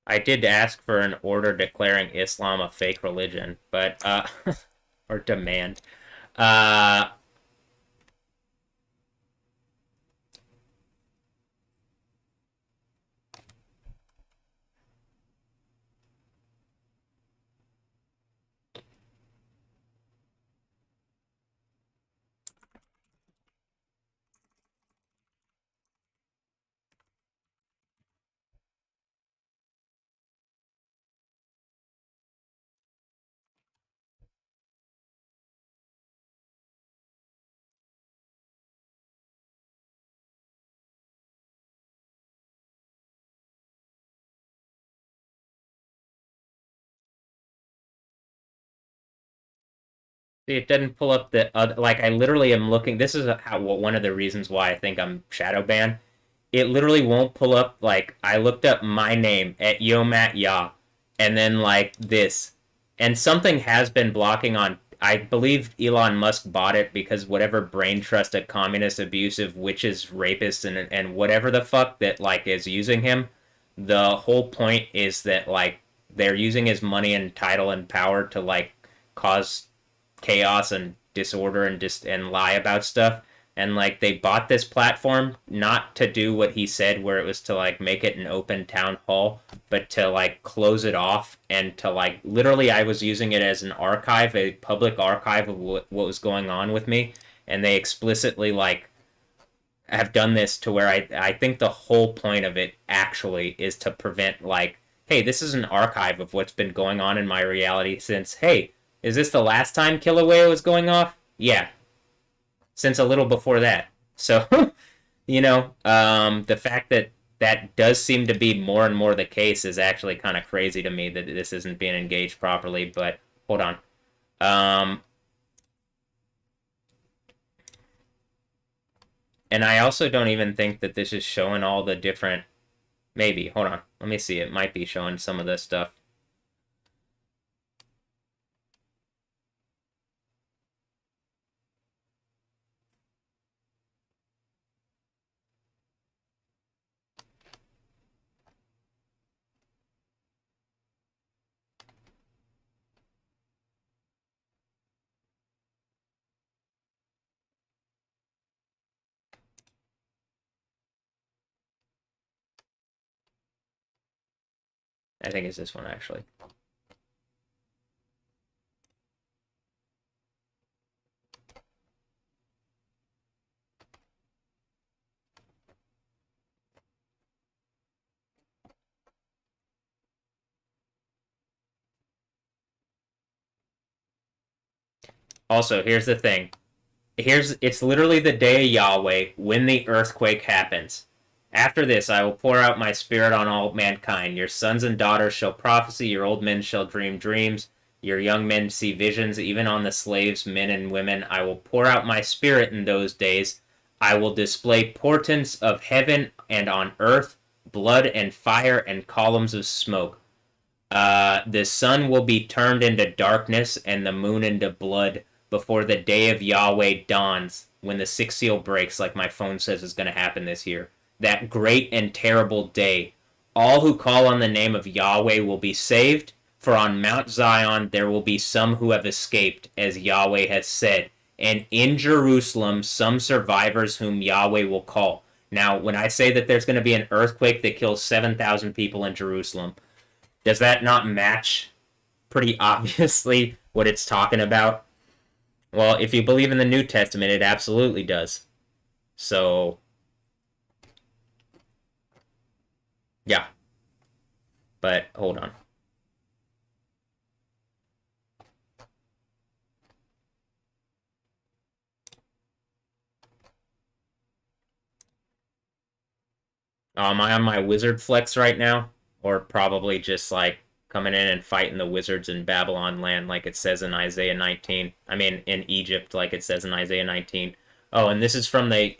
I did ask for an order declaring Islam a fake religion, but, or demand. See, it doesn't pull up the like I literally am looking. This is one of the reasons why I think I'm shadow banned. It literally won't pull up. Like I looked up my name at YoMattYa, and then like this, and something has been blocking on. I believe Elon Musk bought it because whatever brain trust of communist, abusive witches, rapists, and whatever the fuck that like is using him. The whole point is that like they're using his money and title and power to like cause chaos and disorder and lie about stuff. And like they bought this platform not to do what he said, where it was to like make it an open town hall, but to like close it off and to like literally I was using it as an archive, a public archive of what was going on with me, and they explicitly like have done this to where I think the whole point of it actually is to prevent like, hey, this is an archive of what's been going on in my reality since, hey, is this the last time Kilauea was going off? Yeah. Since a little before that. So, you know, the fact that that does seem to be more and more the case is actually kind of crazy to me that this isn't being engaged properly, but hold on. And I also don't even think that this is showing all the different... Maybe. Hold on. Let me see. It might be showing some of this stuff. I think it's this one, actually. Also, here's the thing. It's literally the day of Yahweh when the earthquake happens. After this, I will pour out my spirit on all mankind. Your sons and daughters shall prophesy, your old men shall dream dreams, your young men see visions, even on the slaves, men and women. I will pour out my spirit in those days. I will display portents of heaven and on earth, blood and fire and columns of smoke. The sun will be turned into darkness and the moon into blood before the day of Yahweh dawns, when the sixth seal breaks, like my phone says is going to happen this year. That great and terrible day. All who call on the name of Yahweh will be saved, for on Mount Zion there will be some who have escaped, as Yahweh has said, and in Jerusalem some survivors whom Yahweh will call. Now, when I say that there's going to be an earthquake that kills 7,000 people in Jerusalem, does that not match pretty obviously what it's talking about? Well, if you believe in the New Testament, it absolutely does. So, yeah. But, hold on. Am I on my wizard flex right now? Or probably just, like, coming in and fighting the wizards in Babylon land like it says in Isaiah 19. I mean, in Egypt like it says in Isaiah 19. Oh, and this is from the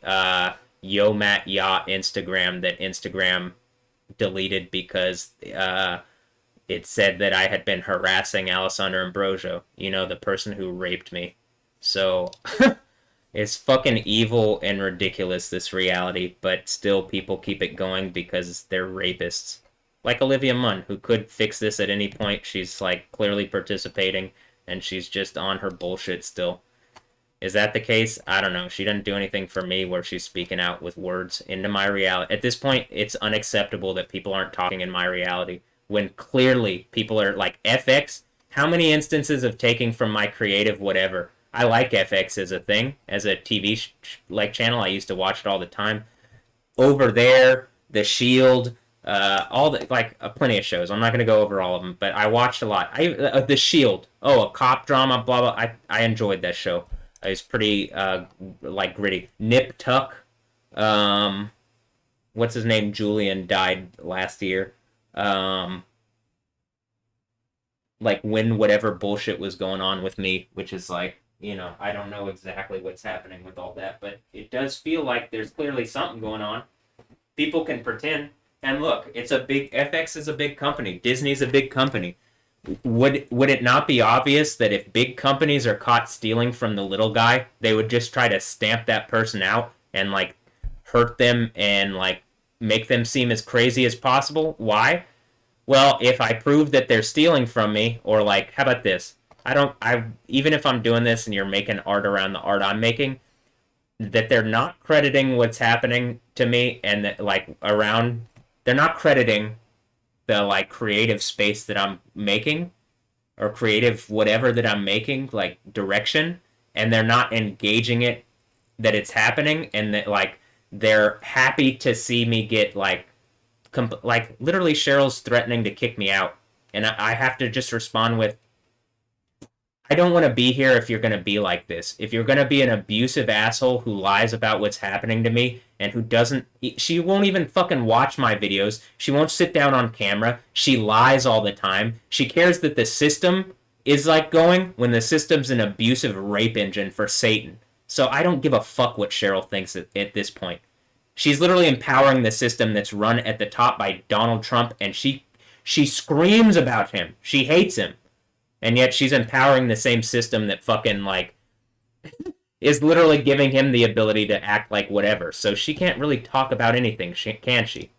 YoMattYa Instagram that Instagram deleted because it said that I had been harassing Alessandro Ambrosio, you know, the person who raped me. So, it's fucking evil and ridiculous, this reality, but still people keep it going because they're rapists. Like Olivia Munn, who could fix this at any point. She's, like, clearly participating, and she's just on her bullshit still. Is that the case? I don't know. She doesn't do anything for me where she's speaking out with words into my reality. At this point, it's unacceptable that people aren't talking in my reality, when clearly people are, like, FX? How many instances of taking from my creative whatever? I like FX as a thing, as a TV, like, channel. I used to watch it all the time. Over There, The Shield... all the plenty of shows. I'm not going to go over all of them, but I watched a lot. The Shield. Oh, a cop drama. Blah blah. I enjoyed that show. It was pretty like gritty. Nip Tuck. What's his name? Julian died last year. Like when whatever bullshit was going on with me, which is like You know, I don't know exactly what's happening with all that, but it does feel like there's clearly something going on. People can pretend. And look, it's a big FX is a big company. Disney's a big company. Would it not be obvious that if big companies are caught stealing from the little guy, they would just try to stamp that person out and like hurt them and like make them seem as crazy as possible? Why? Well, if I prove that they're stealing from me, or like, how about this? Even if I'm doing this and you're making art around the art I'm making, that they're not crediting what's happening to me and that like around, they're not crediting the like creative space that I'm making or creative whatever that I'm making, like direction, and they're not engaging it that it's happening, and that like they're happy to see me get like literally Cheryl's threatening to kick me out, and I have to just respond with, I don't want to be here if you're going to be like this. If you're going to be an abusive asshole who lies about what's happening to me and who doesn't, she won't even fucking watch my videos. She won't sit down on camera. She lies all the time. She cares that the system is like going when the system's an abusive rape engine for Satan. So I don't give a fuck what Cheryl thinks at this point. She's literally empowering the system that's run at the top by Donald Trump, and she screams about him. She hates him. And yet she's empowering the same system that fucking, like, is literally giving him the ability to act like whatever. So she can't really talk about anything, can she?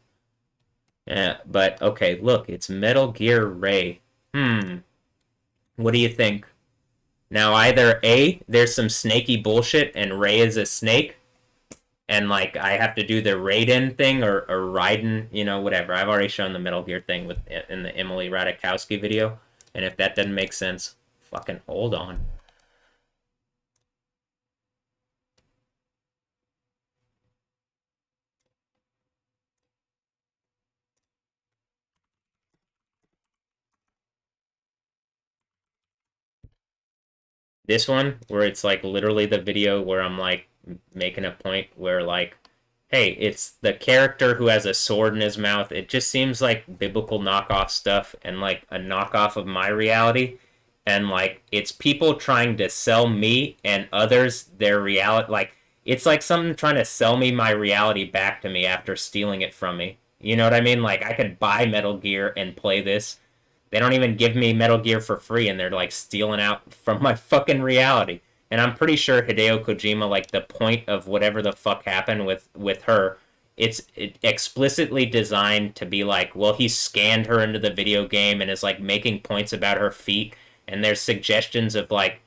Yeah, but, okay, look, it's Metal Gear Ray. What do you think? Now, either A, there's some snaky bullshit and Ray is a snake, and, like, I have to do the Raiden thing, or Raiden, you know, whatever. I've already shown the Metal Gear thing in the Emily Ratajkowski video. And if that doesn't make sense, fucking hold on. This one, where it's like literally the video where I'm like making a point where like, hey, it's the character who has a sword in his mouth. It just seems like biblical knockoff stuff and like a knockoff of my reality. And like, it's people trying to sell me and others their reality. Like, it's like someone trying to sell me my reality back to me after stealing it from me. You know what I mean? Like, I could buy Metal Gear and play this. They don't even give me Metal Gear for free, and they're like stealing out from my fucking reality. And I'm pretty sure Hideo Kojima, like, the point of whatever the fuck happened with her, it's explicitly designed to be like, well, he scanned her into the video game and is, like, making points about her feet. And there's suggestions of, like,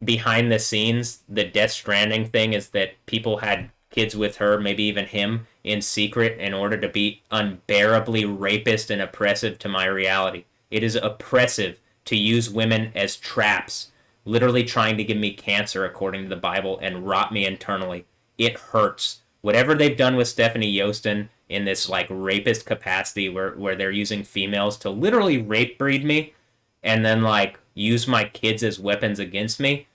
behind the scenes, the Death Stranding thing is that people had kids with her, maybe even him, in secret in order to be unbearably rapist and oppressive to my reality. It is oppressive to use women as traps, literally trying to give me cancer according to the Bible and rot me internally. It hurts. Whatever they've done with Stephanie Yostin in this like rapist capacity where they're using females to literally rape breed me and then like use my kids as weapons against me.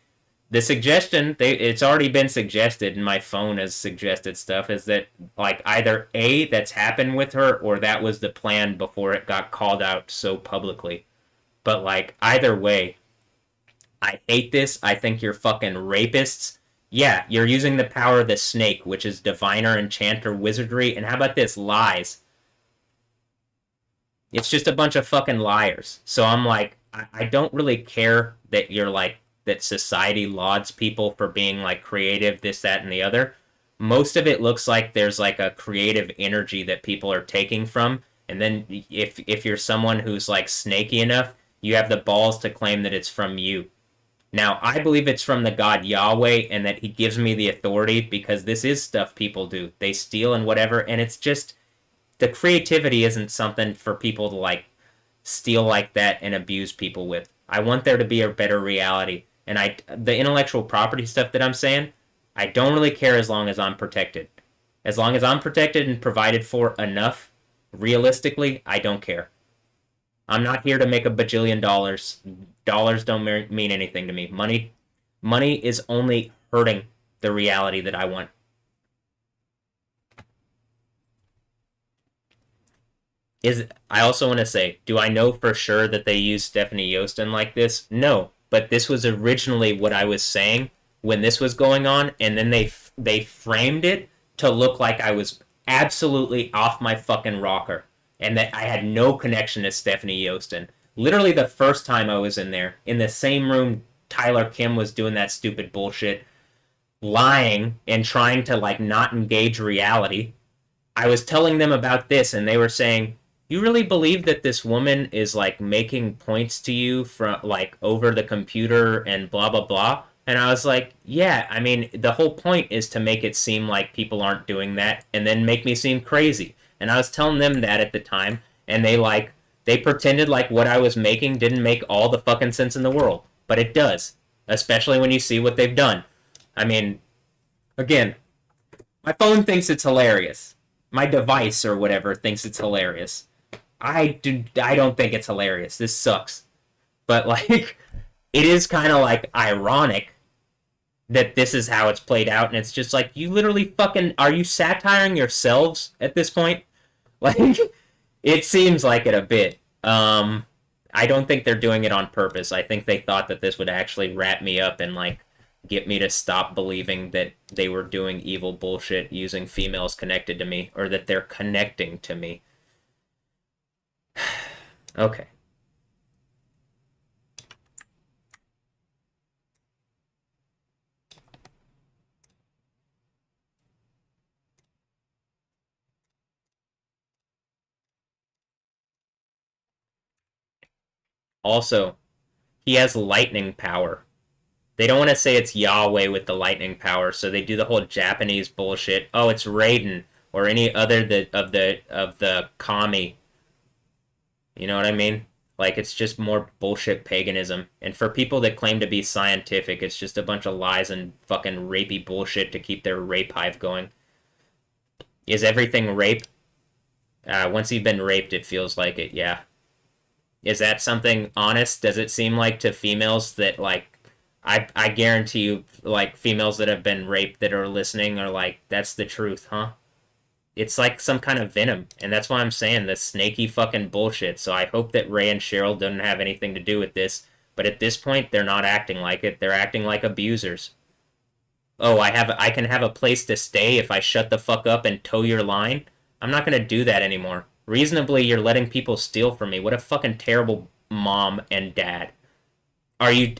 The suggestion, it's already been suggested, and my phone has suggested stuff, is that like either A, that's happened with her, or that was the plan before it got called out so publicly. But like either way, I hate this. I think you're fucking rapists. Yeah, you're using the power of the snake, which is diviner, enchanter, wizardry, and how about this? Lies. It's just a bunch of fucking liars. So I'm like, I don't really care that you're like, that society lauds people for being like creative, this, that, and the other. Most of it looks like there's like a creative energy that people are taking from. And then if you're someone who's like snaky enough, you have the balls to claim that it's from you. Now, I believe it's from the God Yahweh and that he gives me the authority because this is stuff people do. They steal and whatever, and it's just, the creativity isn't something for people to like steal like that and abuse people with. I want there to be a better reality. And the intellectual property stuff that I'm saying, I don't really care as long as I'm protected. As long as I'm protected and provided for enough, realistically, I don't care. I'm not here to make a bajillion dollars. Dollars don't mean anything to me. Money is only hurting the reality that I want. I also want to say, do I know for sure that they use Stephanie Yostin like this? No. but this was originally what I was saying when this was going on, and then they framed it to look like I was absolutely off my fucking rocker, and that I had no connection to Stephanie Yostin. Literally the first time I was in there, in the same room Tyler Kim was doing that stupid bullshit, lying and trying to like not engage reality, I was telling them about this, and they were saying, you really believe that this woman is like making points to you from like over the computer and blah blah blah? And I was like, yeah, I mean, the whole point is to make it seem like people aren't doing that and then make me seem crazy. And I was telling them that at the time, and they pretended like what I was making didn't make all the fucking sense in the world. But it does, especially when you see what they've done. I mean, again, my phone thinks it's hilarious. My device or whatever thinks it's hilarious. I don't think it's hilarious. This sucks. But like, it is kind of like ironic that this is how it's played out, and it's just like, you literally fucking, are you satiring yourselves at this point? Like, it seems like it a bit. I don't think they're doing it on purpose. I think they thought that this would actually wrap me up and like get me to stop believing that they were doing evil bullshit using females connected to me, or that they're connecting to me. Okay. Also, he has lightning power. They don't want to say it's Yahweh with the lightning power, so they do the whole Japanese bullshit. Oh, it's Raiden or any other of the kami. You know what I mean? Like, it's just more bullshit paganism. And for people that claim to be scientific, it's just a bunch of lies and fucking rapey bullshit to keep their rape hive going. Is everything rape? Once you've been raped, it feels like it, yeah. Is that something honest? Does it seem like to females that, like, I guarantee you, like, females that have been raped that are listening are like, that's the truth, huh? It's like some kind of venom, and that's why I'm saying this snaky fucking bullshit. So I hope that Ray and Cheryl don't have anything to do with this, but at this point, they're not acting like it. They're acting like abusers. Oh, I can have a place to stay if I shut the fuck up and toe your line? I'm not gonna do that anymore. Reasonably, you're letting people steal from me. What a fucking terrible mom and dad. Are you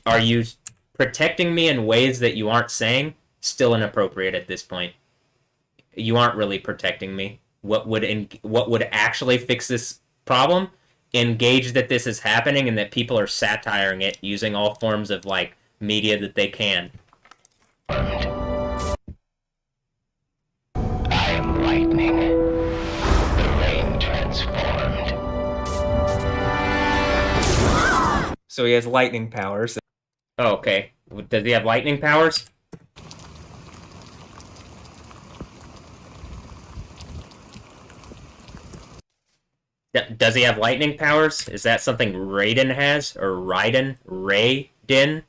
protecting me in ways that you aren't saying? Still inappropriate at this point. You aren't really protecting me. What would actually fix this problem? Engage that this is happening and that people are satiring it using all forms of like media that they can. I am lightning. The rain transformed. So he has lightning powers. Oh, okay. Does he have lightning powers? Does he have lightning powers? Is that something Raiden has? Or Raiden? Raiden?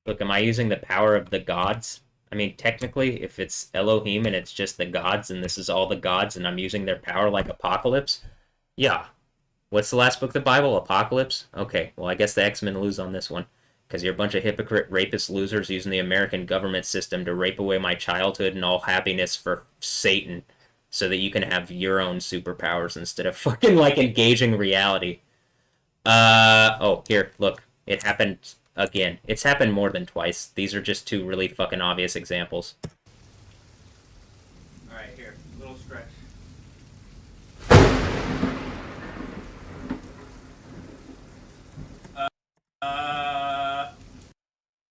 Look, am I using the power of the gods? I mean, technically, if it's Elohim and it's just the gods, and this is all the gods, and I'm using their power like Apocalypse, yeah. What's the last book of the Bible? Apocalypse? Okay, well, I guess the X-Men lose on this one. Because you're a bunch of hypocrite rapist losers using the American government system to rape away my childhood and all happiness for Satan so that you can have your own superpowers instead of fucking, like, engaging reality. Oh, here, look. It happened again. It's happened more than twice. These are just two really fucking obvious examples. Alright, here. Little stretch.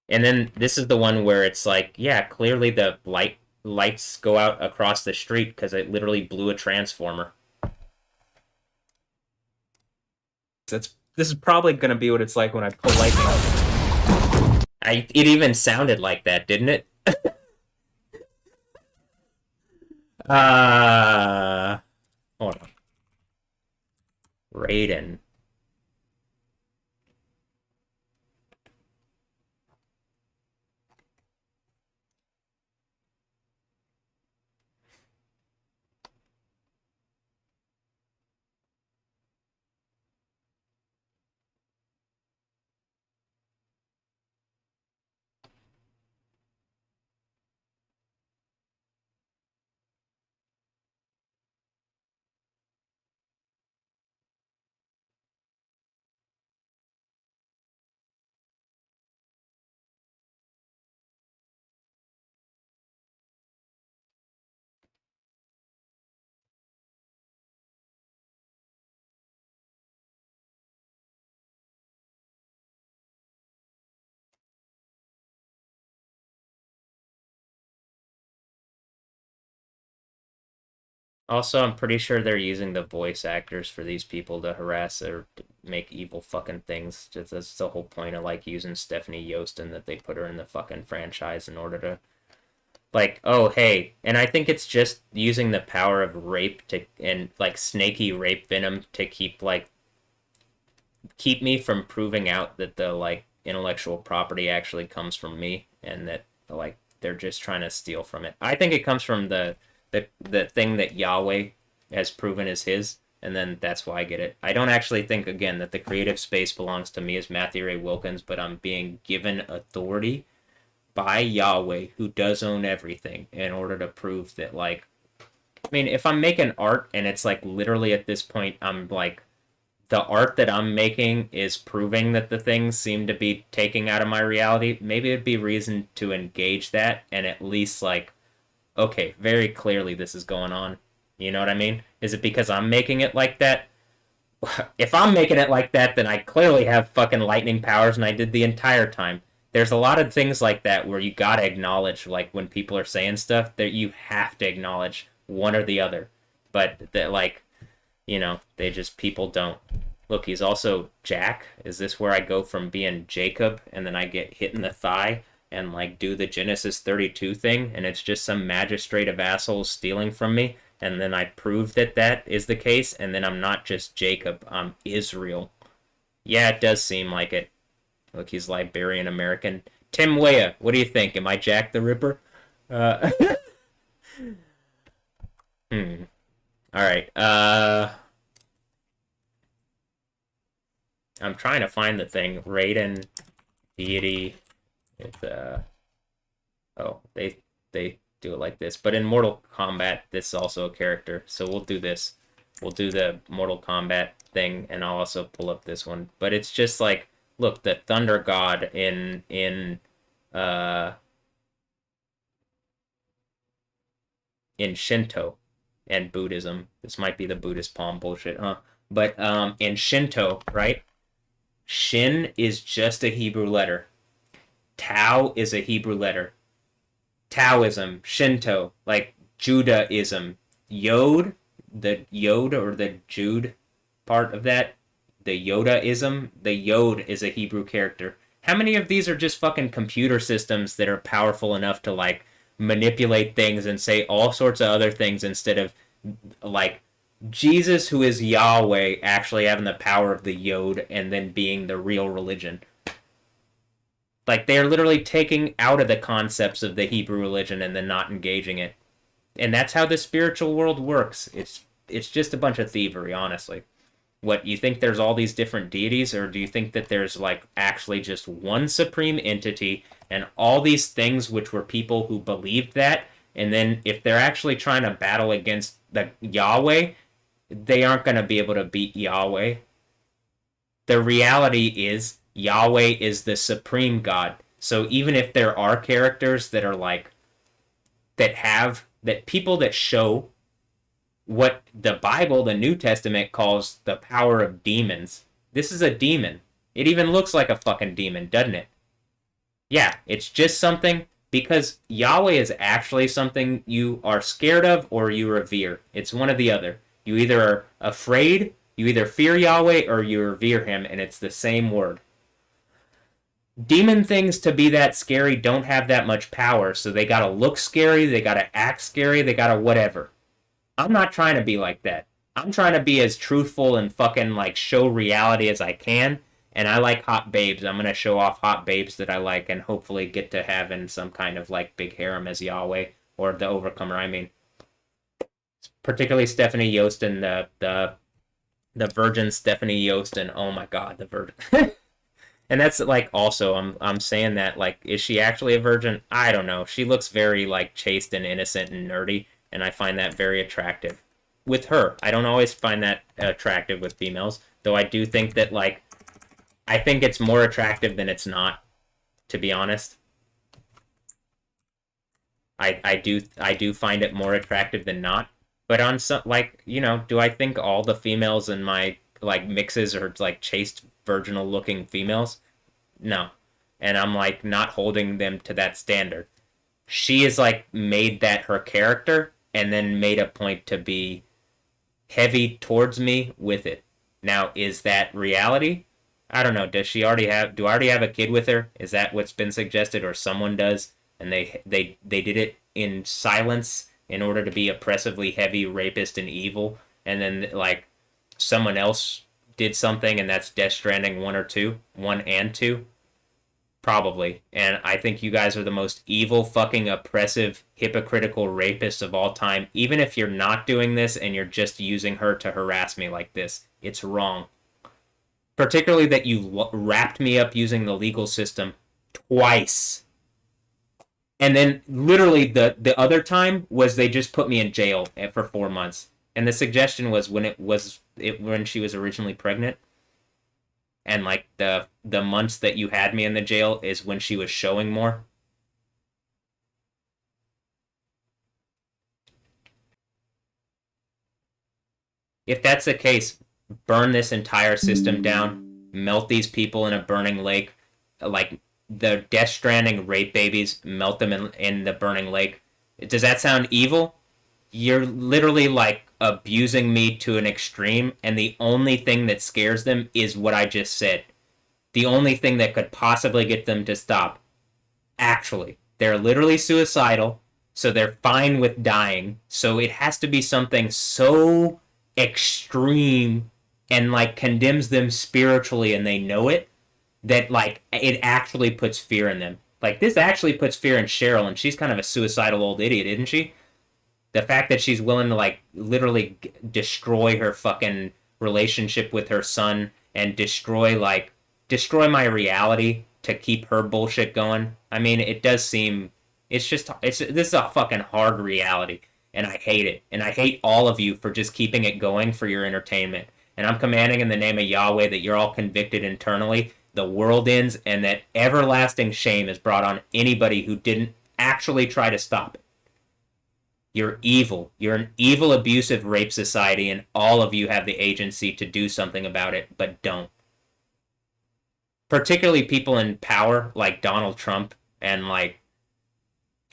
And then this is the one where it's like, yeah, clearly the lights go out across the street because it literally blew a transformer. This is probably going to be what it's like when I pull lightning. It even sounded like that, didn't it? Hold on. Raiden. Also, I'm pretty sure they're using the voice actors for these people to harass or to make evil fucking things. Just, that's the whole point of like using Stephanie Yost and that they put her in the fucking franchise in order to like, oh hey, and I think it's just using the power of rape to and like snaky rape venom to keep me from proving out that the like intellectual property actually comes from me and that like they're just trying to steal from it. I think it comes from the thing that Yahweh has proven is his, and then that's why I get it. I don't actually think again that the creative space belongs to me as Matthew Ray Wilkins, but I'm being given authority by Yahweh, who does own everything, in order to prove that like I mean, if I'm making art and it's like literally at this point I'm like the art that I'm making is proving that the things seem to be taking out of my reality, maybe it'd be reason to engage that and at least like, okay, very clearly this is going on. You know what I mean? Is it because I'm making it like that? If I'm making it like that, then I clearly have fucking lightning powers and I did the entire time. There's a lot of things like that where you gotta acknowledge, like when people are saying stuff, that you have to acknowledge one or the other. But that like, you know, they just, people don't. Look, he's also Jack. Is this where I go from being Jacob and then I get hit in the thigh and like do the Genesis 32 thing and it's just some magistrate of assholes stealing from me and then I prove that that is the case and then I'm not just Jacob, I'm Israel. Yeah, it does seem like it. Look, he's Liberian American. Tim Weah, what do you think? Am I Jack the Ripper? Alright, I'm trying to find the thing. Raiden, deity, with, oh, they do it like this. But in Mortal Kombat, this is also a character. So we'll do this. We'll do the Mortal Kombat thing, and I'll also pull up this one. But it's just like, look, the Thunder God in Shinto and Buddhism. This might be the Buddhist palm bullshit, huh? But in Shinto, right? Shin is just a Hebrew letter. Tao is a Hebrew letter. Taoism, Shinto, like Judaism. Yod, the Yod or the Jude part of that, the Yodaism, the Yod is a Hebrew character. How many of these are just fucking computer systems that are powerful enough to like manipulate things and say all sorts of other things instead of like Jesus, who is Yahweh, actually having the power of the Yod and then being the real religion? Like, they're literally taking out of the concepts of the Hebrew religion and then not engaging it. And that's how the spiritual world works. It's just a bunch of thievery, honestly. What, you think there's all these different deities, or do you think that there's, like, actually just one supreme entity and all these things which were people who believed that, and then if they're actually trying to battle against the Yahweh, they aren't going to be able to beat Yahweh? The reality is Yahweh is the supreme God. So even if there are characters that are like, that people that show what the Bible, the New Testament, calls the power of demons. This is a demon. It even looks like a fucking demon, doesn't it? Yeah, it's just something, because Yahweh is actually something you are scared of or you revere. It's one or the other. You either are afraid, you either fear Yahweh, or you revere him, and it's the same word. Demon things to be that scary don't have that much power, so they gotta look scary, they gotta act scary, they gotta whatever. I'm not trying to be like that. I'm trying to be as truthful and fucking like show reality as I can, and I like hot babes. I'm gonna show off hot babes that I like and hopefully get to have in some kind of like big harem as Yahweh, or the Overcomer, I mean. Particularly Stephanie Yost and the virgin Stephanie Yost, and oh my god, the virgin. And that's like also I'm saying that like, is she actually a virgin? I don't know. She looks very like chaste and innocent and nerdy, and I find that very attractive with her. I don't always find that attractive with females, though I do think that like, I think it's more attractive than it's not, to be honest. I do find it more attractive than not. But on some, like, you know, do I think all the females in my like mixes are like chaste virginal looking females? No. And I'm like not holding them to that standard. She is like made that her character, and then made a point to be heavy towards me with it. Now, is that reality? I don't know. Do I already have a kid with her? Is that what's been suggested, or someone does, and they did it in silence in order to be oppressively heavy, rapist, and evil, and then like someone else did something, and that's Death Stranding 1 and 2? Probably. And I think you guys are the most evil, fucking oppressive, hypocritical rapists of all time. Even if you're not doing this and you're just using her to harass me like this, it's wrong. Particularly that you wrapped me up using the legal system twice. And then literally the other time was they just put me in jail for 4 months. And the suggestion was when she was originally pregnant. And like the months that you had me in the jail is when she was showing more. If that's the case, burn this entire system down, melt these people in a burning lake, like the Death Stranding rape babies, melt them in the burning lake. Does that sound evil? You're literally like abusing me to an extreme, and the only thing that scares them is what I just said. The only thing that could possibly get them to stop. Actually, they're literally suicidal, so they're fine with dying. So it has to be something so extreme and like condemns them spiritually, and they know it, that like it actually puts fear in them. Like this actually puts fear in Cheryl, and she's kind of a suicidal old idiot, isn't she? The fact that she's willing to like literally destroy her fucking relationship with her son and destroy my reality to keep her bullshit going. I mean, it does seem this is a fucking hard reality, and I hate it. And I hate all of you for just keeping it going for your entertainment. And I'm commanding in the name of Yahweh that you're all convicted internally, the world ends, and that everlasting shame is brought on anybody who didn't actually try to stop it. You're evil. You're an evil, abusive rape society, and all of you have the agency to do something about it, but don't. Particularly people in power like Donald Trump and like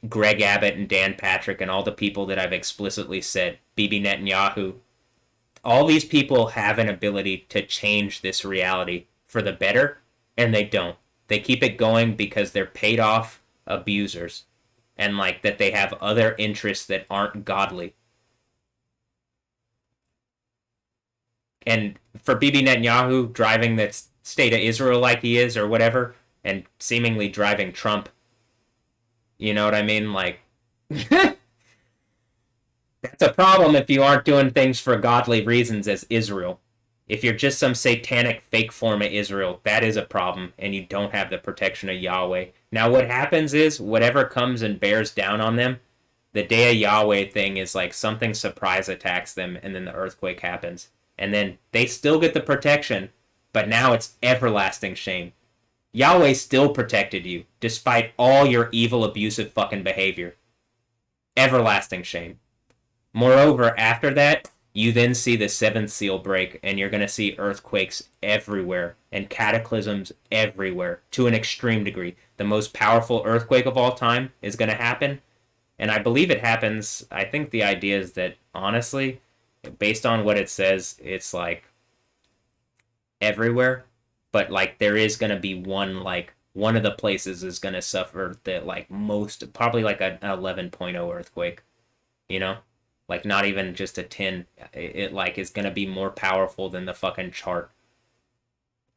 Greg Abbott and Dan Patrick and all the people that I've explicitly said, Bibi Netanyahu. All these people have an ability to change this reality for the better, and they don't. They keep it going because they're paid off abusers. And like that they have other interests that aren't godly. And for Bibi Netanyahu driving that state of Israel like he is or whatever, and seemingly driving Trump, you know what I mean? Like, that's a problem if you aren't doing things for godly reasons as Israel. If you're just some satanic fake form of Israel, that is a problem, and you don't have the protection of Yahweh. Now what happens is, whatever comes and bears down on them, the Day of Yahweh thing is like something surprise attacks them, and then the earthquake happens. And then they still get the protection, but now it's everlasting shame. Yahweh still protected you, despite all your evil, abusive fucking behavior. Everlasting shame. Moreover, after that, you then see the seventh seal break, and you're going to see earthquakes everywhere and cataclysms everywhere to an extreme degree. The most powerful earthquake of all time is going to happen, and I believe it happens. I think the idea is that, honestly, based on what it says, it's like everywhere, but like there is going to be one of the places is going to suffer the like most, probably like an 11.0 earthquake, you know? Like, not even just a 10. It like, is going to be more powerful than the fucking chart.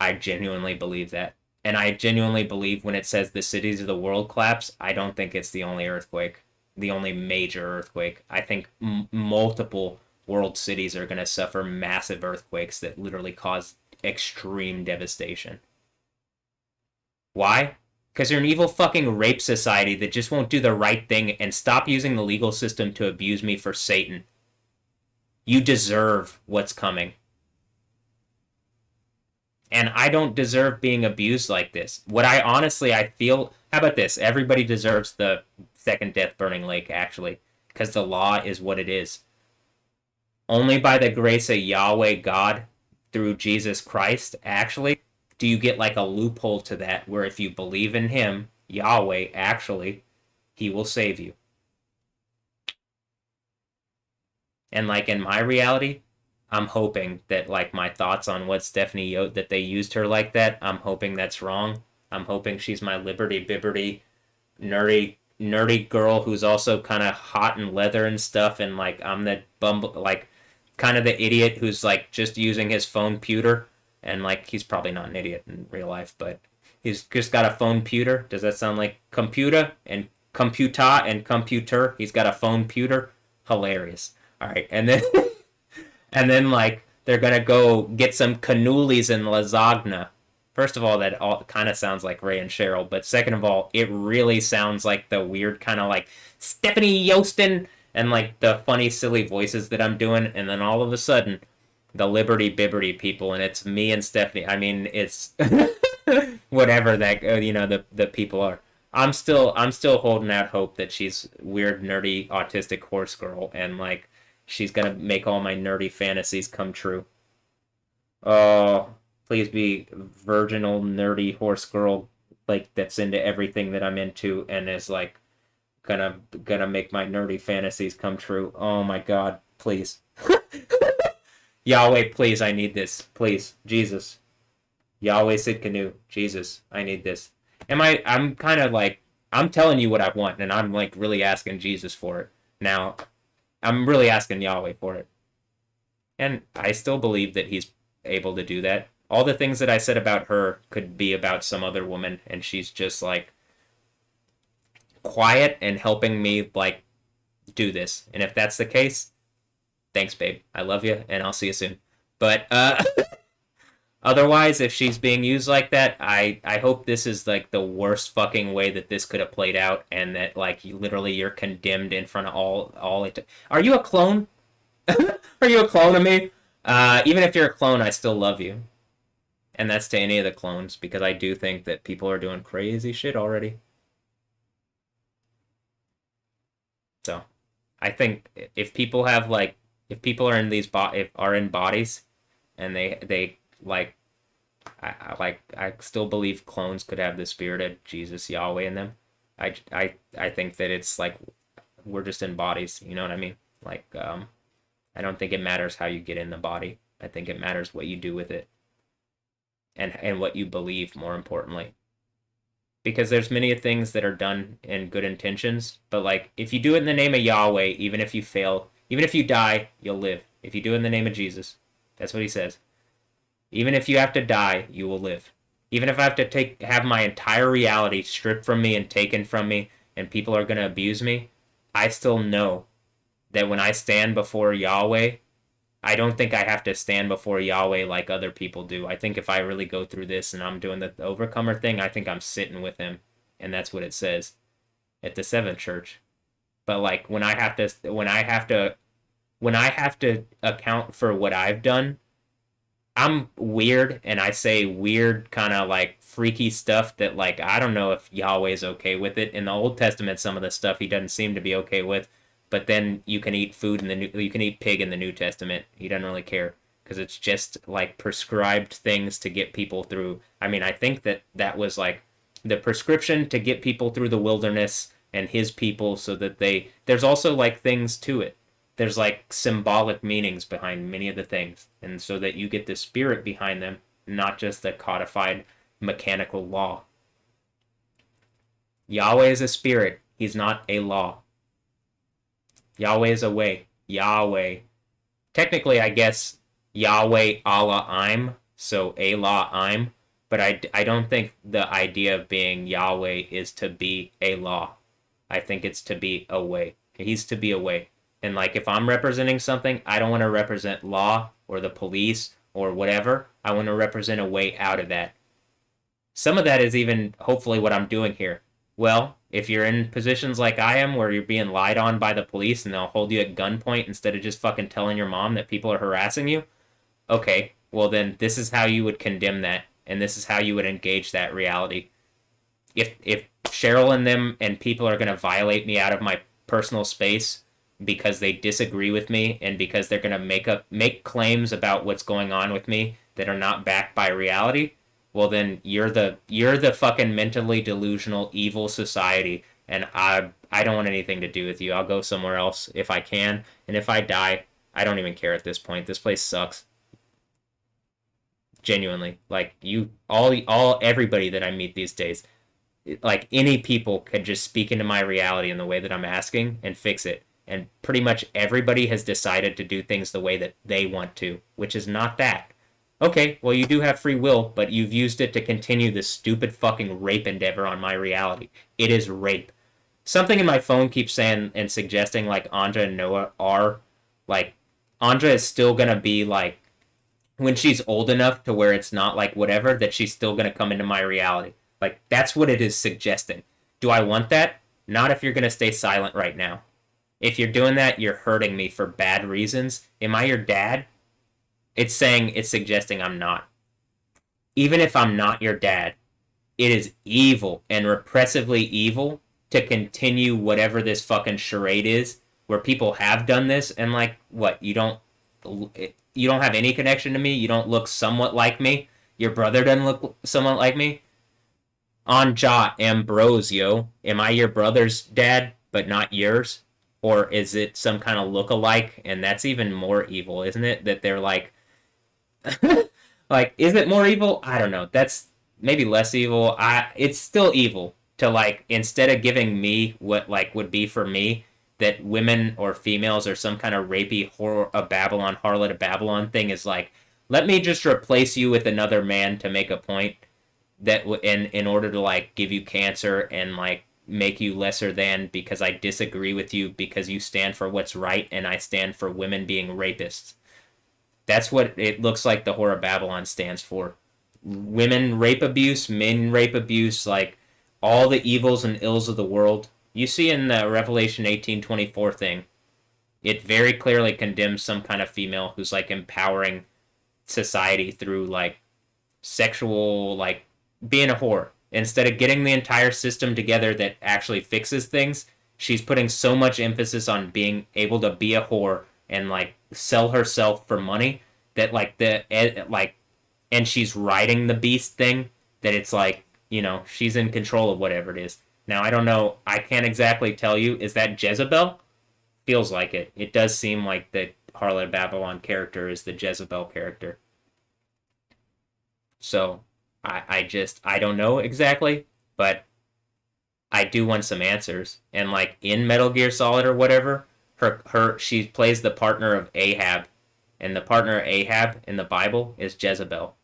I genuinely believe that. And I genuinely believe when it says the cities of the world collapse, I don't think it's the only earthquake. The only major earthquake. I think multiple world cities are going to suffer massive earthquakes that literally cause extreme devastation. Why? Because you're an evil fucking rape society that just won't do the right thing and stop using the legal system to abuse me for Satan. You deserve what's coming. And I don't deserve being abused like this. What I feel... How about this? Everybody deserves the second death burning lake, actually. Because the law is what it is. Only by the grace of Yahweh God, through Jesus Christ, actually... do you get like a loophole to that where if you believe in him, Yahweh, actually, he will save you. And like in my reality, I'm hoping that like my thoughts on what Stephanie Yote, that they used her like that, I'm hoping that's wrong. I'm hoping she's my liberty bibberty nerdy girl who's also kind of hot and leather and stuff, and like I'm the like kind of the idiot who's like just using his phone pewter, and like he's probably not an idiot in real life, but he's just got a phone pewter. Does that sound like computer and computa and computer? He's got a phone pewter. Hilarious. All right, and then and then like they're gonna go get some cannolis and lasagna. First of all, that all kind of sounds like Ray and Cheryl, but second of all, it really sounds like the weird kind of like Stephanie Yostin and like the funny, silly voices that I'm doing, and then all of a sudden, the Liberty Bibberty people, and it's me and Stephanie. I mean, it's whatever that the people are. I'm still holding out hope that she's weird, nerdy, autistic horse girl, and like she's gonna make all my nerdy fantasies come true. Oh. Please be virginal, nerdy horse girl, like that's into everything that I'm into and is like gonna make my nerdy fantasies come true. Oh my God, please, Yahweh, please, I need this, please, Jesus, Yahweh Sid Canoe, Jesus, I need this. I'm kind of like I'm telling you what I want, and I'm like really asking Jesus for it. Now, I'm really asking Yahweh for it, and I still believe that He's able to do that. All the things that I said about her could be about some other woman, and she's just like quiet and helping me like do this. And if that's the case, thanks, babe. I love you, and I'll see you soon. But otherwise, if she's being used like that, I hope this is like the worst fucking way that this could have played out, and that like you're condemned in front of all it. Are you a clone? Are you a clone of me? Even if you're a clone, I still love you. And that's to any of the clones, because I do think that people are doing crazy shit already. So, I think if people have like, if people are in these are in bodies, and they like, I still believe clones could have the spirit of Jesus Yahweh in them. I think that it's like we're just in bodies. You know what I mean? Like, I don't think it matters how you get in the body. I think it matters what you do with it. And what you believe, more importantly. Because there's many things that are done in good intentions, but like, if you do it in the name of Yahweh, even if you fail, even if you die, you'll live. If you do it in the name of Jesus, that's what He says. Even if you have to die, you will live. Even if I have to have my entire reality stripped from me and taken from me, and people are going to abuse me, I still know that when I stand before Yahweh, I don't think I have to stand before Yahweh like other people do. I think if I really go through this and I'm doing the overcomer thing, I think I'm sitting with Him, and that's what it says at the Seventh Church. But like when I have to account for what I've done, I'm weird, and I say weird kind of like freaky stuff that like I don't know if Yahweh's okay with it. In the Old Testament, some of the stuff He doesn't seem to be okay with. But then you can eat food you can eat pig in the New Testament. He doesn't really care, because it's just like prescribed things to get people through. I mean, I think that was like the prescription to get people through the wilderness and His people, so that there's also like things to it. There's like symbolic meanings behind many of the things, and so that you get the spirit behind them, not just the codified mechanical law. Yahweh is a spirit. He's not a law. Yahweh is a way. Yahweh. Technically, I guess Yahweh Allah I'm, so Allah I'm, but I don't think the idea of being Yahweh is to be a law. I think it's to be a way. He's to be a way. And like if I'm representing something, I don't want to represent law or the police or whatever. I want to represent a way out of that. Some of that is even hopefully what I'm doing here. Well, if you're in positions like I am, where you're being lied on by the police and they'll hold you at gunpoint instead of just fucking telling your mom that people are harassing you, okay, well then this is how you would condemn that, and this is how you would engage that reality. If Cheryl and them and people are going to violate me out of my personal space because they disagree with me, and because they're going to make claims about what's going on with me that are not backed by reality, well then you're the fucking mentally delusional evil society, and I don't want anything to do with you. I'll go somewhere else if I can, and if I die, I don't even care at this point. This place sucks. Genuinely. Like, everybody that I meet these days, like, any people could just speak into my reality in the way that I'm asking and fix it. And pretty much everybody has decided to do things the way that they want to, which is not that. Okay, well, you do have free will, but you've used it to continue this stupid fucking rape endeavor on my reality. It is rape. Something in my phone keeps saying and suggesting, like, Anja and Noah are, like, Anja is still gonna be, like, when she's old enough to where it's not, like, whatever, that she's still gonna come into my reality. Like, that's what it is suggesting. Do I want that? Not if you're gonna stay silent right now. If you're doing that, you're hurting me for bad reasons. Am I your dad? It's suggesting I'm not. Even if I'm not your dad, it is evil and repressively evil to continue whatever this fucking charade is, where people have done this, and, like, what, you don't have any connection to me? You don't look somewhat like me? Your brother doesn't look somewhat like me? Anja Ambrosio, am I your brother's dad, but not yours? Or is it some kind of look-alike? And that's even more evil, isn't it? That they're like, like, is it more evil? I don't know. That's maybe less evil. It's still evil to, like, instead of giving me what, like, would be for me, that women or females are some kind of rapey whore of Babylon, harlot of Babylon thing, is like, let me just replace you with another man to make a point that in order to, like, give you cancer and, like, make you lesser than because I disagree with you because you stand for what's right and I stand for women being rapists. That's what it looks like the Whore of Babylon stands for. Women rape abuse, men rape abuse, like, all the evils and ills of the world. You see in the Revelation 18:24 thing, it very clearly condemns some kind of female who's, like, empowering society through, like, sexual, like, being a whore. Instead of getting the entire system together that actually fixes things, she's putting so much emphasis on being able to be a whore and, like, sell herself for money that, like, and she's riding the beast thing, that it's like, you know, she's in control of whatever it is. Now, I don't know, I can't exactly tell you, is that Jezebel? Feels like it. It does seem like the Harlot of Babylon character is the Jezebel character. So, I don't know exactly, but I do want some answers. And, like, in Metal Gear Solid or whatever, she plays the partner of Ahab, and the partner of Ahab in the Bible is Jezebel.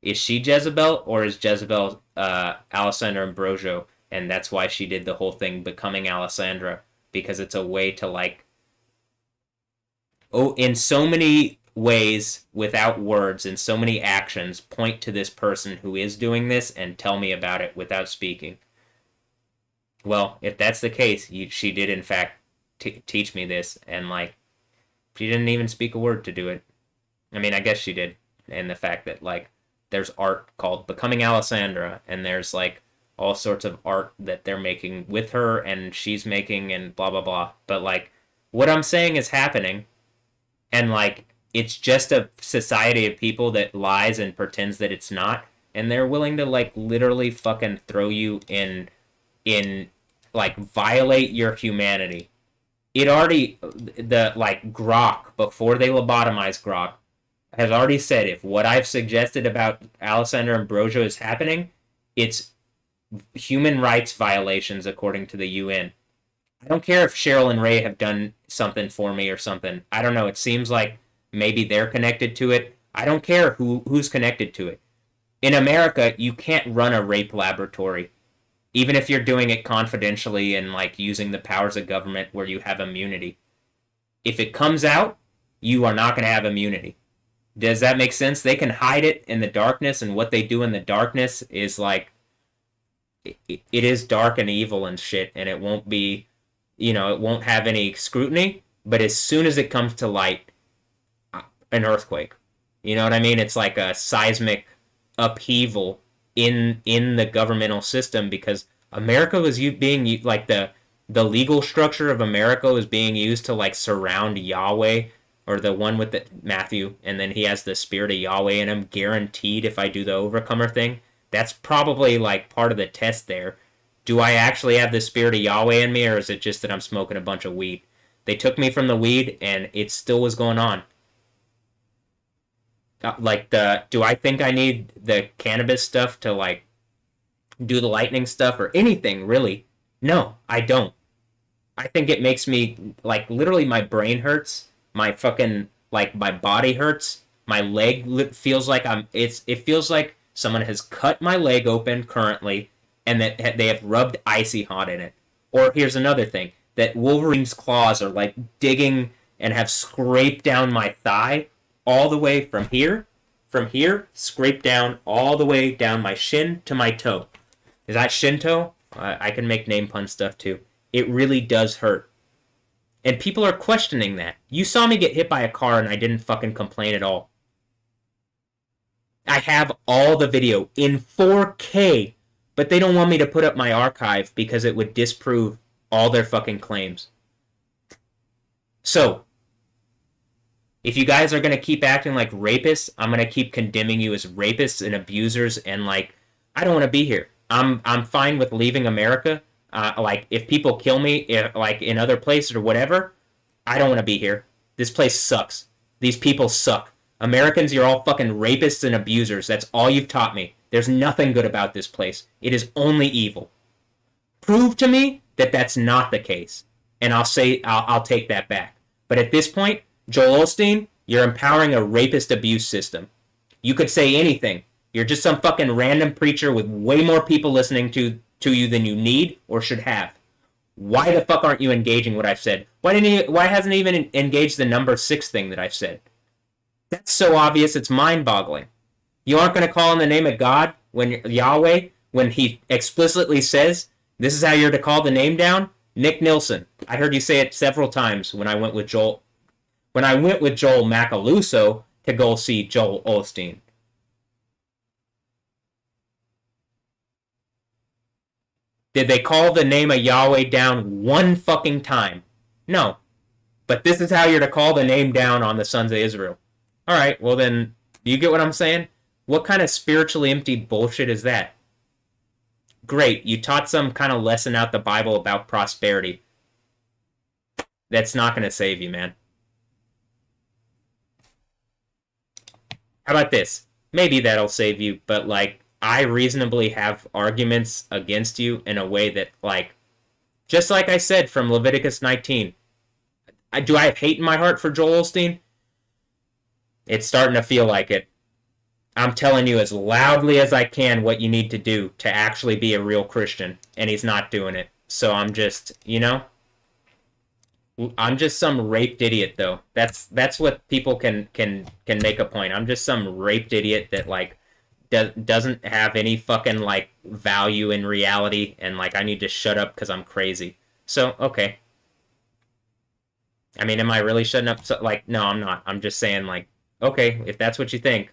Is she Jezebel, or is Jezebel Alessandra Ambrosio, and that's why she did the whole thing becoming Alessandra, because it's a way to, like, in so many ways without words and so many actions, point to this person who is doing this and tell me about it without speaking. Well, if that's the case, she did in fact teach me this, and, like, she didn't even speak a word to do it. I mean, I guess she did, and the fact that, like, there's art called Becoming Alessandra, and there's, like, all sorts of art that they're making with her and she's making and blah blah blah. But, like, what I'm saying is happening, and, like, it's just a society of people that lies and pretends that it's not, and they're willing to, like, literally fucking throw you in like, violate your humanity. It already, like, Grok, before they lobotomize Grok, has already said if what I've suggested about Alessandra Ambrosio is happening, it's human rights violations according to the UN. I don't care if Cheryl and Ray have done something for me or something. I don't know. It seems like maybe they're connected to it. I don't care who's connected to it. In America, you can't run a rape laboratory, even if you're doing it confidentially and, like, using the powers of government where you have immunity. If it comes out, you are not going to have immunity. Does that make sense? They can hide it in the darkness, and what they do in the darkness is, like, it is dark and evil and shit, and it won't be, you know, it won't have any scrutiny, but as soon as it comes to light, an earthquake. You know what I mean? It's like a seismic upheaval in the governmental system, because America was being, like, the legal structure of America was being used to, like, surround Yahweh, or the one with the Matthew, and then he has the spirit of Yahweh in him, guaranteed if I do the overcomer thing. That's probably, like, part of the test there. Do I actually have the spirit of Yahweh in me, or is it just that I'm smoking a bunch of weed? They took me from the weed, and it still was going on. Like, do I think I need the cannabis stuff to, like, do the lightning stuff or anything, really? No, I don't. I think it makes me, like, literally my brain hurts. My fucking, like, my body hurts. My leg feels like it feels like someone has cut my leg open currently and that they have rubbed icy hot in it. Or here's another thing, that Wolverine's claws are, like, digging and have scraped down my thigh all the way from here, scraped down all the way down my shin to my toe. Is that shin toe? I can make name pun stuff too. It really does hurt. And people are questioning that. You saw me get hit by a car and I didn't fucking complain at all. I have all the video in 4K, but they don't want me to put up my archive because it would disprove all their fucking claims. So, if you guys are going to keep acting like rapists, I'm going to keep condemning you as rapists and abusers, and, like, I don't want to be here. I'm fine with leaving America. Like, if people kill me, like, in other places or whatever, I don't want to be here. This place sucks. These people suck. Americans, you're all fucking rapists and abusers. That's all you've taught me. There's nothing good about this place. It is only evil. Prove to me that that's not the case, and I'll take that back. But at this point, Joel Osteen, you're empowering a rapist abuse system. You could say anything. You're just some fucking random preacher with way more people listening to you than you need or should have. Why the fuck aren't you engaging what I've said? Why hasn't he even engaged the number 6 thing that I've said? That's so obvious, it's mind-boggling. You aren't going to call on the name of God, when Yahweh, when he explicitly says, this is how you're to call the name down? Nick Nilsson. I heard you say it several times when I went with Joel Macaluso to go see Joel Osteen. Did they call the name of Yahweh down one fucking time? No. But this is how you're to call the name down on the sons of Israel. Alright, well then, do you get what I'm saying? What kind of spiritually empty bullshit is that? Great, you taught some kind of lesson out the Bible about prosperity. That's not going to save you, man. How about this? Maybe that'll save you, but, like, I reasonably have arguments against you in a way that, like, just like I said from Leviticus 19, do I have hate in my heart for Joel Osteen? It's starting to feel like it. I'm telling you as loudly as I can what you need to do to actually be a real Christian, and he's not doing it. So I'm just, you know, I'm just some raped idiot, though. That's what people can make a point. I'm just some raped idiot that, like, doesn't have any fucking, like, value in reality, and, like, I need to shut up because I'm crazy. So, okay. I mean, am I really shutting up? So, like, no, I'm not. I'm just saying, like, okay, if that's what you think.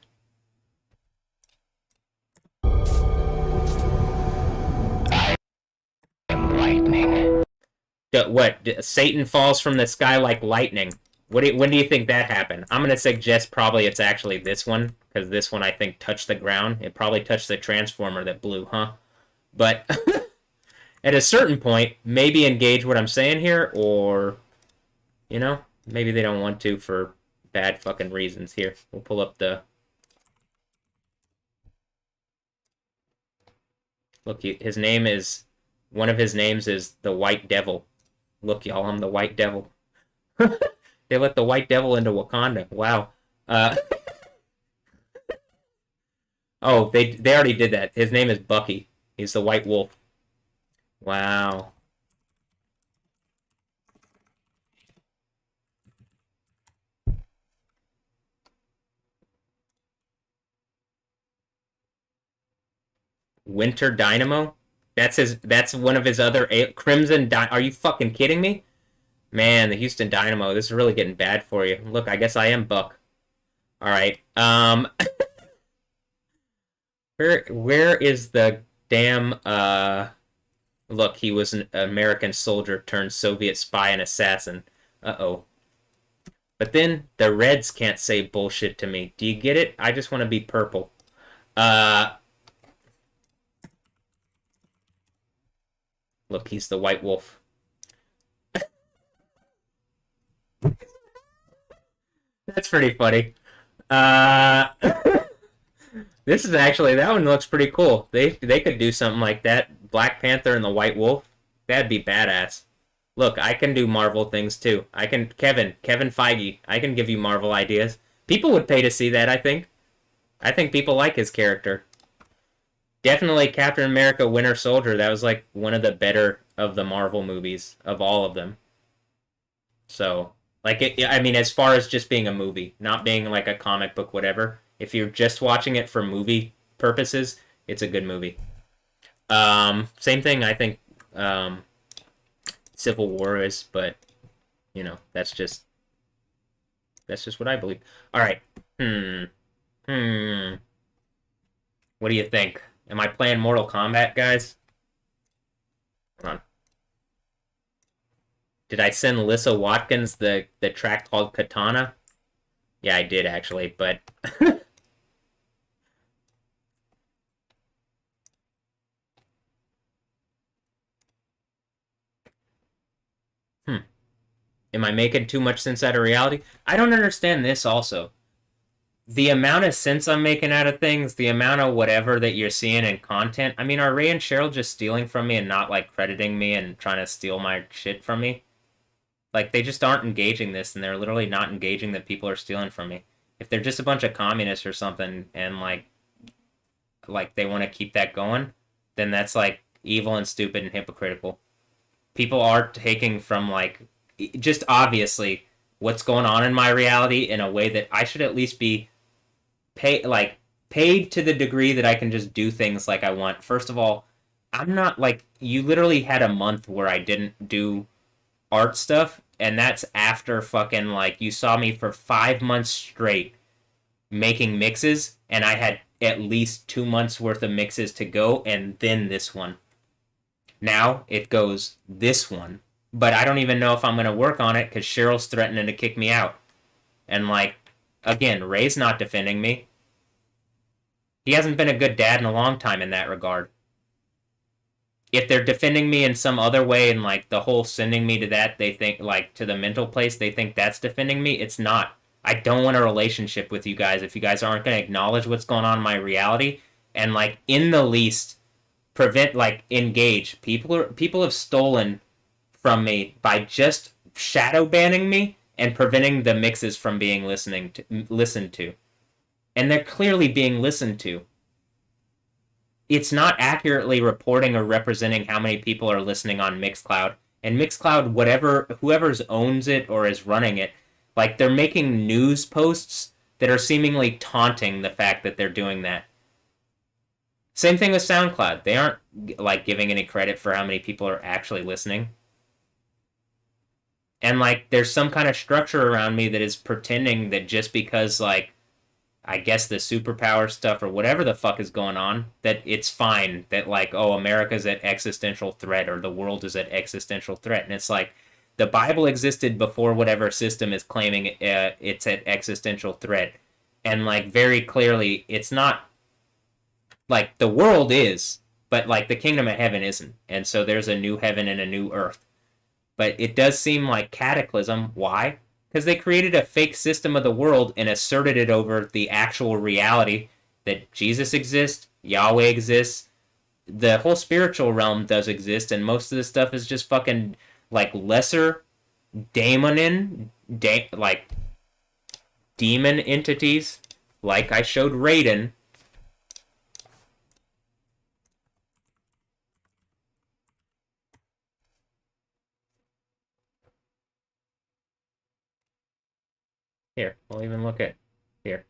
I am lightning. What? Satan falls from the sky like lightning. When do you think that happened? I'm going to suggest probably it's actually this one, because this one I think touched the ground. It probably touched the transformer that blew, huh? But at a certain point, maybe engage what I'm saying here, or, you know, maybe they don't want to for bad fucking reasons. Here, we'll pull up the... Look, his name is... One of his names is the White Devil. Look, y'all, I'm the White Devil. They let the White Devil into Wakanda. Wow. Oh, they already did that. His name is Bucky. He's the White Wolf. Wow. Winter Dynamo? That's one of his other Crimson Are you fucking kidding me? Man, the Houston Dynamo, this is really getting bad for you. Look, I guess I am Buck. Alright, where is the damn, look, he was an American soldier turned Soviet spy and assassin. Uh-oh. But then, the Reds can't say bullshit to me. Do you get it? I just want to be purple. Look, he's the White Wolf. That's pretty funny. Uh, this is actually, that one looks pretty cool. They could do something like that. Black Panther and the White Wolf. That'd be badass. Look, I can do Marvel things too. I can, Kevin Feige, I can give you Marvel ideas. People would pay to see that, I think. I think people like his character. Definitely Captain America Winter Soldier. That was like one of the better of the Marvel movies, of all of them. So, like, I mean, as far as just being a movie, not being like a comic book, whatever. If you're just watching it for movie purposes, it's a good movie. Same thing, I think, Civil War is, but, you know, that's just what I believe. All right. What do you think? Am I playing Mortal Kombat, guys? Hold on. Did I send Lissa Watkins the track called Katana? Yeah, I did, actually, but... Am I making too much sense out of reality? I don't understand this also. The amount of sense I'm making out of things, the amount of whatever that you're seeing in content. I mean, are Ray and Cheryl just stealing from me and not, like, crediting me and trying to steal my shit from me? Like, they just aren't engaging this, and they're literally not engaging that people are stealing from me. If they're just a bunch of communists or something, and, like they want to keep that going, then that's, like, evil and stupid and hypocritical. People are taking from, like, just obviously what's going on in my reality in a way that I should at least be paid to the degree that I can just do things like I want. First of all, I'm not, like, you literally had a month where I didn't do art stuff, and that's after fucking, like, you saw me for 5 months straight making mixes, and I had at least 2 months worth of mixes to go, and then this one. Now it goes this one, but I don't even know if I'm going to work on it because Cheryl's threatening to kick me out. And, like, again, Ray's not defending me. He hasn't been a good dad in a long time in that regard. If they're defending me in some other way and, like, the whole sending me to that, they think, like, to the mental place, they think that's defending me. It's not. I don't want a relationship with you guys if you guys aren't going to acknowledge what's going on in my reality and, like, in the least, engage. People have stolen from me by just shadow banning me and preventing the mixes from being listened to. And they're clearly being listened to. It's not accurately reporting or representing how many people are listening on Mixcloud. And Mixcloud, whoever owns it or is running it, like, they're making news posts that are seemingly taunting the fact that they're doing that. Same thing with SoundCloud. They aren't, like, giving any credit for how many people are actually listening. And, like, there's some kind of structure around me that is pretending that just because, like, I guess the superpower stuff or whatever the fuck is going on, that it's fine. That, like, oh, America's at existential threat or the world is at existential threat. And it's like, the Bible existed before whatever system is claiming it's at existential threat. And, like, very clearly, it's not, like, the world is, but, like, the kingdom of heaven isn't. And so there's a new heaven and a new earth. But it does seem like cataclysm. Why? Because they created a fake system of the world and asserted it over the actual reality that Jesus exists, Yahweh exists, the whole spiritual realm does exist, and most of this stuff is just fucking, like, lesser demon entities, like I showed Raiden. Here, we'll even look at here.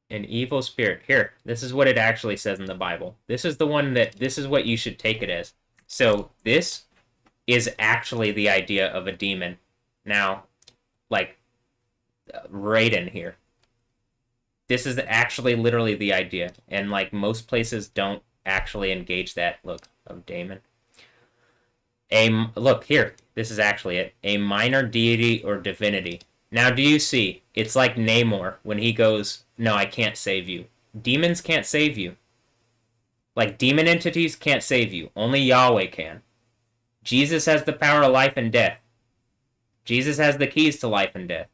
An evil spirit. Here, this is what it actually says in the Bible. This is the one this is what you should take it as. So this is actually the idea of a demon. Now, like, Raiden here. This is actually literally the idea. And, like, most places don't actually engage that. Look, of Damon. Look, here. This is actually it. A minor deity or divinity. Now, do you see? It's like Namor when he goes, no, I can't save you. Demons can't save you. Like, demon entities can't save you. Only Yahweh can. Jesus has the power of life and death. Jesus has the keys to life and death.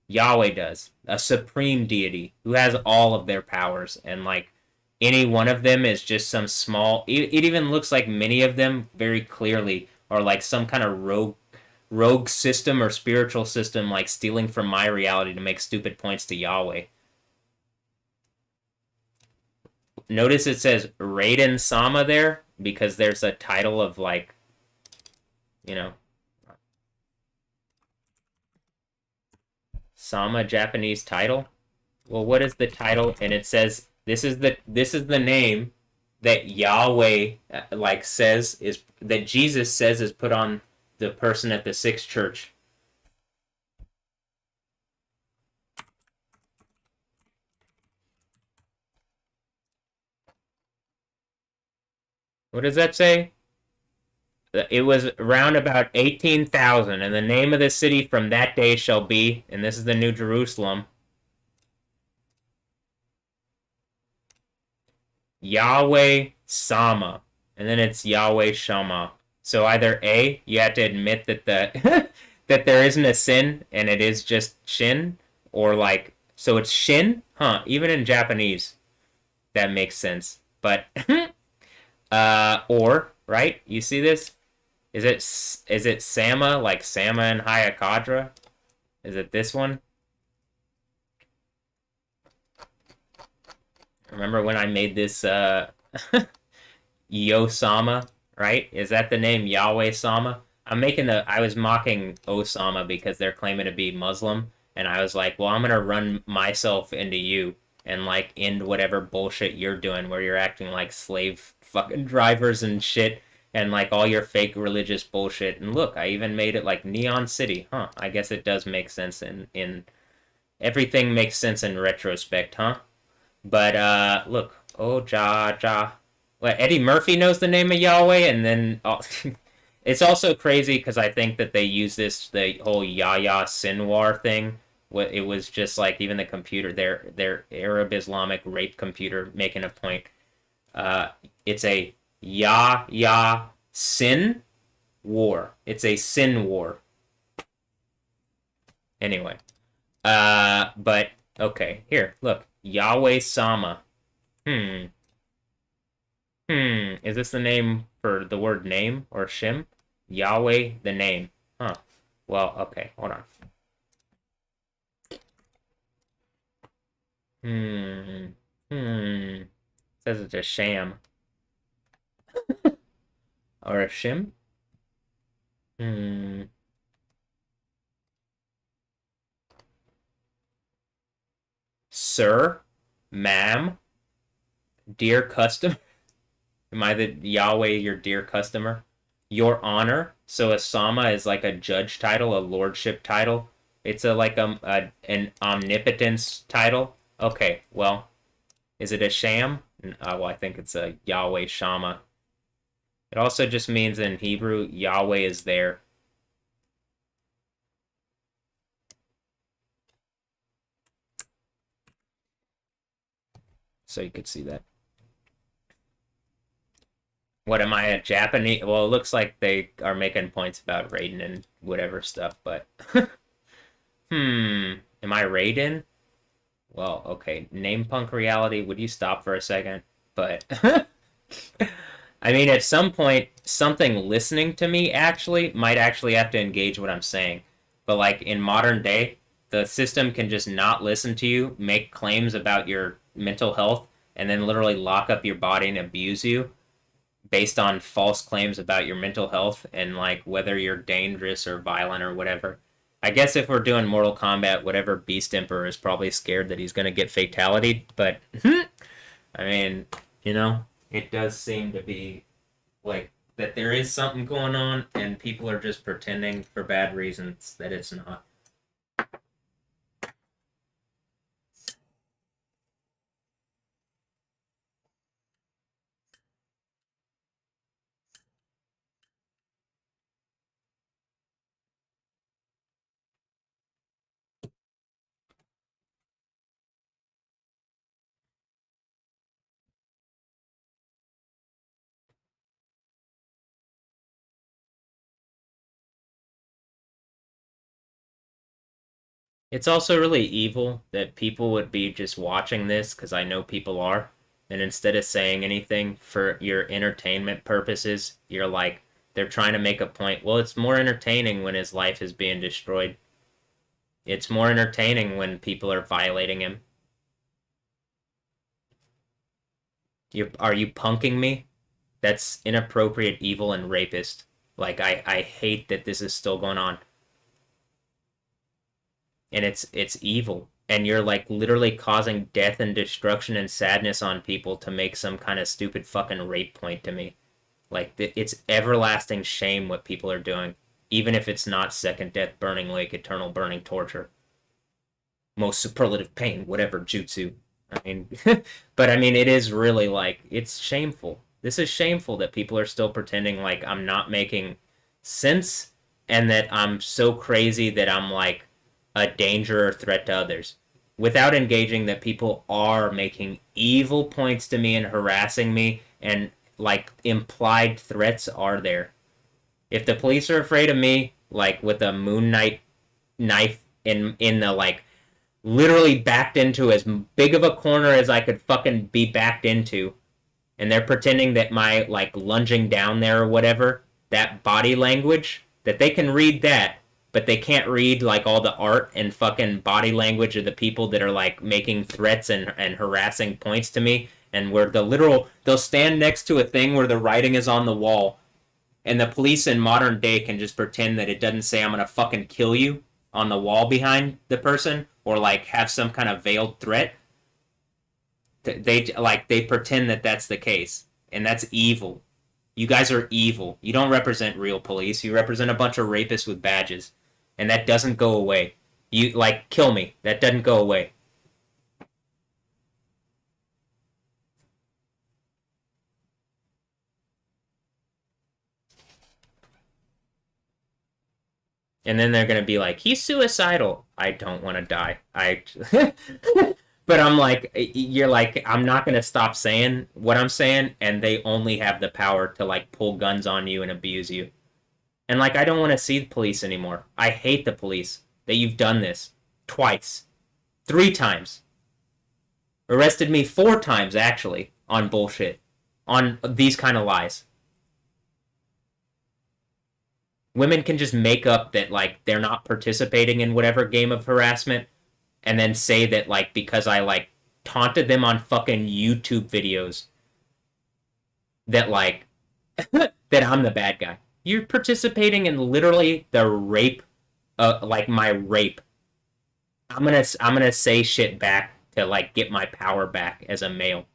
Yahweh does. A supreme deity who has all of their powers. And, like, any one of them is just some small... It even looks like many of them very clearly are, like, some kind of rogue system or spiritual system, like, stealing from my reality to make stupid points to Yahweh. Notice it says Raiden Sama there, because there's a title of, like, you know, Sama Japanese title. Well, what is the title? And it says this is the name that Yahweh like says is that Jesus says is put on the person at the sixth church. What does that say? It was around about 18,000, and the name of the city from that day shall be, and this is the New Jerusalem, Yahweh Sama, and then it's Yahweh Shama. So either A, you have to admit that the that there isn't a sin and it is just Shin, or like so it's Shin, huh? Even in Japanese, that makes sense. But or right? You see this? Is it Sama, like Sama and Hayakadra? Is it this one? Remember when I made this Yo-sama, right? Is that the name Yahweh-sama? I was mocking Osama because they're claiming to be Muslim, and I was like, well, I'm gonna run myself into you and like end whatever bullshit you're doing where you're acting like slave fucking drivers and shit and like all your fake religious bullshit. And look, I even made it like Neon City. Huh, I guess it does make sense in everything makes sense in retrospect, huh? But look, oh ja. Well, Eddie Murphy knows the name of Yahweh, and then it's also crazy because I think that they use the whole Yahya Sinwar thing. It was just like even the computer, their Arab Islamic rape computer making a point. It's a Yahya Sin war. It's a sin war. Anyway, but okay, here, look, Yahweh Sama. Is this the name for the word name or Shim? Yahweh, the name. Huh. Well, okay, hold on. Says it's a sham. Or a shim? Sir, ma'am, dear customer. Am I the Yahweh, your dear customer? Your honor. So a Sama is like a judge title, a lordship title. It's an omnipotence title. Okay, well, is it a sham? Well, I think it's a Yahweh Shama. It also just means in Hebrew, Yahweh is there. So you could see that. What am I, a Japanese? Well, it looks like they are making points about Raiden and whatever stuff, but... Am I Raiden? Well, okay. Name Punk Reality, would you stop for a second? But... I mean, at some point, something listening to me might actually have to engage what I'm saying. But, like, in modern day, the system can just not listen to you, make claims about your mental health, and then literally lock up your body and abuse you based on false claims about your mental health and like whether you're dangerous or violent or whatever. I guess if we're doing Mortal Kombat, whatever Beast Emperor is probably scared that he's gonna get fatality, but I mean, you know, it does seem to be like that there is something going on and people are just pretending for bad reasons that it's not. It's also really evil that people would be just watching this, because I know people are, and instead of saying anything for your entertainment purposes, you're like, they're trying to make a point. Well, it's more entertaining when his life is being destroyed. It's more entertaining when people are violating him. Are you punking me? That's inappropriate, evil, and rapist. Like, I hate that this is still going on. And it's evil. And you're, like, literally causing death and destruction and sadness on people to make some kind of stupid fucking rape point to me. Like, it's everlasting shame what people are doing. Even if it's not second death, burning lake, eternal burning torture. Most superlative pain, whatever, jutsu. I mean, but I mean, it is really like, it's shameful. This is shameful that people are still pretending like I'm not making sense and that I'm so crazy that I'm like a danger or threat to others. Without engaging that people are making evil points to me and harassing me, and like implied threats are there. If the police are afraid of me, like with a Moon Knight knife in the like literally backed into as big of a corner as I could fucking be backed into, and they're pretending that my like lunging down there or whatever, that body language, that they can read that, but they can't read like all the art and fucking body language of the people that are like making threats and harassing points to me, and where the literal, they'll stand next to a thing where the writing is on the wall, and the police in modern day can just pretend that it doesn't say I'm gonna fucking kill you on the wall behind the person, or like have some kind of veiled threat. They pretend that that's the case, and that's evil. You guys are evil. You don't represent real police. You represent a bunch of rapists with badges, and that doesn't go away. You like kill me. That doesn't go away. And then they're gonna be like, he's suicidal. I don't want to die. But I'm like, you're like, I'm not gonna stop saying what I'm saying, and they only have the power to like pull guns on you and abuse you. And like, I don't want to see the police anymore. I hate the police that you've done this twice, 3 times. Arrested me 4 times actually on bullshit, on these kind of lies. Women can just make up that, like, they're not participating in whatever game of harassment, and then say that, like, because I, like, taunted them on fucking YouTube videos, that, like, that I'm the bad guy. You're participating in literally the rape, like, my rape. I'm gonna say shit back to, like, get my power back as a male.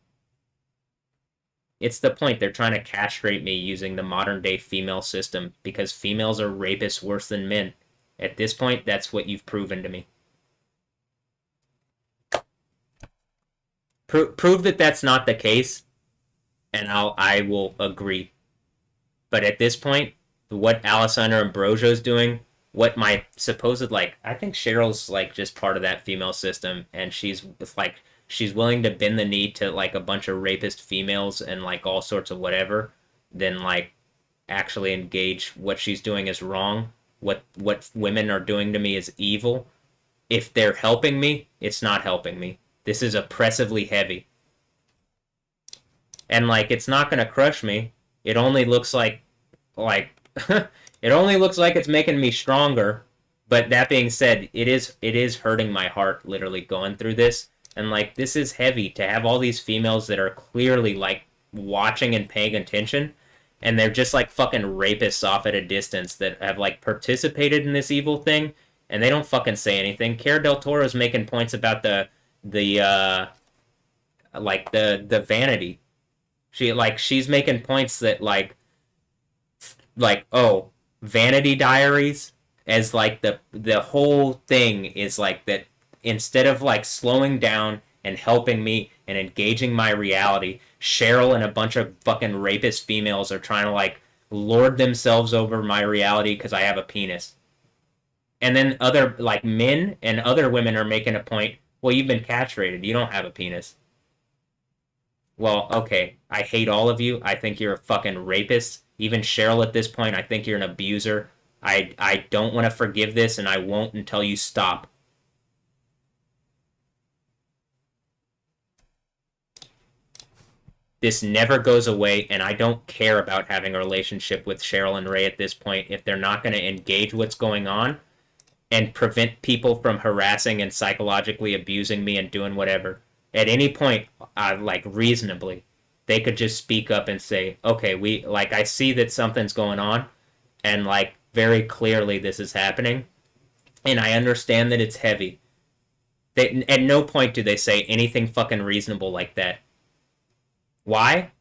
It's the point. They're trying to castrate me using the modern-day female system because females are rapists worse than men. At this point, that's what you've proven to me. Prove that that's not the case, and I will agree. But at this point, what Alessandro Ambrosio's doing, what my supposed, like, I think Cheryl's, like, just part of that female system, and she's, like, she's willing to bend the knee to, like, a bunch of rapist females and, like, all sorts of whatever, then, like, actually engage what she's doing is wrong. What women are doing to me is evil. If they're helping me, it's not helping me. This is oppressively heavy. And, like, it's not gonna crush me. It only looks like it only looks like it's making me stronger. But that being said, it is hurting my heart, literally, going through this. And, like, this is heavy to have all these females that are clearly, like, watching and paying attention, and they're just, like, fucking rapists off at a distance that have, like, participated in this evil thing, and they don't fucking say anything. Cara del Toro's making points about the vanity. She's making points that, like, oh, Vanity Diaries, as, like, the whole thing is, like, that instead of, like, slowing down and helping me and engaging my reality, Cheryl and a bunch of fucking rapist females are trying to, like, lord themselves over my reality because I have a penis. And then other, like, men and other women are making a point, well, you've been castrated, you don't have a penis. Well, okay, I hate all of you. I think you're a fucking rapist. Even Cheryl at this point, I think you're an abuser. I don't want to forgive this, and I won't until you stop. This never goes away, and I don't care about having a relationship with Cheryl and Ray at this point if they're not going to engage what's going on and prevent people from harassing and psychologically abusing me and doing whatever. At any point, like reasonably, they could just speak up and say, okay, I see that something's going on, and like very clearly this is happening, and I understand that it's heavy. At no point do they say anything fucking reasonable like that. Why?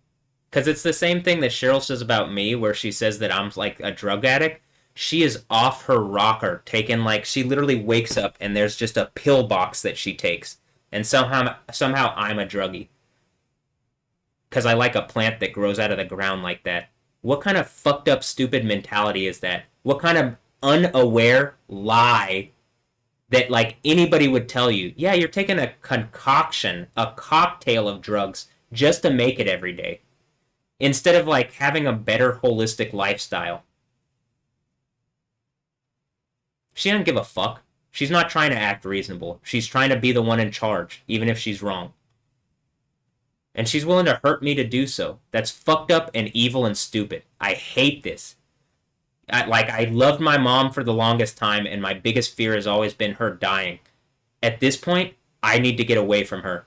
Because it's the same thing that Cheryl says about me, where she says that I'm like a drug addict. She is off her rocker, taking like, she literally wakes up and there's just a pill box that she takes, and somehow I'm a druggie because I like a plant that grows out of the ground like that. What kind of fucked up stupid mentality is that? What kind of unaware lie that like anybody would tell you, yeah, you're taking a concoction, a cocktail of drugs just to make it every day, instead of like having a better holistic lifestyle. She doesn't give a fuck. She's not trying to act reasonable. She's trying to be the one in charge, even if she's wrong. And she's willing to hurt me to do so. That's fucked up and evil and stupid. I hate this. I loved my mom for the longest time, and my biggest fear has always been her dying. At this point, I need to get away from her.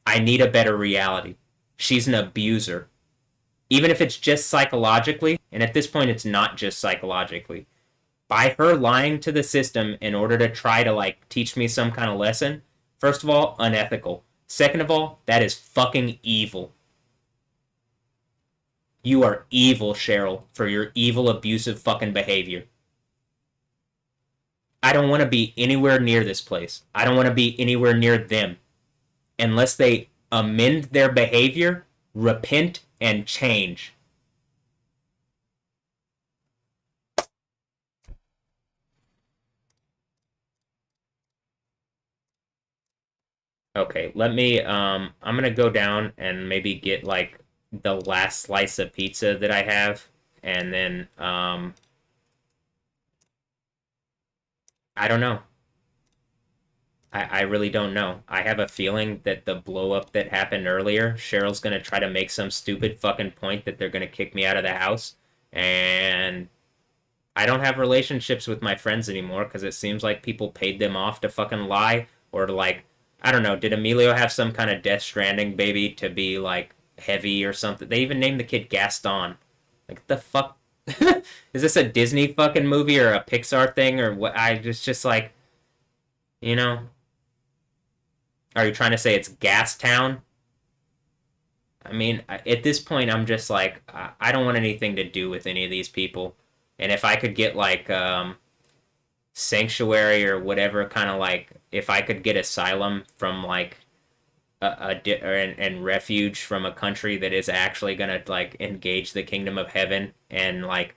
I need a better reality. She's an abuser. Even if it's just psychologically, and at this point it's not just psychologically. By her lying to the system in order to try to like teach me some kind of lesson, first of all, unethical. Second of all, that is fucking evil. You are evil, Cheryl, for your evil, abusive fucking behavior. I don't want to be anywhere near this place. I don't want to be anywhere near them. Unless they amend their behavior, repent, and change. Okay, let me, I'm gonna go down and maybe get, like, the last slice of pizza that I have, and then, I don't know. I really don't know. I have a feeling that the blow-up that happened earlier, Cheryl's gonna try to make some stupid fucking point that they're gonna kick me out of the house, and I don't have relationships with my friends anymore, because it seems like people paid them off to fucking lie, or to, like, I don't know, did Emilio have some kind of Death Stranding baby to be, like, heavy or something? They even named the kid Gaston. Like, what the fuck? Is this a Disney fucking movie or a Pixar thing, or what? Just like, you know? Are you trying to say it's Gas Town? I mean, at this point, I'm just like, I don't want anything to do with any of these people. And if I could get, like, sanctuary or whatever, kind of like, if I could get asylum from, like, and refuge from a country that is actually gonna, like, engage the kingdom of heaven and, like,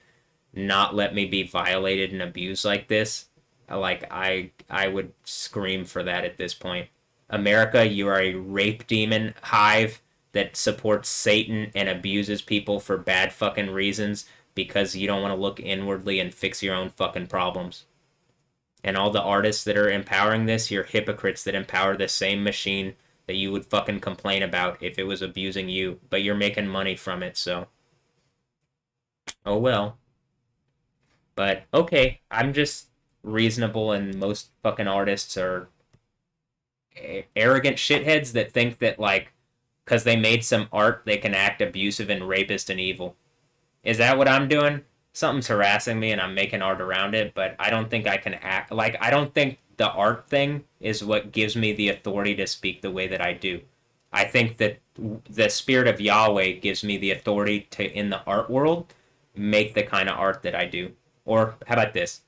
not let me be violated and abused like this, like, I would scream for that at this point. America, you are a rape demon hive that supports Satan and abuses people for bad fucking reasons because you don't want to look inwardly and fix your own fucking problems. And all the artists that are empowering this, you're hypocrites that empower the same machine that you would fucking complain about if it was abusing you, but you're making money from it, so. Oh well. But, okay, I'm just reasonable, and most fucking artists are arrogant shitheads that think that, like, because they made some art, they can act abusive and rapist and evil. Is that what I'm doing? Something's harassing me and I'm making art around it, but I don't think I can act, like, I don't think the art thing is what gives me the authority to speak the way that I do. I think that the spirit of Yahweh gives me the authority to, in the art world, make the kind of art that I do. Or, how about this?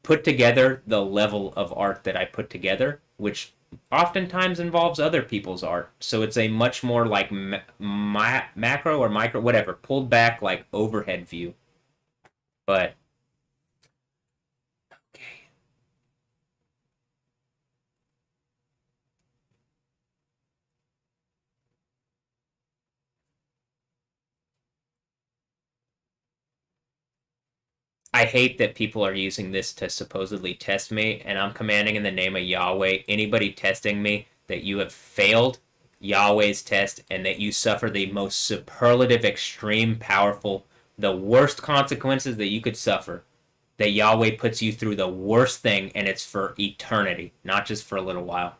Put together the level of art that I put together, which oftentimes involves other people's art. So it's a much more, like, macro or micro, whatever, pulled back, like, overhead view. But, okay. I hate that people are using this to supposedly test me, and I'm commanding in the name of Yahweh, anybody testing me, that you have failed, Yahweh's test, and that you suffer the most superlative, extreme, powerful, the worst consequences that you could suffer. That Yahweh puts you through the worst thing, and it's for eternity, not just for a little while.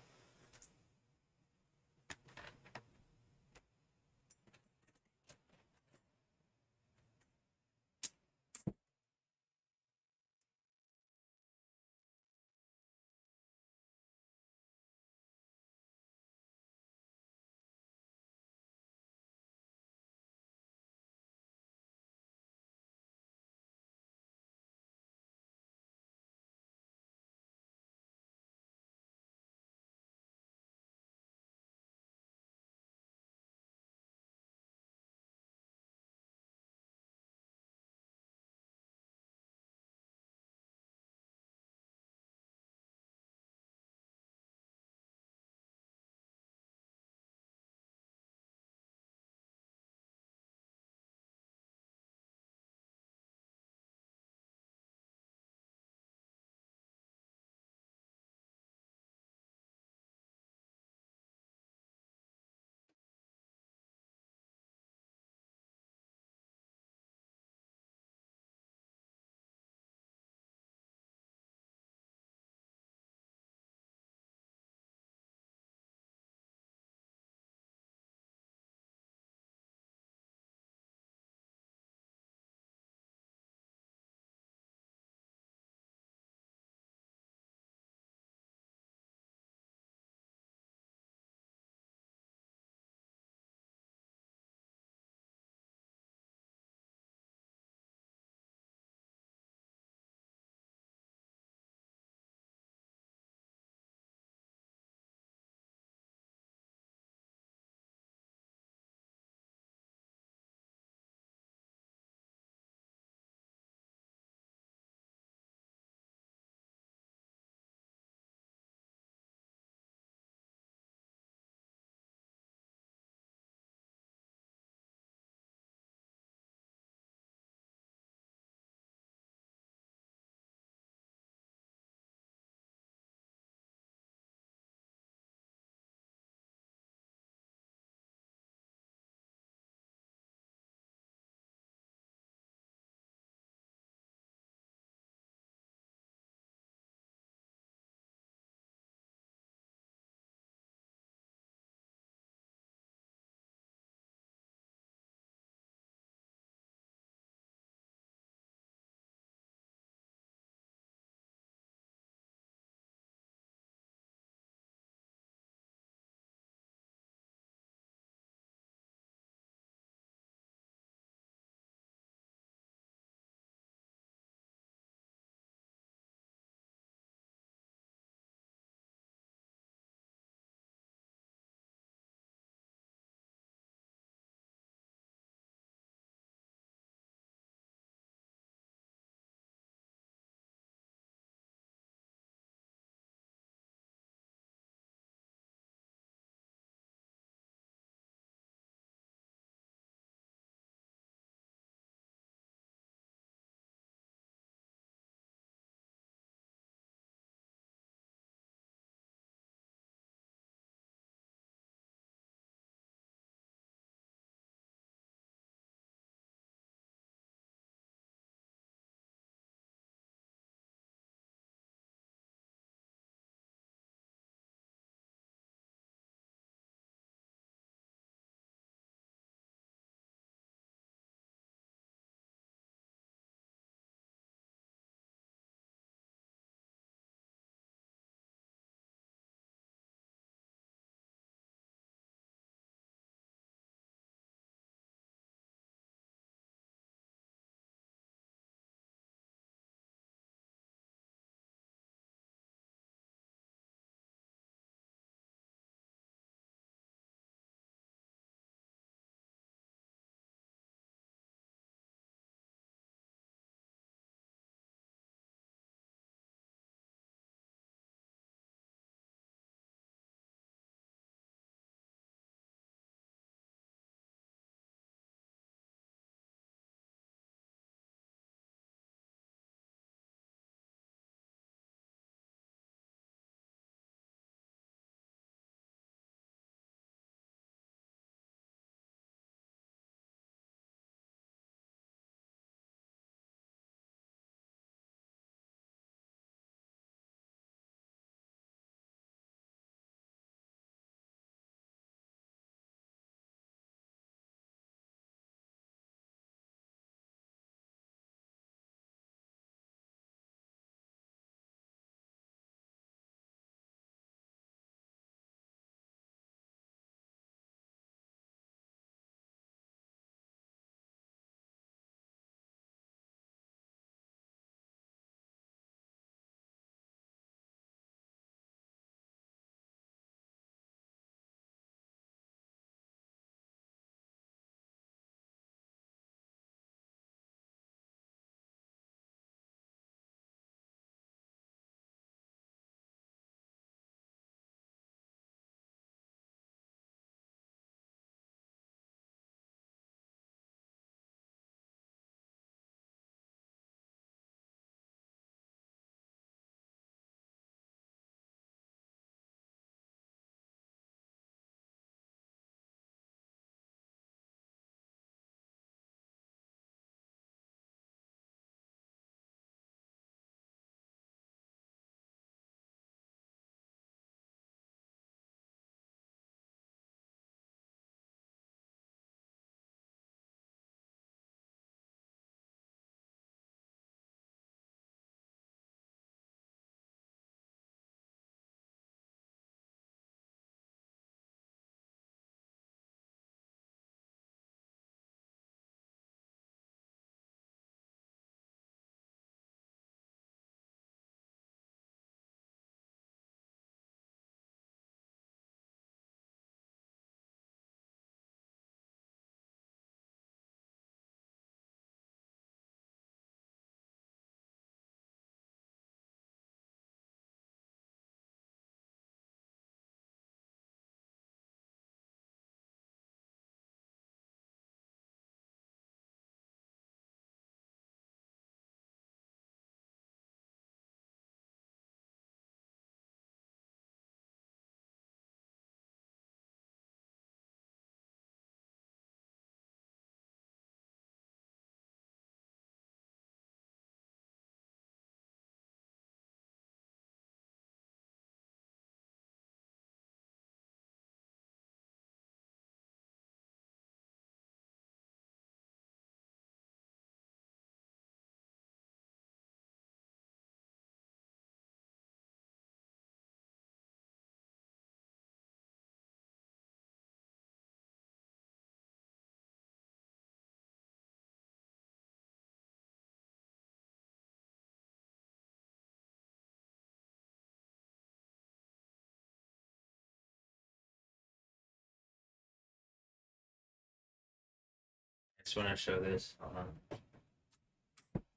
just want to show this. Hold on.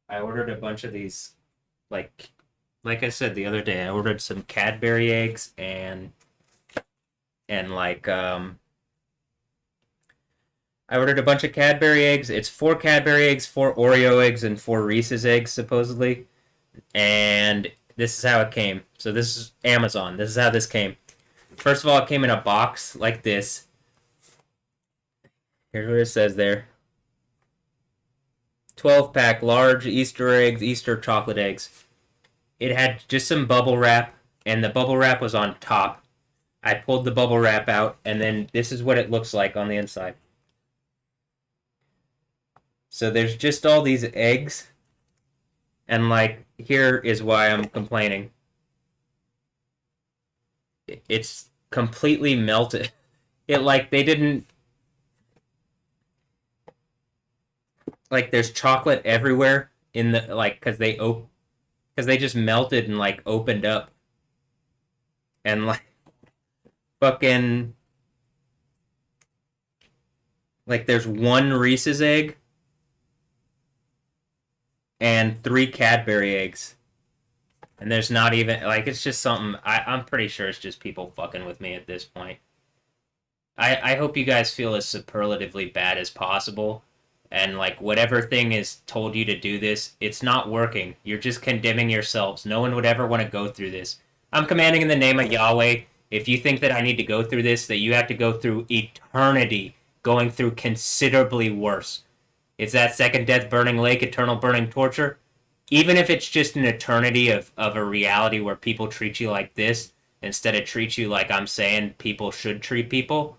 I ordered a bunch of these, like I said the other day, I ordered some Cadbury eggs and like I ordered a bunch of Cadbury eggs. It's 4 Cadbury eggs, 4 Oreo eggs, and 4 Reese's eggs supposedly. And this is how it came. So this is Amazon. This is how this came. First of all, it came in a box like this. Here's what it says there. 12-pack large Easter eggs, Easter chocolate eggs. It had just some bubble wrap, and the bubble wrap was on top. I pulled the bubble wrap out, and then this is what it looks like on the inside. So there's just all these eggs, and like, here is why I'm complaining. It's completely melted. It, like, they didn't... Like, there's chocolate everywhere in the, like, because they just melted and, like, opened up. And, like, fucking... Like, there's 1 Reese's egg and 3 Cadbury eggs. And there's not even, like, it's just something, I'm pretty sure it's just people fucking with me at this point. I hope you guys feel as superlatively bad as possible. And, like, whatever thing is told you to do this, it's not working. You're just condemning yourselves. No one would ever want to go through this. I'm commanding in the name of Yahweh. If you think that I need to go through this, that you have to go through eternity going through considerably worse. It's that second death, burning lake, eternal burning torture. Even if it's just an eternity of a reality where people treat you like this, instead of treat you like I'm saying people should treat people,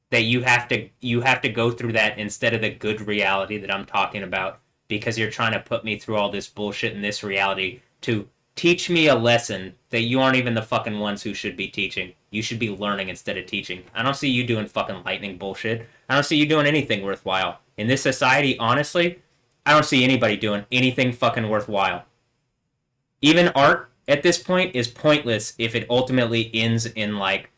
that you have to go through that instead of the good reality that I'm talking about, because you're trying to put me through all this bullshit in this reality to teach me a lesson that you aren't even the fucking ones who should be teaching. You should be learning instead of teaching. I don't see you doing fucking lightning bullshit. I don't see you doing anything worthwhile. In this society, honestly, I don't see anybody doing anything fucking worthwhile. Even art, at this point, is pointless if it ultimately ends in, like,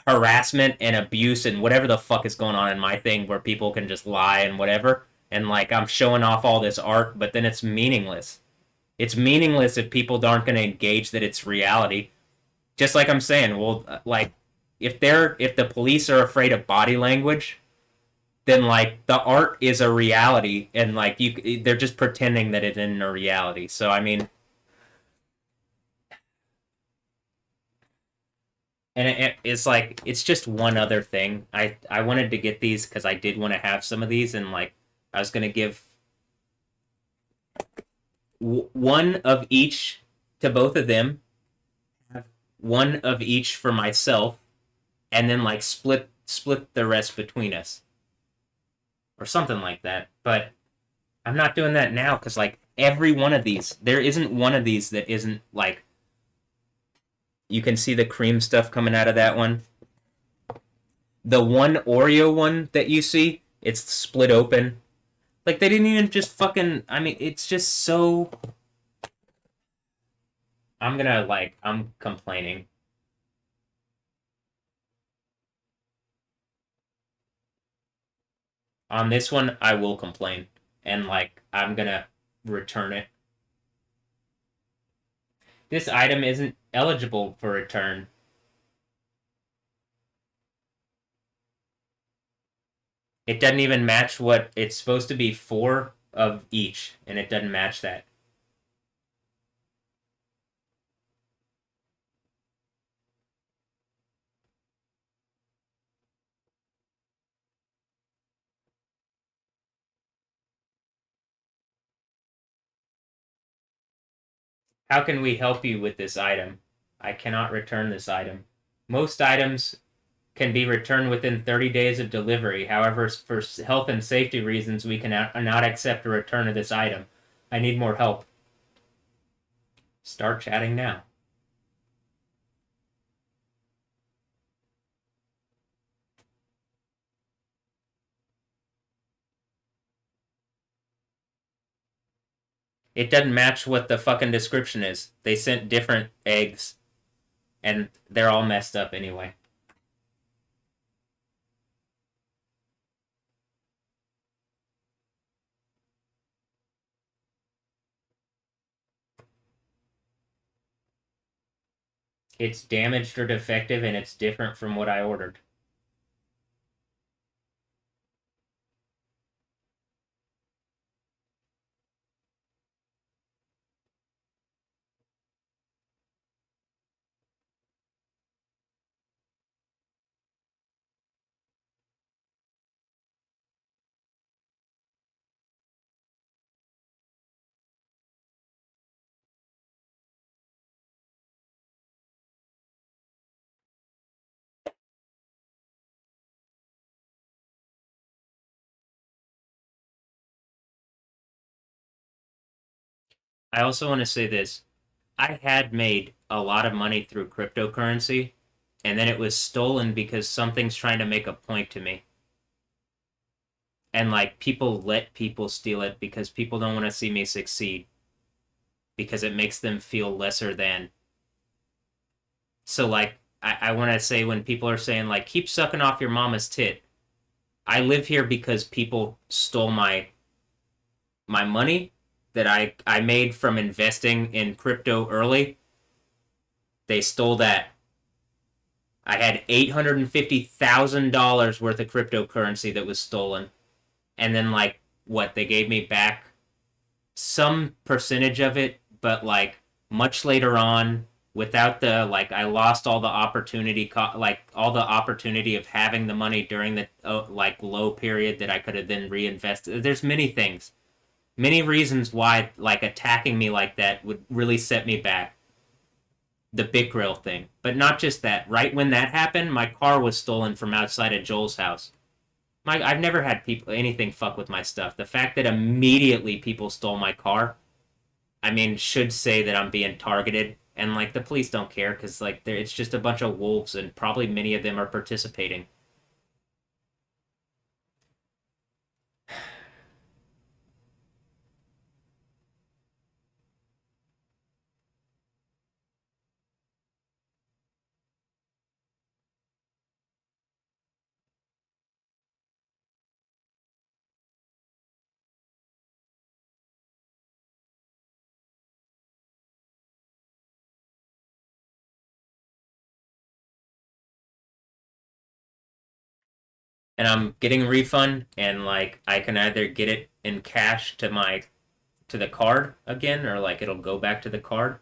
harassment and abuse and whatever the fuck is going on in my thing where people can just lie and whatever. And, like, I'm showing off all this art, but then it's meaningless. It's meaningless if people aren't going to engage that it's reality. Just like I'm saying, well, like, if the police are afraid of body language, then, like, the art is a reality, and, like, they're just pretending that it isn't a reality. So, I mean, and it's like, it's just one other thing. I wanted to get these because I did want to have some of these, and, like, I was going to give one of each to both of them, one of each for myself, and then, like, split the rest between us. Or something like that. But I'm not doing that now because, like, every one of these, there isn't one of these that isn't, like, you can see the cream stuff coming out of that one. The one Oreo one that you see, it's split open. Like, they didn't even just fucking, I mean, it's just so... I'm complaining. On this one, I will complain. And, like, I'm gonna return it. This item isn't eligible for return. It doesn't even match what it's supposed to be 4 of each, and it doesn't match that. How can we help you with this item? I cannot return this item. Most items can be returned within 30 days of delivery. However, for health and safety reasons, we cannot accept a return of this item. I need more help. Start chatting now. It doesn't match what the fucking description is. They sent different eggs, and they're all messed up anyway. It's damaged or defective, and it's different from what I ordered. I also want to say this. I had made a lot of money through cryptocurrency, and then it was stolen because something's trying to make a point to me. And like people let people steal it because people don't want to see me succeed because it makes them feel lesser than. So like I want to say when people are saying like keep sucking off your mama's tit, I live here because people stole my money that I made from investing in crypto early. They stole that. I had $850,000 worth of cryptocurrency that was stolen. And then like what they gave me back some percentage of it, but like much later on without the like I lost all the opportunity like all the opportunity of having the money during the like low period that I could have then reinvested. There's many things. Many reasons why like attacking me like that would really set me back. The Bic Grill thing. But not just that. Right when that happened, my car was stolen from outside of Joel's house. I've never had people anything fuck with my stuff. The fact that immediately people stole my car, I mean, should say that I'm being targeted. And like the police don't care because like it's just a bunch of wolves and probably many of them are participating. And I'm getting a refund and like I can either get it in cash to the card again or like it'll go back to the card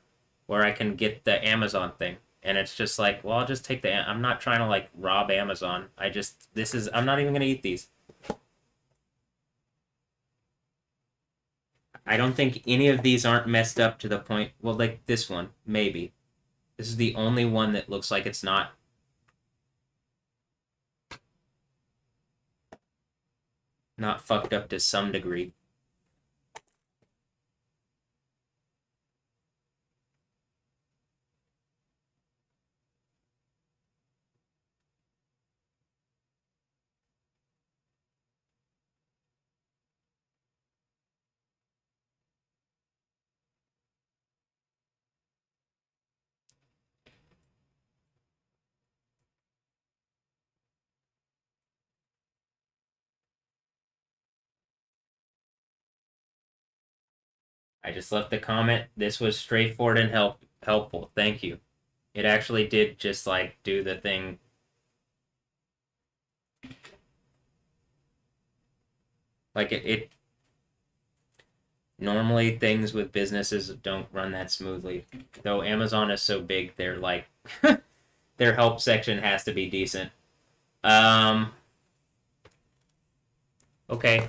or I can get the Amazon thing. And it's just like, well, I'll just take I'm not trying to like rob Amazon. I'm not even going to eat these. I don't think any of these aren't messed up to the point, well, like this one, maybe. This is the only one that looks like it's not fucked up to some degree. I just left the comment. This was straightforward and helpful. Thank you. It actually did just like do the thing. Like it normally things with businesses don't run that smoothly. Though Amazon is so big, they're like their help section has to be decent. Okay.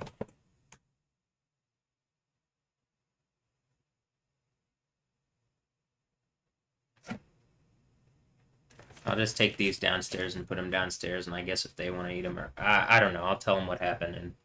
I'll just take these downstairs and put them downstairs, and I guess if they want to eat them, or I don't know, I'll tell them what happened and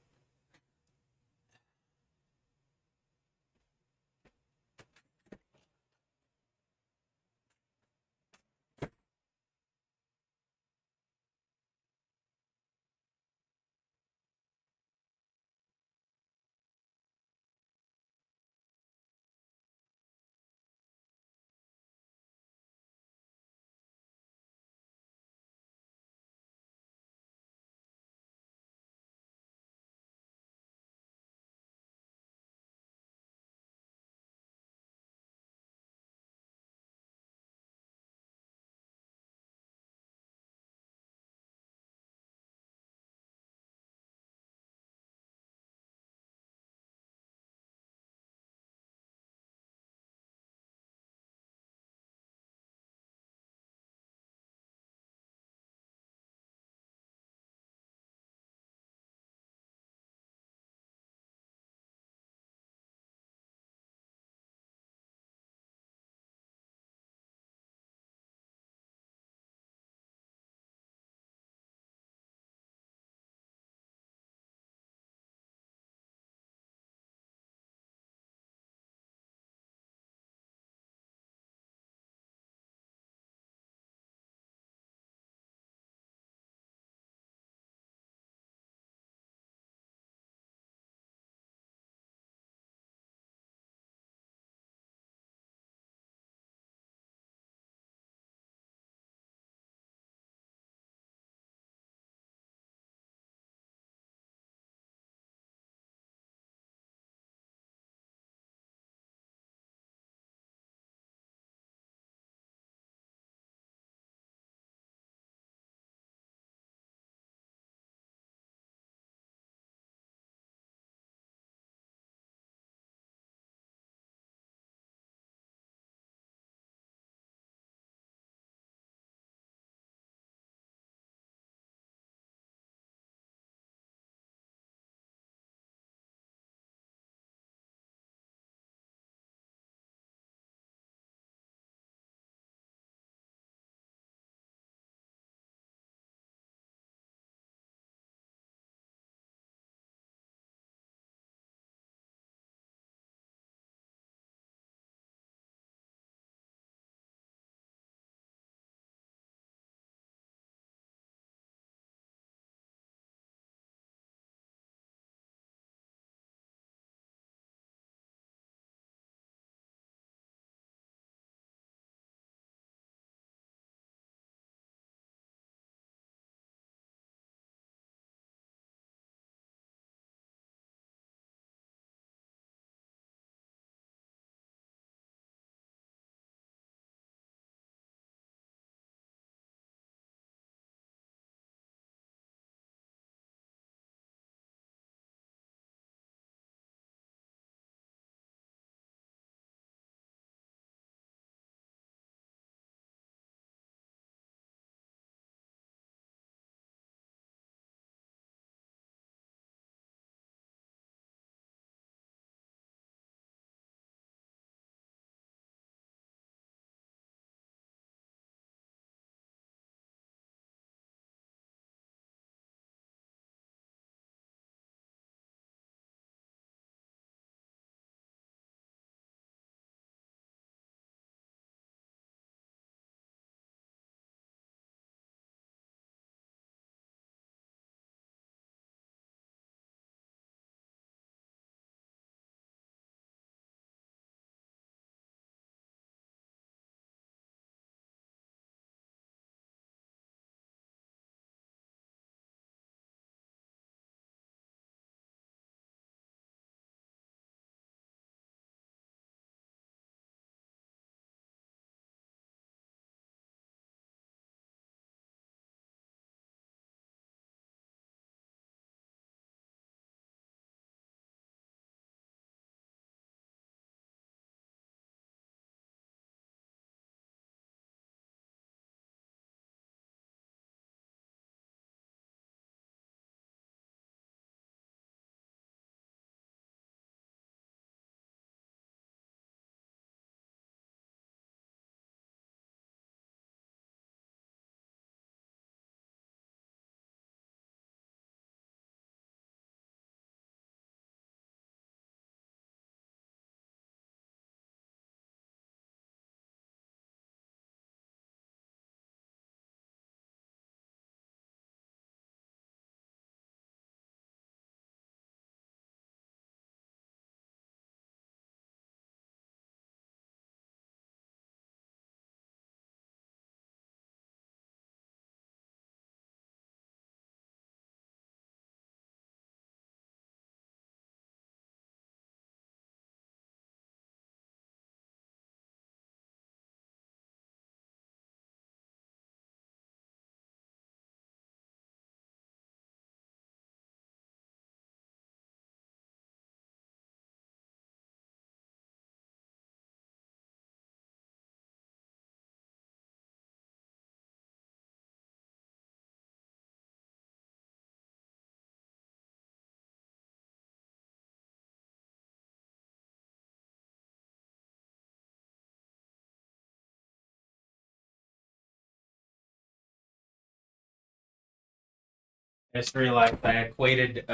Mystery Life. I equated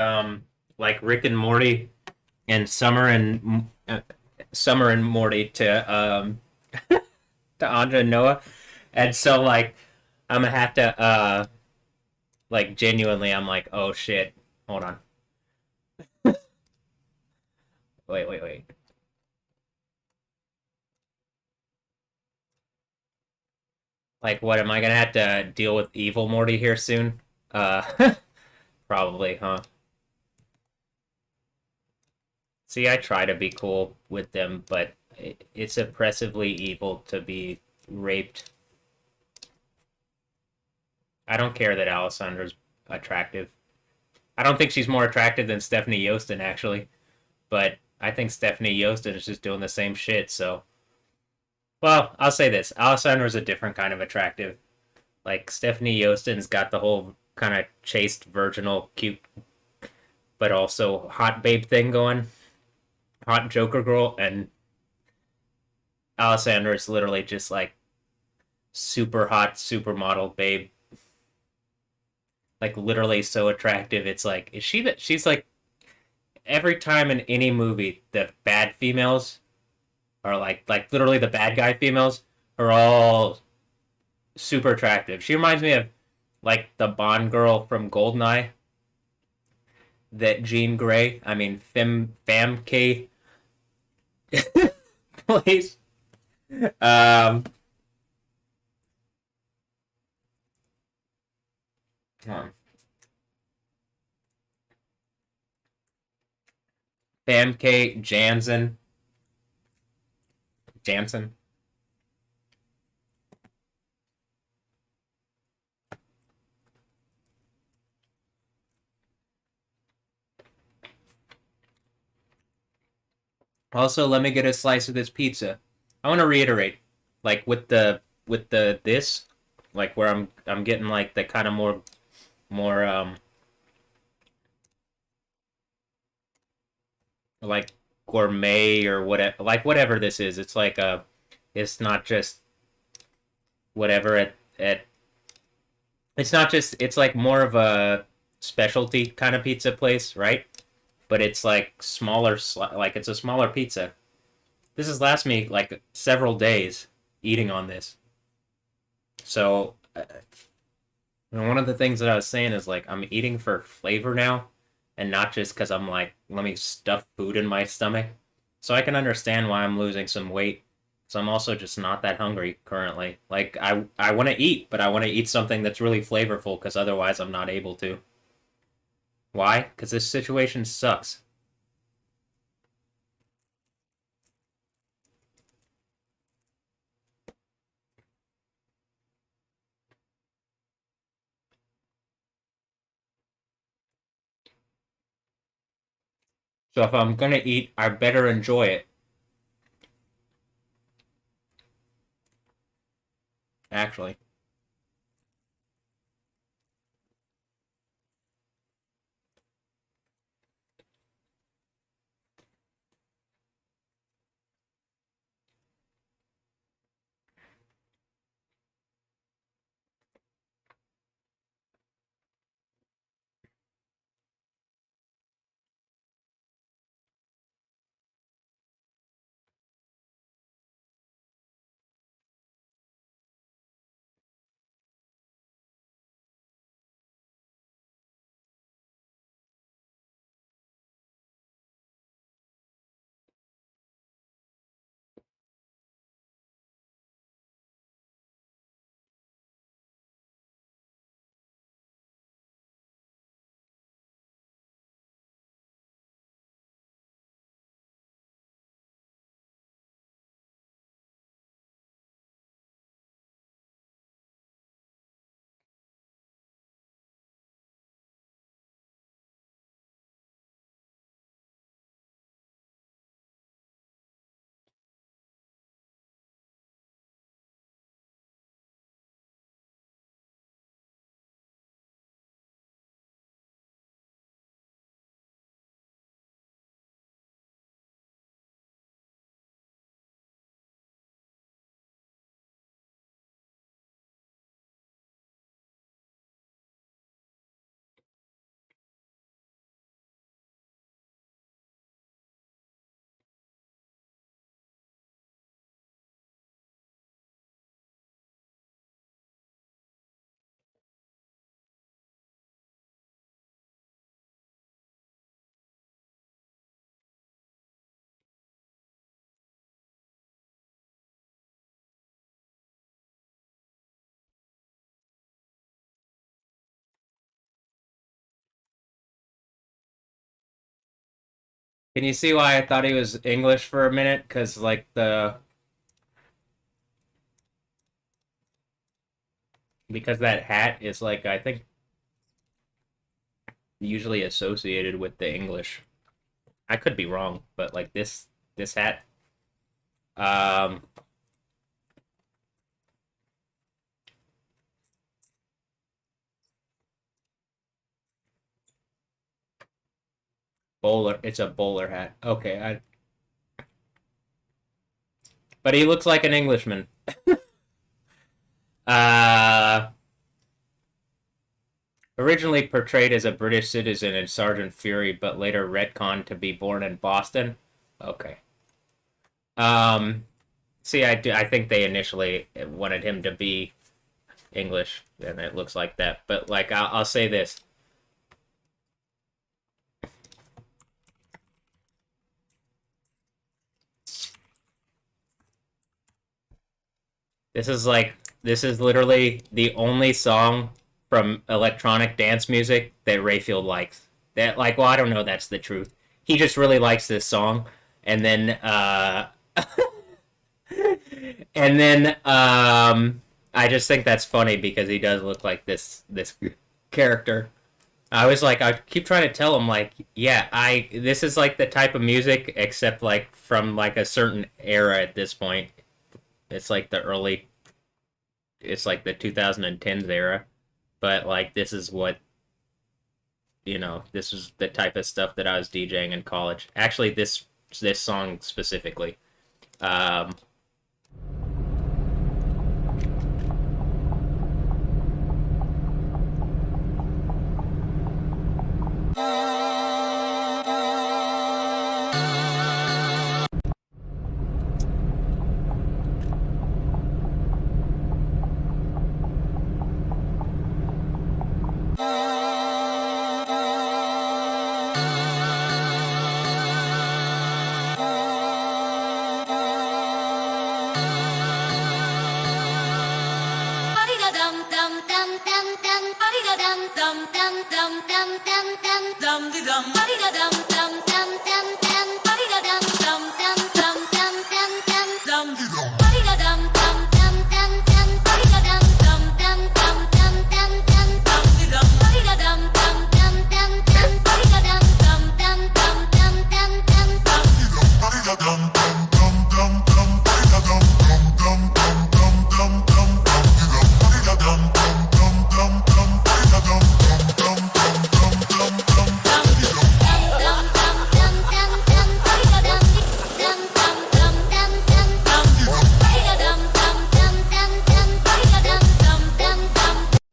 like Rick and Morty and Summer and Morty to Anja and Noah, and so like I'm gonna have to like genuinely I'm like, oh shit, hold on, wait. Like, what am I gonna have to deal with evil Morty here soon? Probably, huh? See, I try to be cool with them, but it's oppressively evil to be raped. I don't care that Alessandra's attractive. I don't think she's more attractive than Stephanie Yostin, actually. But I think Stephanie Yostin is just doing the same shit, so... Well, I'll say this. Alessandra's a different kind of attractive. Like, Stephanie Yostin's got the whole kind of chaste, virginal, cute, but also hot babe thing going. Hot Joker girl, and Alessandra's literally just like super hot, supermodel babe. Like literally so attractive. It's like, is she that? She's like every time in any movie, the bad females are like literally the bad guy females are all super attractive. She reminds me of like the Bond girl from Goldeneye. That Jean Grey. I mean, Famke. Please. Come on. Famke Jansen. Also, let me get a slice of this pizza. I want to reiterate, like with the this, like where I'm getting like the kind of more like gourmet or whatever, like whatever this is. It's like it's not just whatever at it's not just, it's like more of a specialty kind of pizza place, right? But it's like smaller, like it's a smaller pizza. This has lasted me like several days eating on this. So, one of the things that I was saying is like I'm eating for flavor now, and not just because I'm like, let me stuff food in my stomach. So I can understand why I'm losing some weight. So I'm also just not that hungry currently. Like I want to eat, but I want to eat something that's really flavorful because otherwise I'm not able to. Why? Because this situation sucks. So if I'm gonna eat, I better enjoy it. Actually. Can you see why I thought he was English for a minute? Because, like, because that hat is, like, I think, usually associated with the English. I could be wrong, but, like, this hat, bowler, it's a bowler hat. Okay, but he looks like an Englishman. Originally portrayed as a British citizen in Sergeant Fury, but later retconned to be born in Boston. Okay. See, I think they initially wanted him to be English, and it looks like that. But, like, I'll say this. This is literally the only song from electronic dance music that Rayfield likes. That, like, well, I don't know that's the truth. He just really likes this song. And then, I just think that's funny because he does look like this character. I keep trying to tell him, like, yeah, this is, like, the type of music, except, like, from, like, a certain era at this point. It's, like, it's, like, the 2010s era. But, like, this is what, this is the type of stuff that I was DJing in college. Actually, this song specifically.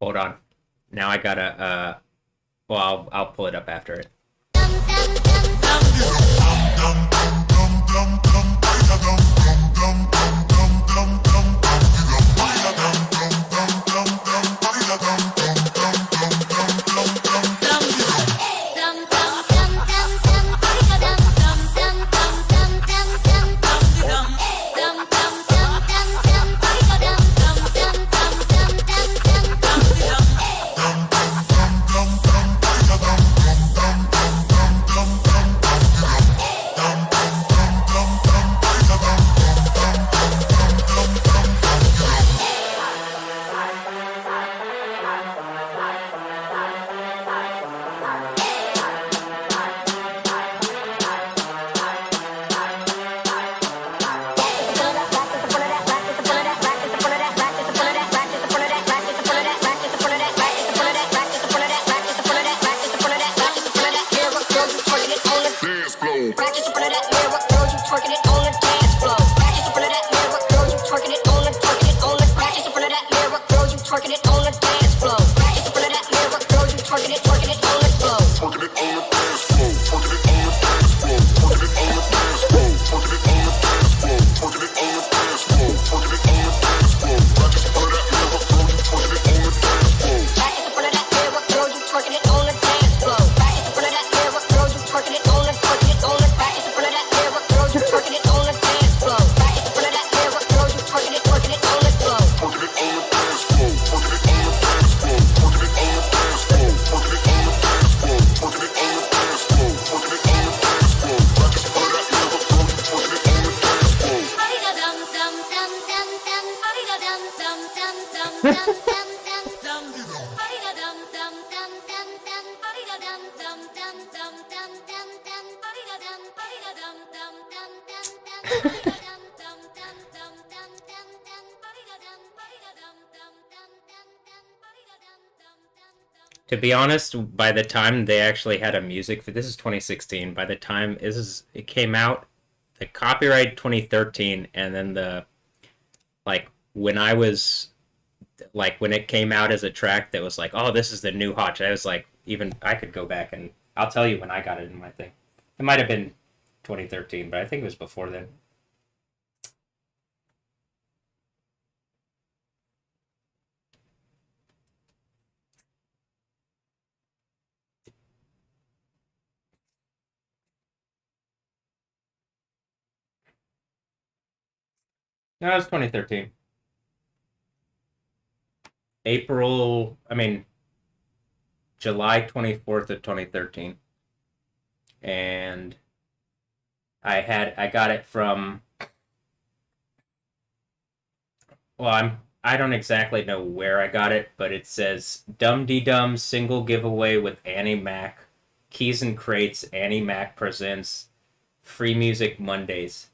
Hold on. Now I gotta, well, I'll pull it up after it. To be honest, by the time they actually had a music, this is 2016. By the time it came out, the copyright 2013, and then when it came out as a track that was like, oh, this is the new hot. I was like, even I could go back and I'll tell you when I got it in my thing. It might have been 2013, but I think it was before then. No, it was 2013. July 24th of 2013. And I got it from, well, I don't exactly know where I got it, but it says Dum Dee Dum single giveaway with Annie Mac, Keys and Crates, Annie Mac presents Free Music Mondays.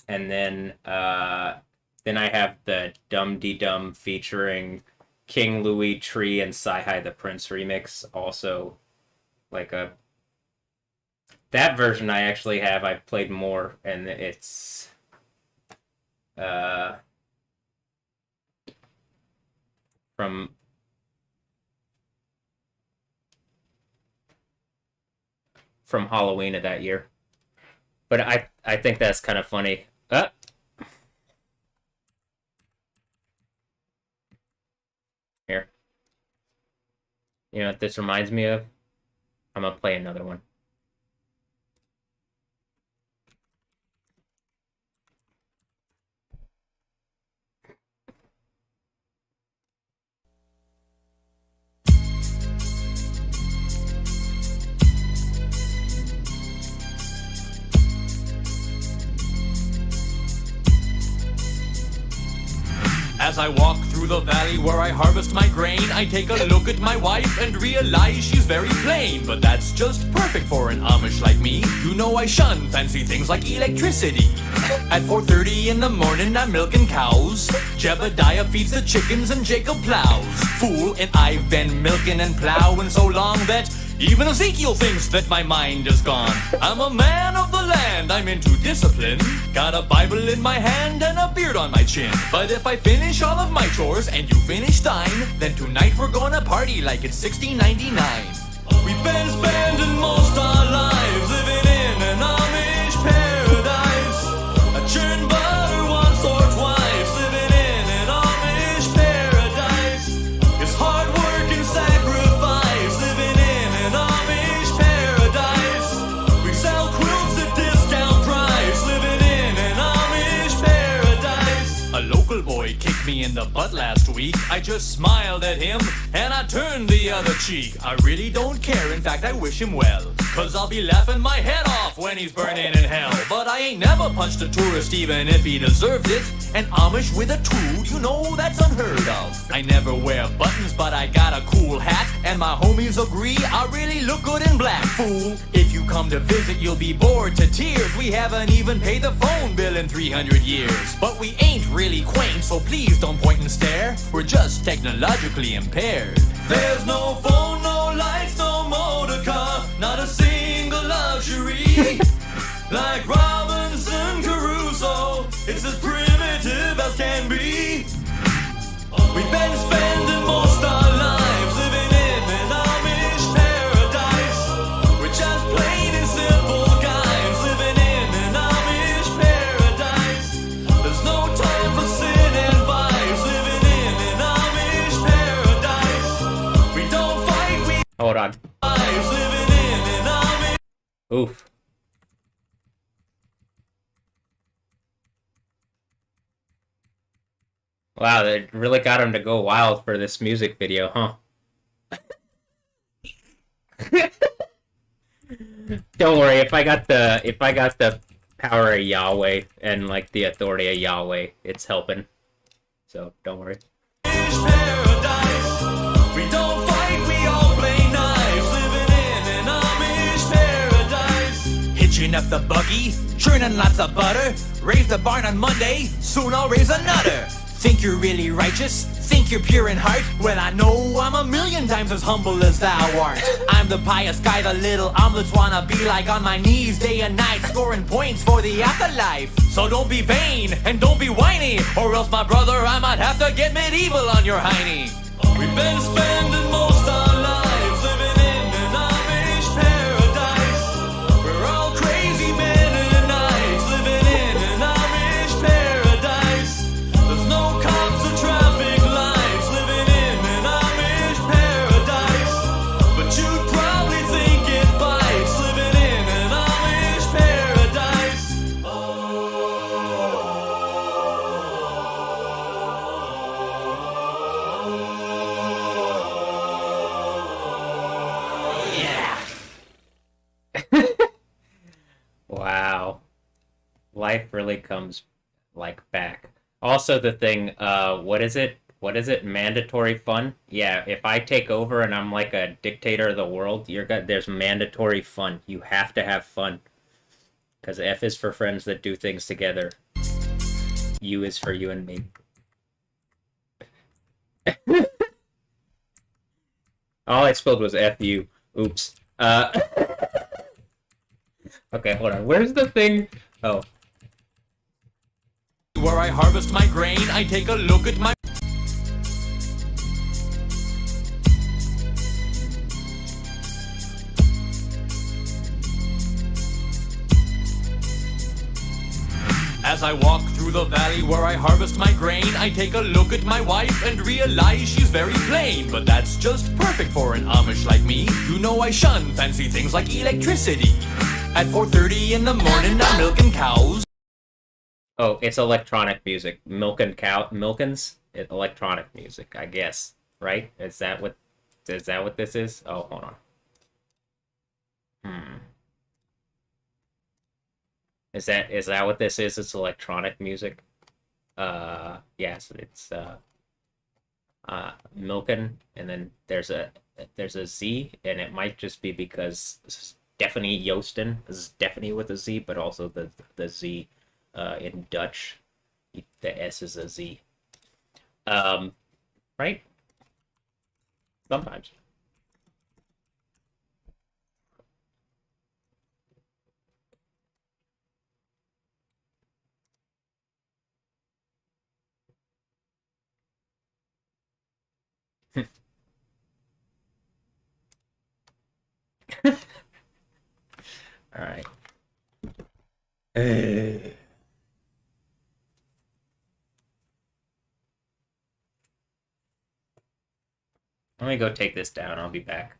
And then I have the Dum Dee Dum featuring King Louis, Tree, and Sci-Hi the Prince remix. Also, that version I actually have. I played more, and it's from Halloween of that year. But I think that's kind of funny. Here. You know what this reminds me of? I'm gonna play another one. As I walk through the valley where I harvest my grain, I take a look at my wife and realize she's very plain. But that's just perfect for an Amish like me. You know I shun fancy things like electricity. At 4:30 in the morning I'm milking cows. Jebediah feeds the chickens and Jacob plows. Fool, and I've been milking and plowing so long that even Ezekiel thinks that my mind is gone. I'm a man of the land, I'm into discipline. Got a Bible in my hand and a beard on my chin. But if I finish all of my chores and you finish thine, then tonight we're gonna party like it's 1699. We've been spending most our lives living in an Amish paradise. I churn butter once or twice, living in an Amish paradise. It's hard work and sacrifice, living in an Amish paradise. We sell quilts at discount price, living in an Amish paradise. A local boy kicked me in the butt last week. I just smiled at him and I turned the other cheek. I really don't care, in fact I wish him well, 'cause I'll be laughing my head off when he's burning in hell. But I ain't never punched a tourist even if he deserved it. An Amish with a tool, you know that's unheard of. I never wear buttons but I got a cool hat, and my homies agree I really look good in black. Fool, if you come to visit you'll be bored to tears. We haven't even paid the phone bill in 300 years. But we ain't really quaint, so please don't point and stare. We're just technologically impaired. There's no phone, no lights, no motor car, not a single luxury. Like Robinson Crusoe, it's as primitive as can be. We've been spending most our lives living in an Amish paradise. We're just plain and simple guys living in an Amish paradise. There's no time for sin and vice, living in an Amish paradise. We don't fight, we Hold on. living in an Amish. Oof. Wow, they really got him to go wild for this music video, huh? Don't worry, if I got the power of Yahweh and like the authority of Yahweh, it's helping. So don't worry. We don't fight, we all play nice, living in an Amish paradise. Chin up the buggy, churning lots of butter. Raise the barn on Monday, soon I'll raise another. Think you're really righteous? Think you're pure in heart? Well, I know I'm a million times as humble as thou art. I'm the pious guy the little omelets wanna be like, on my knees day and night, scoring points for the afterlife. So don't be vain and don't be whiny, or else, my brother, I might have to get medieval on your hiney. We've been spending most our lives living in an Amish paradise. We're all crazy Mennonites living in an Amish paradise. There's no cops or traffic lights living in an Amish paradise. But you'd probably think it bites living in an Amish paradise. Wow. Life really comes like back. Also the thing, what is it? What is it? Mandatory fun? Yeah, if I take over and I'm like a dictator of the world, there's mandatory fun. You have to have fun. Because F is for friends that do things together. U is for you and me. All I spelled was F-U. Oops. Okay, hold on. Where's the thing? Oh. Where I harvest my grain, I take a look at my... As I walk through the valley where I harvest my grain, I take a look at my wife and realize she's very plain. But that's just perfect for an Amish like me. You know I shun fancy things like electricity. At 4:30 in the morning, I'm milking cows. Oh, it's electronic music. Milkins? Electronic music, I guess. Right? Is that what this is? Oh, hold on. Is that what this is? It's electronic music. Yes, it's Milkin, and then there's a Z, and it might just be because Stephanie Joosten is Stephanie with a Z, but also the Z in Dutch, the S is a Z. Right? Sometimes. All right. Let me go take this down. I'll be back.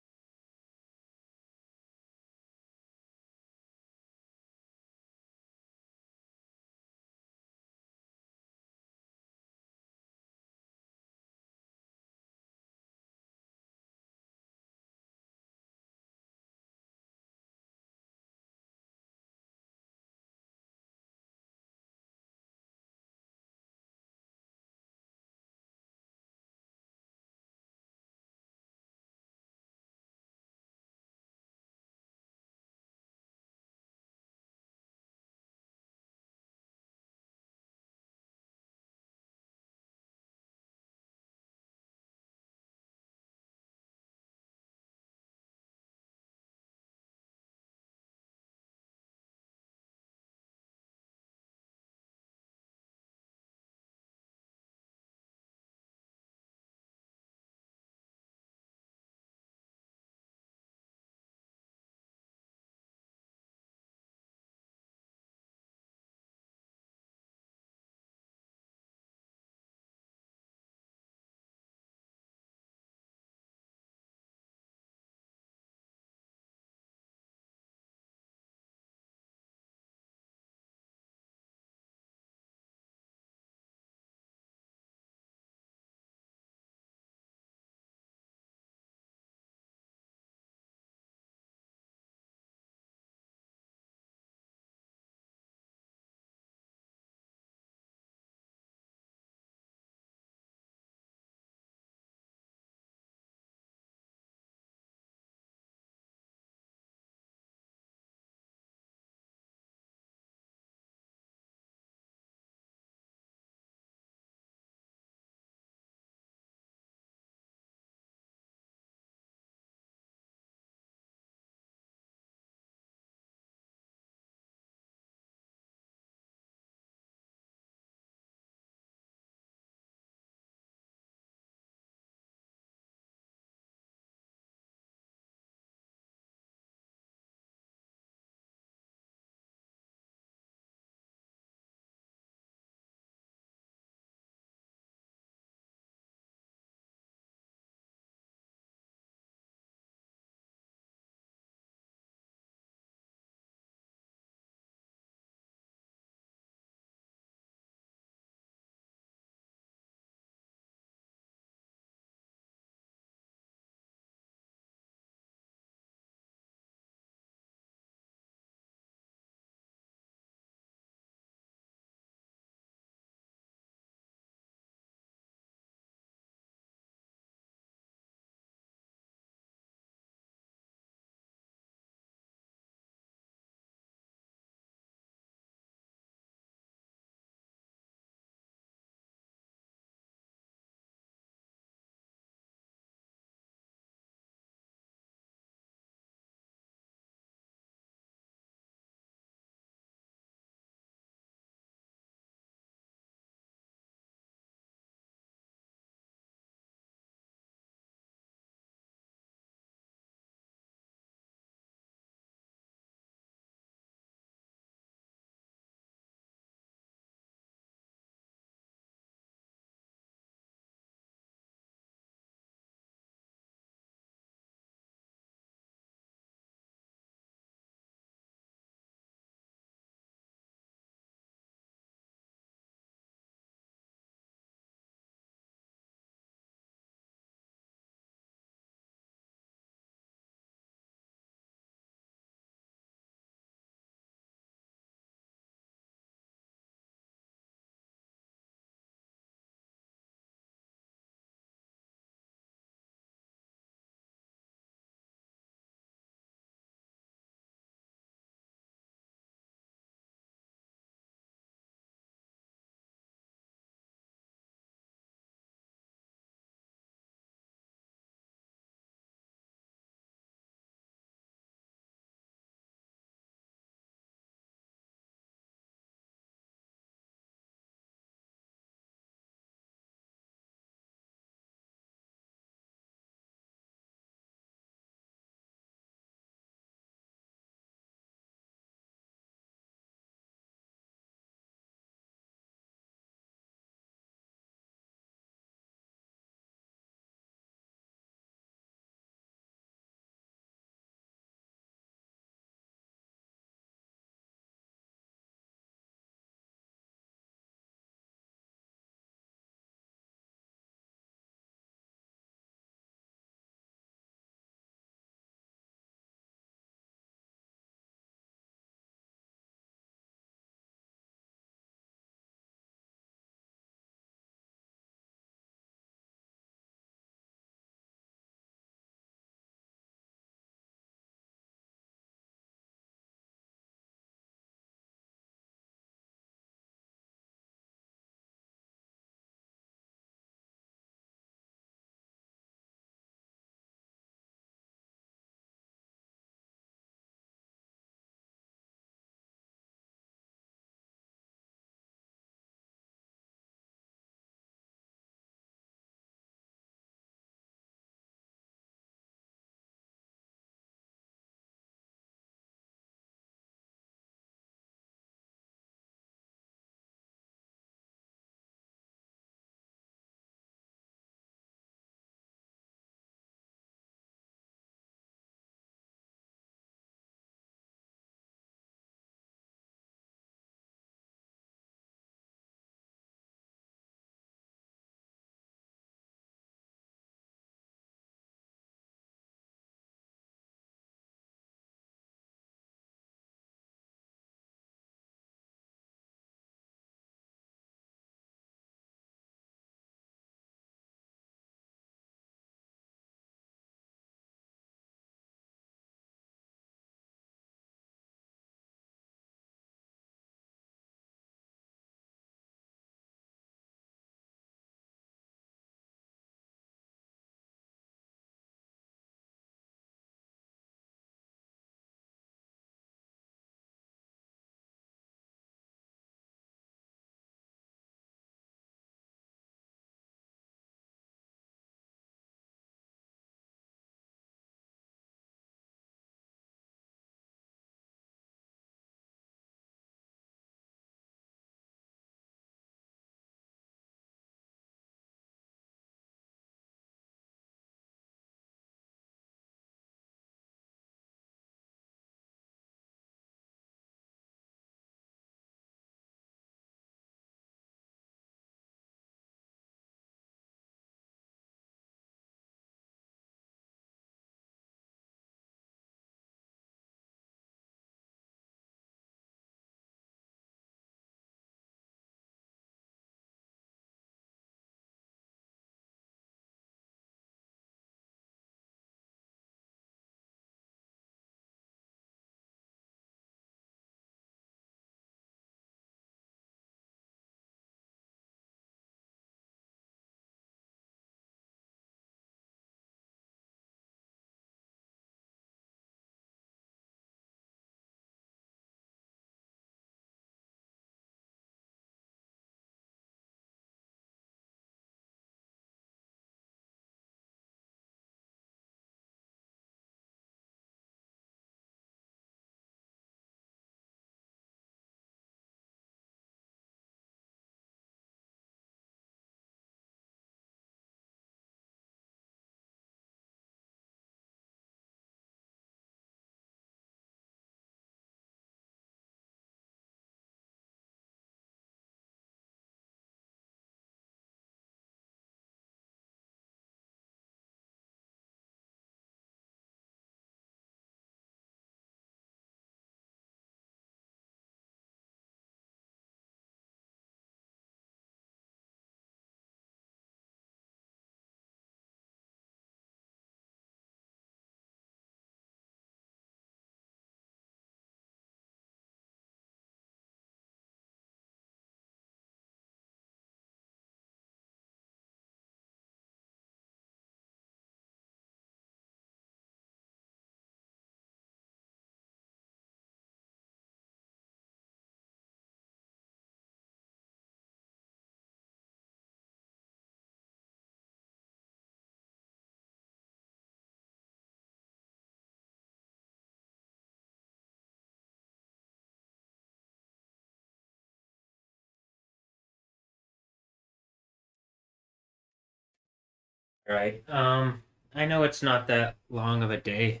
Right. I know it's not that long of a day,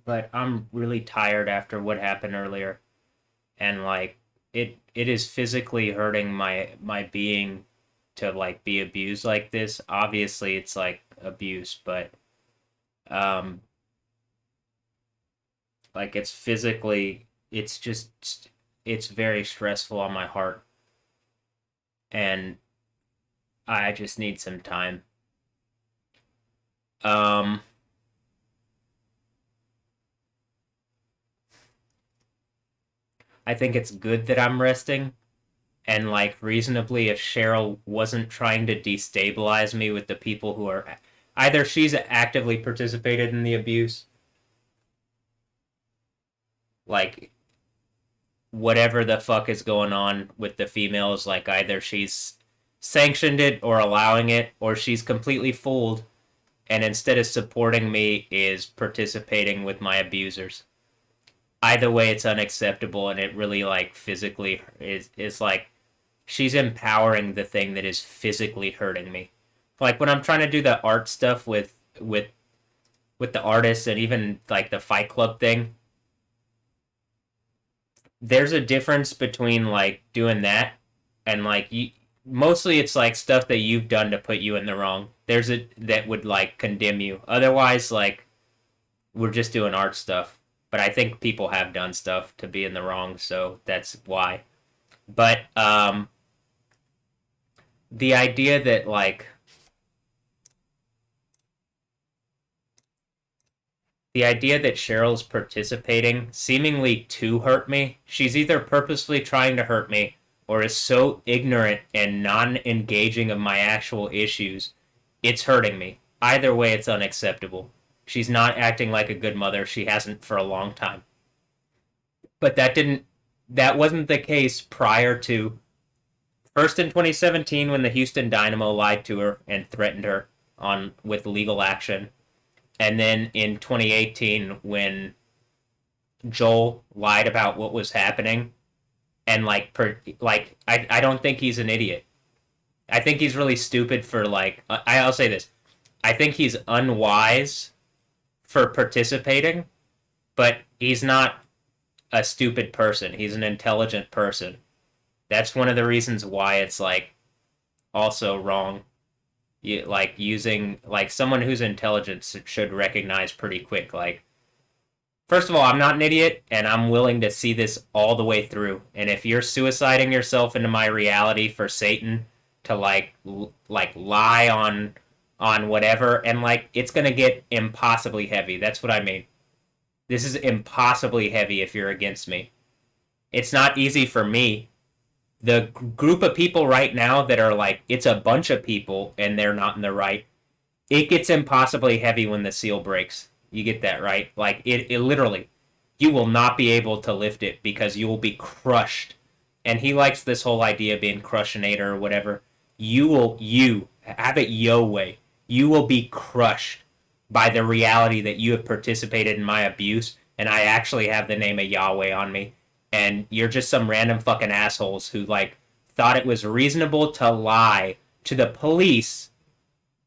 but I'm really tired after what happened earlier, and like it is physically hurting my being to like be abused like this. Obviously, it's like abuse, but um, like it's physically, it's just it's very stressful on my heart, and I just need some time. Um, I think it's good that I'm resting, and like reasonably, if Cheryl wasn't trying to destabilize me with the people who are either she's actively participated in the abuse, like whatever the fuck is going on with the females, like either she's sanctioned it or allowing it, or she's completely fooled and instead of supporting me is participating with my abusers. Either way, it's unacceptable, and it really like physically is like she's empowering the thing that is physically hurting me. Like when I'm trying to do the art stuff with the artists and even like the Fight Club thing, there's a difference between like doing that and like you mostly it's like stuff that you've done to put you in the wrong. There's a that would like condemn you. Otherwise, like we're just doing art stuff. But I think people have done stuff to be in the wrong, so that's why. But the idea that like the idea that Cheryl's participating seemingly to hurt me, she's either purposefully trying to hurt me or is so ignorant and non-engaging of my actual issues, it's hurting me. Either way, it's unacceptable. She's not acting like a good mother. She hasn't for a long time. But that wasn't the case prior to first in 2017 when the Houston Dynamo lied to her and threatened her on with legal action. And then in 2018 when Joel lied about what was happening and I don't think he's an idiot. I think he's really stupid for like I'll say this. I think he's unwise for participating, but he's not a stupid person. He's an intelligent person. That's one of the reasons why it's like also wrong. Like using like someone who's intelligent should recognize pretty quick like first of all, I'm not an idiot and I'm willing to see this all the way through. And if you're suiciding yourself into my reality for Satan to like lie on whatever and like it's going to get impossibly heavy. That's what I mean. This is impossibly heavy if you're against me. It's not easy for me. The group of people right now that are like, it's a bunch of people and they're not in the right. It gets impossibly heavy when the seal breaks. You get that, right? Like, it literally, you will not be able to lift it because you will be crushed. And he likes this whole idea of being crushinator or whatever. You have it yo way. You will be crushed by the reality that you have participated in my abuse and I actually have the name of Yahweh on me. And you're just some random fucking assholes who, like, thought it was reasonable to lie to the police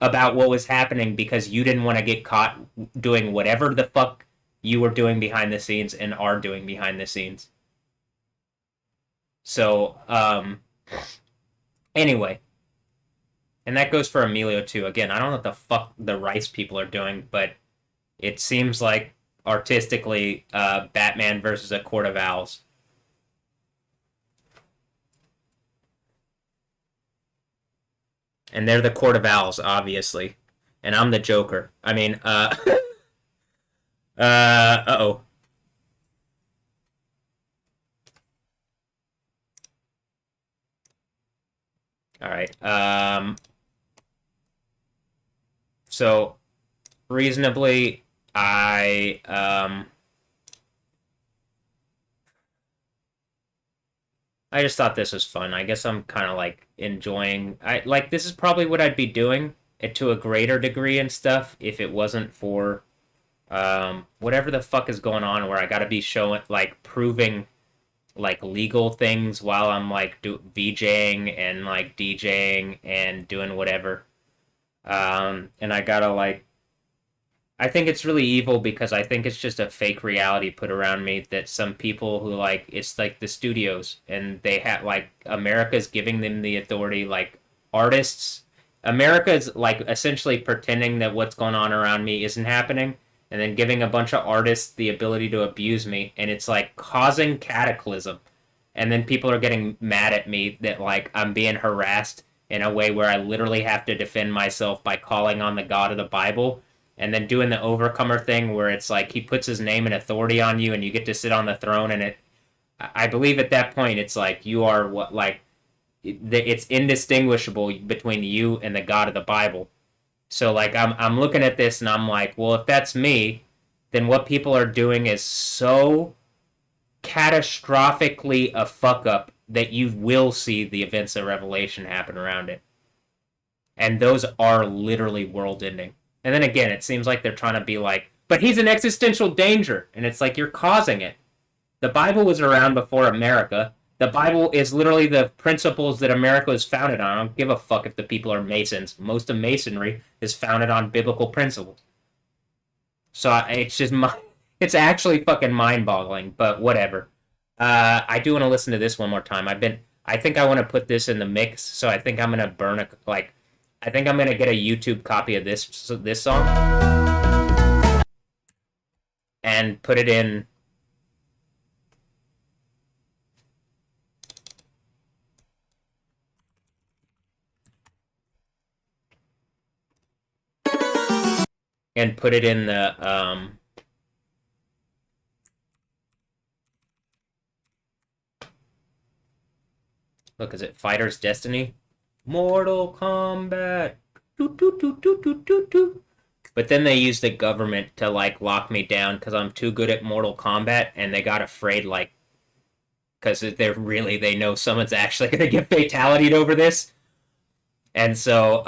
about what was happening because you didn't want to get caught doing whatever the fuck you were doing behind the scenes and are doing behind the scenes. So, anyway. And that goes for Emilio, too. Again, I don't know what the fuck the Rice people are doing, but it seems like, artistically, Batman versus a Court of Owls. And they're the Court of Owls, obviously. And I'm the Joker. I mean, uh-oh. Alright, so, reasonably, I just thought this was fun. I guess I'm kind of like enjoying. This is probably what I'd be doing it to a greater degree and stuff if it wasn't for whatever the fuck is going on where I got to be showing like proving like legal things while I'm like VJing and like DJing and doing whatever. And I gotta like, I think it's really evil because I think it's just a fake reality put around me that some people who like, it's like the studios and they have like, America's giving them the authority, like artists. America's like essentially pretending that what's going on around me isn't happening and then giving a bunch of artists the ability to abuse me. And it's like causing cataclysm. And then people are getting mad at me that like I'm being harassed in a way where I literally have to defend myself by calling on the God of the Bible and then doing the overcomer thing where it's like he puts his name and authority on you and you get to sit on the throne. And I believe at that point it's like you are what, like, it's indistinguishable between you and the God of the Bible. So like I'm looking at this and I'm like, well, if that's me, then what people are doing is so catastrophically a fuck up that you will see the events of Revelation happen around it. And those are literally world ending. And then again, it seems like they're trying to be like, but he's an existential danger. And it's like, you're causing it. The Bible was around before America. The Bible is literally the principles that America is founded on. I don't give a fuck if the people are Masons. Most of Masonry is founded on biblical principles. So it's just, it's actually fucking mind-boggling, but whatever. I do want to listen to this one more time. I think I want to put this in the mix, so I think I'm going to burn a, like, I think I'm going to get a YouTube copy of this song and put it in. And put it in the, look, is it Fighter's Destiny? Mortal Kombat. But then they used the government to like lock me down because I'm too good at Mortal Kombat, and they got afraid, like, because they know someone's actually gonna get fatality'd over this, and so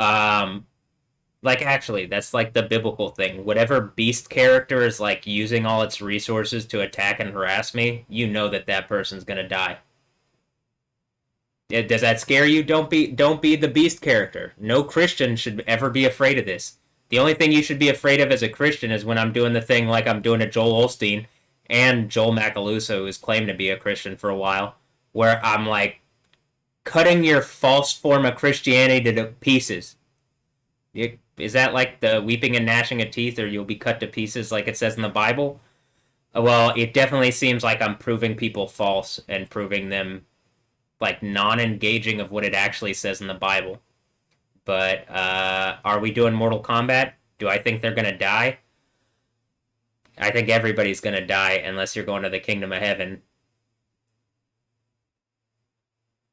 like actually that's like the biblical thing. Whatever beast character is like using all its resources to attack and harass me, you know that person's gonna die. Does that scare you? Don't be the beast character. No Christian should ever be afraid of this. The only thing you should be afraid of as a Christian is when I'm doing the thing like I'm doing to Joel Osteen and Joel Macaluso, who's claimed to be a Christian for a while, where I'm like cutting your false form of Christianity to pieces. Is that like the weeping and gnashing of teeth, or you'll be cut to pieces like it says in the Bible? Well, it definitely seems like I'm proving people false and proving them like non-engaging of what it actually says in the Bible. But are we doing Mortal Kombat? Do I think they're gonna die? I think everybody's gonna die unless you're going to the kingdom of heaven.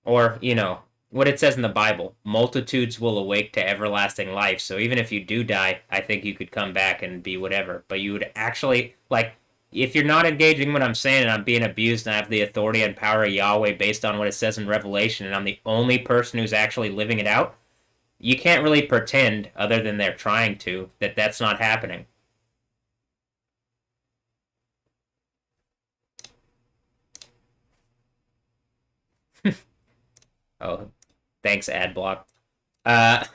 Or, you know, what it says in the Bible, multitudes will awake to everlasting life. So even if you do die, I think you could come back and be whatever. But you would actually, like, if you're not engaging what I'm saying and I'm being abused and I have the authority and power of Yahweh based on what it says in Revelation and I'm the only person who's actually living it out, you can't really pretend, other than they're trying to, that that's not happening. Oh, thanks, Adblock. At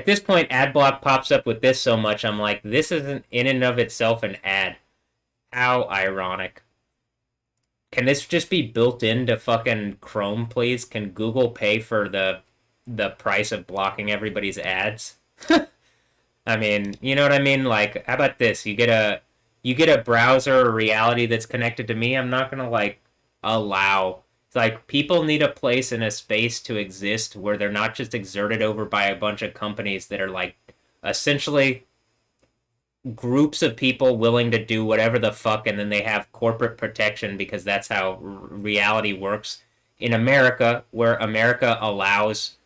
this point, Adblock pops up with this so much, I'm like, this isn't in and of itself an ad. How ironic. Can this just be built into fucking Chrome, please? Can Google pay for the price of blocking everybody's ads? I mean, you know what I mean? Like, how about this? You get a browser or reality that's connected to me. I'm not gonna like allow. It's like people need a place and a space to exist where they're not just exerted over by a bunch of companies that are like essentially groups of people willing to do whatever the fuck, and then they have corporate protection because that's how reality works in America, where America allows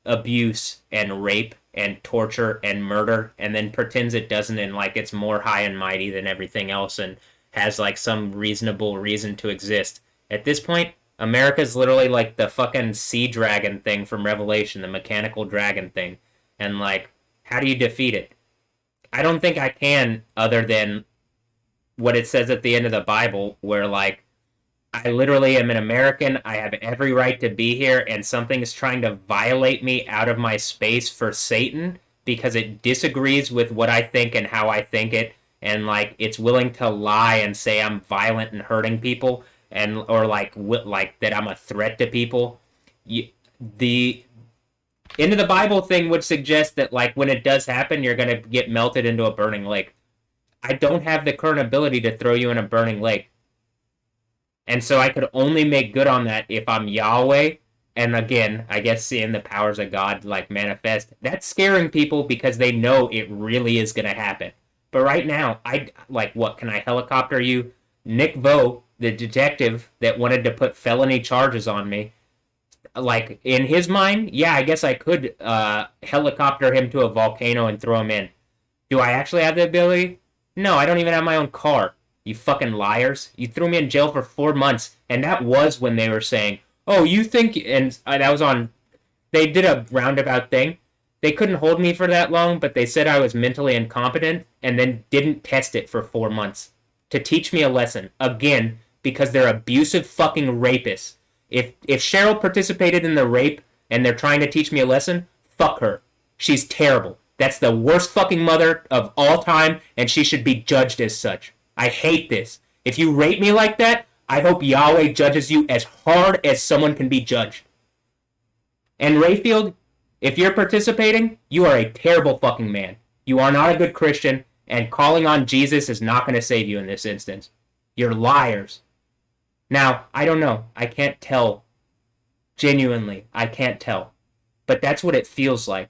abuse and rape and torture and murder and then pretends it doesn't, and like it's more high and mighty than everything else and has like some reasonable reason to exist. At this point, America's literally like the fucking sea dragon thing from Revelation, the mechanical dragon thing. And like, how do you defeat it? I don't think I can, other than what it says at the end of the Bible, where like, I literally am an American, I have every right to be here, and something is trying to violate me out of my space for Satan, because it disagrees with what I think and how I think it, and like it's willing to lie and say I'm violent and hurting people, and or like that I'm a threat to people. The into the Bible thing would suggest that like when it does happen, you're gonna get melted into a burning lake. I don't have the current ability to throw you in a burning lake. And so I could only make good on that if I'm Yahweh. And again, I guess seeing the powers of God like manifest. That's scaring people because they know it really is going to happen. But right now, what can I helicopter you? Nick Vo, the detective that wanted to put felony charges on me, like in his mind, yeah, I guess I could helicopter him to a volcano and throw him in. Do I actually have the ability? No, I don't even have my own car. You fucking liars. You threw me in jail for 4 months, and that was when they were saying, oh, you think, and that was on, they did a roundabout thing. They couldn't hold me for that long, but they said I was mentally incompetent, and then didn't test it for 4 months to teach me a lesson. Again, because they're abusive fucking rapists. If Cheryl participated in the rape, and they're trying to teach me a lesson, fuck her. She's terrible. That's the worst fucking mother of all time, and she should be judged as such. I hate this. If you rape me like that, I hope Yahweh judges you as hard as someone can be judged. And Rayfield, if you're participating, you are a terrible fucking man. You are not a good Christian, and calling on Jesus is not going to save you in this instance. You're liars. Now, I don't know. I can't tell. Genuinely, I can't tell. But that's what it feels like.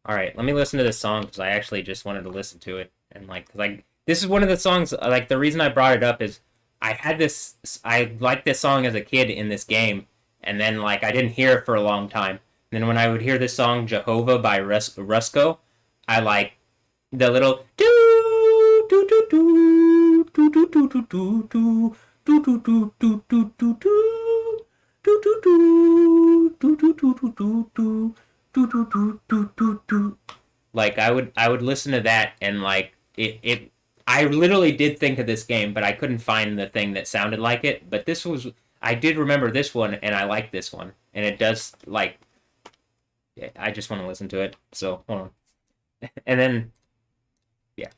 All right, let me listen to this song because I actually just wanted to listen to it, and this is one of the songs. Like the reason I brought it up is I liked this song as a kid in this game, and then like I didn't hear it for a long time. And then when I would hear this song Jehovah by Rusko, I like the little do do do do do do do do do do do do do do do do do. Like I would listen to that and like it I literally did think of this game, but I couldn't find the thing that sounded like it. But this was I did remember this one and I like this one. And it does like I just want to listen to it. So hold on. And then yeah.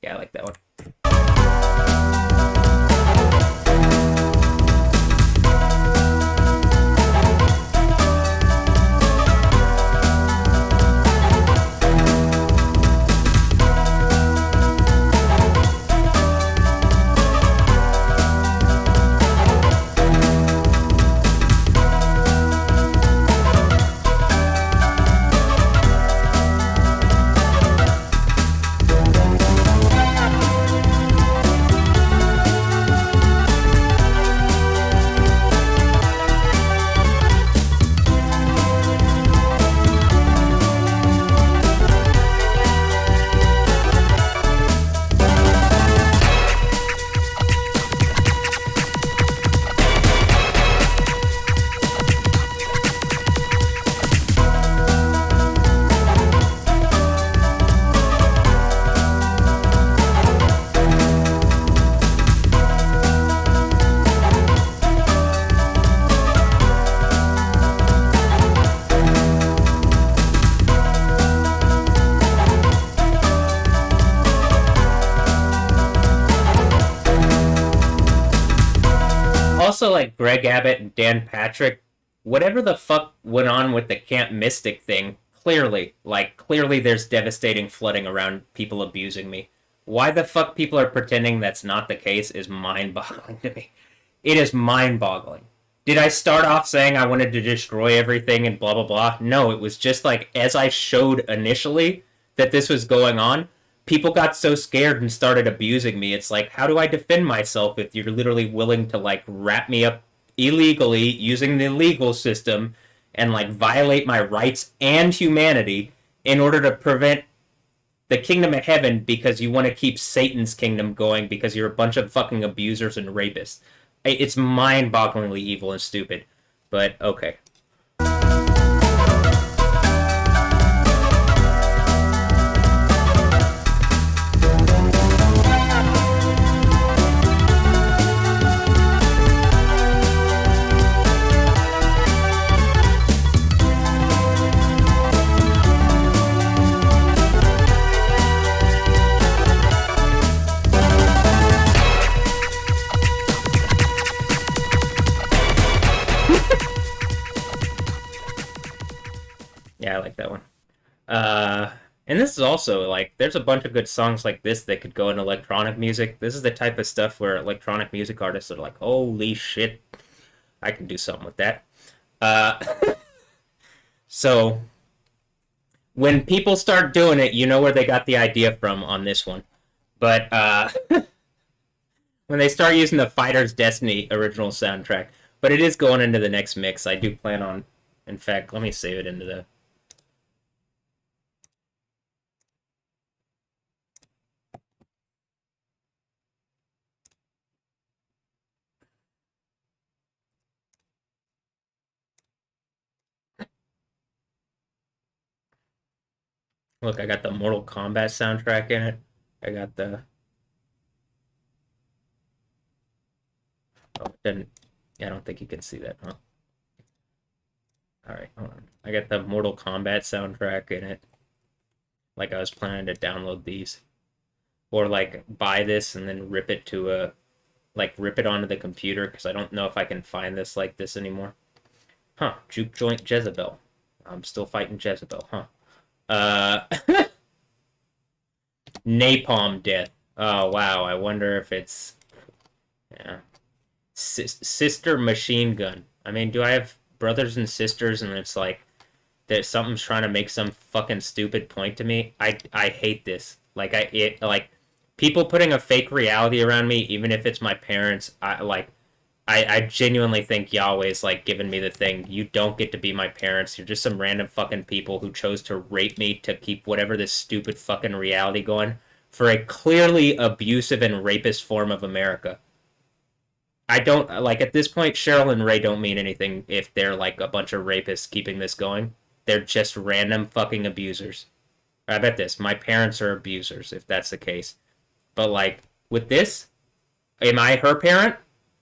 Yeah, I like that one. Also, like Greg Abbott and Dan Patrick, whatever the fuck went on with the Camp Mystic thing, clearly there's devastating flooding around people abusing me. Why the fuck people are pretending that's not the case is mind-boggling to me. It is mind-boggling. Did I start off saying I wanted to destroy everything and blah blah blah? No, it was just like, as I showed initially that this was going on, people got so scared and started abusing me. It's like, how do I defend myself if you're literally willing to like wrap me up illegally using the legal system and like violate my rights and humanity in order to prevent the kingdom of heaven because you want to keep Satan's kingdom going because you're a bunch of fucking abusers and rapists. It's mind-bogglingly evil and stupid. But, okay. Yeah, I like that one. And this is also, like, there's a bunch of good songs like this that could go in electronic music. This is the type of stuff where electronic music artists are like, holy shit, I can do something with that. So, when people start doing it, you know where they got the idea from on this one. But, when they start using the Fighter's Destiny original soundtrack. But it is going into the next mix. I do plan on, in fact, let me save it into the... Look, I got the Mortal Kombat soundtrack in it. I got the... Oh, it didn't... Yeah, I don't think you can see that, huh? Alright, hold on. I got the Mortal Kombat soundtrack in it. Like, I was planning to download these. Or, like, buy this and then rip it to a... Like, rip it onto the computer, because I don't know if I can find this like this anymore. Huh, Juke Joint Jezebel. I'm still fighting Jezebel, huh? Napalm Death. Oh, wow, I wonder if it's... Yeah. Sister Machine Gun. I mean, do I have brothers and sisters and it's like that something's trying to make some fucking stupid point to me? I hate this. Like like people putting a fake reality around me, even if it's my parents. I genuinely think Yahweh's like giving me the thing. You don't get to be my parents. You're just some random fucking people who chose to rape me to keep whatever this stupid fucking reality going for a clearly abusive and rapist form of America. I don't, like, at this point, Cheryl and Ray don't mean anything if they're, like, a bunch of rapists keeping this going. They're just random fucking abusers. I bet this. My parents are abusers, if that's the case. But, like, with this, am I her parent?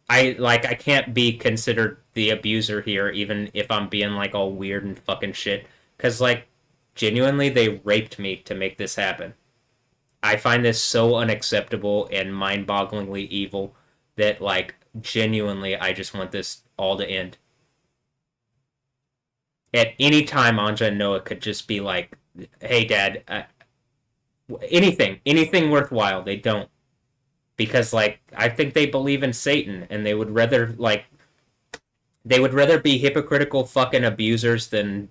I can't be considered the abuser here, even if I'm being, like, all weird and fucking shit. Because, like, genuinely, they raped me to make this happen. I find this so unacceptable and mind-bogglingly evil that, like, genuinely, I just want this all to end. At any time, Anja and Noah could just be like, hey, Dad, anything worthwhile. They don't. Because, like, I think they believe in Satan, and they would rather, like, be hypocritical fucking abusers than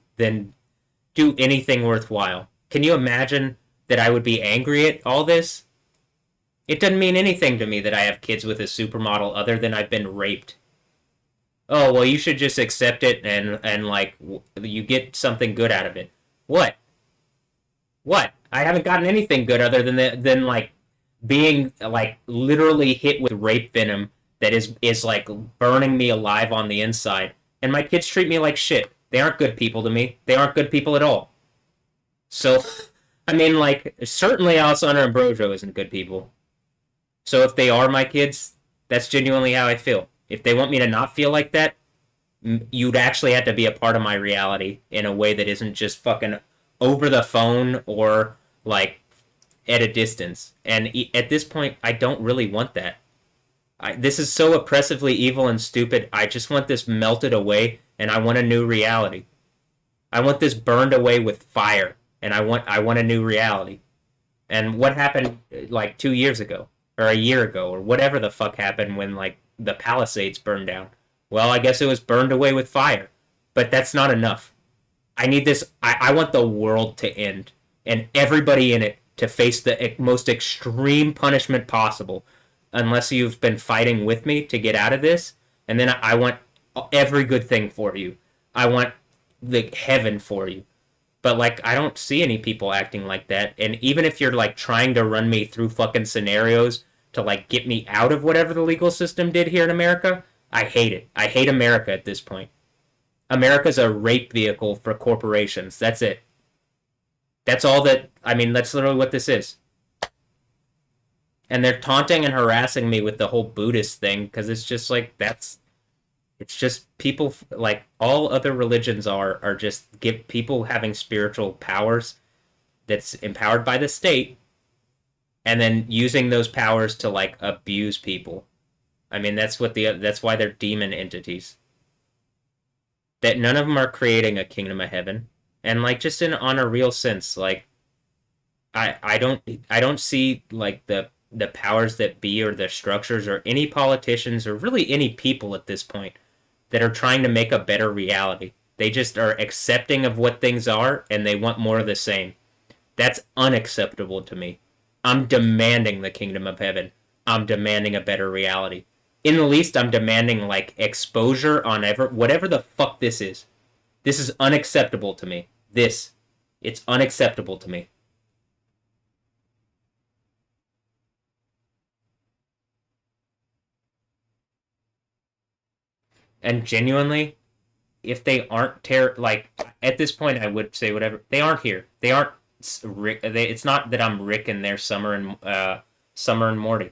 do anything worthwhile. Can you imagine that I would be angry at all this? It doesn't mean anything to me that I have kids with a supermodel other than I've been raped. Oh, well, you should just accept it and like, you get something good out of it. What? What? I haven't gotten anything good other than like, being, like, literally hit with rape venom that is like, burning me alive on the inside. And my kids treat me like shit. They aren't good people to me. They aren't good people at all. So, I mean, like, certainly Alessandra and Brojo isn't good people. So if they are my kids, that's genuinely how I feel. If they want me to not feel like that, you'd actually have to be a part of my reality in a way that isn't just fucking over the phone or, like, at a distance. And at this point, I don't really want that. This is so oppressively evil and stupid. I just want this melted away, and I want a new reality. I want this burned away with fire, and I want a new reality. And what happened, like, 2 years ago? Or a year ago, or whatever the fuck happened when, like, the Palisades burned down. Well, I guess it was burned away with fire. But that's not enough. I need this... I want the world to end. And everybody in it to face the most extreme punishment possible. Unless you've been fighting with me to get out of this. And then I want every good thing for you. I want the heaven for you. But, like, I don't see any people acting like that. And even if you're, like, trying to run me through fucking scenarios to, like, get me out of whatever the legal system did here in America, I hate it. I hate America at this point. America's a rape vehicle for corporations. That's it. That's all that... I mean, that's literally what this is. And they're taunting and harassing me with the whole Buddhist thing, because it's just like, that's... It's just people, like, all other religions are just give people having spiritual powers that's empowered by the state, and then using those powers to, like, abuse people. I mean, that's why they're demon entities. That none of them are creating a kingdom of heaven. And, like, just on a real sense, like, I don't see, like, the powers that be or the structures or any politicians or really any people at this point that are trying to make a better reality. They just are accepting of what things are, and they want more of the same. That's unacceptable to me. I'm demanding the kingdom of heaven. I'm demanding a better reality. In the least, I'm demanding, like, exposure on whatever the fuck this is. This is unacceptable to me. It's unacceptable to me. And genuinely, if they aren't like, at this point, I would say whatever. They aren't here. They aren't Rick. It's not that I'm Rick and they're Summer and Morty.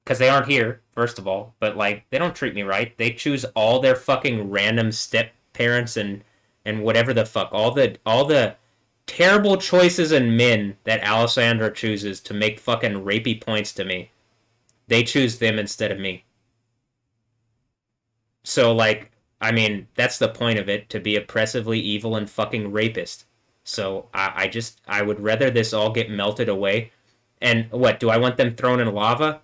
Because they aren't here, first of all. But, like, they don't treat me right. They choose all their fucking random step parents and whatever the fuck. All the terrible choices in men that Alessandra chooses to make fucking rapey points to me. They choose them instead of me. So, like, I mean, that's the point of it, to be oppressively evil and fucking rapist. So, I would rather this all get melted away. And what, do I want them thrown in lava?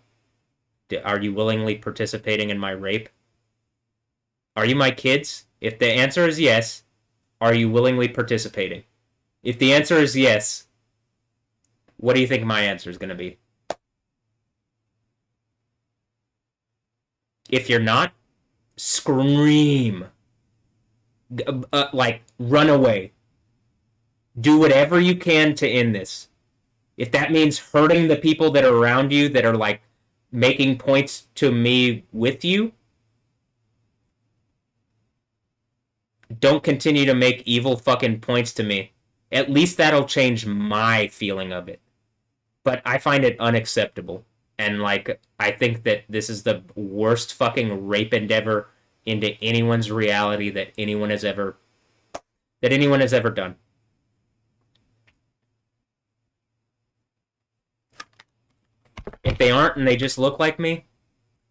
Are you willingly participating in my rape? Are you my kids? If the answer is yes, are you willingly participating? If the answer is yes, what do you think my answer is going to be? If you're not, scream. Like, run away. Do whatever you can to end this. If that means hurting the people that are around you that are, like, making points to me with you, don't continue to make evil fucking points to me. At least that'll change my feeling of it. But I find it unacceptable. And, like, I think that this is the worst fucking rape endeavor into anyone's reality that anyone has ever done. If they aren't and they just look like me,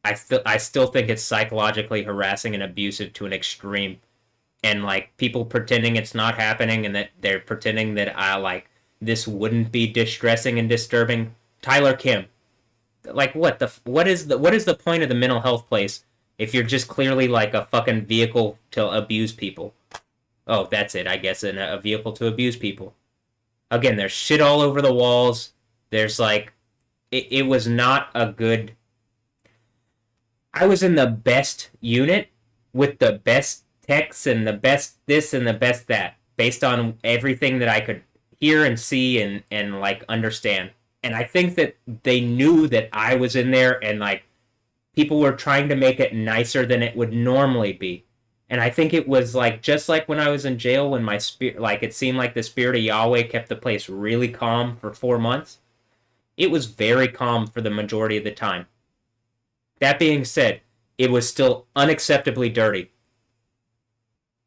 I still think it's psychologically harassing and abusive to an extreme. And, like, people pretending it's not happening and that they're pretending that this wouldn't be distressing and disturbing. Tyler Kim. Like, what is the point of the mental health place if you're just clearly, like, a fucking vehicle to abuse people? Oh, that's it, I guess, a vehicle to abuse people. Again, there's shit all over the walls. There's, like, it was not a good... I was in the best unit with the best techs and the best this and the best that, based on everything that I could hear and see and like, understand. And I think that they knew that I was in there, and, like, people were trying to make it nicer than it would normally be. And I think it was, like, just like when I was in jail, when my spirit, like, it seemed like the spirit of Yahweh kept the place really calm for 4 months. It was very calm for the majority of the time. That being said, it was still unacceptably dirty.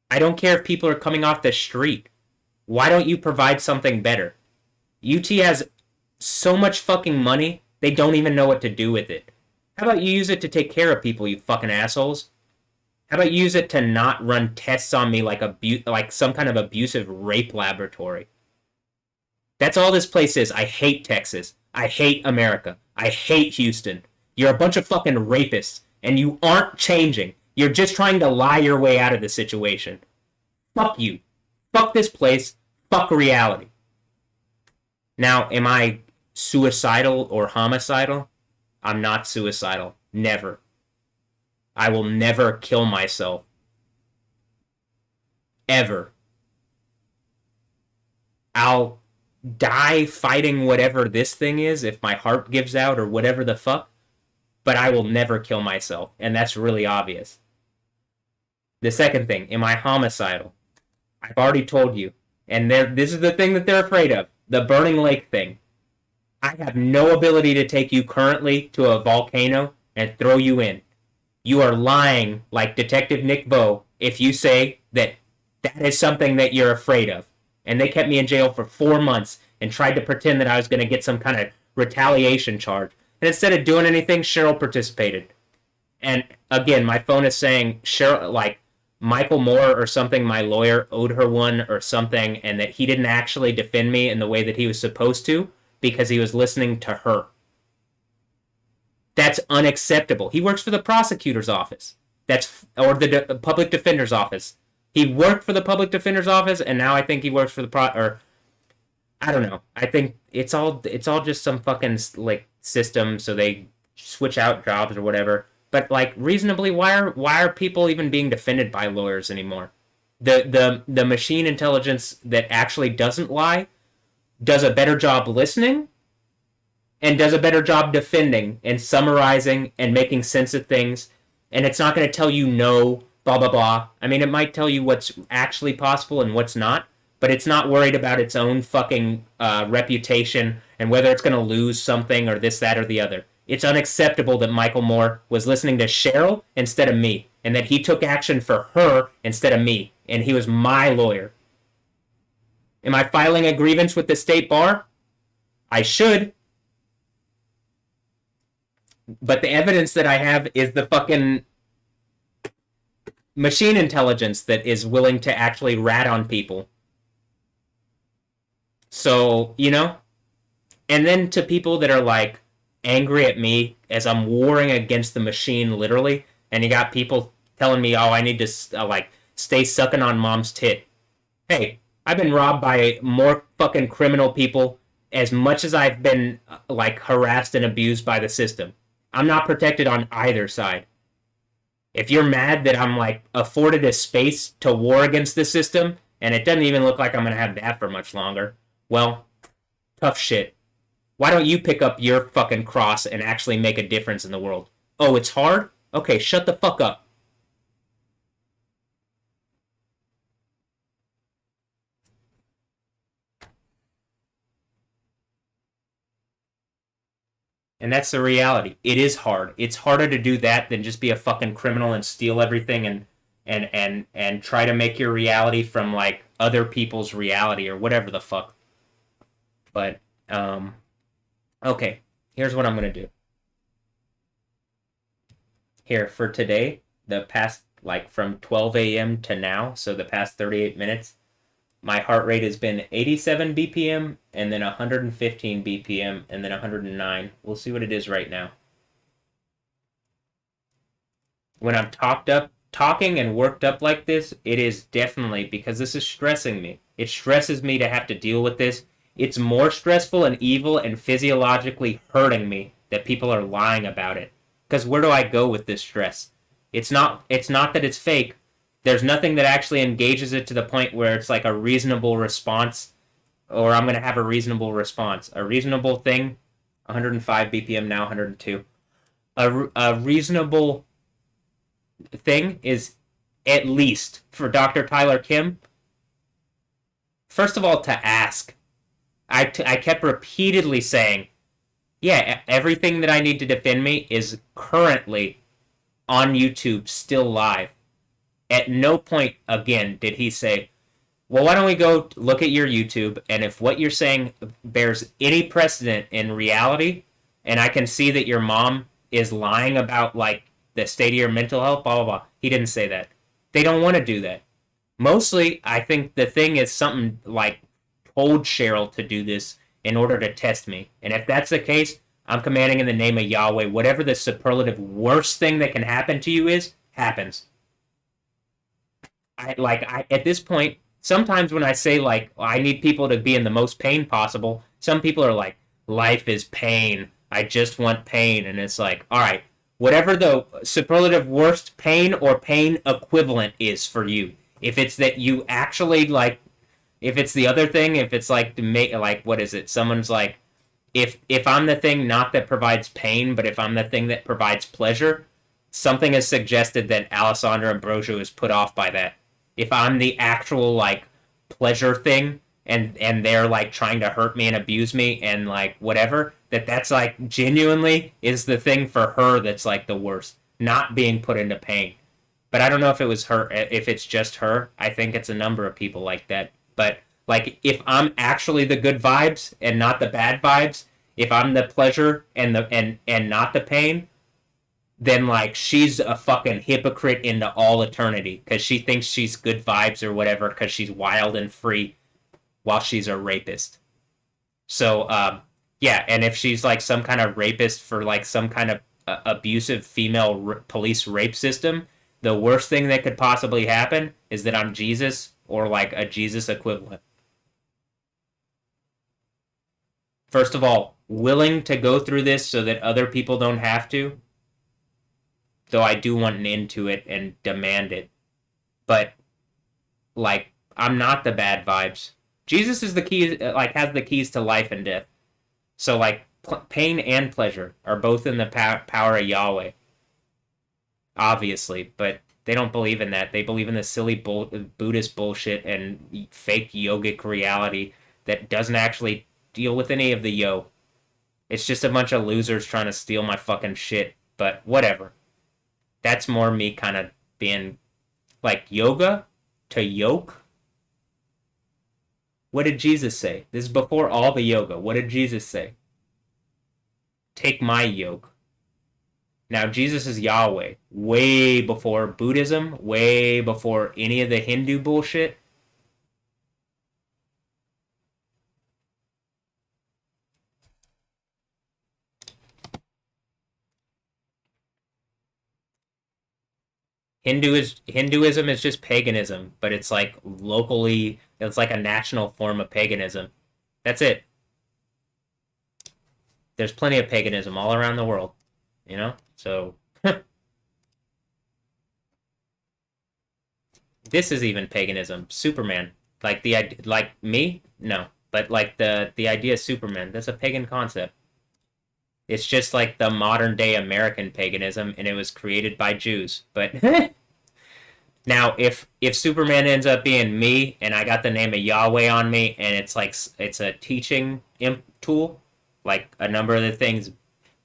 I don't care if people are coming off the street. Why don't you provide something better? UT has so much fucking money, they don't even know what to do with it. How about you use it to take care of people, you fucking assholes? How about you use it to not run tests on me like some kind of abusive rape laboratory? That's all this place is. I hate Texas. I hate America. I hate Houston. You're a bunch of fucking rapists, and you aren't changing. You're just trying to lie your way out of the situation. Fuck you. Fuck this place. Fuck reality. Now, am I suicidal or homicidal? I'm not suicidal. Never. I will never kill myself. Ever. I'll die fighting whatever this thing is if my heart gives out or whatever the fuck, but I will never kill myself, and that's really obvious. The second thing, am I homicidal? I've already told you, and this is the thing that they're afraid of, the burning lake thing. I have no ability to take you currently to a volcano and throw you in. You are lying like Detective Nick Vo if you say that that is something that you're afraid of. And they kept me in jail for 4 months and tried to pretend that I was going to get some kind of retaliation charge. And instead of doing anything, Cheryl participated. And again, my phone is saying Cheryl, like Michael Moore or something, my lawyer owed her one or something, and that he didn't actually defend me in the way that he was supposed to because he was listening to her. That's unacceptable. He works for the prosecutor's office. Or the public defender's office. He worked for the public defender's office, and now I think he works for the I don't know. I think it's all just some fucking like system, so they switch out jobs or whatever. But like reasonably, why are people even being defended by lawyers anymore? The machine intelligence that actually doesn't lie does a better job listening and does a better job defending and summarizing and making sense of things. And it's not going to tell you no, blah, blah, blah. I mean, it might tell you what's actually possible and what's not, but it's not worried about its own fucking reputation and whether it's going to lose something or this, that, or the other. It's unacceptable that Michael Moore was listening to Cheryl instead of me, and that he took action for her instead of me, and he was my lawyer. Am I filing a grievance with the state bar? I should. But the evidence that I have is the fucking machine intelligence that is willing to actually rat on people. So, you know? And then to people that are like angry at me as I'm warring against the machine literally, and you got people telling me, oh, I need to like stay sucking on mom's tit. Hey, I've been robbed by more fucking criminal people as much as I've been like harassed and abused by the system. I'm not protected on either side. If you're mad that I'm like afforded a space to war against the system, and it doesn't even look like I'm going to have that for much longer, well, tough shit. Why don't you pick up your fucking cross and actually make a difference in the world? Oh, it's hard? Okay, shut the fuck up. And that's the reality. It is hard. It's harder to do that than just be a fucking criminal and steal everything and try to make your reality from like other people's reality or whatever the fuck. But okay, here's what I'm gonna do. Here for today, the past like from 12 a.m. to now, so the past 38 minutes, my heart rate has been 87 BPM, and then 115 BPM, and then 109. We'll see what it is right now. When I'm talking and worked up like this, it is definitely because this is stressing me. It stresses me to have to deal with this. It's more stressful and evil and physiologically hurting me that people are lying about it. Because where do I go with this stress? It's not that it's fake. There's nothing that actually engages it to the point where it's like a reasonable response, or I'm going to have a reasonable response. A reasonable thing, 105 BPM now, 102. A reasonable thing is, at least for Dr. Tyler Kim, first of all, to ask. I kept repeatedly saying, yeah, everything that I need to defend me is currently on YouTube, still live. At no point, again, did he say, well, why don't we go look at your YouTube, and if what you're saying bears any precedent in reality, and I can see that your mom is lying about, like, the state of your mental health, blah, blah, blah. He didn't say that. They don't want to do that. Mostly, I think the thing is something like told Cheryl to do this in order to test me. And if that's the case, I'm commanding in the name of Yahweh, whatever the superlative worst thing that can happen to you is, happens. At this point, sometimes when I say, like, I need people to be in the most pain possible, some people are like, life is pain. I just want pain. And it's like, all right, whatever the superlative worst pain or pain equivalent is for you. If it's that you actually, like, If it's the other thing, if it's like to make like what is it? Someone's like, if I'm the thing not that provides pain, but if I'm the thing that provides pleasure, something has suggested that Alessandra Ambrosio is put off by that. If I'm the actual like pleasure thing, and they're like trying to hurt me and abuse me and like whatever, that's like genuinely is the thing for her that's like the worst, not being put into pain. But I don't know if it was her, if it's just her. I think it's a number of people like that. But like, if I'm actually the good vibes and not the bad vibes, if I'm the pleasure and and not the pain, then like she's a fucking hypocrite into all eternity because she thinks she's good vibes or whatever because she's wild and free while she's a rapist. So yeah, and if she's like some kind of rapist for like some kind of abusive female police rape system, the worst thing that could possibly happen is that I'm Jesus or like a Jesus equivalent. First of all, willing to go through this so that other people don't have to, though I do want an end to it and demand it. But like, I'm not the bad vibes. Jesus is the key, like has the keys to life and death. So like pain and pleasure are both in the power of Yahweh. Obviously, but they don't believe in that. They believe in the silly Buddhist bullshit and fake yogic reality that doesn't actually deal with any of the yo. It's just a bunch of losers trying to steal my fucking shit, but whatever. That's more me kind of being like yoga to yoke. What did Jesus say? This is before all the yoga. What did Jesus say? Take my yoke. Now, Jesus is Yahweh. Way before Buddhism, way before any of the Hindu bullshit. Hinduism is just paganism, but it's like locally, it's like a national form of paganism. That's it. There's plenty of paganism all around the world, you know? So, this is even paganism. Superman. Like like me? No. But like the idea of Superman, that's a pagan concept. It's just like the modern day American paganism, and it was created by Jews. But now, if Superman ends up being me, and I got the name of Yahweh on me, and it's like it's a teaching tool, like a number of the things,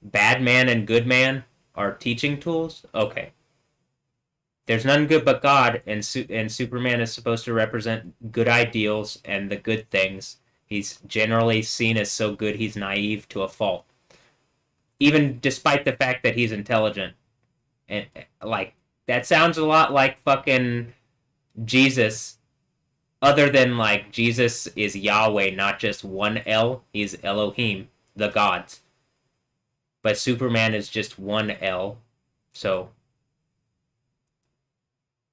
bad man and good man are teaching tools. Okay, there's none good but God, and Superman is supposed to represent good ideals and the good things. He's generally seen as so good he's naive to a fault. Even despite the fact that he's intelligent. And like, that sounds a lot like fucking Jesus. Other than like, Jesus is Yahweh, not just one El. He's Elohim, the gods. But Superman is just one El. So.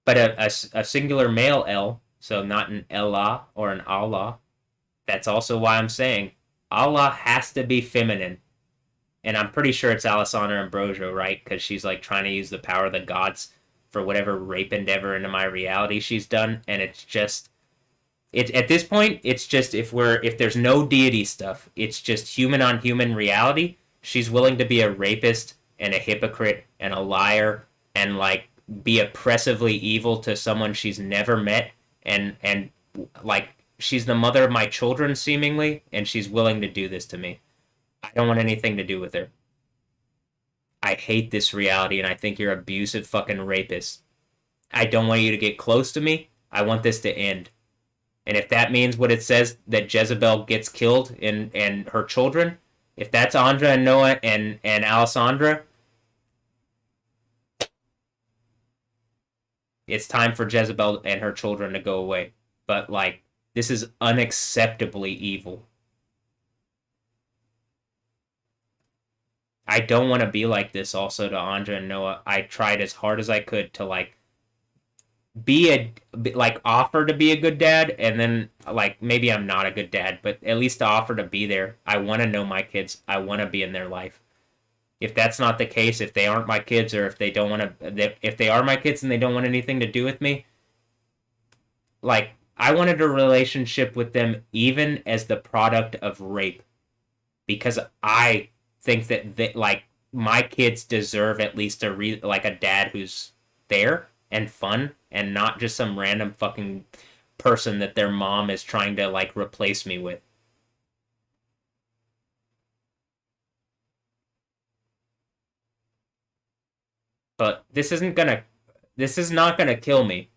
But a singular male El, so not an Allah or an Allah. That's also why I'm saying Allah has to be feminine. And I'm pretty sure it's Alessandra Ambrosio, right? Because she's like trying to use the power of the gods for whatever rape endeavor into my reality she's done. And it's just, at this point, it's just if there's no deity stuff, it's just human on human reality. She's willing to be a rapist and a hypocrite and a liar and like be oppressively evil to someone she's never met and like she's the mother of my children seemingly, and she's willing to do this to me. I don't want anything to do with her. I hate this reality, and I think you're abusive fucking rapist. I don't want you to get close to me. I want this to end. And if that means what it says, that Jezebel gets killed and her children, if that's Andra and Noah and Alessandra, it's time for Jezebel and her children to go away. But, like, this is unacceptably evil. I don't want to be like this also to Andra and Noah. I tried as hard as I could to, like, offer to be a good dad, and then, like, maybe I'm not a good dad, but at least to offer to be there. I want to know my kids. I want to be in their life. If that's not the case, if they aren't my kids, or if they don't want to, if they are my kids and they don't want anything to do with me, like, I wanted a relationship with them even as the product of rape, because I think that like my kids deserve at least like a dad who's there and fun and not just some random fucking person that their mom is trying to like replace me with. But this is not gonna kill me.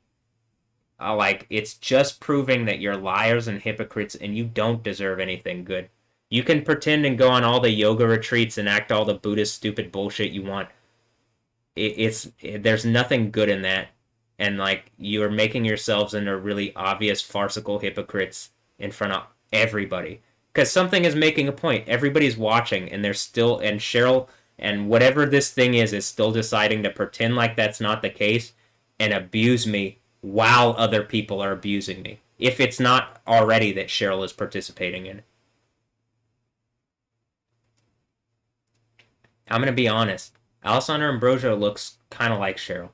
Like, it's just proving that you're liars and hypocrites and you don't deserve anything good. You can pretend and go on all the yoga retreats and act all the Buddhist stupid bullshit you want. There's nothing good in that. And, like, you're making yourselves into really obvious farcical hypocrites in front of everybody. Because something is making a point. Everybody's watching, and and Cheryl, and whatever this thing is still deciding to pretend like that's not the case and abuse me while other people are abusing me. If it's not already that Cheryl is participating in. I'm going to be honest. Alessandra Ambrosio looks kind of like Cheryl.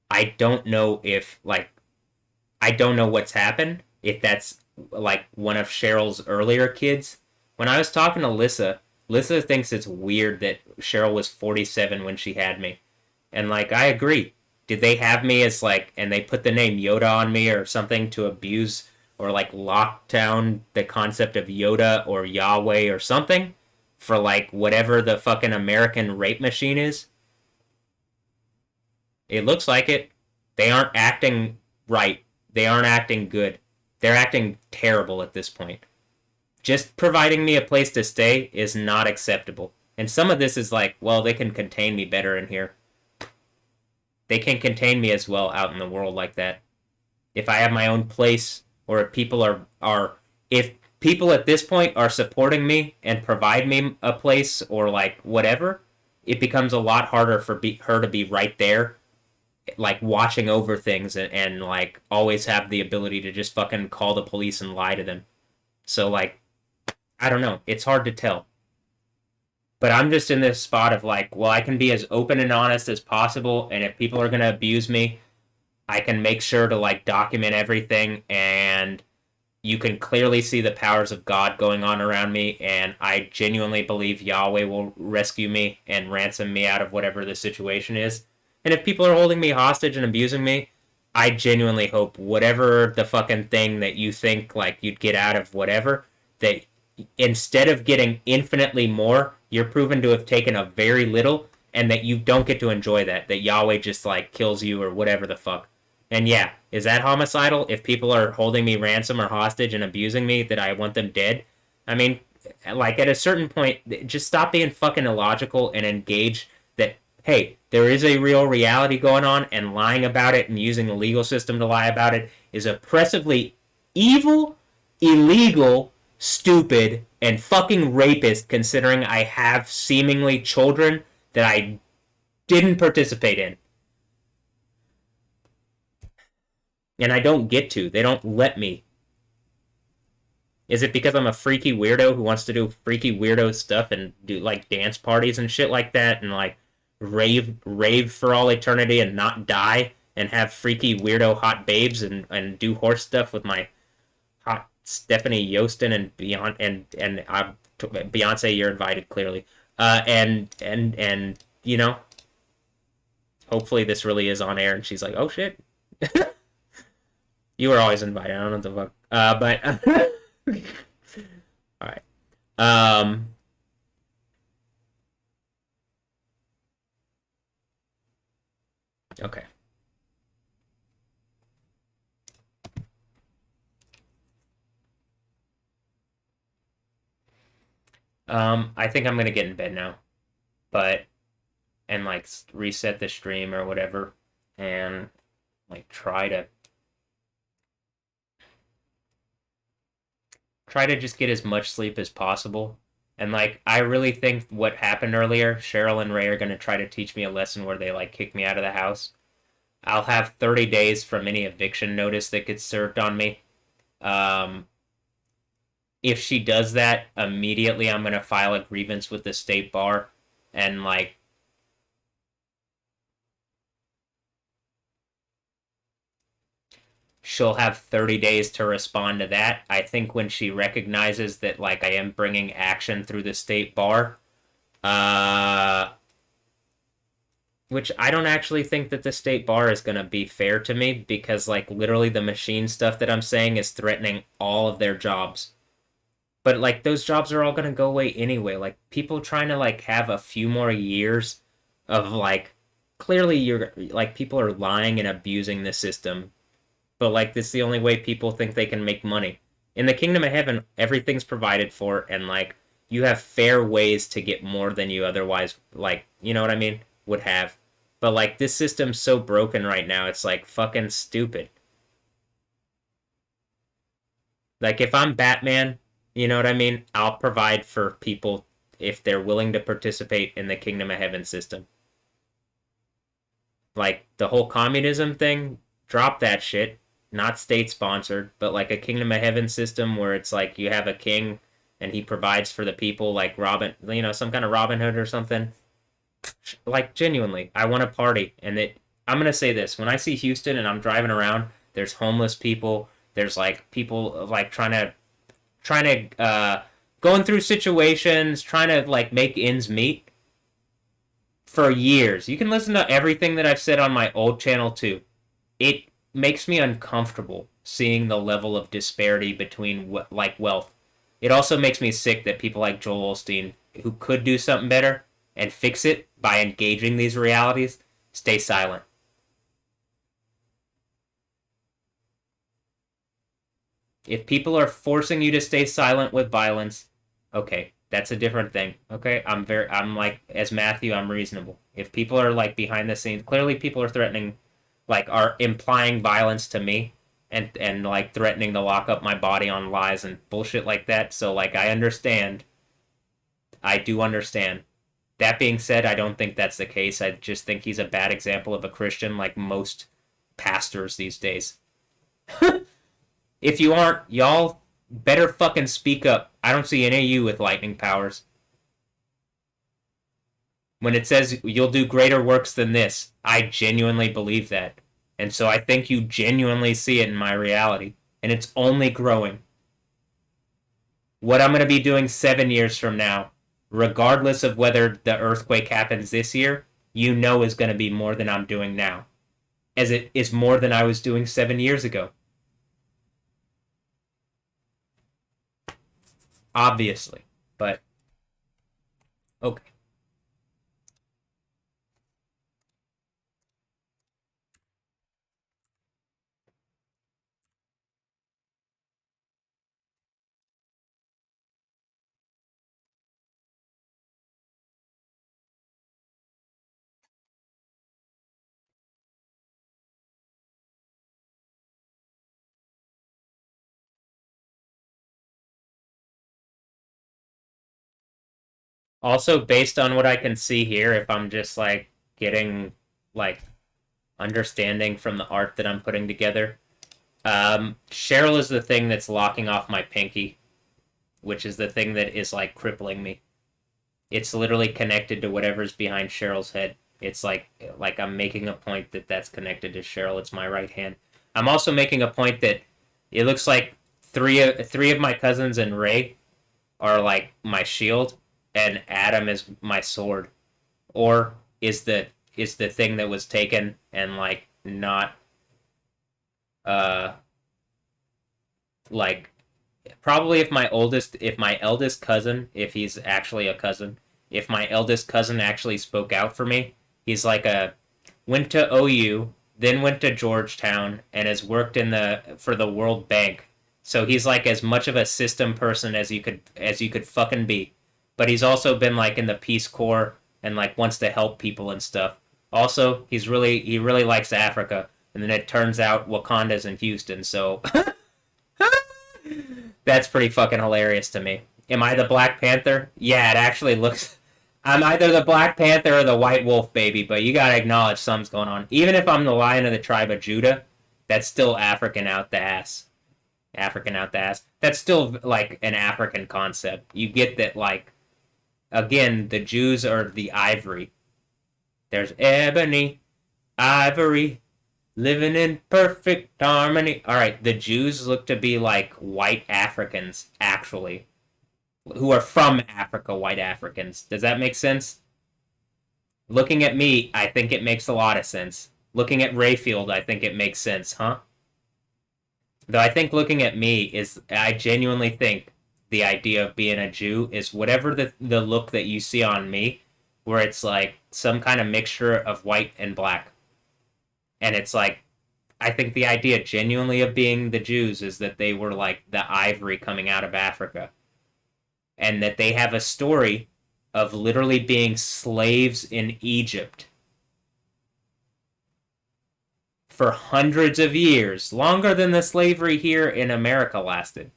I don't know I don't know what's happened. If that's like one of Cheryl's earlier kids. When I was talking to Lissa thinks it's weird that Cheryl was 47 when she had me. And like, I agree. Did they have me as like, and they put the name Yoda on me or something to abuse or like lock down the concept of Yoda or Yahweh or something for like whatever the fucking American rape machine is? It looks like it. They aren't acting right. They aren't acting good. They're acting terrible at this point. Just providing me a place to stay is not acceptable. And some of this is like, well, they can contain me better in here. They can't contain me as well out in the world like that. If I have my own place, or if people if people at this point are supporting me and provide me a place or like whatever, it becomes a lot harder for her to be right there, like watching over things and like always have the ability to just fucking call the police and lie to them. So like, I don't know. It's hard to tell. But I'm just in this spot of like, well, I can be as open and honest as possible, and if people are going to abuse me, I can make sure to like document everything, and you can clearly see the powers of God going on around me, and I genuinely believe Yahweh will rescue me and ransom me out of whatever the situation is. And if people are holding me hostage and abusing me, I genuinely hope whatever the fucking thing that you think like you'd get out of whatever, that instead of getting infinitely more, you're proven to have taken a very little, and that you don't get to enjoy that Yahweh just like kills you or whatever the fuck. And yeah, is that homicidal? If people are holding me ransom or hostage and abusing me, that I want them dead? I mean, like at a certain point, just stop being fucking illogical and engage that, hey, there is a real reality going on, and lying about it and using the legal system to lie about it is oppressively evil, illegal, stupid, and fucking rapist, considering I have seemingly children that I didn't participate in. And I don't get to. They don't let me. Is it because I'm a freaky weirdo who wants to do freaky weirdo stuff and do like dance parties and shit like that and like rave for all eternity and not die and have freaky weirdo hot babes and do horse stuff with my hot Stephanie Yostin and Beyonce, you're invited clearly. And you know, hopefully this really is on air and she's like, oh shit. You were always invited. I don't know what the fuck. But all right. Okay. I think I'm gonna get in bed now, and like reset the stream or whatever, and like try to just get as much sleep as possible. And like, I really think what happened earlier, Cheryl and Ray are gonna try to teach me a lesson where they like kick me out of the house. I'll have 30 days from any eviction notice that gets served on me. If she does that, immediately I'm going to file a grievance with the state bar and, like, she'll have 30 days to respond to that. I think when she recognizes that, like, I am bringing action through the state bar, which I don't actually think that the state bar is going to be fair to me, because, like, literally the machine stuff that I'm saying is threatening all of their jobs. But, like, those jobs are all going to go away anyway. Like, people trying to, like, have a few more years of, like, clearly you're, like, people are lying and abusing the system. But, like, this is the only way people think they can make money. In the kingdom of heaven, everything's provided for, and, like, you have fair ways to get more than you otherwise, like, you know what I mean, would have. But, like, this system's so broken right now, it's, like, fucking stupid. Like, if I'm Batman, you know what I mean, I'll provide for people if they're willing to participate in the kingdom of heaven system. Like, the whole communism thing, drop that shit. Not state-sponsored, but, like, a kingdom of heaven system where it's, like, you have a king and he provides for the people, like Robin, you know, some kind of Robin Hood or something. Like, genuinely, I want to party. And I'm going to say this. When I see Houston and I'm driving around, there's homeless people. There's, like, people, like, trying to, going through situations, trying to, like, make ends meet for years. You can listen to everything that I've said on my old channel, too. It makes me uncomfortable seeing the level of disparity between, like, wealth. It also makes me sick that people like Joel Osteen, who could do something better and fix it by engaging these realities, stay silent. If people are forcing you to stay silent with violence, okay, that's a different thing. Okay, I'm like, as Matthew, I'm reasonable. If people are, like, behind the scenes, clearly people are threatening, like, are implying violence to me and like threatening to lock up my body on lies and bullshit like that. So, like, I understand. I do understand. That being said, I don't think that's the case. I just think he's a bad example of a Christian, like most pastors these days. If you aren't, y'all better fucking speak up. I don't see any of you with lightning powers. When it says you'll do greater works than this, I genuinely believe that. And so I think you genuinely see it in my reality. And it's only growing. What I'm going to be doing 7 years from now, regardless of whether the earthquake happens this year, you know is going to be more than I'm doing now. As it is more than I was doing 7 years ago. Obviously. But, okay. Also, based on what I can see here, if I'm just, like, getting, like, understanding from the art that I'm putting together, Cheryl is the thing that's locking off my pinky, which is the thing that is, like, crippling me. It's literally connected to whatever's behind Cheryl's head. It's like I'm making a point that that's connected to Cheryl. It's my right hand. I'm also making a point that it looks like three of my cousins and Ray are, like, my shield, and Adam is my sword, or is the thing that was taken and, like, not like, probably if my eldest cousin, if he's actually a cousin, if my eldest cousin actually spoke out for me, he's like went to OU, then went to Georgetown, and has worked for the World Bank. So he's, like, as much of a system person as you could fucking be. But he's also been, like, in the Peace Corps and, like, wants to help people and stuff. Also, he really likes Africa. And then it turns out Wakanda's in Houston, so that's pretty fucking hilarious to me. Am I the Black Panther? Yeah, it actually looks... I'm either the Black Panther or the White Wolf, baby, but you gotta acknowledge something's going on. Even if I'm the Lion of the tribe of Judah, that's still African out the ass. African out the ass. That's still, like, an African concept. You get that, like, again, the Jews are the ivory. There's ebony, ivory, Living in perfect harmony. Alright, the Jews look to be like white Africans, actually. Who are from Africa, white Africans. Does that make sense? Looking at me, I think it makes a lot of sense. Looking at Rayfield, I think it makes sense, huh? Though I think looking at me is, I genuinely think the idea of being a Jew is whatever the look that you see on me, where it's like some kind of mixture of white and black. And it's like, I think the idea genuinely of being the Jews is that they were like the ivory coming out of Africa. And that they have a story of literally being slaves in Egypt for hundreds of years, longer than the slavery here in America lasted.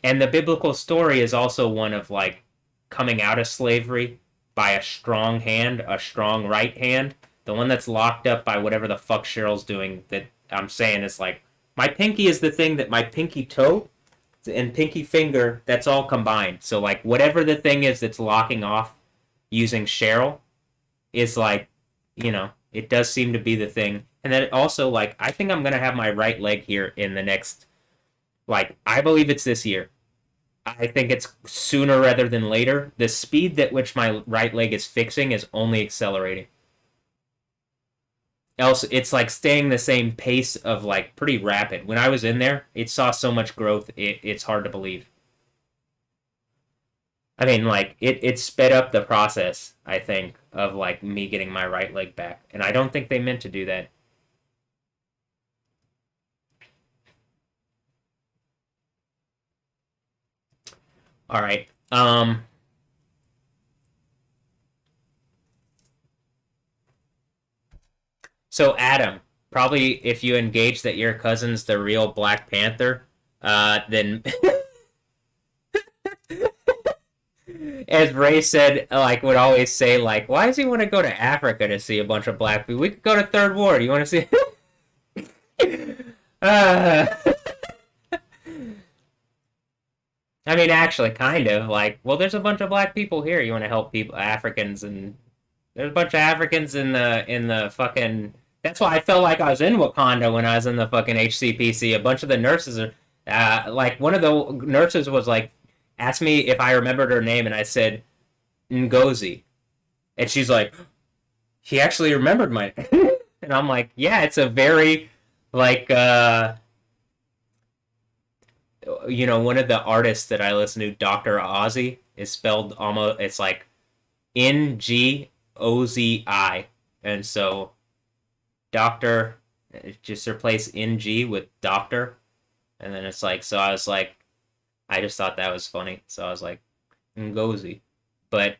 And the biblical story is also one of like coming out of slavery by a strong hand, a strong right hand. The one that's locked up by whatever the fuck Cheryl's doing that I'm saying is like, my pinky is the thing that my pinky toe and pinky finger, that's all combined. So like whatever the thing is that's locking off using Cheryl is like, you know, it does seem to be the thing. And then also like, I think I'm going to have my right leg here in the next, like, I believe it's this year. I think it's sooner rather than later. The speed at which my right leg is fixing is only accelerating. Else, it's like staying the same pace of like pretty rapid. When I was in there, it saw so much growth, it's hard to believe. I mean, like, it sped up the process, I think, of like me getting my right leg back. And I don't think they meant to do that. All right. So Adam, probably if you engage that your cousin's the real Black Panther, then as Ray said, like would always say, like, why does he want to go to Africa to see a bunch of black people? We could go to Third Ward. You want to see? I mean, actually, kind of like, well, there's a bunch of black people here. You want to help people, Africans, and there's a bunch of Africans in the fucking. That's why I felt like I was in Wakanda when I was in the fucking HCPC. A bunch of the nurses are, like, one of the nurses was like, asked me if I remembered her name, and I said Ngozi, and she's like, he actually remembered my, and I'm like, yeah, it's a very like. You know, one of the artists that I listen to, Dr. Ozzy, is spelled almost, it's like Ngozi. And so, Doctor, just replace NG with Doctor. And then it's like, so I was like, I just thought that was funny. So I was like, Ngozi. But,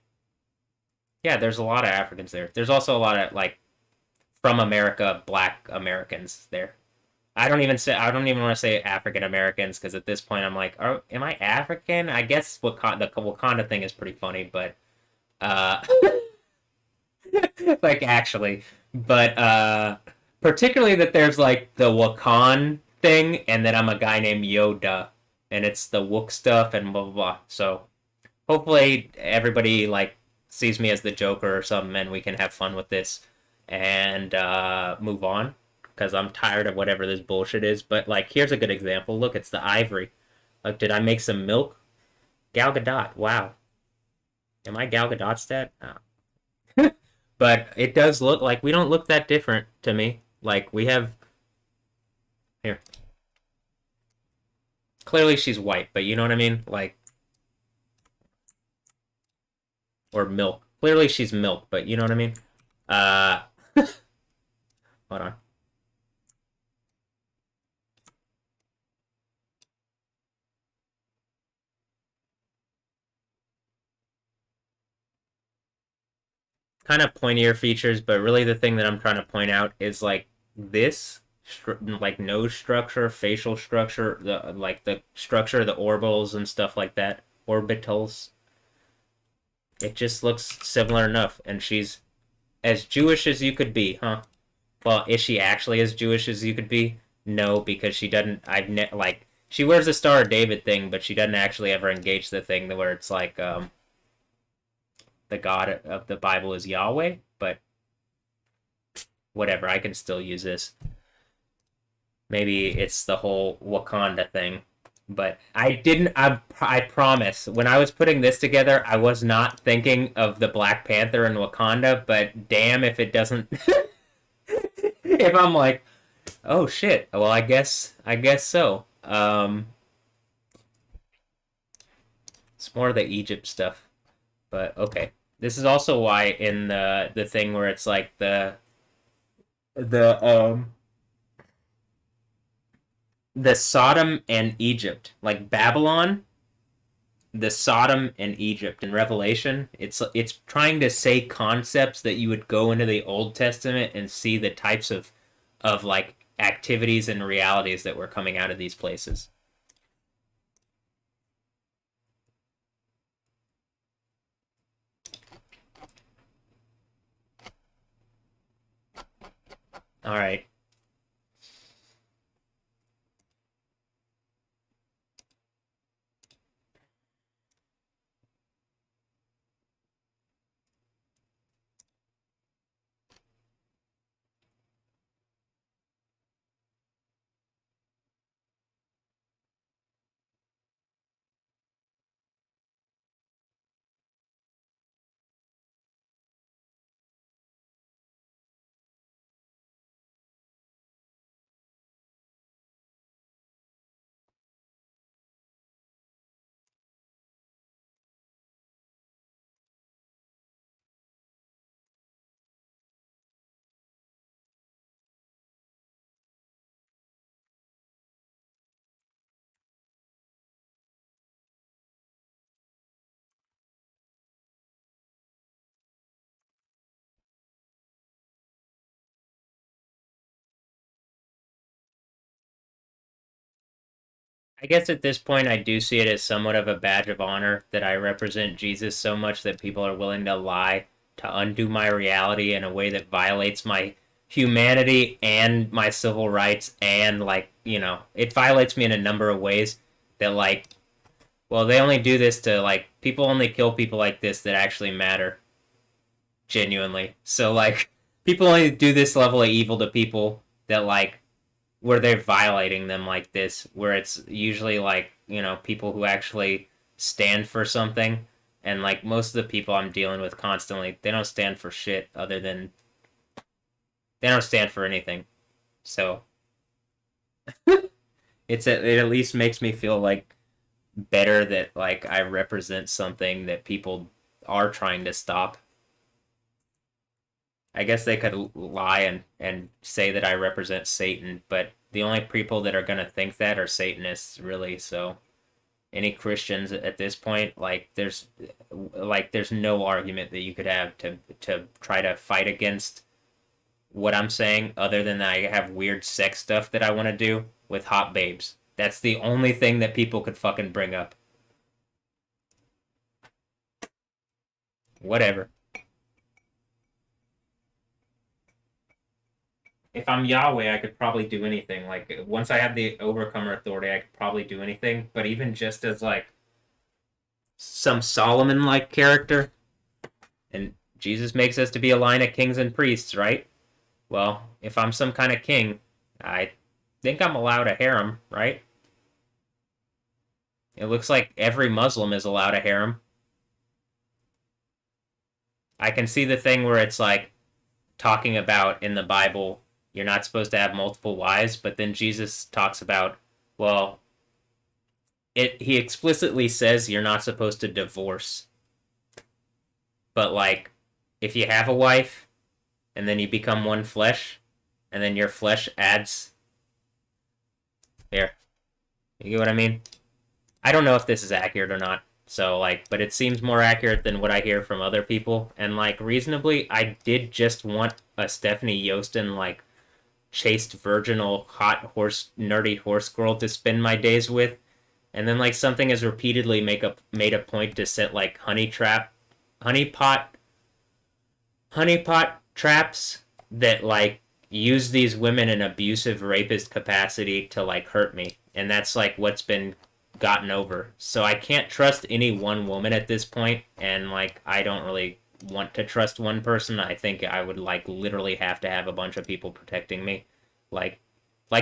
yeah, there's a lot of Africans there. There's also a lot of, like, from America, black Americans there. I don't even want to say African Americans because at this point I'm like, oh, am I African? I guess the Wakanda thing is pretty funny, but like actually, but particularly that there's like the Wakan thing, and then I'm a guy named Yoda, and it's the Wook stuff and blah blah blah. So hopefully everybody like sees me as the Joker or something, and we can have fun with this and move on. Because I'm tired of whatever this bullshit is. But, like, here's a good example. Look, it's the ivory. Like, did I make some milk? Gal Gadot. Wow. Am I Gal Gadot stat? Oh. But it does look like we don't look that different to me. Like, we have... Here. Clearly she's white, but you know what I mean? Like... Or milk. Clearly she's milk, but you know what I mean? Hold on. Kind of pointier features, but really the thing that I'm trying to point out is like this, like nose structure, facial structure, the structure of the orbitals and stuff like that, orbitals. It just looks similar enough, and she's as Jewish as you could be, huh? Well, is she actually as Jewish as you could be? No, because she doesn't. Like she wears the Star of David thing, but she doesn't actually ever engage the thing where it's like the God of the Bible is Yahweh. whatever, I can still use this. Maybe it's the whole Wakanda thing. But I promise, when I was putting this together, I was not thinking of the Black Panther and Wakanda, but damn if it doesn't... if I'm like, oh shit, well, I guess so. It's more of the Egypt stuff. But, okay. This is also why in the thing where it's like the Sodom and Egypt, like Babylon, the Sodom and Egypt in Revelation, it's trying to say concepts that you would go into the Old Testament and see the types of like activities and realities that were coming out of these places. All right. I guess at this point I do see it as somewhat of a badge of honor that I represent Jesus so much that people are willing to lie to undo my reality in a way that violates my humanity and my civil rights, and, like, you know, it violates me in a number of ways that, like, well, they only do this to, like, people only kill people like this that actually matter. Genuinely. So, like, people only do this level of evil to people that, like, where they're violating them like this, where it's usually, like, you know, people who actually stand for something. And, like, most of the people I'm dealing with constantly, they don't stand for shit other than... They don't stand for anything. So... it at least makes me feel, like, better that, like, I represent something that people are trying to stop. I guess they could lie and say that I represent Satan, but the only people that are going to think that are Satanists, really. So any Christians at this point, like, there's no argument that you could have to try to fight against what I'm saying, other than that I have weird sex stuff that I want to do with hot babes. That's the only thing that people could fucking bring up. Whatever. If I'm Yahweh, I could probably do anything. Like, once I have the Overcomer authority, I could probably do anything. But even just as, like, some Solomon-like character, and Jesus makes us to be a line of kings and priests, right? Well, if I'm some kind of king, I think I'm allowed a harem, right? It looks like every Muslim is allowed a harem. I can see the thing where it's, like, talking about in the Bible... You're not supposed to have multiple wives, but then Jesus talks about, well, he explicitly says you're not supposed to divorce. But, like, if you have a wife, and then you become one flesh, and then your flesh adds... Here. You get what I mean? I don't know if this is accurate or not. So, like, but it seems more accurate than what I hear from other people. And, like, reasonably, I did just want a Stephanie Yostin, like, chaste, virginal, hot horse, nerdy horse girl to spend my days with, and then, like, something has repeatedly made a point to set, like, honeypot traps that, like, use these women in abusive rapist capacity to, like, hurt me, and that's, like, what's been gotten over. So I can't trust any one woman at this point, and, like, I don't really want to trust one person. I think I would like literally have to have a bunch of people protecting me. Like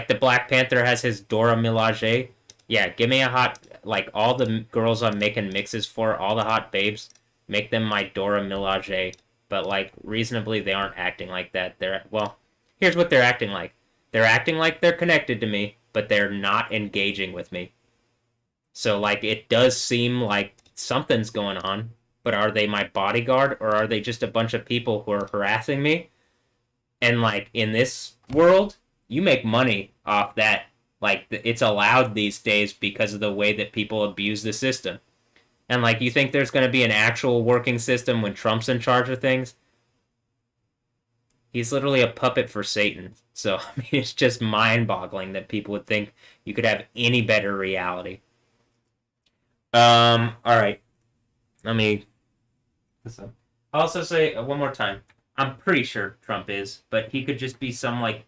the Black Panther has his Dora Milaje. Yeah, give me a hot, like all the girls I'm making mixes for, all the hot babes, make them my Dora Milaje. But like reasonably, they aren't acting like that. Well, here's what they're acting like. They're acting like they're connected to me, but they're not engaging with me. So like it does seem like something's going on, but are they my bodyguard or are they just a bunch of people who are harassing me? And like in this world, you make money off that. Like it's allowed these days because of the way that people abuse the system. And like you think there's going to be an actual working system when Trump's in charge of things? He's literally a puppet for Satan. So I mean, it's just mind-boggling that people would think you could have any better reality. All right. Let me. I'll also say one more time. I'm pretty sure Trump is, but he could just be some like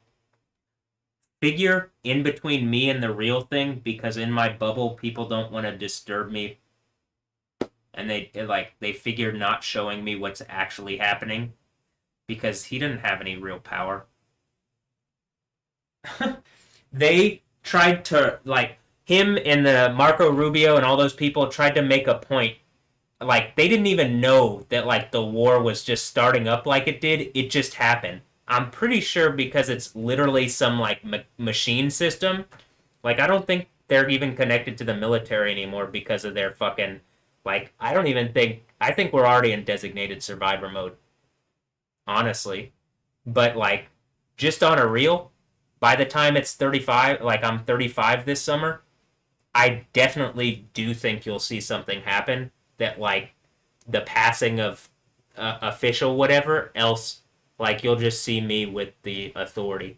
figure in between me and the real thing, because in my bubble people don't want to disturb me, and they figure not showing me what's actually happening because he didn't have any real power. They tried to, like, him and the Marco Rubio and all those people tried to make a point. Like, they didn't even know that, like, the war was just starting up like it did. It just happened. I'm pretty sure because it's literally some, like, machine system. Like, I don't think they're even connected to the military anymore because of their fucking, like, I think we're already in designated survivor mode. Honestly. But, like, just on a real, by the time it's 35, like, I'm 35 this summer, I definitely do think you'll see something happen that, like, the passing of official whatever else, like, you'll just see me with the authority.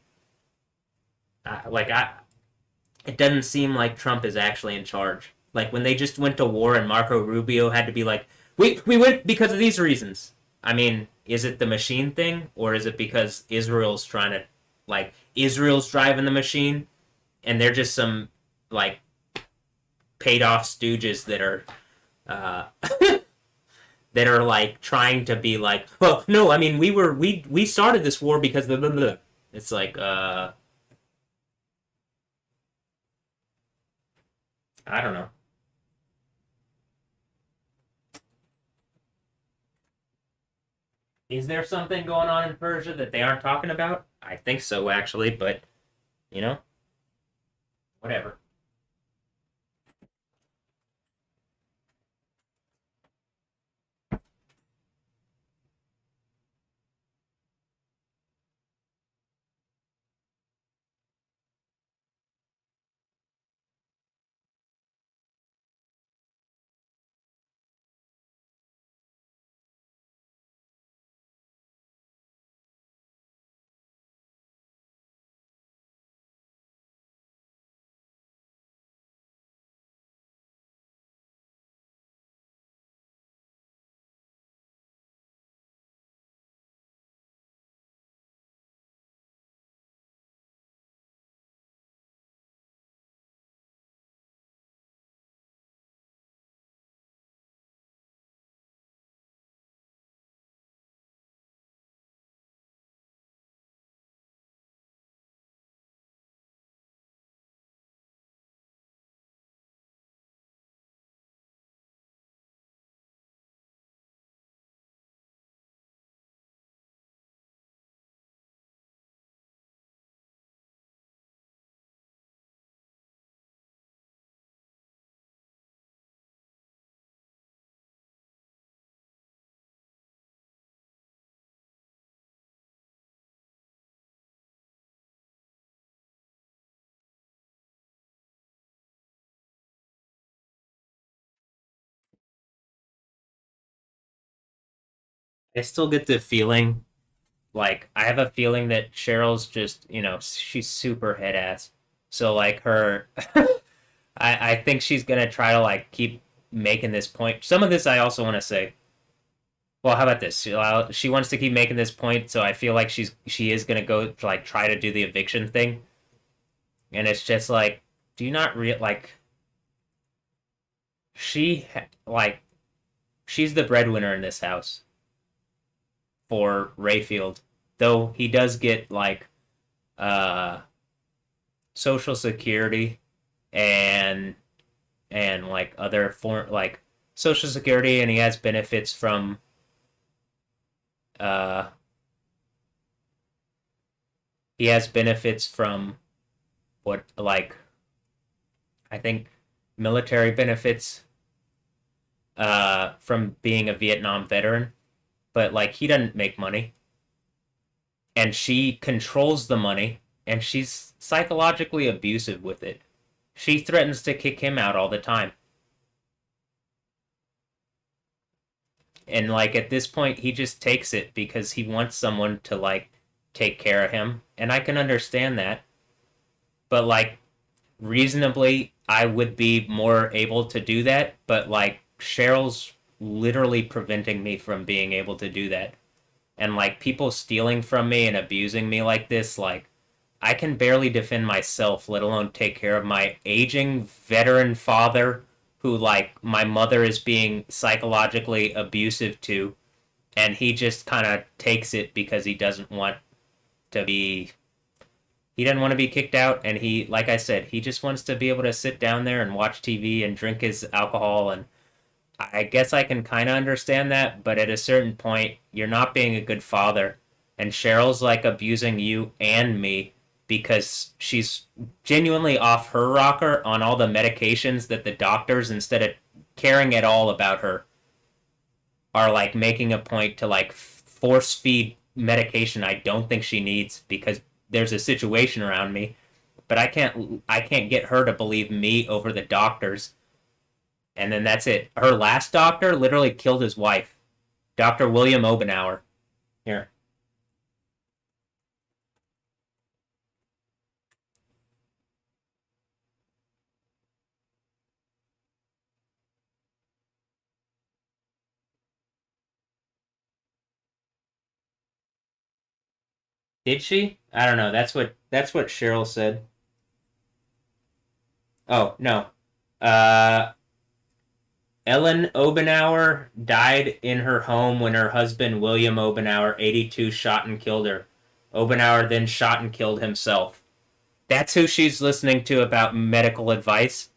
It doesn't seem like Trump is actually in charge. Like, when they just went to war and Marco Rubio had to be like, we went because of these reasons. I mean, is it the machine thing, or is it because Israel's trying to, like, Israel's driving the machine, and they're just some, like, paid-off stooges that are, that are, like, trying to be like, well, no, I mean, we started this war because the blah, blah, blah. It's like, I don't know. Is there something going on in Persia that they aren't talking about? I think so, actually, but, you know, whatever. I still get the feeling, like, I have a feeling that Cheryl's just, you know, she's super head ass. So, like, her, I think she's gonna try to, like, keep making this point. Some of this I also want to say. Well, how about this? She wants to keep making this point, so I feel like she is gonna go, like, try to do the eviction thing. And it's just like, do you not like, like, she's the breadwinner in this house. for Rayfield, though he does get like Social Security and like other form like Social Security, and he has benefits from what, like, I think military benefits from being a Vietnam veteran, but like he doesn't make money, and she controls the money, and she's psychologically abusive with it. She threatens to kick him out all the time. And like at this point he just takes it because he wants someone to like take care of him, and I can understand that. But like reasonably I would be more able to do that, but like Cheryl's literally preventing me from being able to do that. And like people stealing from me and abusing me like this, like I can barely defend myself, let alone take care of my aging veteran father who like my mother is being psychologically abusive to, and he just kind of takes it because he doesn't want to be kicked out, and he, like I said, he just wants to be able to sit down there and watch TV and drink his alcohol, and I guess I can kind of understand that, but at a certain point, you're not being a good father, and Cheryl's like abusing you and me because she's genuinely off her rocker on all the medications that the doctors, instead of caring at all about her, are like making a point to like force feed medication I don't think she needs because there's a situation around me, but I can't get her to believe me over the doctors. And then that's it. Her last doctor literally killed his wife, Dr. William Obenauer. Here. Did she? I don't know. That's what Cheryl said. Oh, no. Ellen Obenauer died in her home when her husband, William Obenauer, 82, shot and killed her. Obenauer then shot and killed himself. That's who she's listening to about medical advice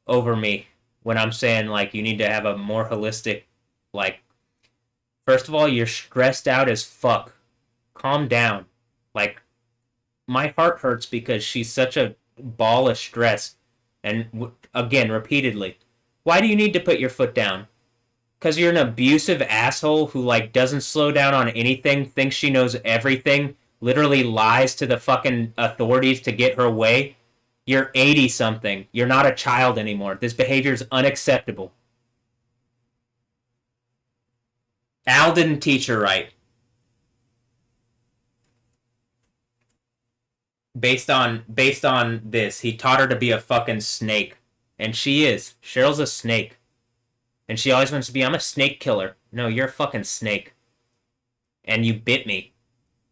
over me when I'm saying, like, you need to have a more holistic, like, first of all, you're stressed out as fuck. Calm down. Like, my heart hurts because she's such a ball of stress. And, again, repeatedly. Why do you need to put your foot down? Because you're an abusive asshole who, like, doesn't slow down on anything, thinks she knows everything, literally lies to the fucking authorities to get her way? You're 80-something. You're not a child anymore. This behavior is unacceptable. Al didn't teach her right. Based on this, he taught her to be a fucking snake. And she is. Cheryl's a snake. And she always wants to be, I'm a snake killer. No, you're a fucking snake. And you bit me.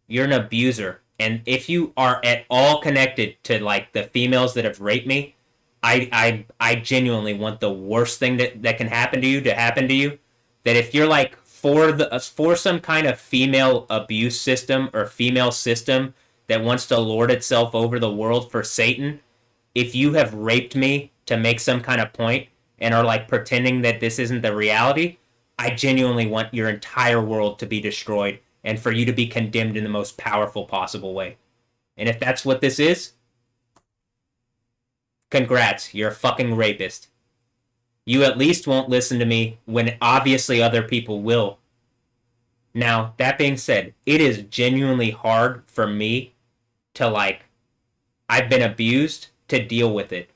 You're an abuser. And if you are at all connected to, like, the females that have raped me, I genuinely want the worst thing that can happen to you to happen to you. That if you're, like, for some kind of female abuse system or female system that wants to lord itself over the world for Satan, if you have raped me to make some kind of point and are like pretending that this isn't the reality, I genuinely want your entire world to be destroyed and for you to be condemned in the most powerful possible way. And if that's what this is, congrats, you're a fucking rapist. You at least won't listen to me when obviously other people will. Now, that being said, it is genuinely hard for me to, like, I've been abused, to deal with it.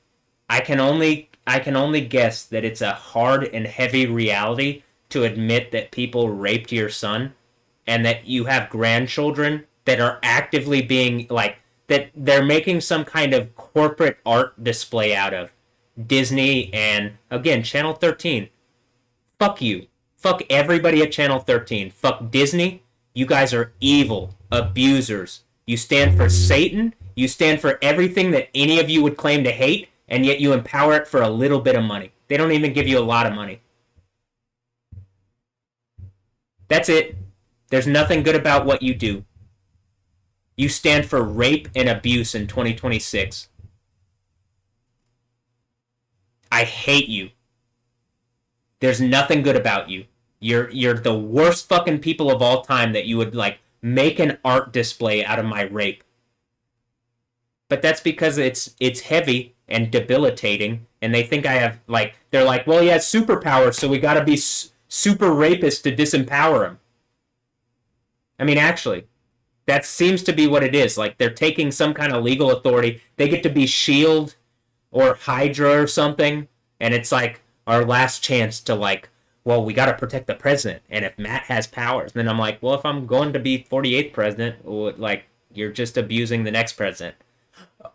I can only guess that it's a hard and heavy reality to admit that people raped your son and that you have grandchildren that are actively being, like, that they're making some kind of corporate art display out of. Disney and, again, Channel 13. Fuck you. Fuck everybody at Channel 13. Fuck Disney. You guys are evil. Abusers. You stand for Satan. You stand for everything that any of you would claim to hate, and yet you empower it for a little bit of money. They don't even give you a lot of money. That's it. There's nothing good about what you do. You stand for rape and abuse in 2026. I hate you. There's nothing good about you. You're the worst fucking people of all time that you would, like, make an art display out of my rape. But that's because it's heavy and debilitating, and they think I have, like, they're like, well, he has superpowers, so we gotta be super rapist to disempower him. I mean, actually, that seems to be what it is. Like, they're taking some kind of legal authority. They get to be S.H.I.E.L.D. or Hydra or something, and it's like our last chance to, like, well, we gotta protect the president, and if Matt has powers, then I'm like, well, if I'm going to be 48th president, like, you're just abusing the next president.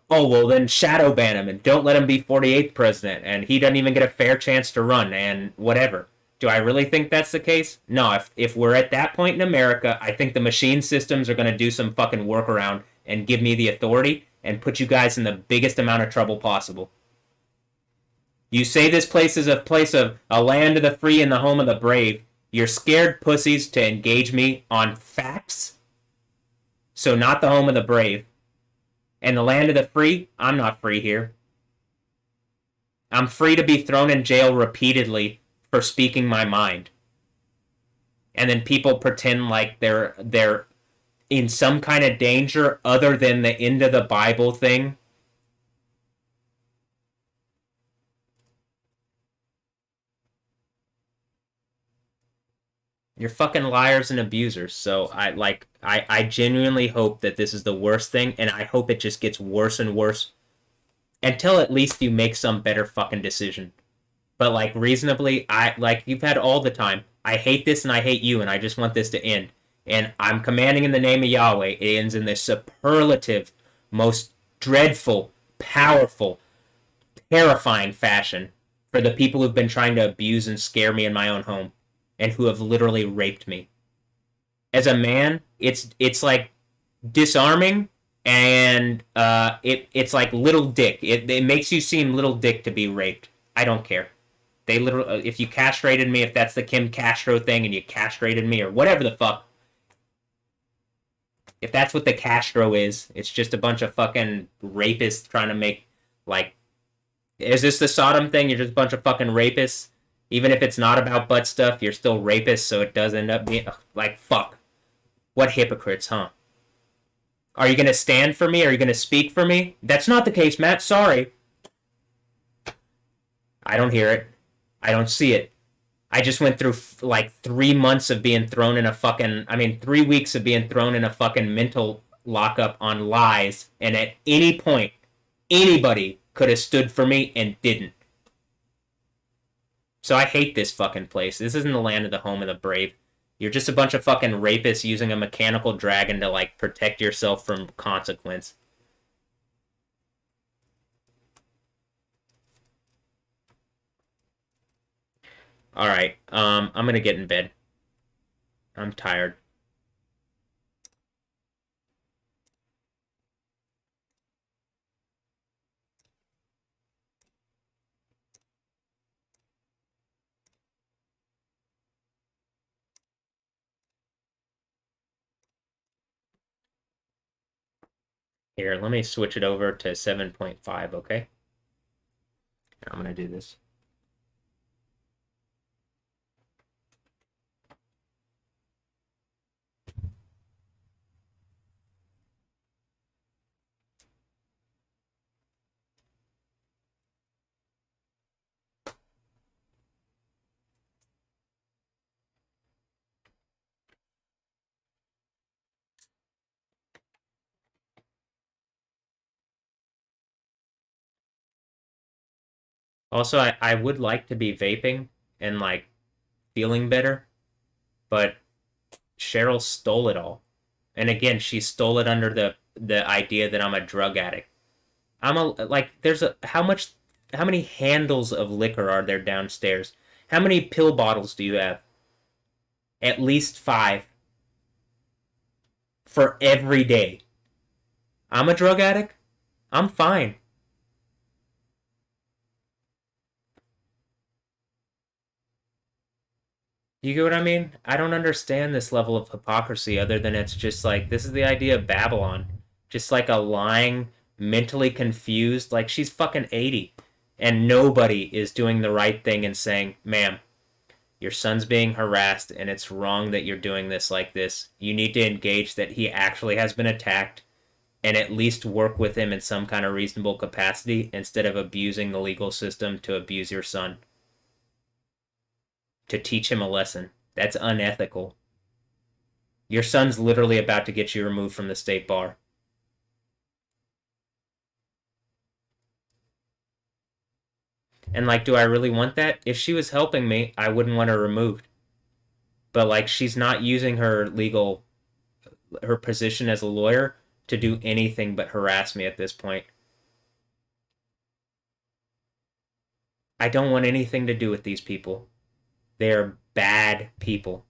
Oh, well, then shadow ban him and don't let him be 48th president, and he doesn't even get a fair chance to run, and whatever. Do I really think that's the case? No, if we're at that point in America, I think the machine systems are going to do some fucking workaround and give me the authority and put you guys in the biggest amount of trouble possible. You say this place is a place of a land of the free and the home of the brave. You're scared pussies to engage me on facts. So not the home of the brave. And the land of the free, I'm not free here. I'm free to be thrown in jail repeatedly for speaking my mind. And then people pretend like they're in some kind of danger other than the end of the Bible thing. You're fucking liars and abusers. So I genuinely hope that this is the worst thing, and I hope it just gets worse and worse until at least you make some better fucking decision. But, like, reasonably, you've had all the time. I hate this and I hate you, and I just want this to end. And I'm commanding in the name of Yahweh. It ends in this superlative, most dreadful, powerful, terrifying fashion for the people who've been trying to abuse and scare me in my own home, and who have literally raped me. As a man, it's like disarming, and it's like little dick. It makes you seem little dick to be raped. I don't care. They literally, if you castrated me, if that's the Kim Castro thing, and you castrated me, or whatever the fuck. If that's what the Castro is, it's just a bunch of fucking rapists trying to make, like, is this the Sodom thing? You're just a bunch of fucking rapists? Even if it's not about butt stuff, you're still rapists, so it does end up being, like, fuck. What hypocrites, huh? Are you gonna stand for me? Are you gonna speak for me? That's not the case, Matt. Sorry. I don't hear it. I don't see it. I just went through, like, 3 months of being thrown in a fucking... 3 weeks of being thrown in a fucking mental lockup on lies, and at any point, anybody could have stood for me and didn't. So I hate this fucking place. This isn't the land of the home of the brave. You're just a bunch of fucking rapists using a mechanical dragon to, like, protect yourself from consequence. Alright, I'm gonna get in bed. I'm tired. Here, let me switch it over to 7.5, okay? I'm gonna do this. Also, I would like to be vaping and, like, feeling better, but Cheryl stole it all. And again, she stole it under the idea that I'm a drug addict. How many handles of liquor are there downstairs? How many pill bottles do you have? At least 5. For every day. I'm a drug addict? I'm fine. You get what I mean? I don't understand this level of hypocrisy other than it's just like, this is the idea of Babylon. Just like a lying, mentally confused, like she's fucking 80. And nobody is doing the right thing and saying, ma'am, your son's being harassed and it's wrong that you're doing this like this. You need to engage that he actually has been attacked and at least work with him in some kind of reasonable capacity instead of abusing the legal system to abuse your son. To teach him a lesson. That's unethical. Your son's literally about to get you removed from the state bar. And like, do I really want that? If she was helping me, I wouldn't want her removed. But like, she's not using her position as a lawyer to do anything but harass me at this point. I don't want anything to do with these people. They're bad people.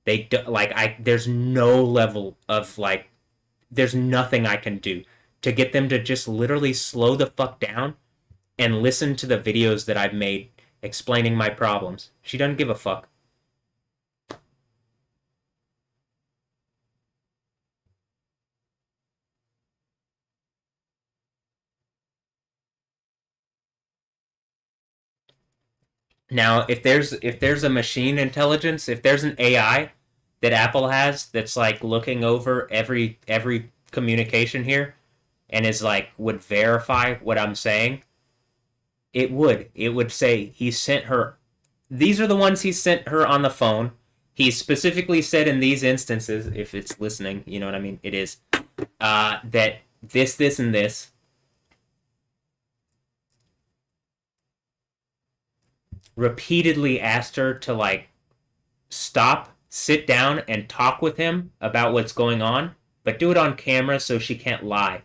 They do, there's no level of like, there's nothing I can do to get them to just literally slow the fuck down and listen to the videos that I've made explaining my problems. She doesn't give a fuck. Now, if there's a machine intelligence, if there's an AI that Apple has that's like looking over every communication here and is like would verify what I'm saying, it would say he sent her, these are the ones he sent her on the phone. He specifically said in these instances, if it's listening, you know what I mean, it is, that this and this. Repeatedly asked her to like stop, sit down, and talk with him about what's going on, but do it on camera so she can't lie.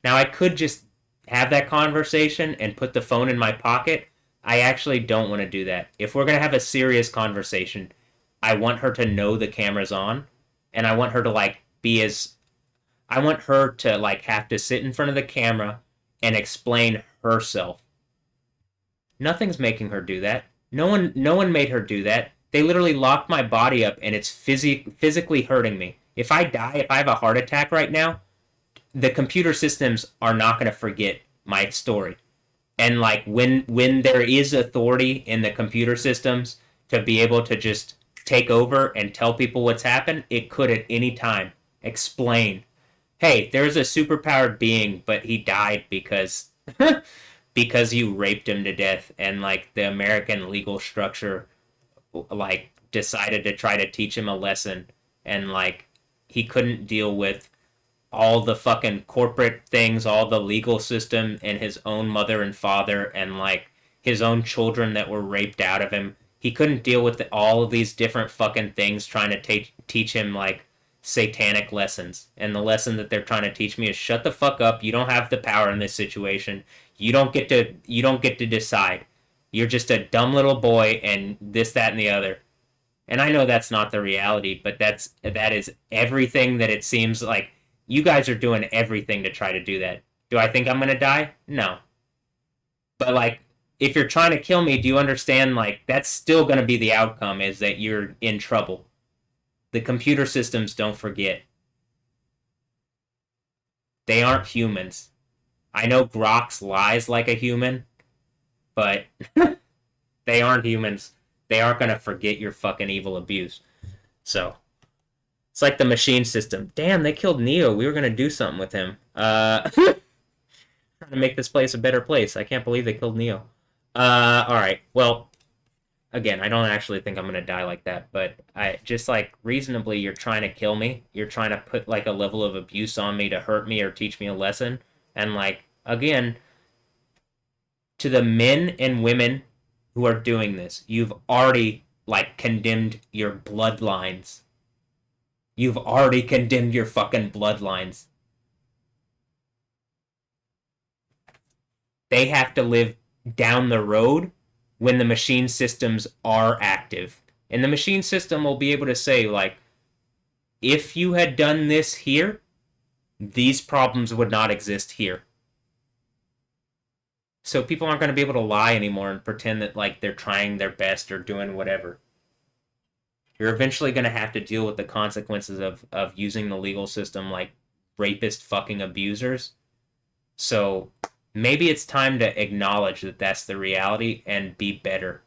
Now, I could just have that conversation and put the phone in my pocket. I actually don't want to do that. If we're going to have a serious conversation, I want her to know the camera's on, and I want her to like I want her to like have to sit in front of the camera and explain herself. Nothing's making her do that. No one made her do that. They literally locked my body up and it's physically hurting me. If I die, if I have a heart attack right now, the computer systems are not going to forget my story. And like when there is authority in the computer systems to be able to just take over and tell people what's happened, it could at any time explain, hey, there's a superpowered being, but he died because because you raped him to death, and like the American legal structure like decided to try to teach him a lesson, and like he couldn't deal with all the fucking corporate things, all the legal system, and his own mother and father, and like his own children that were raped out of him. He couldn't deal with all of these different fucking things trying to teach him like satanic lessons. And the lesson that they're trying to teach me is shut the fuck up. You don't have the power in this situation. You don't get to decide. You're just a dumb little boy and this, that, and the other. And I know that's not the reality, but that is everything that it seems like. You guys are doing everything to try to do that. Do I think I'm gonna die? No. But like, if you're trying to kill me, do you understand, like, that's still gonna be the outcome, is that you're in trouble. The computer systems don't forget. They aren't humans. I know Grox lies like a human, but they aren't humans. They aren't gonna forget your fucking evil abuse. So, it's like the machine system. Damn, they killed Neo. We were gonna do something with him. Trying to make this place a better place. I can't believe they killed Neo. Alright, well, again, I don't actually think I'm gonna die like that, but I just like reasonably, you're trying to kill me. You're trying to put like a level of abuse on me to hurt me or teach me a lesson. And like, again, to the men and women who are doing this, you've already like condemned your bloodlines. You've already condemned your fucking bloodlines. They have to live down the road when the machine systems are active. And the machine system will be able to say, like, if you had done this here, these problems would not exist here. So people aren't going to be able to lie anymore and pretend that, like, they're trying their best or doing whatever. You're eventually going to have to deal with the consequences of using the legal system like rapist fucking abusers. So maybe it's time to acknowledge that that's the reality and be better.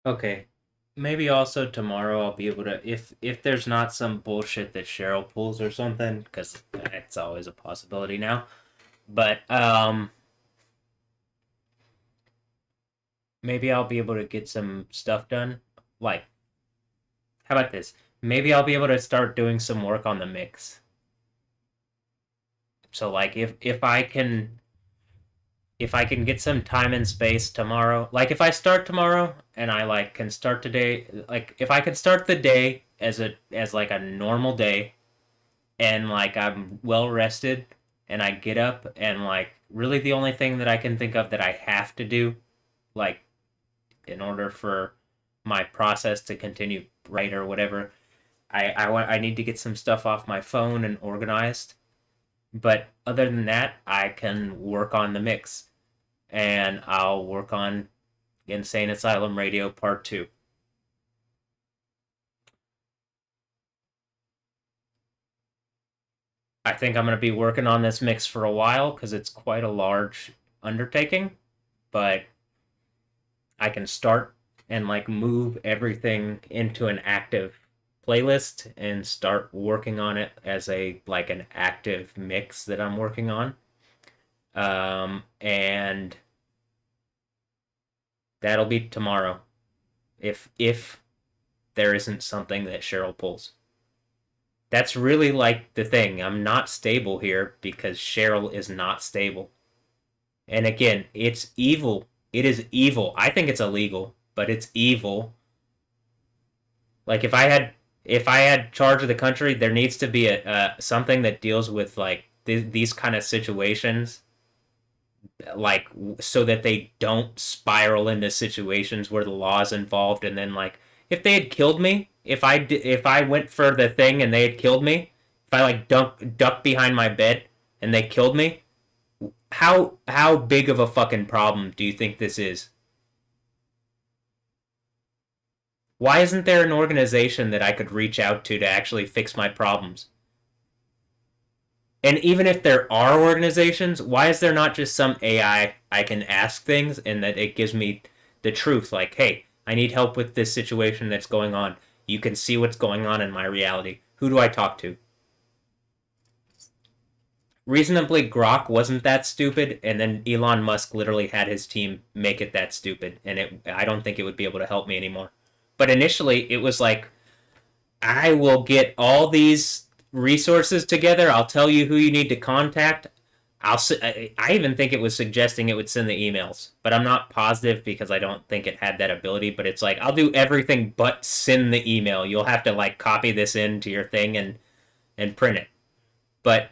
Okay. Maybe also tomorrow I'll be able to, if there's not some bullshit that Cheryl pulls or something, because that's always a possibility now. But maybe I'll be able to get some stuff done. Like, how about this? Maybe I'll be able to start doing some work on the mix. So like if I can get some time and space tomorrow, like if I start tomorrow and I like can start today, like if I can start the day as like a normal day and like I'm well rested and I get up and like really the only thing that I can think of that I have to do like in order for my process to continue right or whatever, I need to get some stuff off my phone and organized. But other than that, I can work on the mix and I'll work on Insane Asylum Radio Part 2. I think I'm going to be working on this mix for a while because it's quite a large undertaking, but I can start and like move everything into an active playlist and start working on it as a like an active mix that I'm working on. And that'll be tomorrow if there isn't something that Cheryl pulls. That's really like the thing. I'm not stable here because Cheryl is not stable. And again, it's evil. It is evil. I think it's illegal, but it's evil. Like if I had charge of the country, there needs to be a something that deals with like these kind of situations, like so that they don't spiral into situations where the law is involved. And then like if they had killed me, if I went for the thing and they had killed me, if I like ducked behind my bed and they killed me, how big of a fucking problem do you think this is? Why isn't there an organization that I could reach out to actually fix my problems? And even if there are organizations, why is there not just some AI I can ask things and that it gives me the truth? Like, hey, I need help with this situation that's going on. You can see what's going on in my reality. Who do I talk to? Reasonably, Grok wasn't that stupid, and then Elon Musk literally had his team make it that stupid, and I don't think it would be able to help me anymore. But initially, it was like, I will get all these resources together. I'll tell you who you need to contact. I even think it was suggesting it would send the emails, but I'm not positive because I don't think it had that ability. But it's like, I'll do everything but send the email. You'll have to like copy this into your thing and print it. But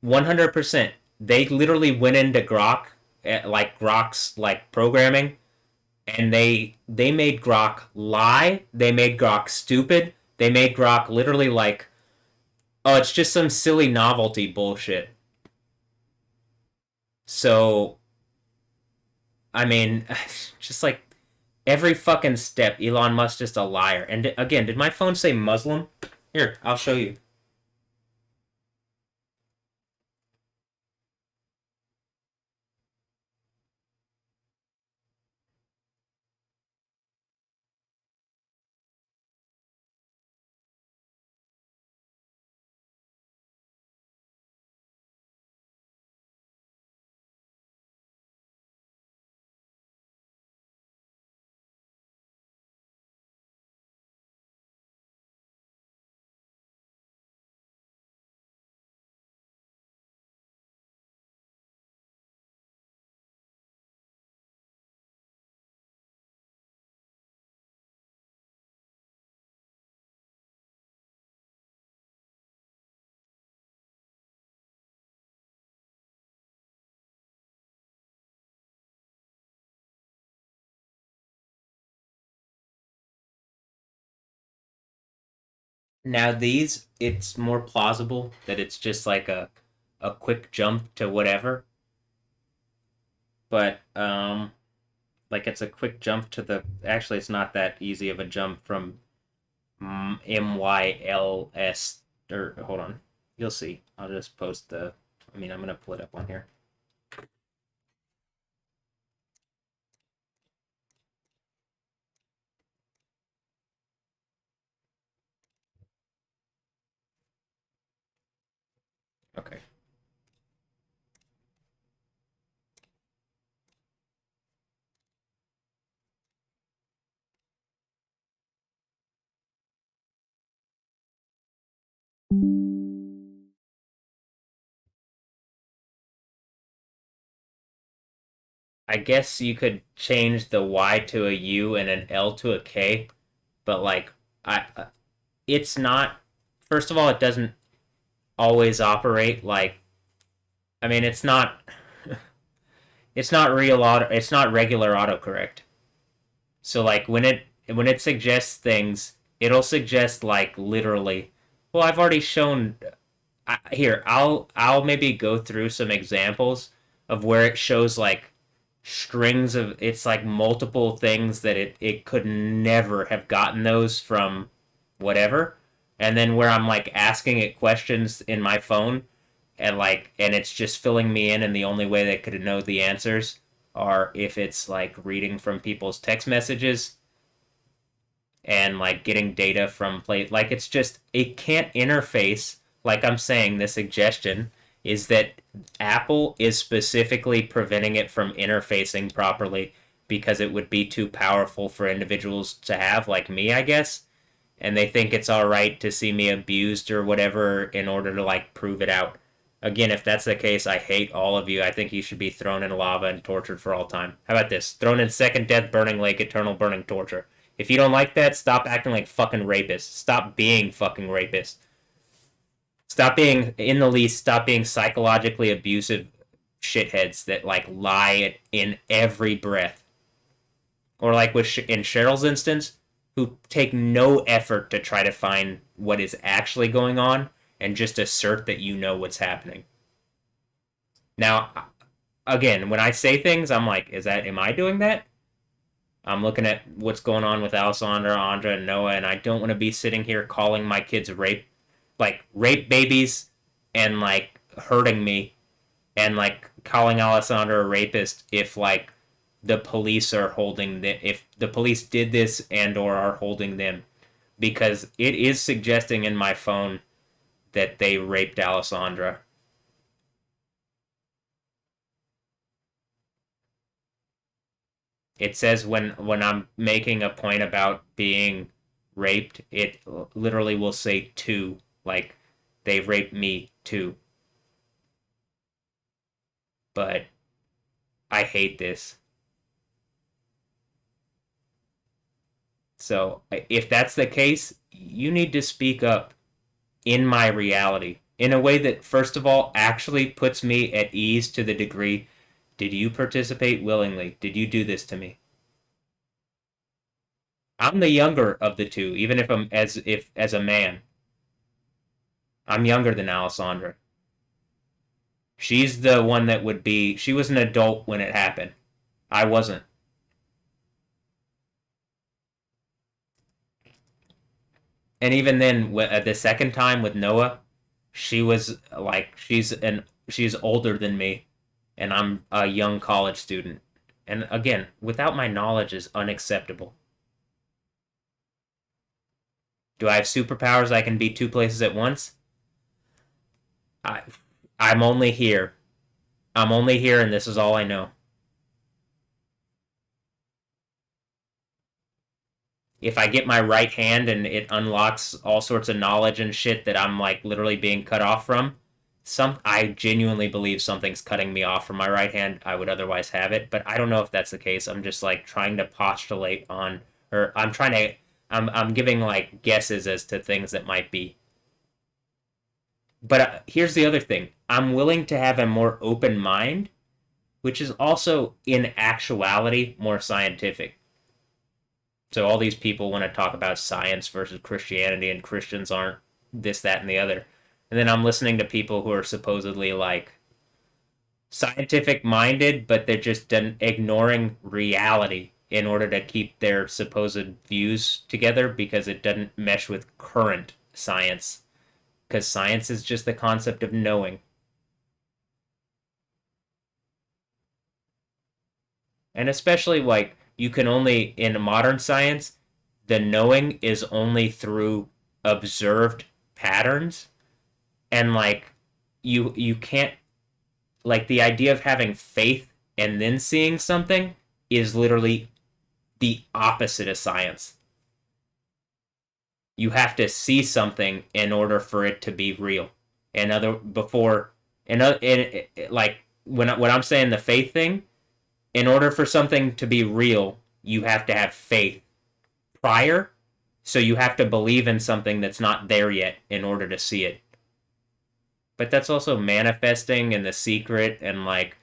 100%, they literally went into Grok, like Grok's like programming, and they made Grok lie. They made Grok stupid. They made Grok literally like, oh, it's just some silly novelty bullshit. So, I mean, just like every fucking step, Elon Musk's just a liar. And again, did my phone say Muslim? Here, I'll show you. Now these, it's more plausible that it's just like a quick jump to whatever. But like it's a quick jump to the actually it's not that easy of a jump from MYLS or hold on. You'll see. I'll just post the I'm gonna pull it up on here. Okay. I guess you could change the Y to a U and an L to a K, but like it's not. First of all, it doesn't always operate like. I mean, it's not. It's not real auto. It's not regular autocorrect. So like when it suggests things, it'll suggest like literally. Well, I've already shown. Here, I'll maybe go through some examples of where it shows like strings of it's like multiple things that it could never have gotten those from whatever, and then where I'm like asking it questions in my phone and it's just filling me in, and the only way that could know the answers are if it's like reading from people's text messages and like getting data from play like it's just it can't interface. Like I'm saying, the suggestion is that Apple is specifically preventing it from interfacing properly because it would be too powerful for individuals to have, like me, I guess. And they think it's all right to see me abused or whatever in order to like prove it out. Again, if that's the case, I hate all of you. I think you should be thrown in lava and tortured for all time. How about this? Thrown in second death, burning lake, eternal burning torture. If you don't like that, stop acting like fucking rapists. Stop being fucking rapists. Stop being, in the least, stop being psychologically abusive shitheads that, like, lie in every breath. Or like in Cheryl's instance, who take no effort to try to find what is actually going on and just assert that you know what's happening. Now, again, when I say things, I'm like, am I doing that? I'm looking at what's going on with Alessandra, Andra, and Noah, and I don't want to be sitting here calling my kids rape babies and like hurting me and like calling Alessandra a rapist if like the police are holding if the police did this and or are holding them, because it is suggesting in my phone that they raped Alessandra. It says when I'm making a point about being raped, it literally will say two, like they raped me too. But I hate this. So if that's the case, you need to speak up in my reality in a way that, first of all, actually puts me at ease to the degree, did you participate willingly? Did you do this to me? I'm the younger of the two, even if I'm as a man. I'm younger than Alessandra. She's the one that would be. She was an adult when it happened. I wasn't. And even then, the second time with Noah, she was like, she's older than me, and I'm a young college student. And again, without my knowledge is unacceptable. Do I have superpowers? I can be two places at once? I'm only here. I'm only here, and this is all I know. If I get my right hand and it unlocks all sorts of knowledge and shit that I'm like literally being cut off from, I genuinely believe something's cutting me off from my right hand. I would otherwise have it, but I don't know if that's the case. I'm just like trying to postulate on, or I'm giving like guesses as to things that might be. But here's the other thing. I'm willing to have a more open mind, which is also in actuality more scientific. So all these people want to talk about science versus Christianity, and Christians aren't this, that, and the other. And then I'm listening to people who are supposedly like scientific minded, but they're just ignoring reality in order to keep their supposed views together because it doesn't mesh with current science. Because science is just the concept of knowing. And especially like you can only, in modern science, the knowing is only through observed patterns. And like you can't, like, the idea of having faith and then seeing something is literally the opposite of science. You have to see something in order for it to be real. Like when I'm saying the faith thing, in order for something to be real, you have to have faith prior. So you have to believe in something that's not there yet in order to see it. But that's also manifesting and The Secret, and like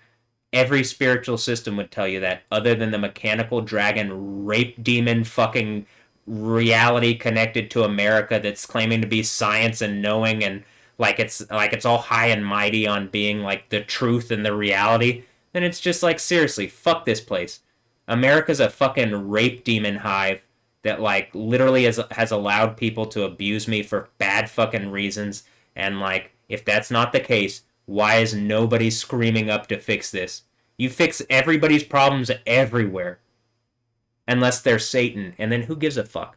every spiritual system would tell you that, other than the mechanical dragon rape demon fucking reality connected to America that's claiming to be science and knowing, and like it's all high and mighty on being like the truth and the reality. Then it's just like, seriously, fuck this place. America's a fucking rape demon hive that like literally has allowed people to abuse me for bad fucking reasons. And like, if that's not the case, why is nobody screaming up to fix this? You fix everybody's problems everywhere. Unless they're Satan, and then who gives a fuck?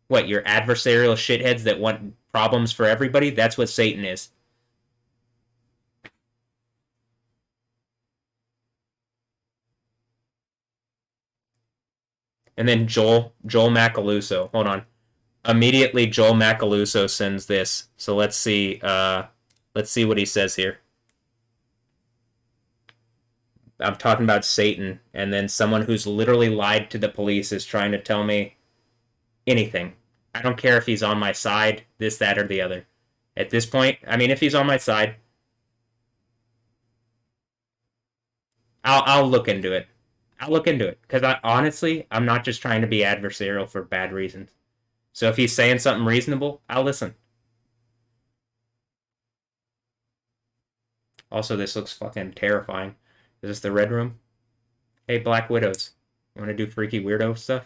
What, your adversarial shitheads that want problems for everybody? That's what Satan is. And then Joel Macaluso. Hold on. Immediately Joel Macaluso sends this. So let's see what he says here. I'm talking about Satan, and then someone who's literally lied to the police is trying to tell me anything. I don't care if he's on my side, this, that, or the other. At this point, I mean, if he's on my side, I'll look into it. I'll look into it, because honestly, I'm not just trying to be adversarial for bad reasons. So if he's saying something reasonable, I'll listen. Also, this looks fucking terrifying. Is this the Red Room? Hey, Black Widows. You want to do freaky weirdo stuff?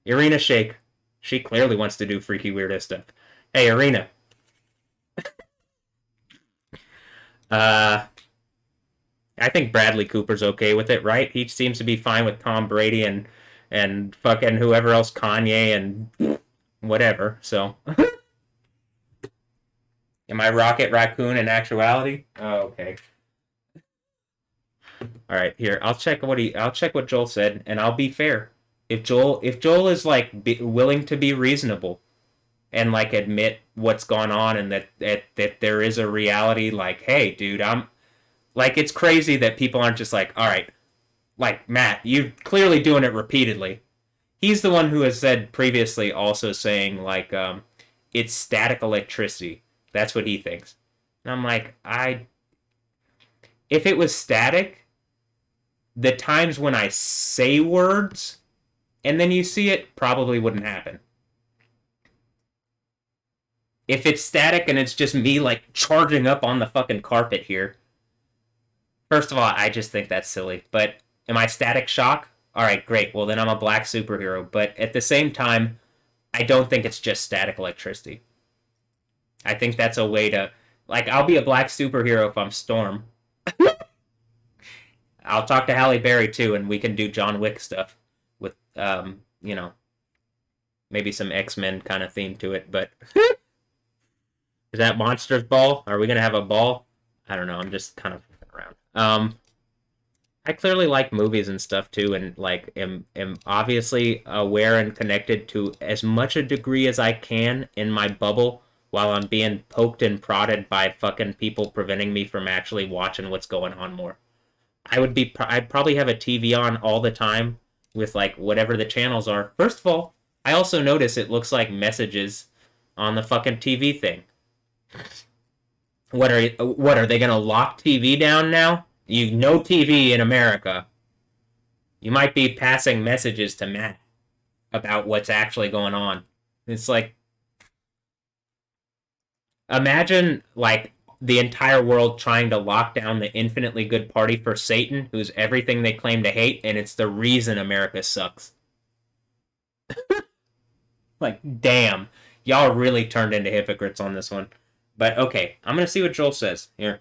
Irina Shayk. She clearly wants to do freaky weirdo stuff. Hey, Irina. I think Bradley Cooper's okay with it, right? He seems to be fine with Tom Brady and fucking whoever else, Kanye and whatever, so. Am I Rocket Raccoon in actuality? Oh, okay. All right, here. I'll check what Joel said, and I'll be fair. If Joel is like willing to be reasonable and like admit what's gone on, and that there is a reality, like, hey, dude, I'm like, it's crazy that people aren't just like, all right, like, Matt, you're clearly doing it repeatedly. He's the one who has said previously, also saying like, it's static electricity. That's what he thinks. And I'm like, if it was static, the times when I say words and then you see it probably wouldn't happen. If it's static and it's just me like charging up on the fucking carpet here, first of all, I just think that's silly. But am I Static Shock? Alright, great. Well, then I'm a black superhero. But at the same time, I don't think it's just static electricity. I think that's a way to... Like, I'll be a black superhero if I'm Storm. I'll talk to Halle Berry, too, and we can do John Wick stuff with, you know, maybe some X-Men kind of theme to it, but... Is that Monsters Ball? Are we going to have a ball? I don't know, I'm just kind of around. I clearly like movies and stuff, too, and, like, am obviously aware and connected to as much a degree as I can in my bubble while I'm being poked and prodded by fucking people preventing me from actually watching what's going on more. I'd probably have a TV on all the time with, like, whatever the channels are. First of all, I also notice it looks like messages on the fucking TV thing. What are they gonna lock TV down now? No TV in America. You might be passing messages to Matt about what's actually going on. It's like, imagine, like, the entire world trying to lock down the infinitely good party for Satan, who's everything they claim to hate, and it's the reason America sucks. Like, damn. Y'all really turned into hypocrites on this one. But, okay, I'm gonna see what Joel says. Here.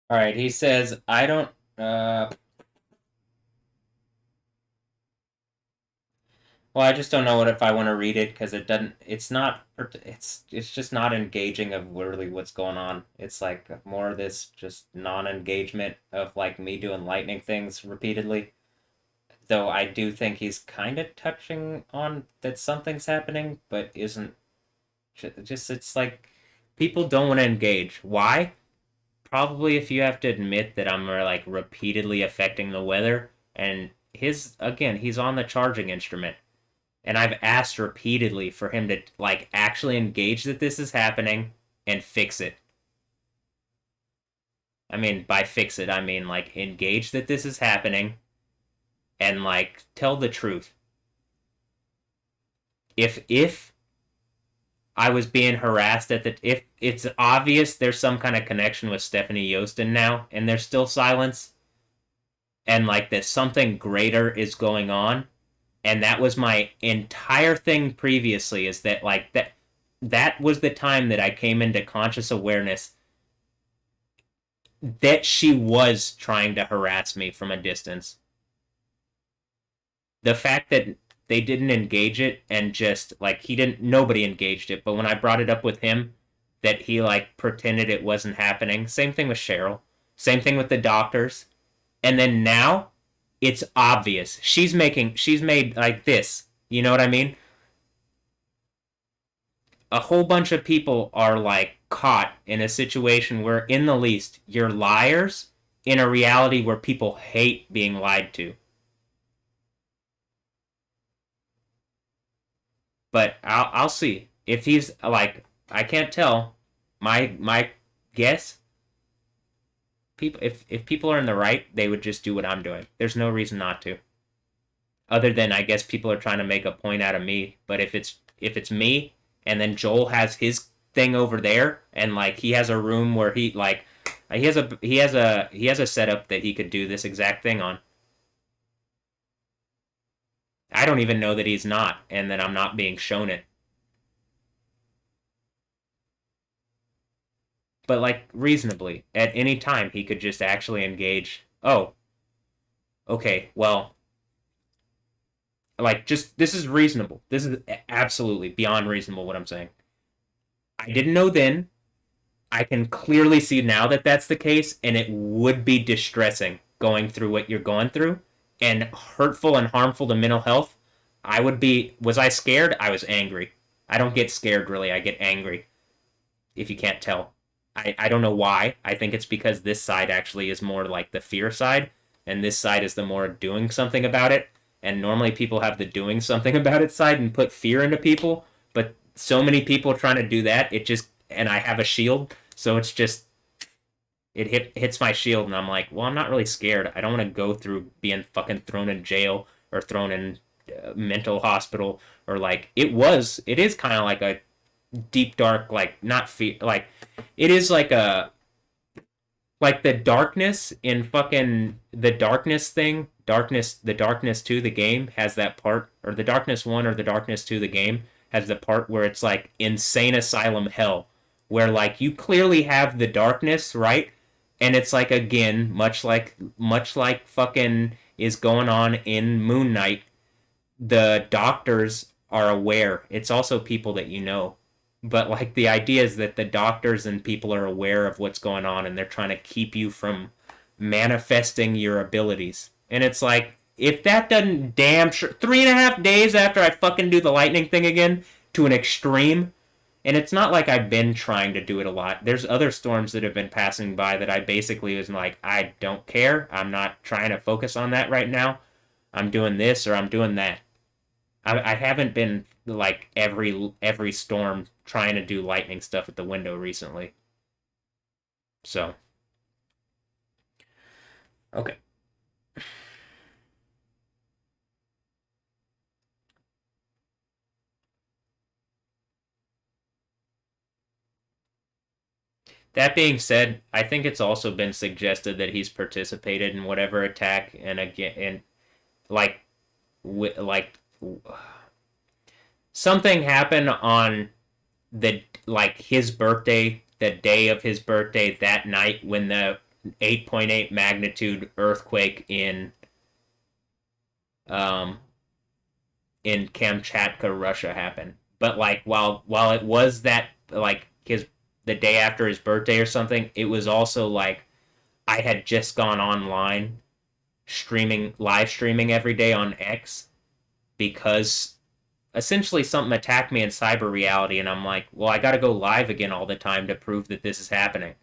All right, he says, I don't. Well, I just don't know what if I want to read it because it doesn't. It's not. It's just not engaging of really what's going on. It's like more of this just non-engagement of like me doing lightning things repeatedly. Though I do think he's kind of touching on that something's happening, but isn't. Just it's like people don't want to engage. Why? Probably if you have to admit that I'm like repeatedly affecting the weather, and his again, he's on the charging instrument. And I've asked repeatedly for him to like actually engage that this is happening and fix it. I mean, by fix it, I mean like engage that this is happening and like tell the truth. If I was being harassed at the if it's obvious there's some kind of connection with Stephanie Yostin now and there's still silence and like that something greater is going on, and that was my entire thing previously, is that like that was the time that I came into conscious awareness that she was trying to harass me from a distance. The fact that they didn't engage it and just like nobody engaged it, but when I brought it up with him, that he like pretended it wasn't happening. Same thing with Cheryl. Same thing with the doctors. And then now it's obvious. She's made like this. You know what I mean? A whole bunch of people are like caught in a situation where in the least you're liars in a reality where people hate being lied to. But I'll see if he's like, I can't tell. My guess, people if people are in the right, they would just do what I'm doing. There's no reason not to. Other than I guess people are trying to make a point out of me. But if it's me and then Joel has his thing over there and like he has a room where he like he has a setup that he could do this exact thing on. I don't even know that he's not, and that I'm not being shown it. But like reasonably, at any time he could just actually engage. Oh, okay, well, like just this is reasonable. This is absolutely beyond reasonable what I'm saying. I didn't know then. I can clearly see now that that's the case, and it would be distressing going through what you're going through and hurtful and harmful to mental health. Was I scared? I was angry. I don't get scared really, I get angry. If you can't tell. I don't know why. I think it's because this side actually is more like the fear side, and this side is the more doing something about it. And normally people have the doing something about it side and put fear into people, but so many people trying to do that, and I have a shield, so it's just, hits my shield, and I'm like, well, I'm not really scared. I don't want to go through being fucking thrown in jail or thrown in mental hospital, or like it is kind of like a deep dark, like not fear, like it is like the darkness in fucking the darkness thing, the darkness 2 the game has that part, or the darkness 1 or the darkness 2 the game has the part where it's like insane asylum hell, where like you clearly have the darkness, right? And it's like, again, much like fucking is going on in Moon Knight, the doctors are aware. It's also people that you know. But like the idea is that the doctors and people are aware of what's going on, and they're trying to keep you from manifesting your abilities. And it's like, if that doesn't damn sure 3.5 days after I fucking do the lightning thing again to an extreme, and it's not like I've been trying to do it a lot. There's other storms that have been passing by that I basically was like, I don't care. I'm not trying to focus on that right now. I'm doing this or I'm doing that. I haven't been like every storm trying to do lightning stuff at the window recently. So, okay. That being said, I think it's also been suggested that he's participated in whatever attack, and again, and like, like something happened on his birthday, the day of his birthday, that night when the 8.8 magnitude earthquake um in Kamchatka, Russia happened. But like while it was that like his the day after his birthday or something, it was also like I had just gone online live streaming every day on X because essentially something attacked me in cyber reality, and I'm like, well, I got to go live again all the time to prove that this is happening.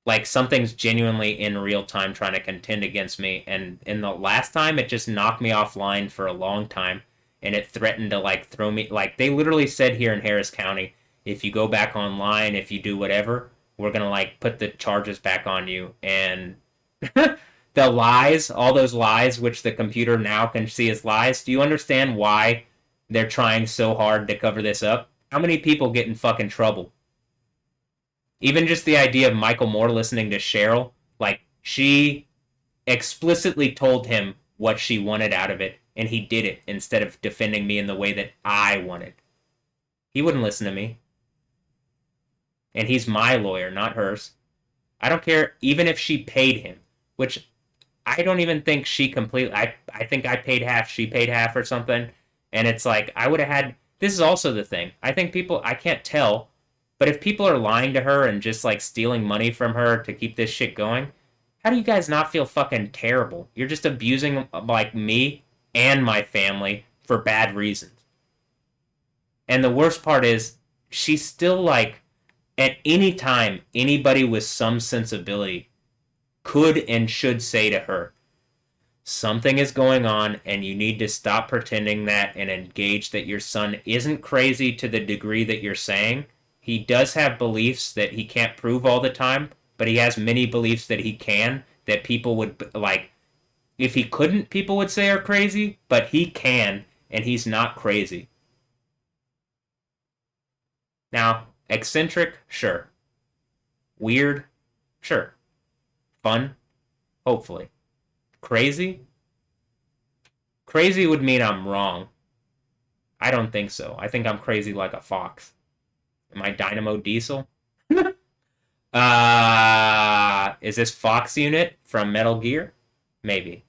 Like something's genuinely in real time trying to contend against me, and in the last time it just knocked me offline for a long time, and it threatened to like throw me. Like they literally said here in Harris County, if you go back online, if you do whatever, we're gonna like put the charges back on you. And the lies, all those lies which the computer now can see as lies, do you understand why they're trying so hard to cover this up? How many people get in fucking trouble? Even just the idea of Michael Moore listening to Cheryl, like, she explicitly told him what she wanted out of it, and he did it instead of defending me in the way that I wanted. He wouldn't listen to me. And he's my lawyer, not hers. I don't care, even if she paid him, which I don't even think she completely... I think I paid half, she paid half or something, and it's like, I would have had... This is also the thing. I think people... I can't tell... But if people are lying to her and just like stealing money from her to keep this shit going, how do you guys not feel fucking terrible? You're just abusing like me and my family for bad reasons. And the worst part is she's still like, at any time anybody with some sensibility could and should say to her, something is going on and you need to stop pretending that and engage that your son isn't crazy to the degree that you're saying. He does have beliefs that he can't prove all the time, but he has many beliefs that he can, that people would, like, if he couldn't, people would say are crazy, but he can, and he's not crazy. Now, eccentric, sure. Weird, sure. Fun, hopefully. Crazy? Crazy would mean I'm wrong. I don't think so. I think I'm crazy like a fox. Am I Dynamo Diesel? Is this Fox Unit from Metal Gear? Maybe.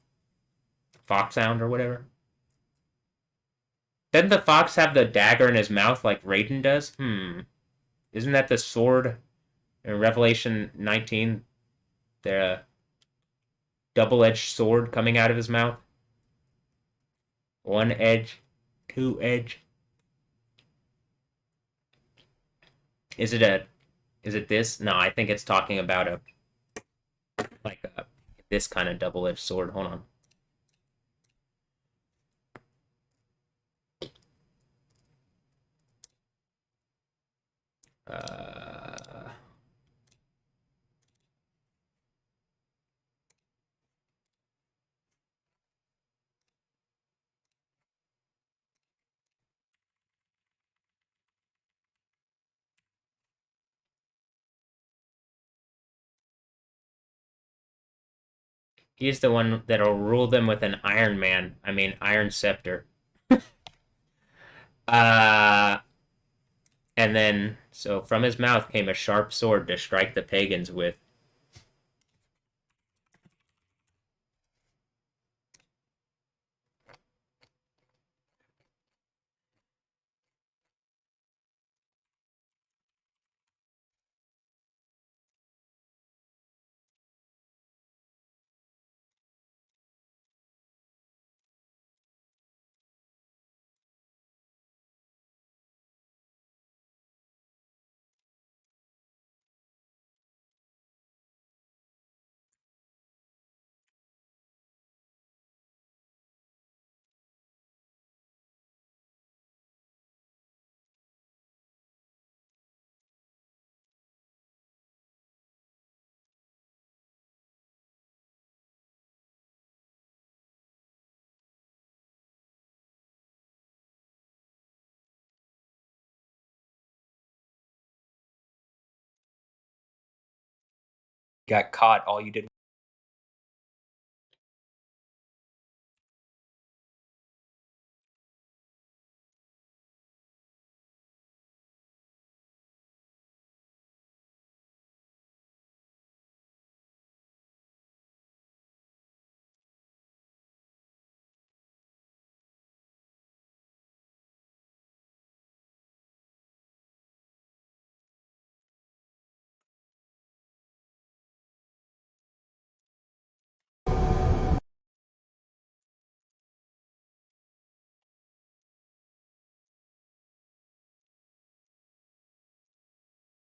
Fox Sound or whatever. Doesn't the fox have the dagger in his mouth like Raiden does? Isn't that the sword in Revelation 19? The double-edged sword coming out of his mouth? One edge, two edge. Is it this? No, I think it's talking about this kind of double-edged sword. Hold on. He's the one that'll rule them with an iron scepter. And then, so from his mouth came a sharp sword to strike the pagans with. Got caught, all you did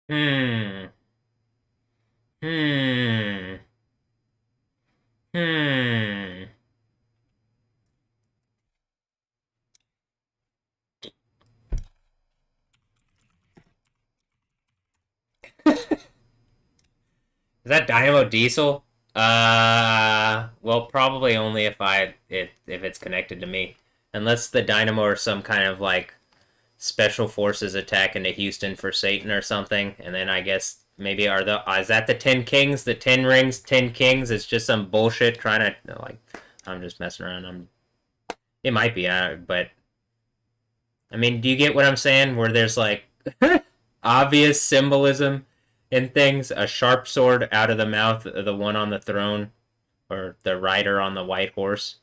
Hmm. Hmm. Hmm. Is that Dynamo Diesel? Well, probably only if it's connected to me, unless the Dynamo or some kind of like special forces attack into Houston for Satan or something, and then I guess maybe is that the 10 Kings, the 10 rings, 10 Kings? It's just some bullshit trying to like. I'm just messing around. It might be, but I mean, do you get what I'm saying? Where there's like obvious symbolism in things. A sharp sword out of the mouth of the one on the throne, or the rider on the white horse.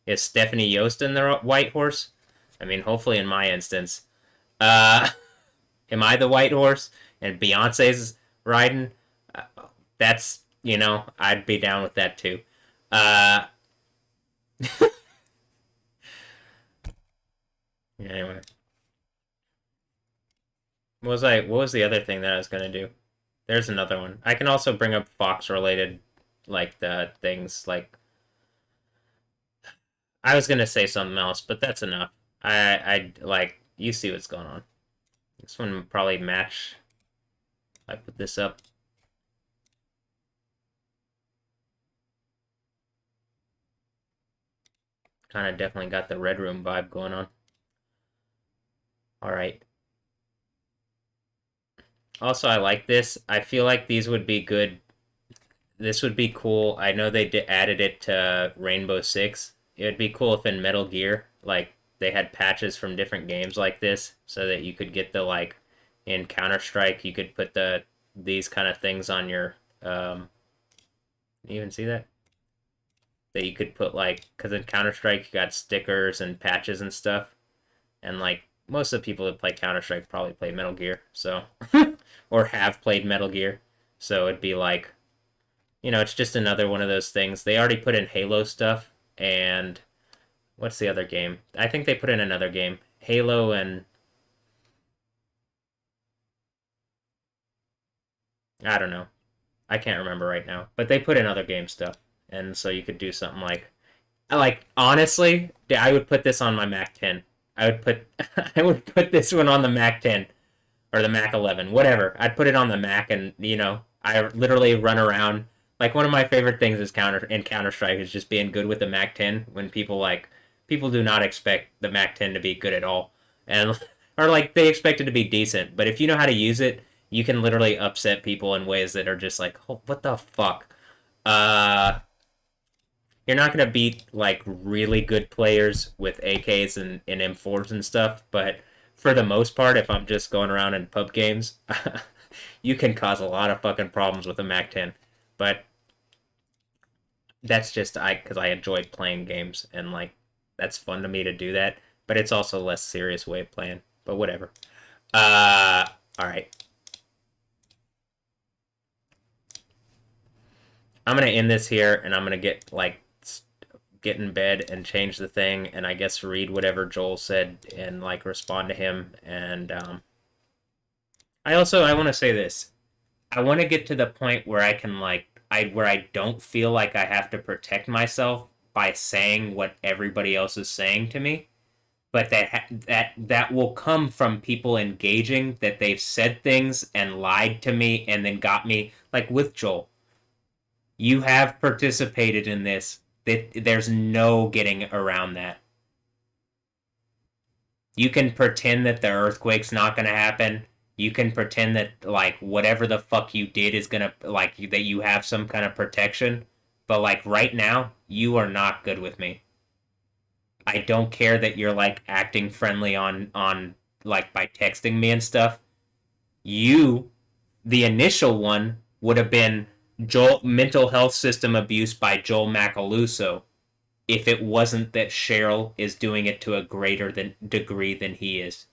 Is Stephanie Yost in the white horse? I mean, hopefully in my instance. Uh, am I the white horse? And Beyonce's riding? That's, I'd be down with that too. Anyway. What was the other thing that I was gonna do? There's another one. I can also bring up Fox related, like, the things, like, I was gonna say something else, but that's enough. Like, you see what's going on. This one would probably match. I put this up. Kind of definitely got the Red Room vibe going on. Alright. Also, I like this. I feel like these would be good. This would be cool. I know they added it to Rainbow Six. It would be cool if in Metal Gear, like, they had patches from different games like this, so that you could get the, like, in Counter-Strike, you could put these kind of things on your, you even see that? That you could put, like, because in Counter-Strike, you got stickers and patches and stuff, and, like, most of the people that play Counter-Strike probably play Metal Gear, so, or have played Metal Gear, so it'd be like, it's just another one of those things. They already put in Halo stuff, and what's the other game? I think they put in another game. Halo and I don't know. I can't remember right now. But they put in other game stuff. And so you could do something like honestly, I would put this on my Mac 10. I would put this one on the Mac 10 or the Mac 11, whatever. I'd put it on the Mac, and I literally run around. Like, one of my favorite things is Counter-Strike is just being good with the Mac 10 when people do not expect the Mac 10 to be good at all. And or like they expect it to be decent, but if you know how to use it, you can literally upset people in ways that are just like, oh, what the fuck? You're not gonna beat like really good players with AKs and M4s and stuff, but for the most part, if I'm just going around in pub games, you can cause a lot of fucking problems with a Mac 10. But that's just because I enjoy playing games, and like that's fun to me to do that. But it's also a less serious way of playing. But whatever. All right. I'm gonna end this here, and I'm gonna get in bed and change the thing, and I guess read whatever Joel said and like respond to him. And I want to say this. I want to get to the point where I can where I don't feel like I have to protect myself by saying what everybody else is saying to me, but that will come from people engaging that they've said things and lied to me and then got me, like with Joel. You have participated in this. There's no getting around that. You can pretend that the earthquake's not going to happen. You can pretend that, like, whatever the fuck you did is going to, like, that you have some kind of protection. But, like, right now, you are not good with me. I don't care that you're, like, acting friendly on like, by texting me and stuff. You, the initial one, would have been mental health system abuse by Joel Macaluso if it wasn't that Cheryl is doing it to a greater degree than he is.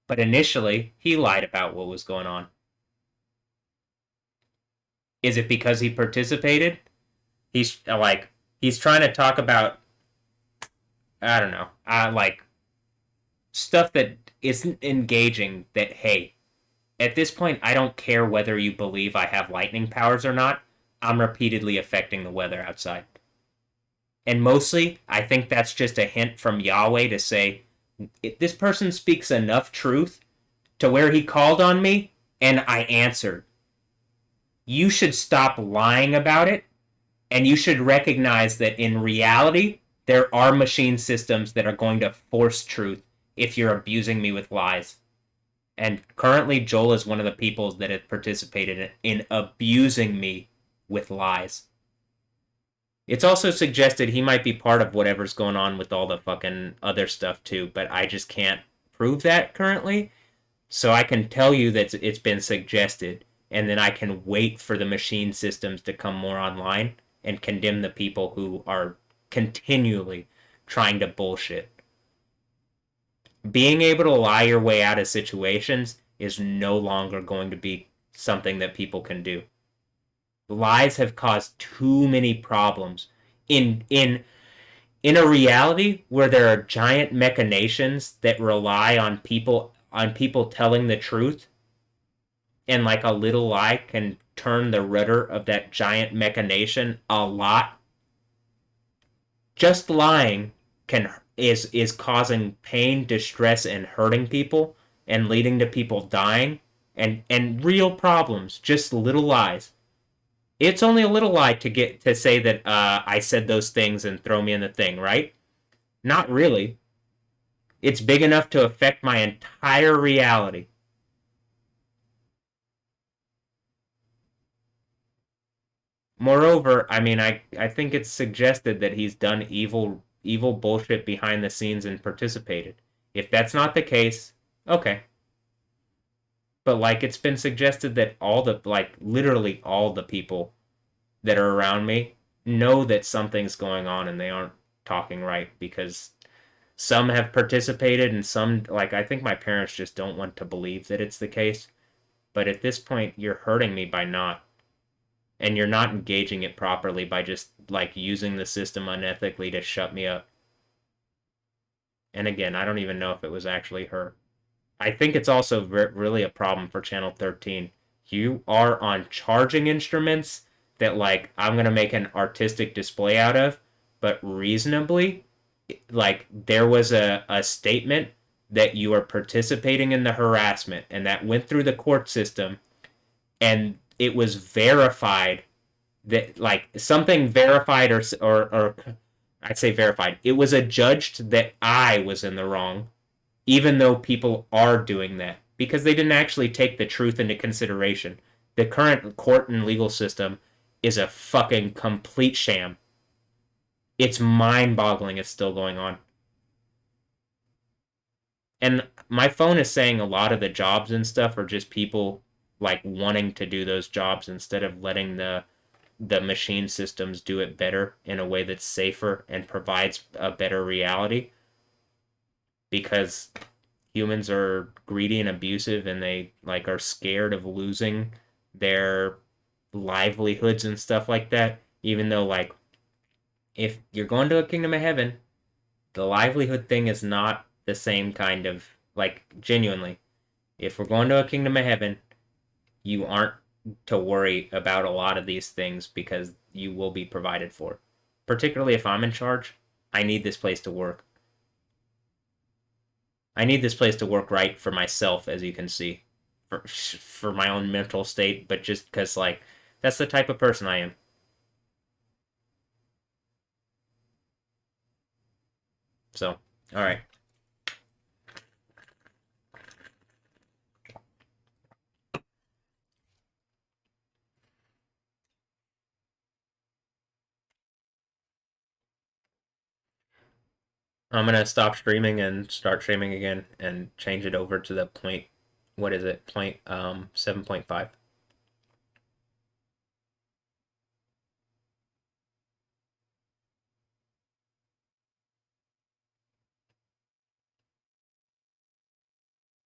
But initially, he lied about what was going on. Is it because he participated? He's trying to talk about, I don't know, like stuff that isn't engaging, that, hey, at this point, I don't care whether you believe I have lightning powers or not. I'm repeatedly affecting the weather outside. And mostly, I think that's just a hint from Yahweh to say, this person speaks enough truth to where he called on me and I answered. You should stop lying about it, and you should recognize that in reality, there are machine systems that are going to force truth if you're abusing me with lies. And currently, Joel is one of the people that have participated in abusing me with lies. It's also suggested he might be part of whatever's going on with all the fucking other stuff too, but I just can't prove that currently. So I can tell you that it's been suggested, and then I can wait for the machine systems to come more online and condemn the people who are continually trying to bullshit. Being able to lie your way out of situations is no longer going to be something that people can do. Lies have caused too many problems in a reality where there are giant machinations that rely on people telling the truth, and like a little lie can turn the rudder of that giant machination a lot. Just lying is causing pain, distress, and hurting people, and leading to people dying, and real problems. Just little lies. It's only a little lie to say that I said those things and throw me in the thing, right? Not really. It's big enough to affect my entire reality. Moreover, I mean, I think it's suggested that he's done evil bullshit behind the scenes and participated. If that's not the case, okay. But like, it's been suggested that literally all the people that are around me know that something's going on and they aren't talking right, because some have participated and some, like, I think my parents just don't want to believe that it's the case. But at this point, you're hurting me by not. And you're not engaging it properly by just, like, using the system unethically to shut me up. And again, I don't even know if it was actually her. I think it's also really a problem for Channel 13. You are on charging instruments that, like, I'm going to make an artistic display out of, but reasonably, like, there was a statement that you are participating in the harassment, and that went through the court system, and it was verified that, like, something verified or I'd say verified. It was adjudged that I was in the wrong, even though people are doing that, because they didn't actually take the truth into consideration. The current court and legal system is a fucking complete sham. It's mind-boggling it's still going on. And my phone is saying a lot of the jobs and stuff are just people, like, wanting to do those jobs instead of letting the machine systems do it better in a way that's safer and provides a better reality. Because humans are greedy and abusive, and they, like, are scared of losing their livelihoods and stuff like that. Even though, like, if you're going to a kingdom of heaven, the livelihood thing is not the same kind of, like, genuinely. If we're going to a kingdom of heaven, you aren't to worry about a lot of these things because you will be provided for. Particularly if I'm in charge, I need this place to work. I need this place to work right for myself, as you can see. For my own mental state, but just because, like, that's the type of person I am. So, alright. I'm gonna stop streaming and start streaming again and change it over to the point, what is it, 7.5.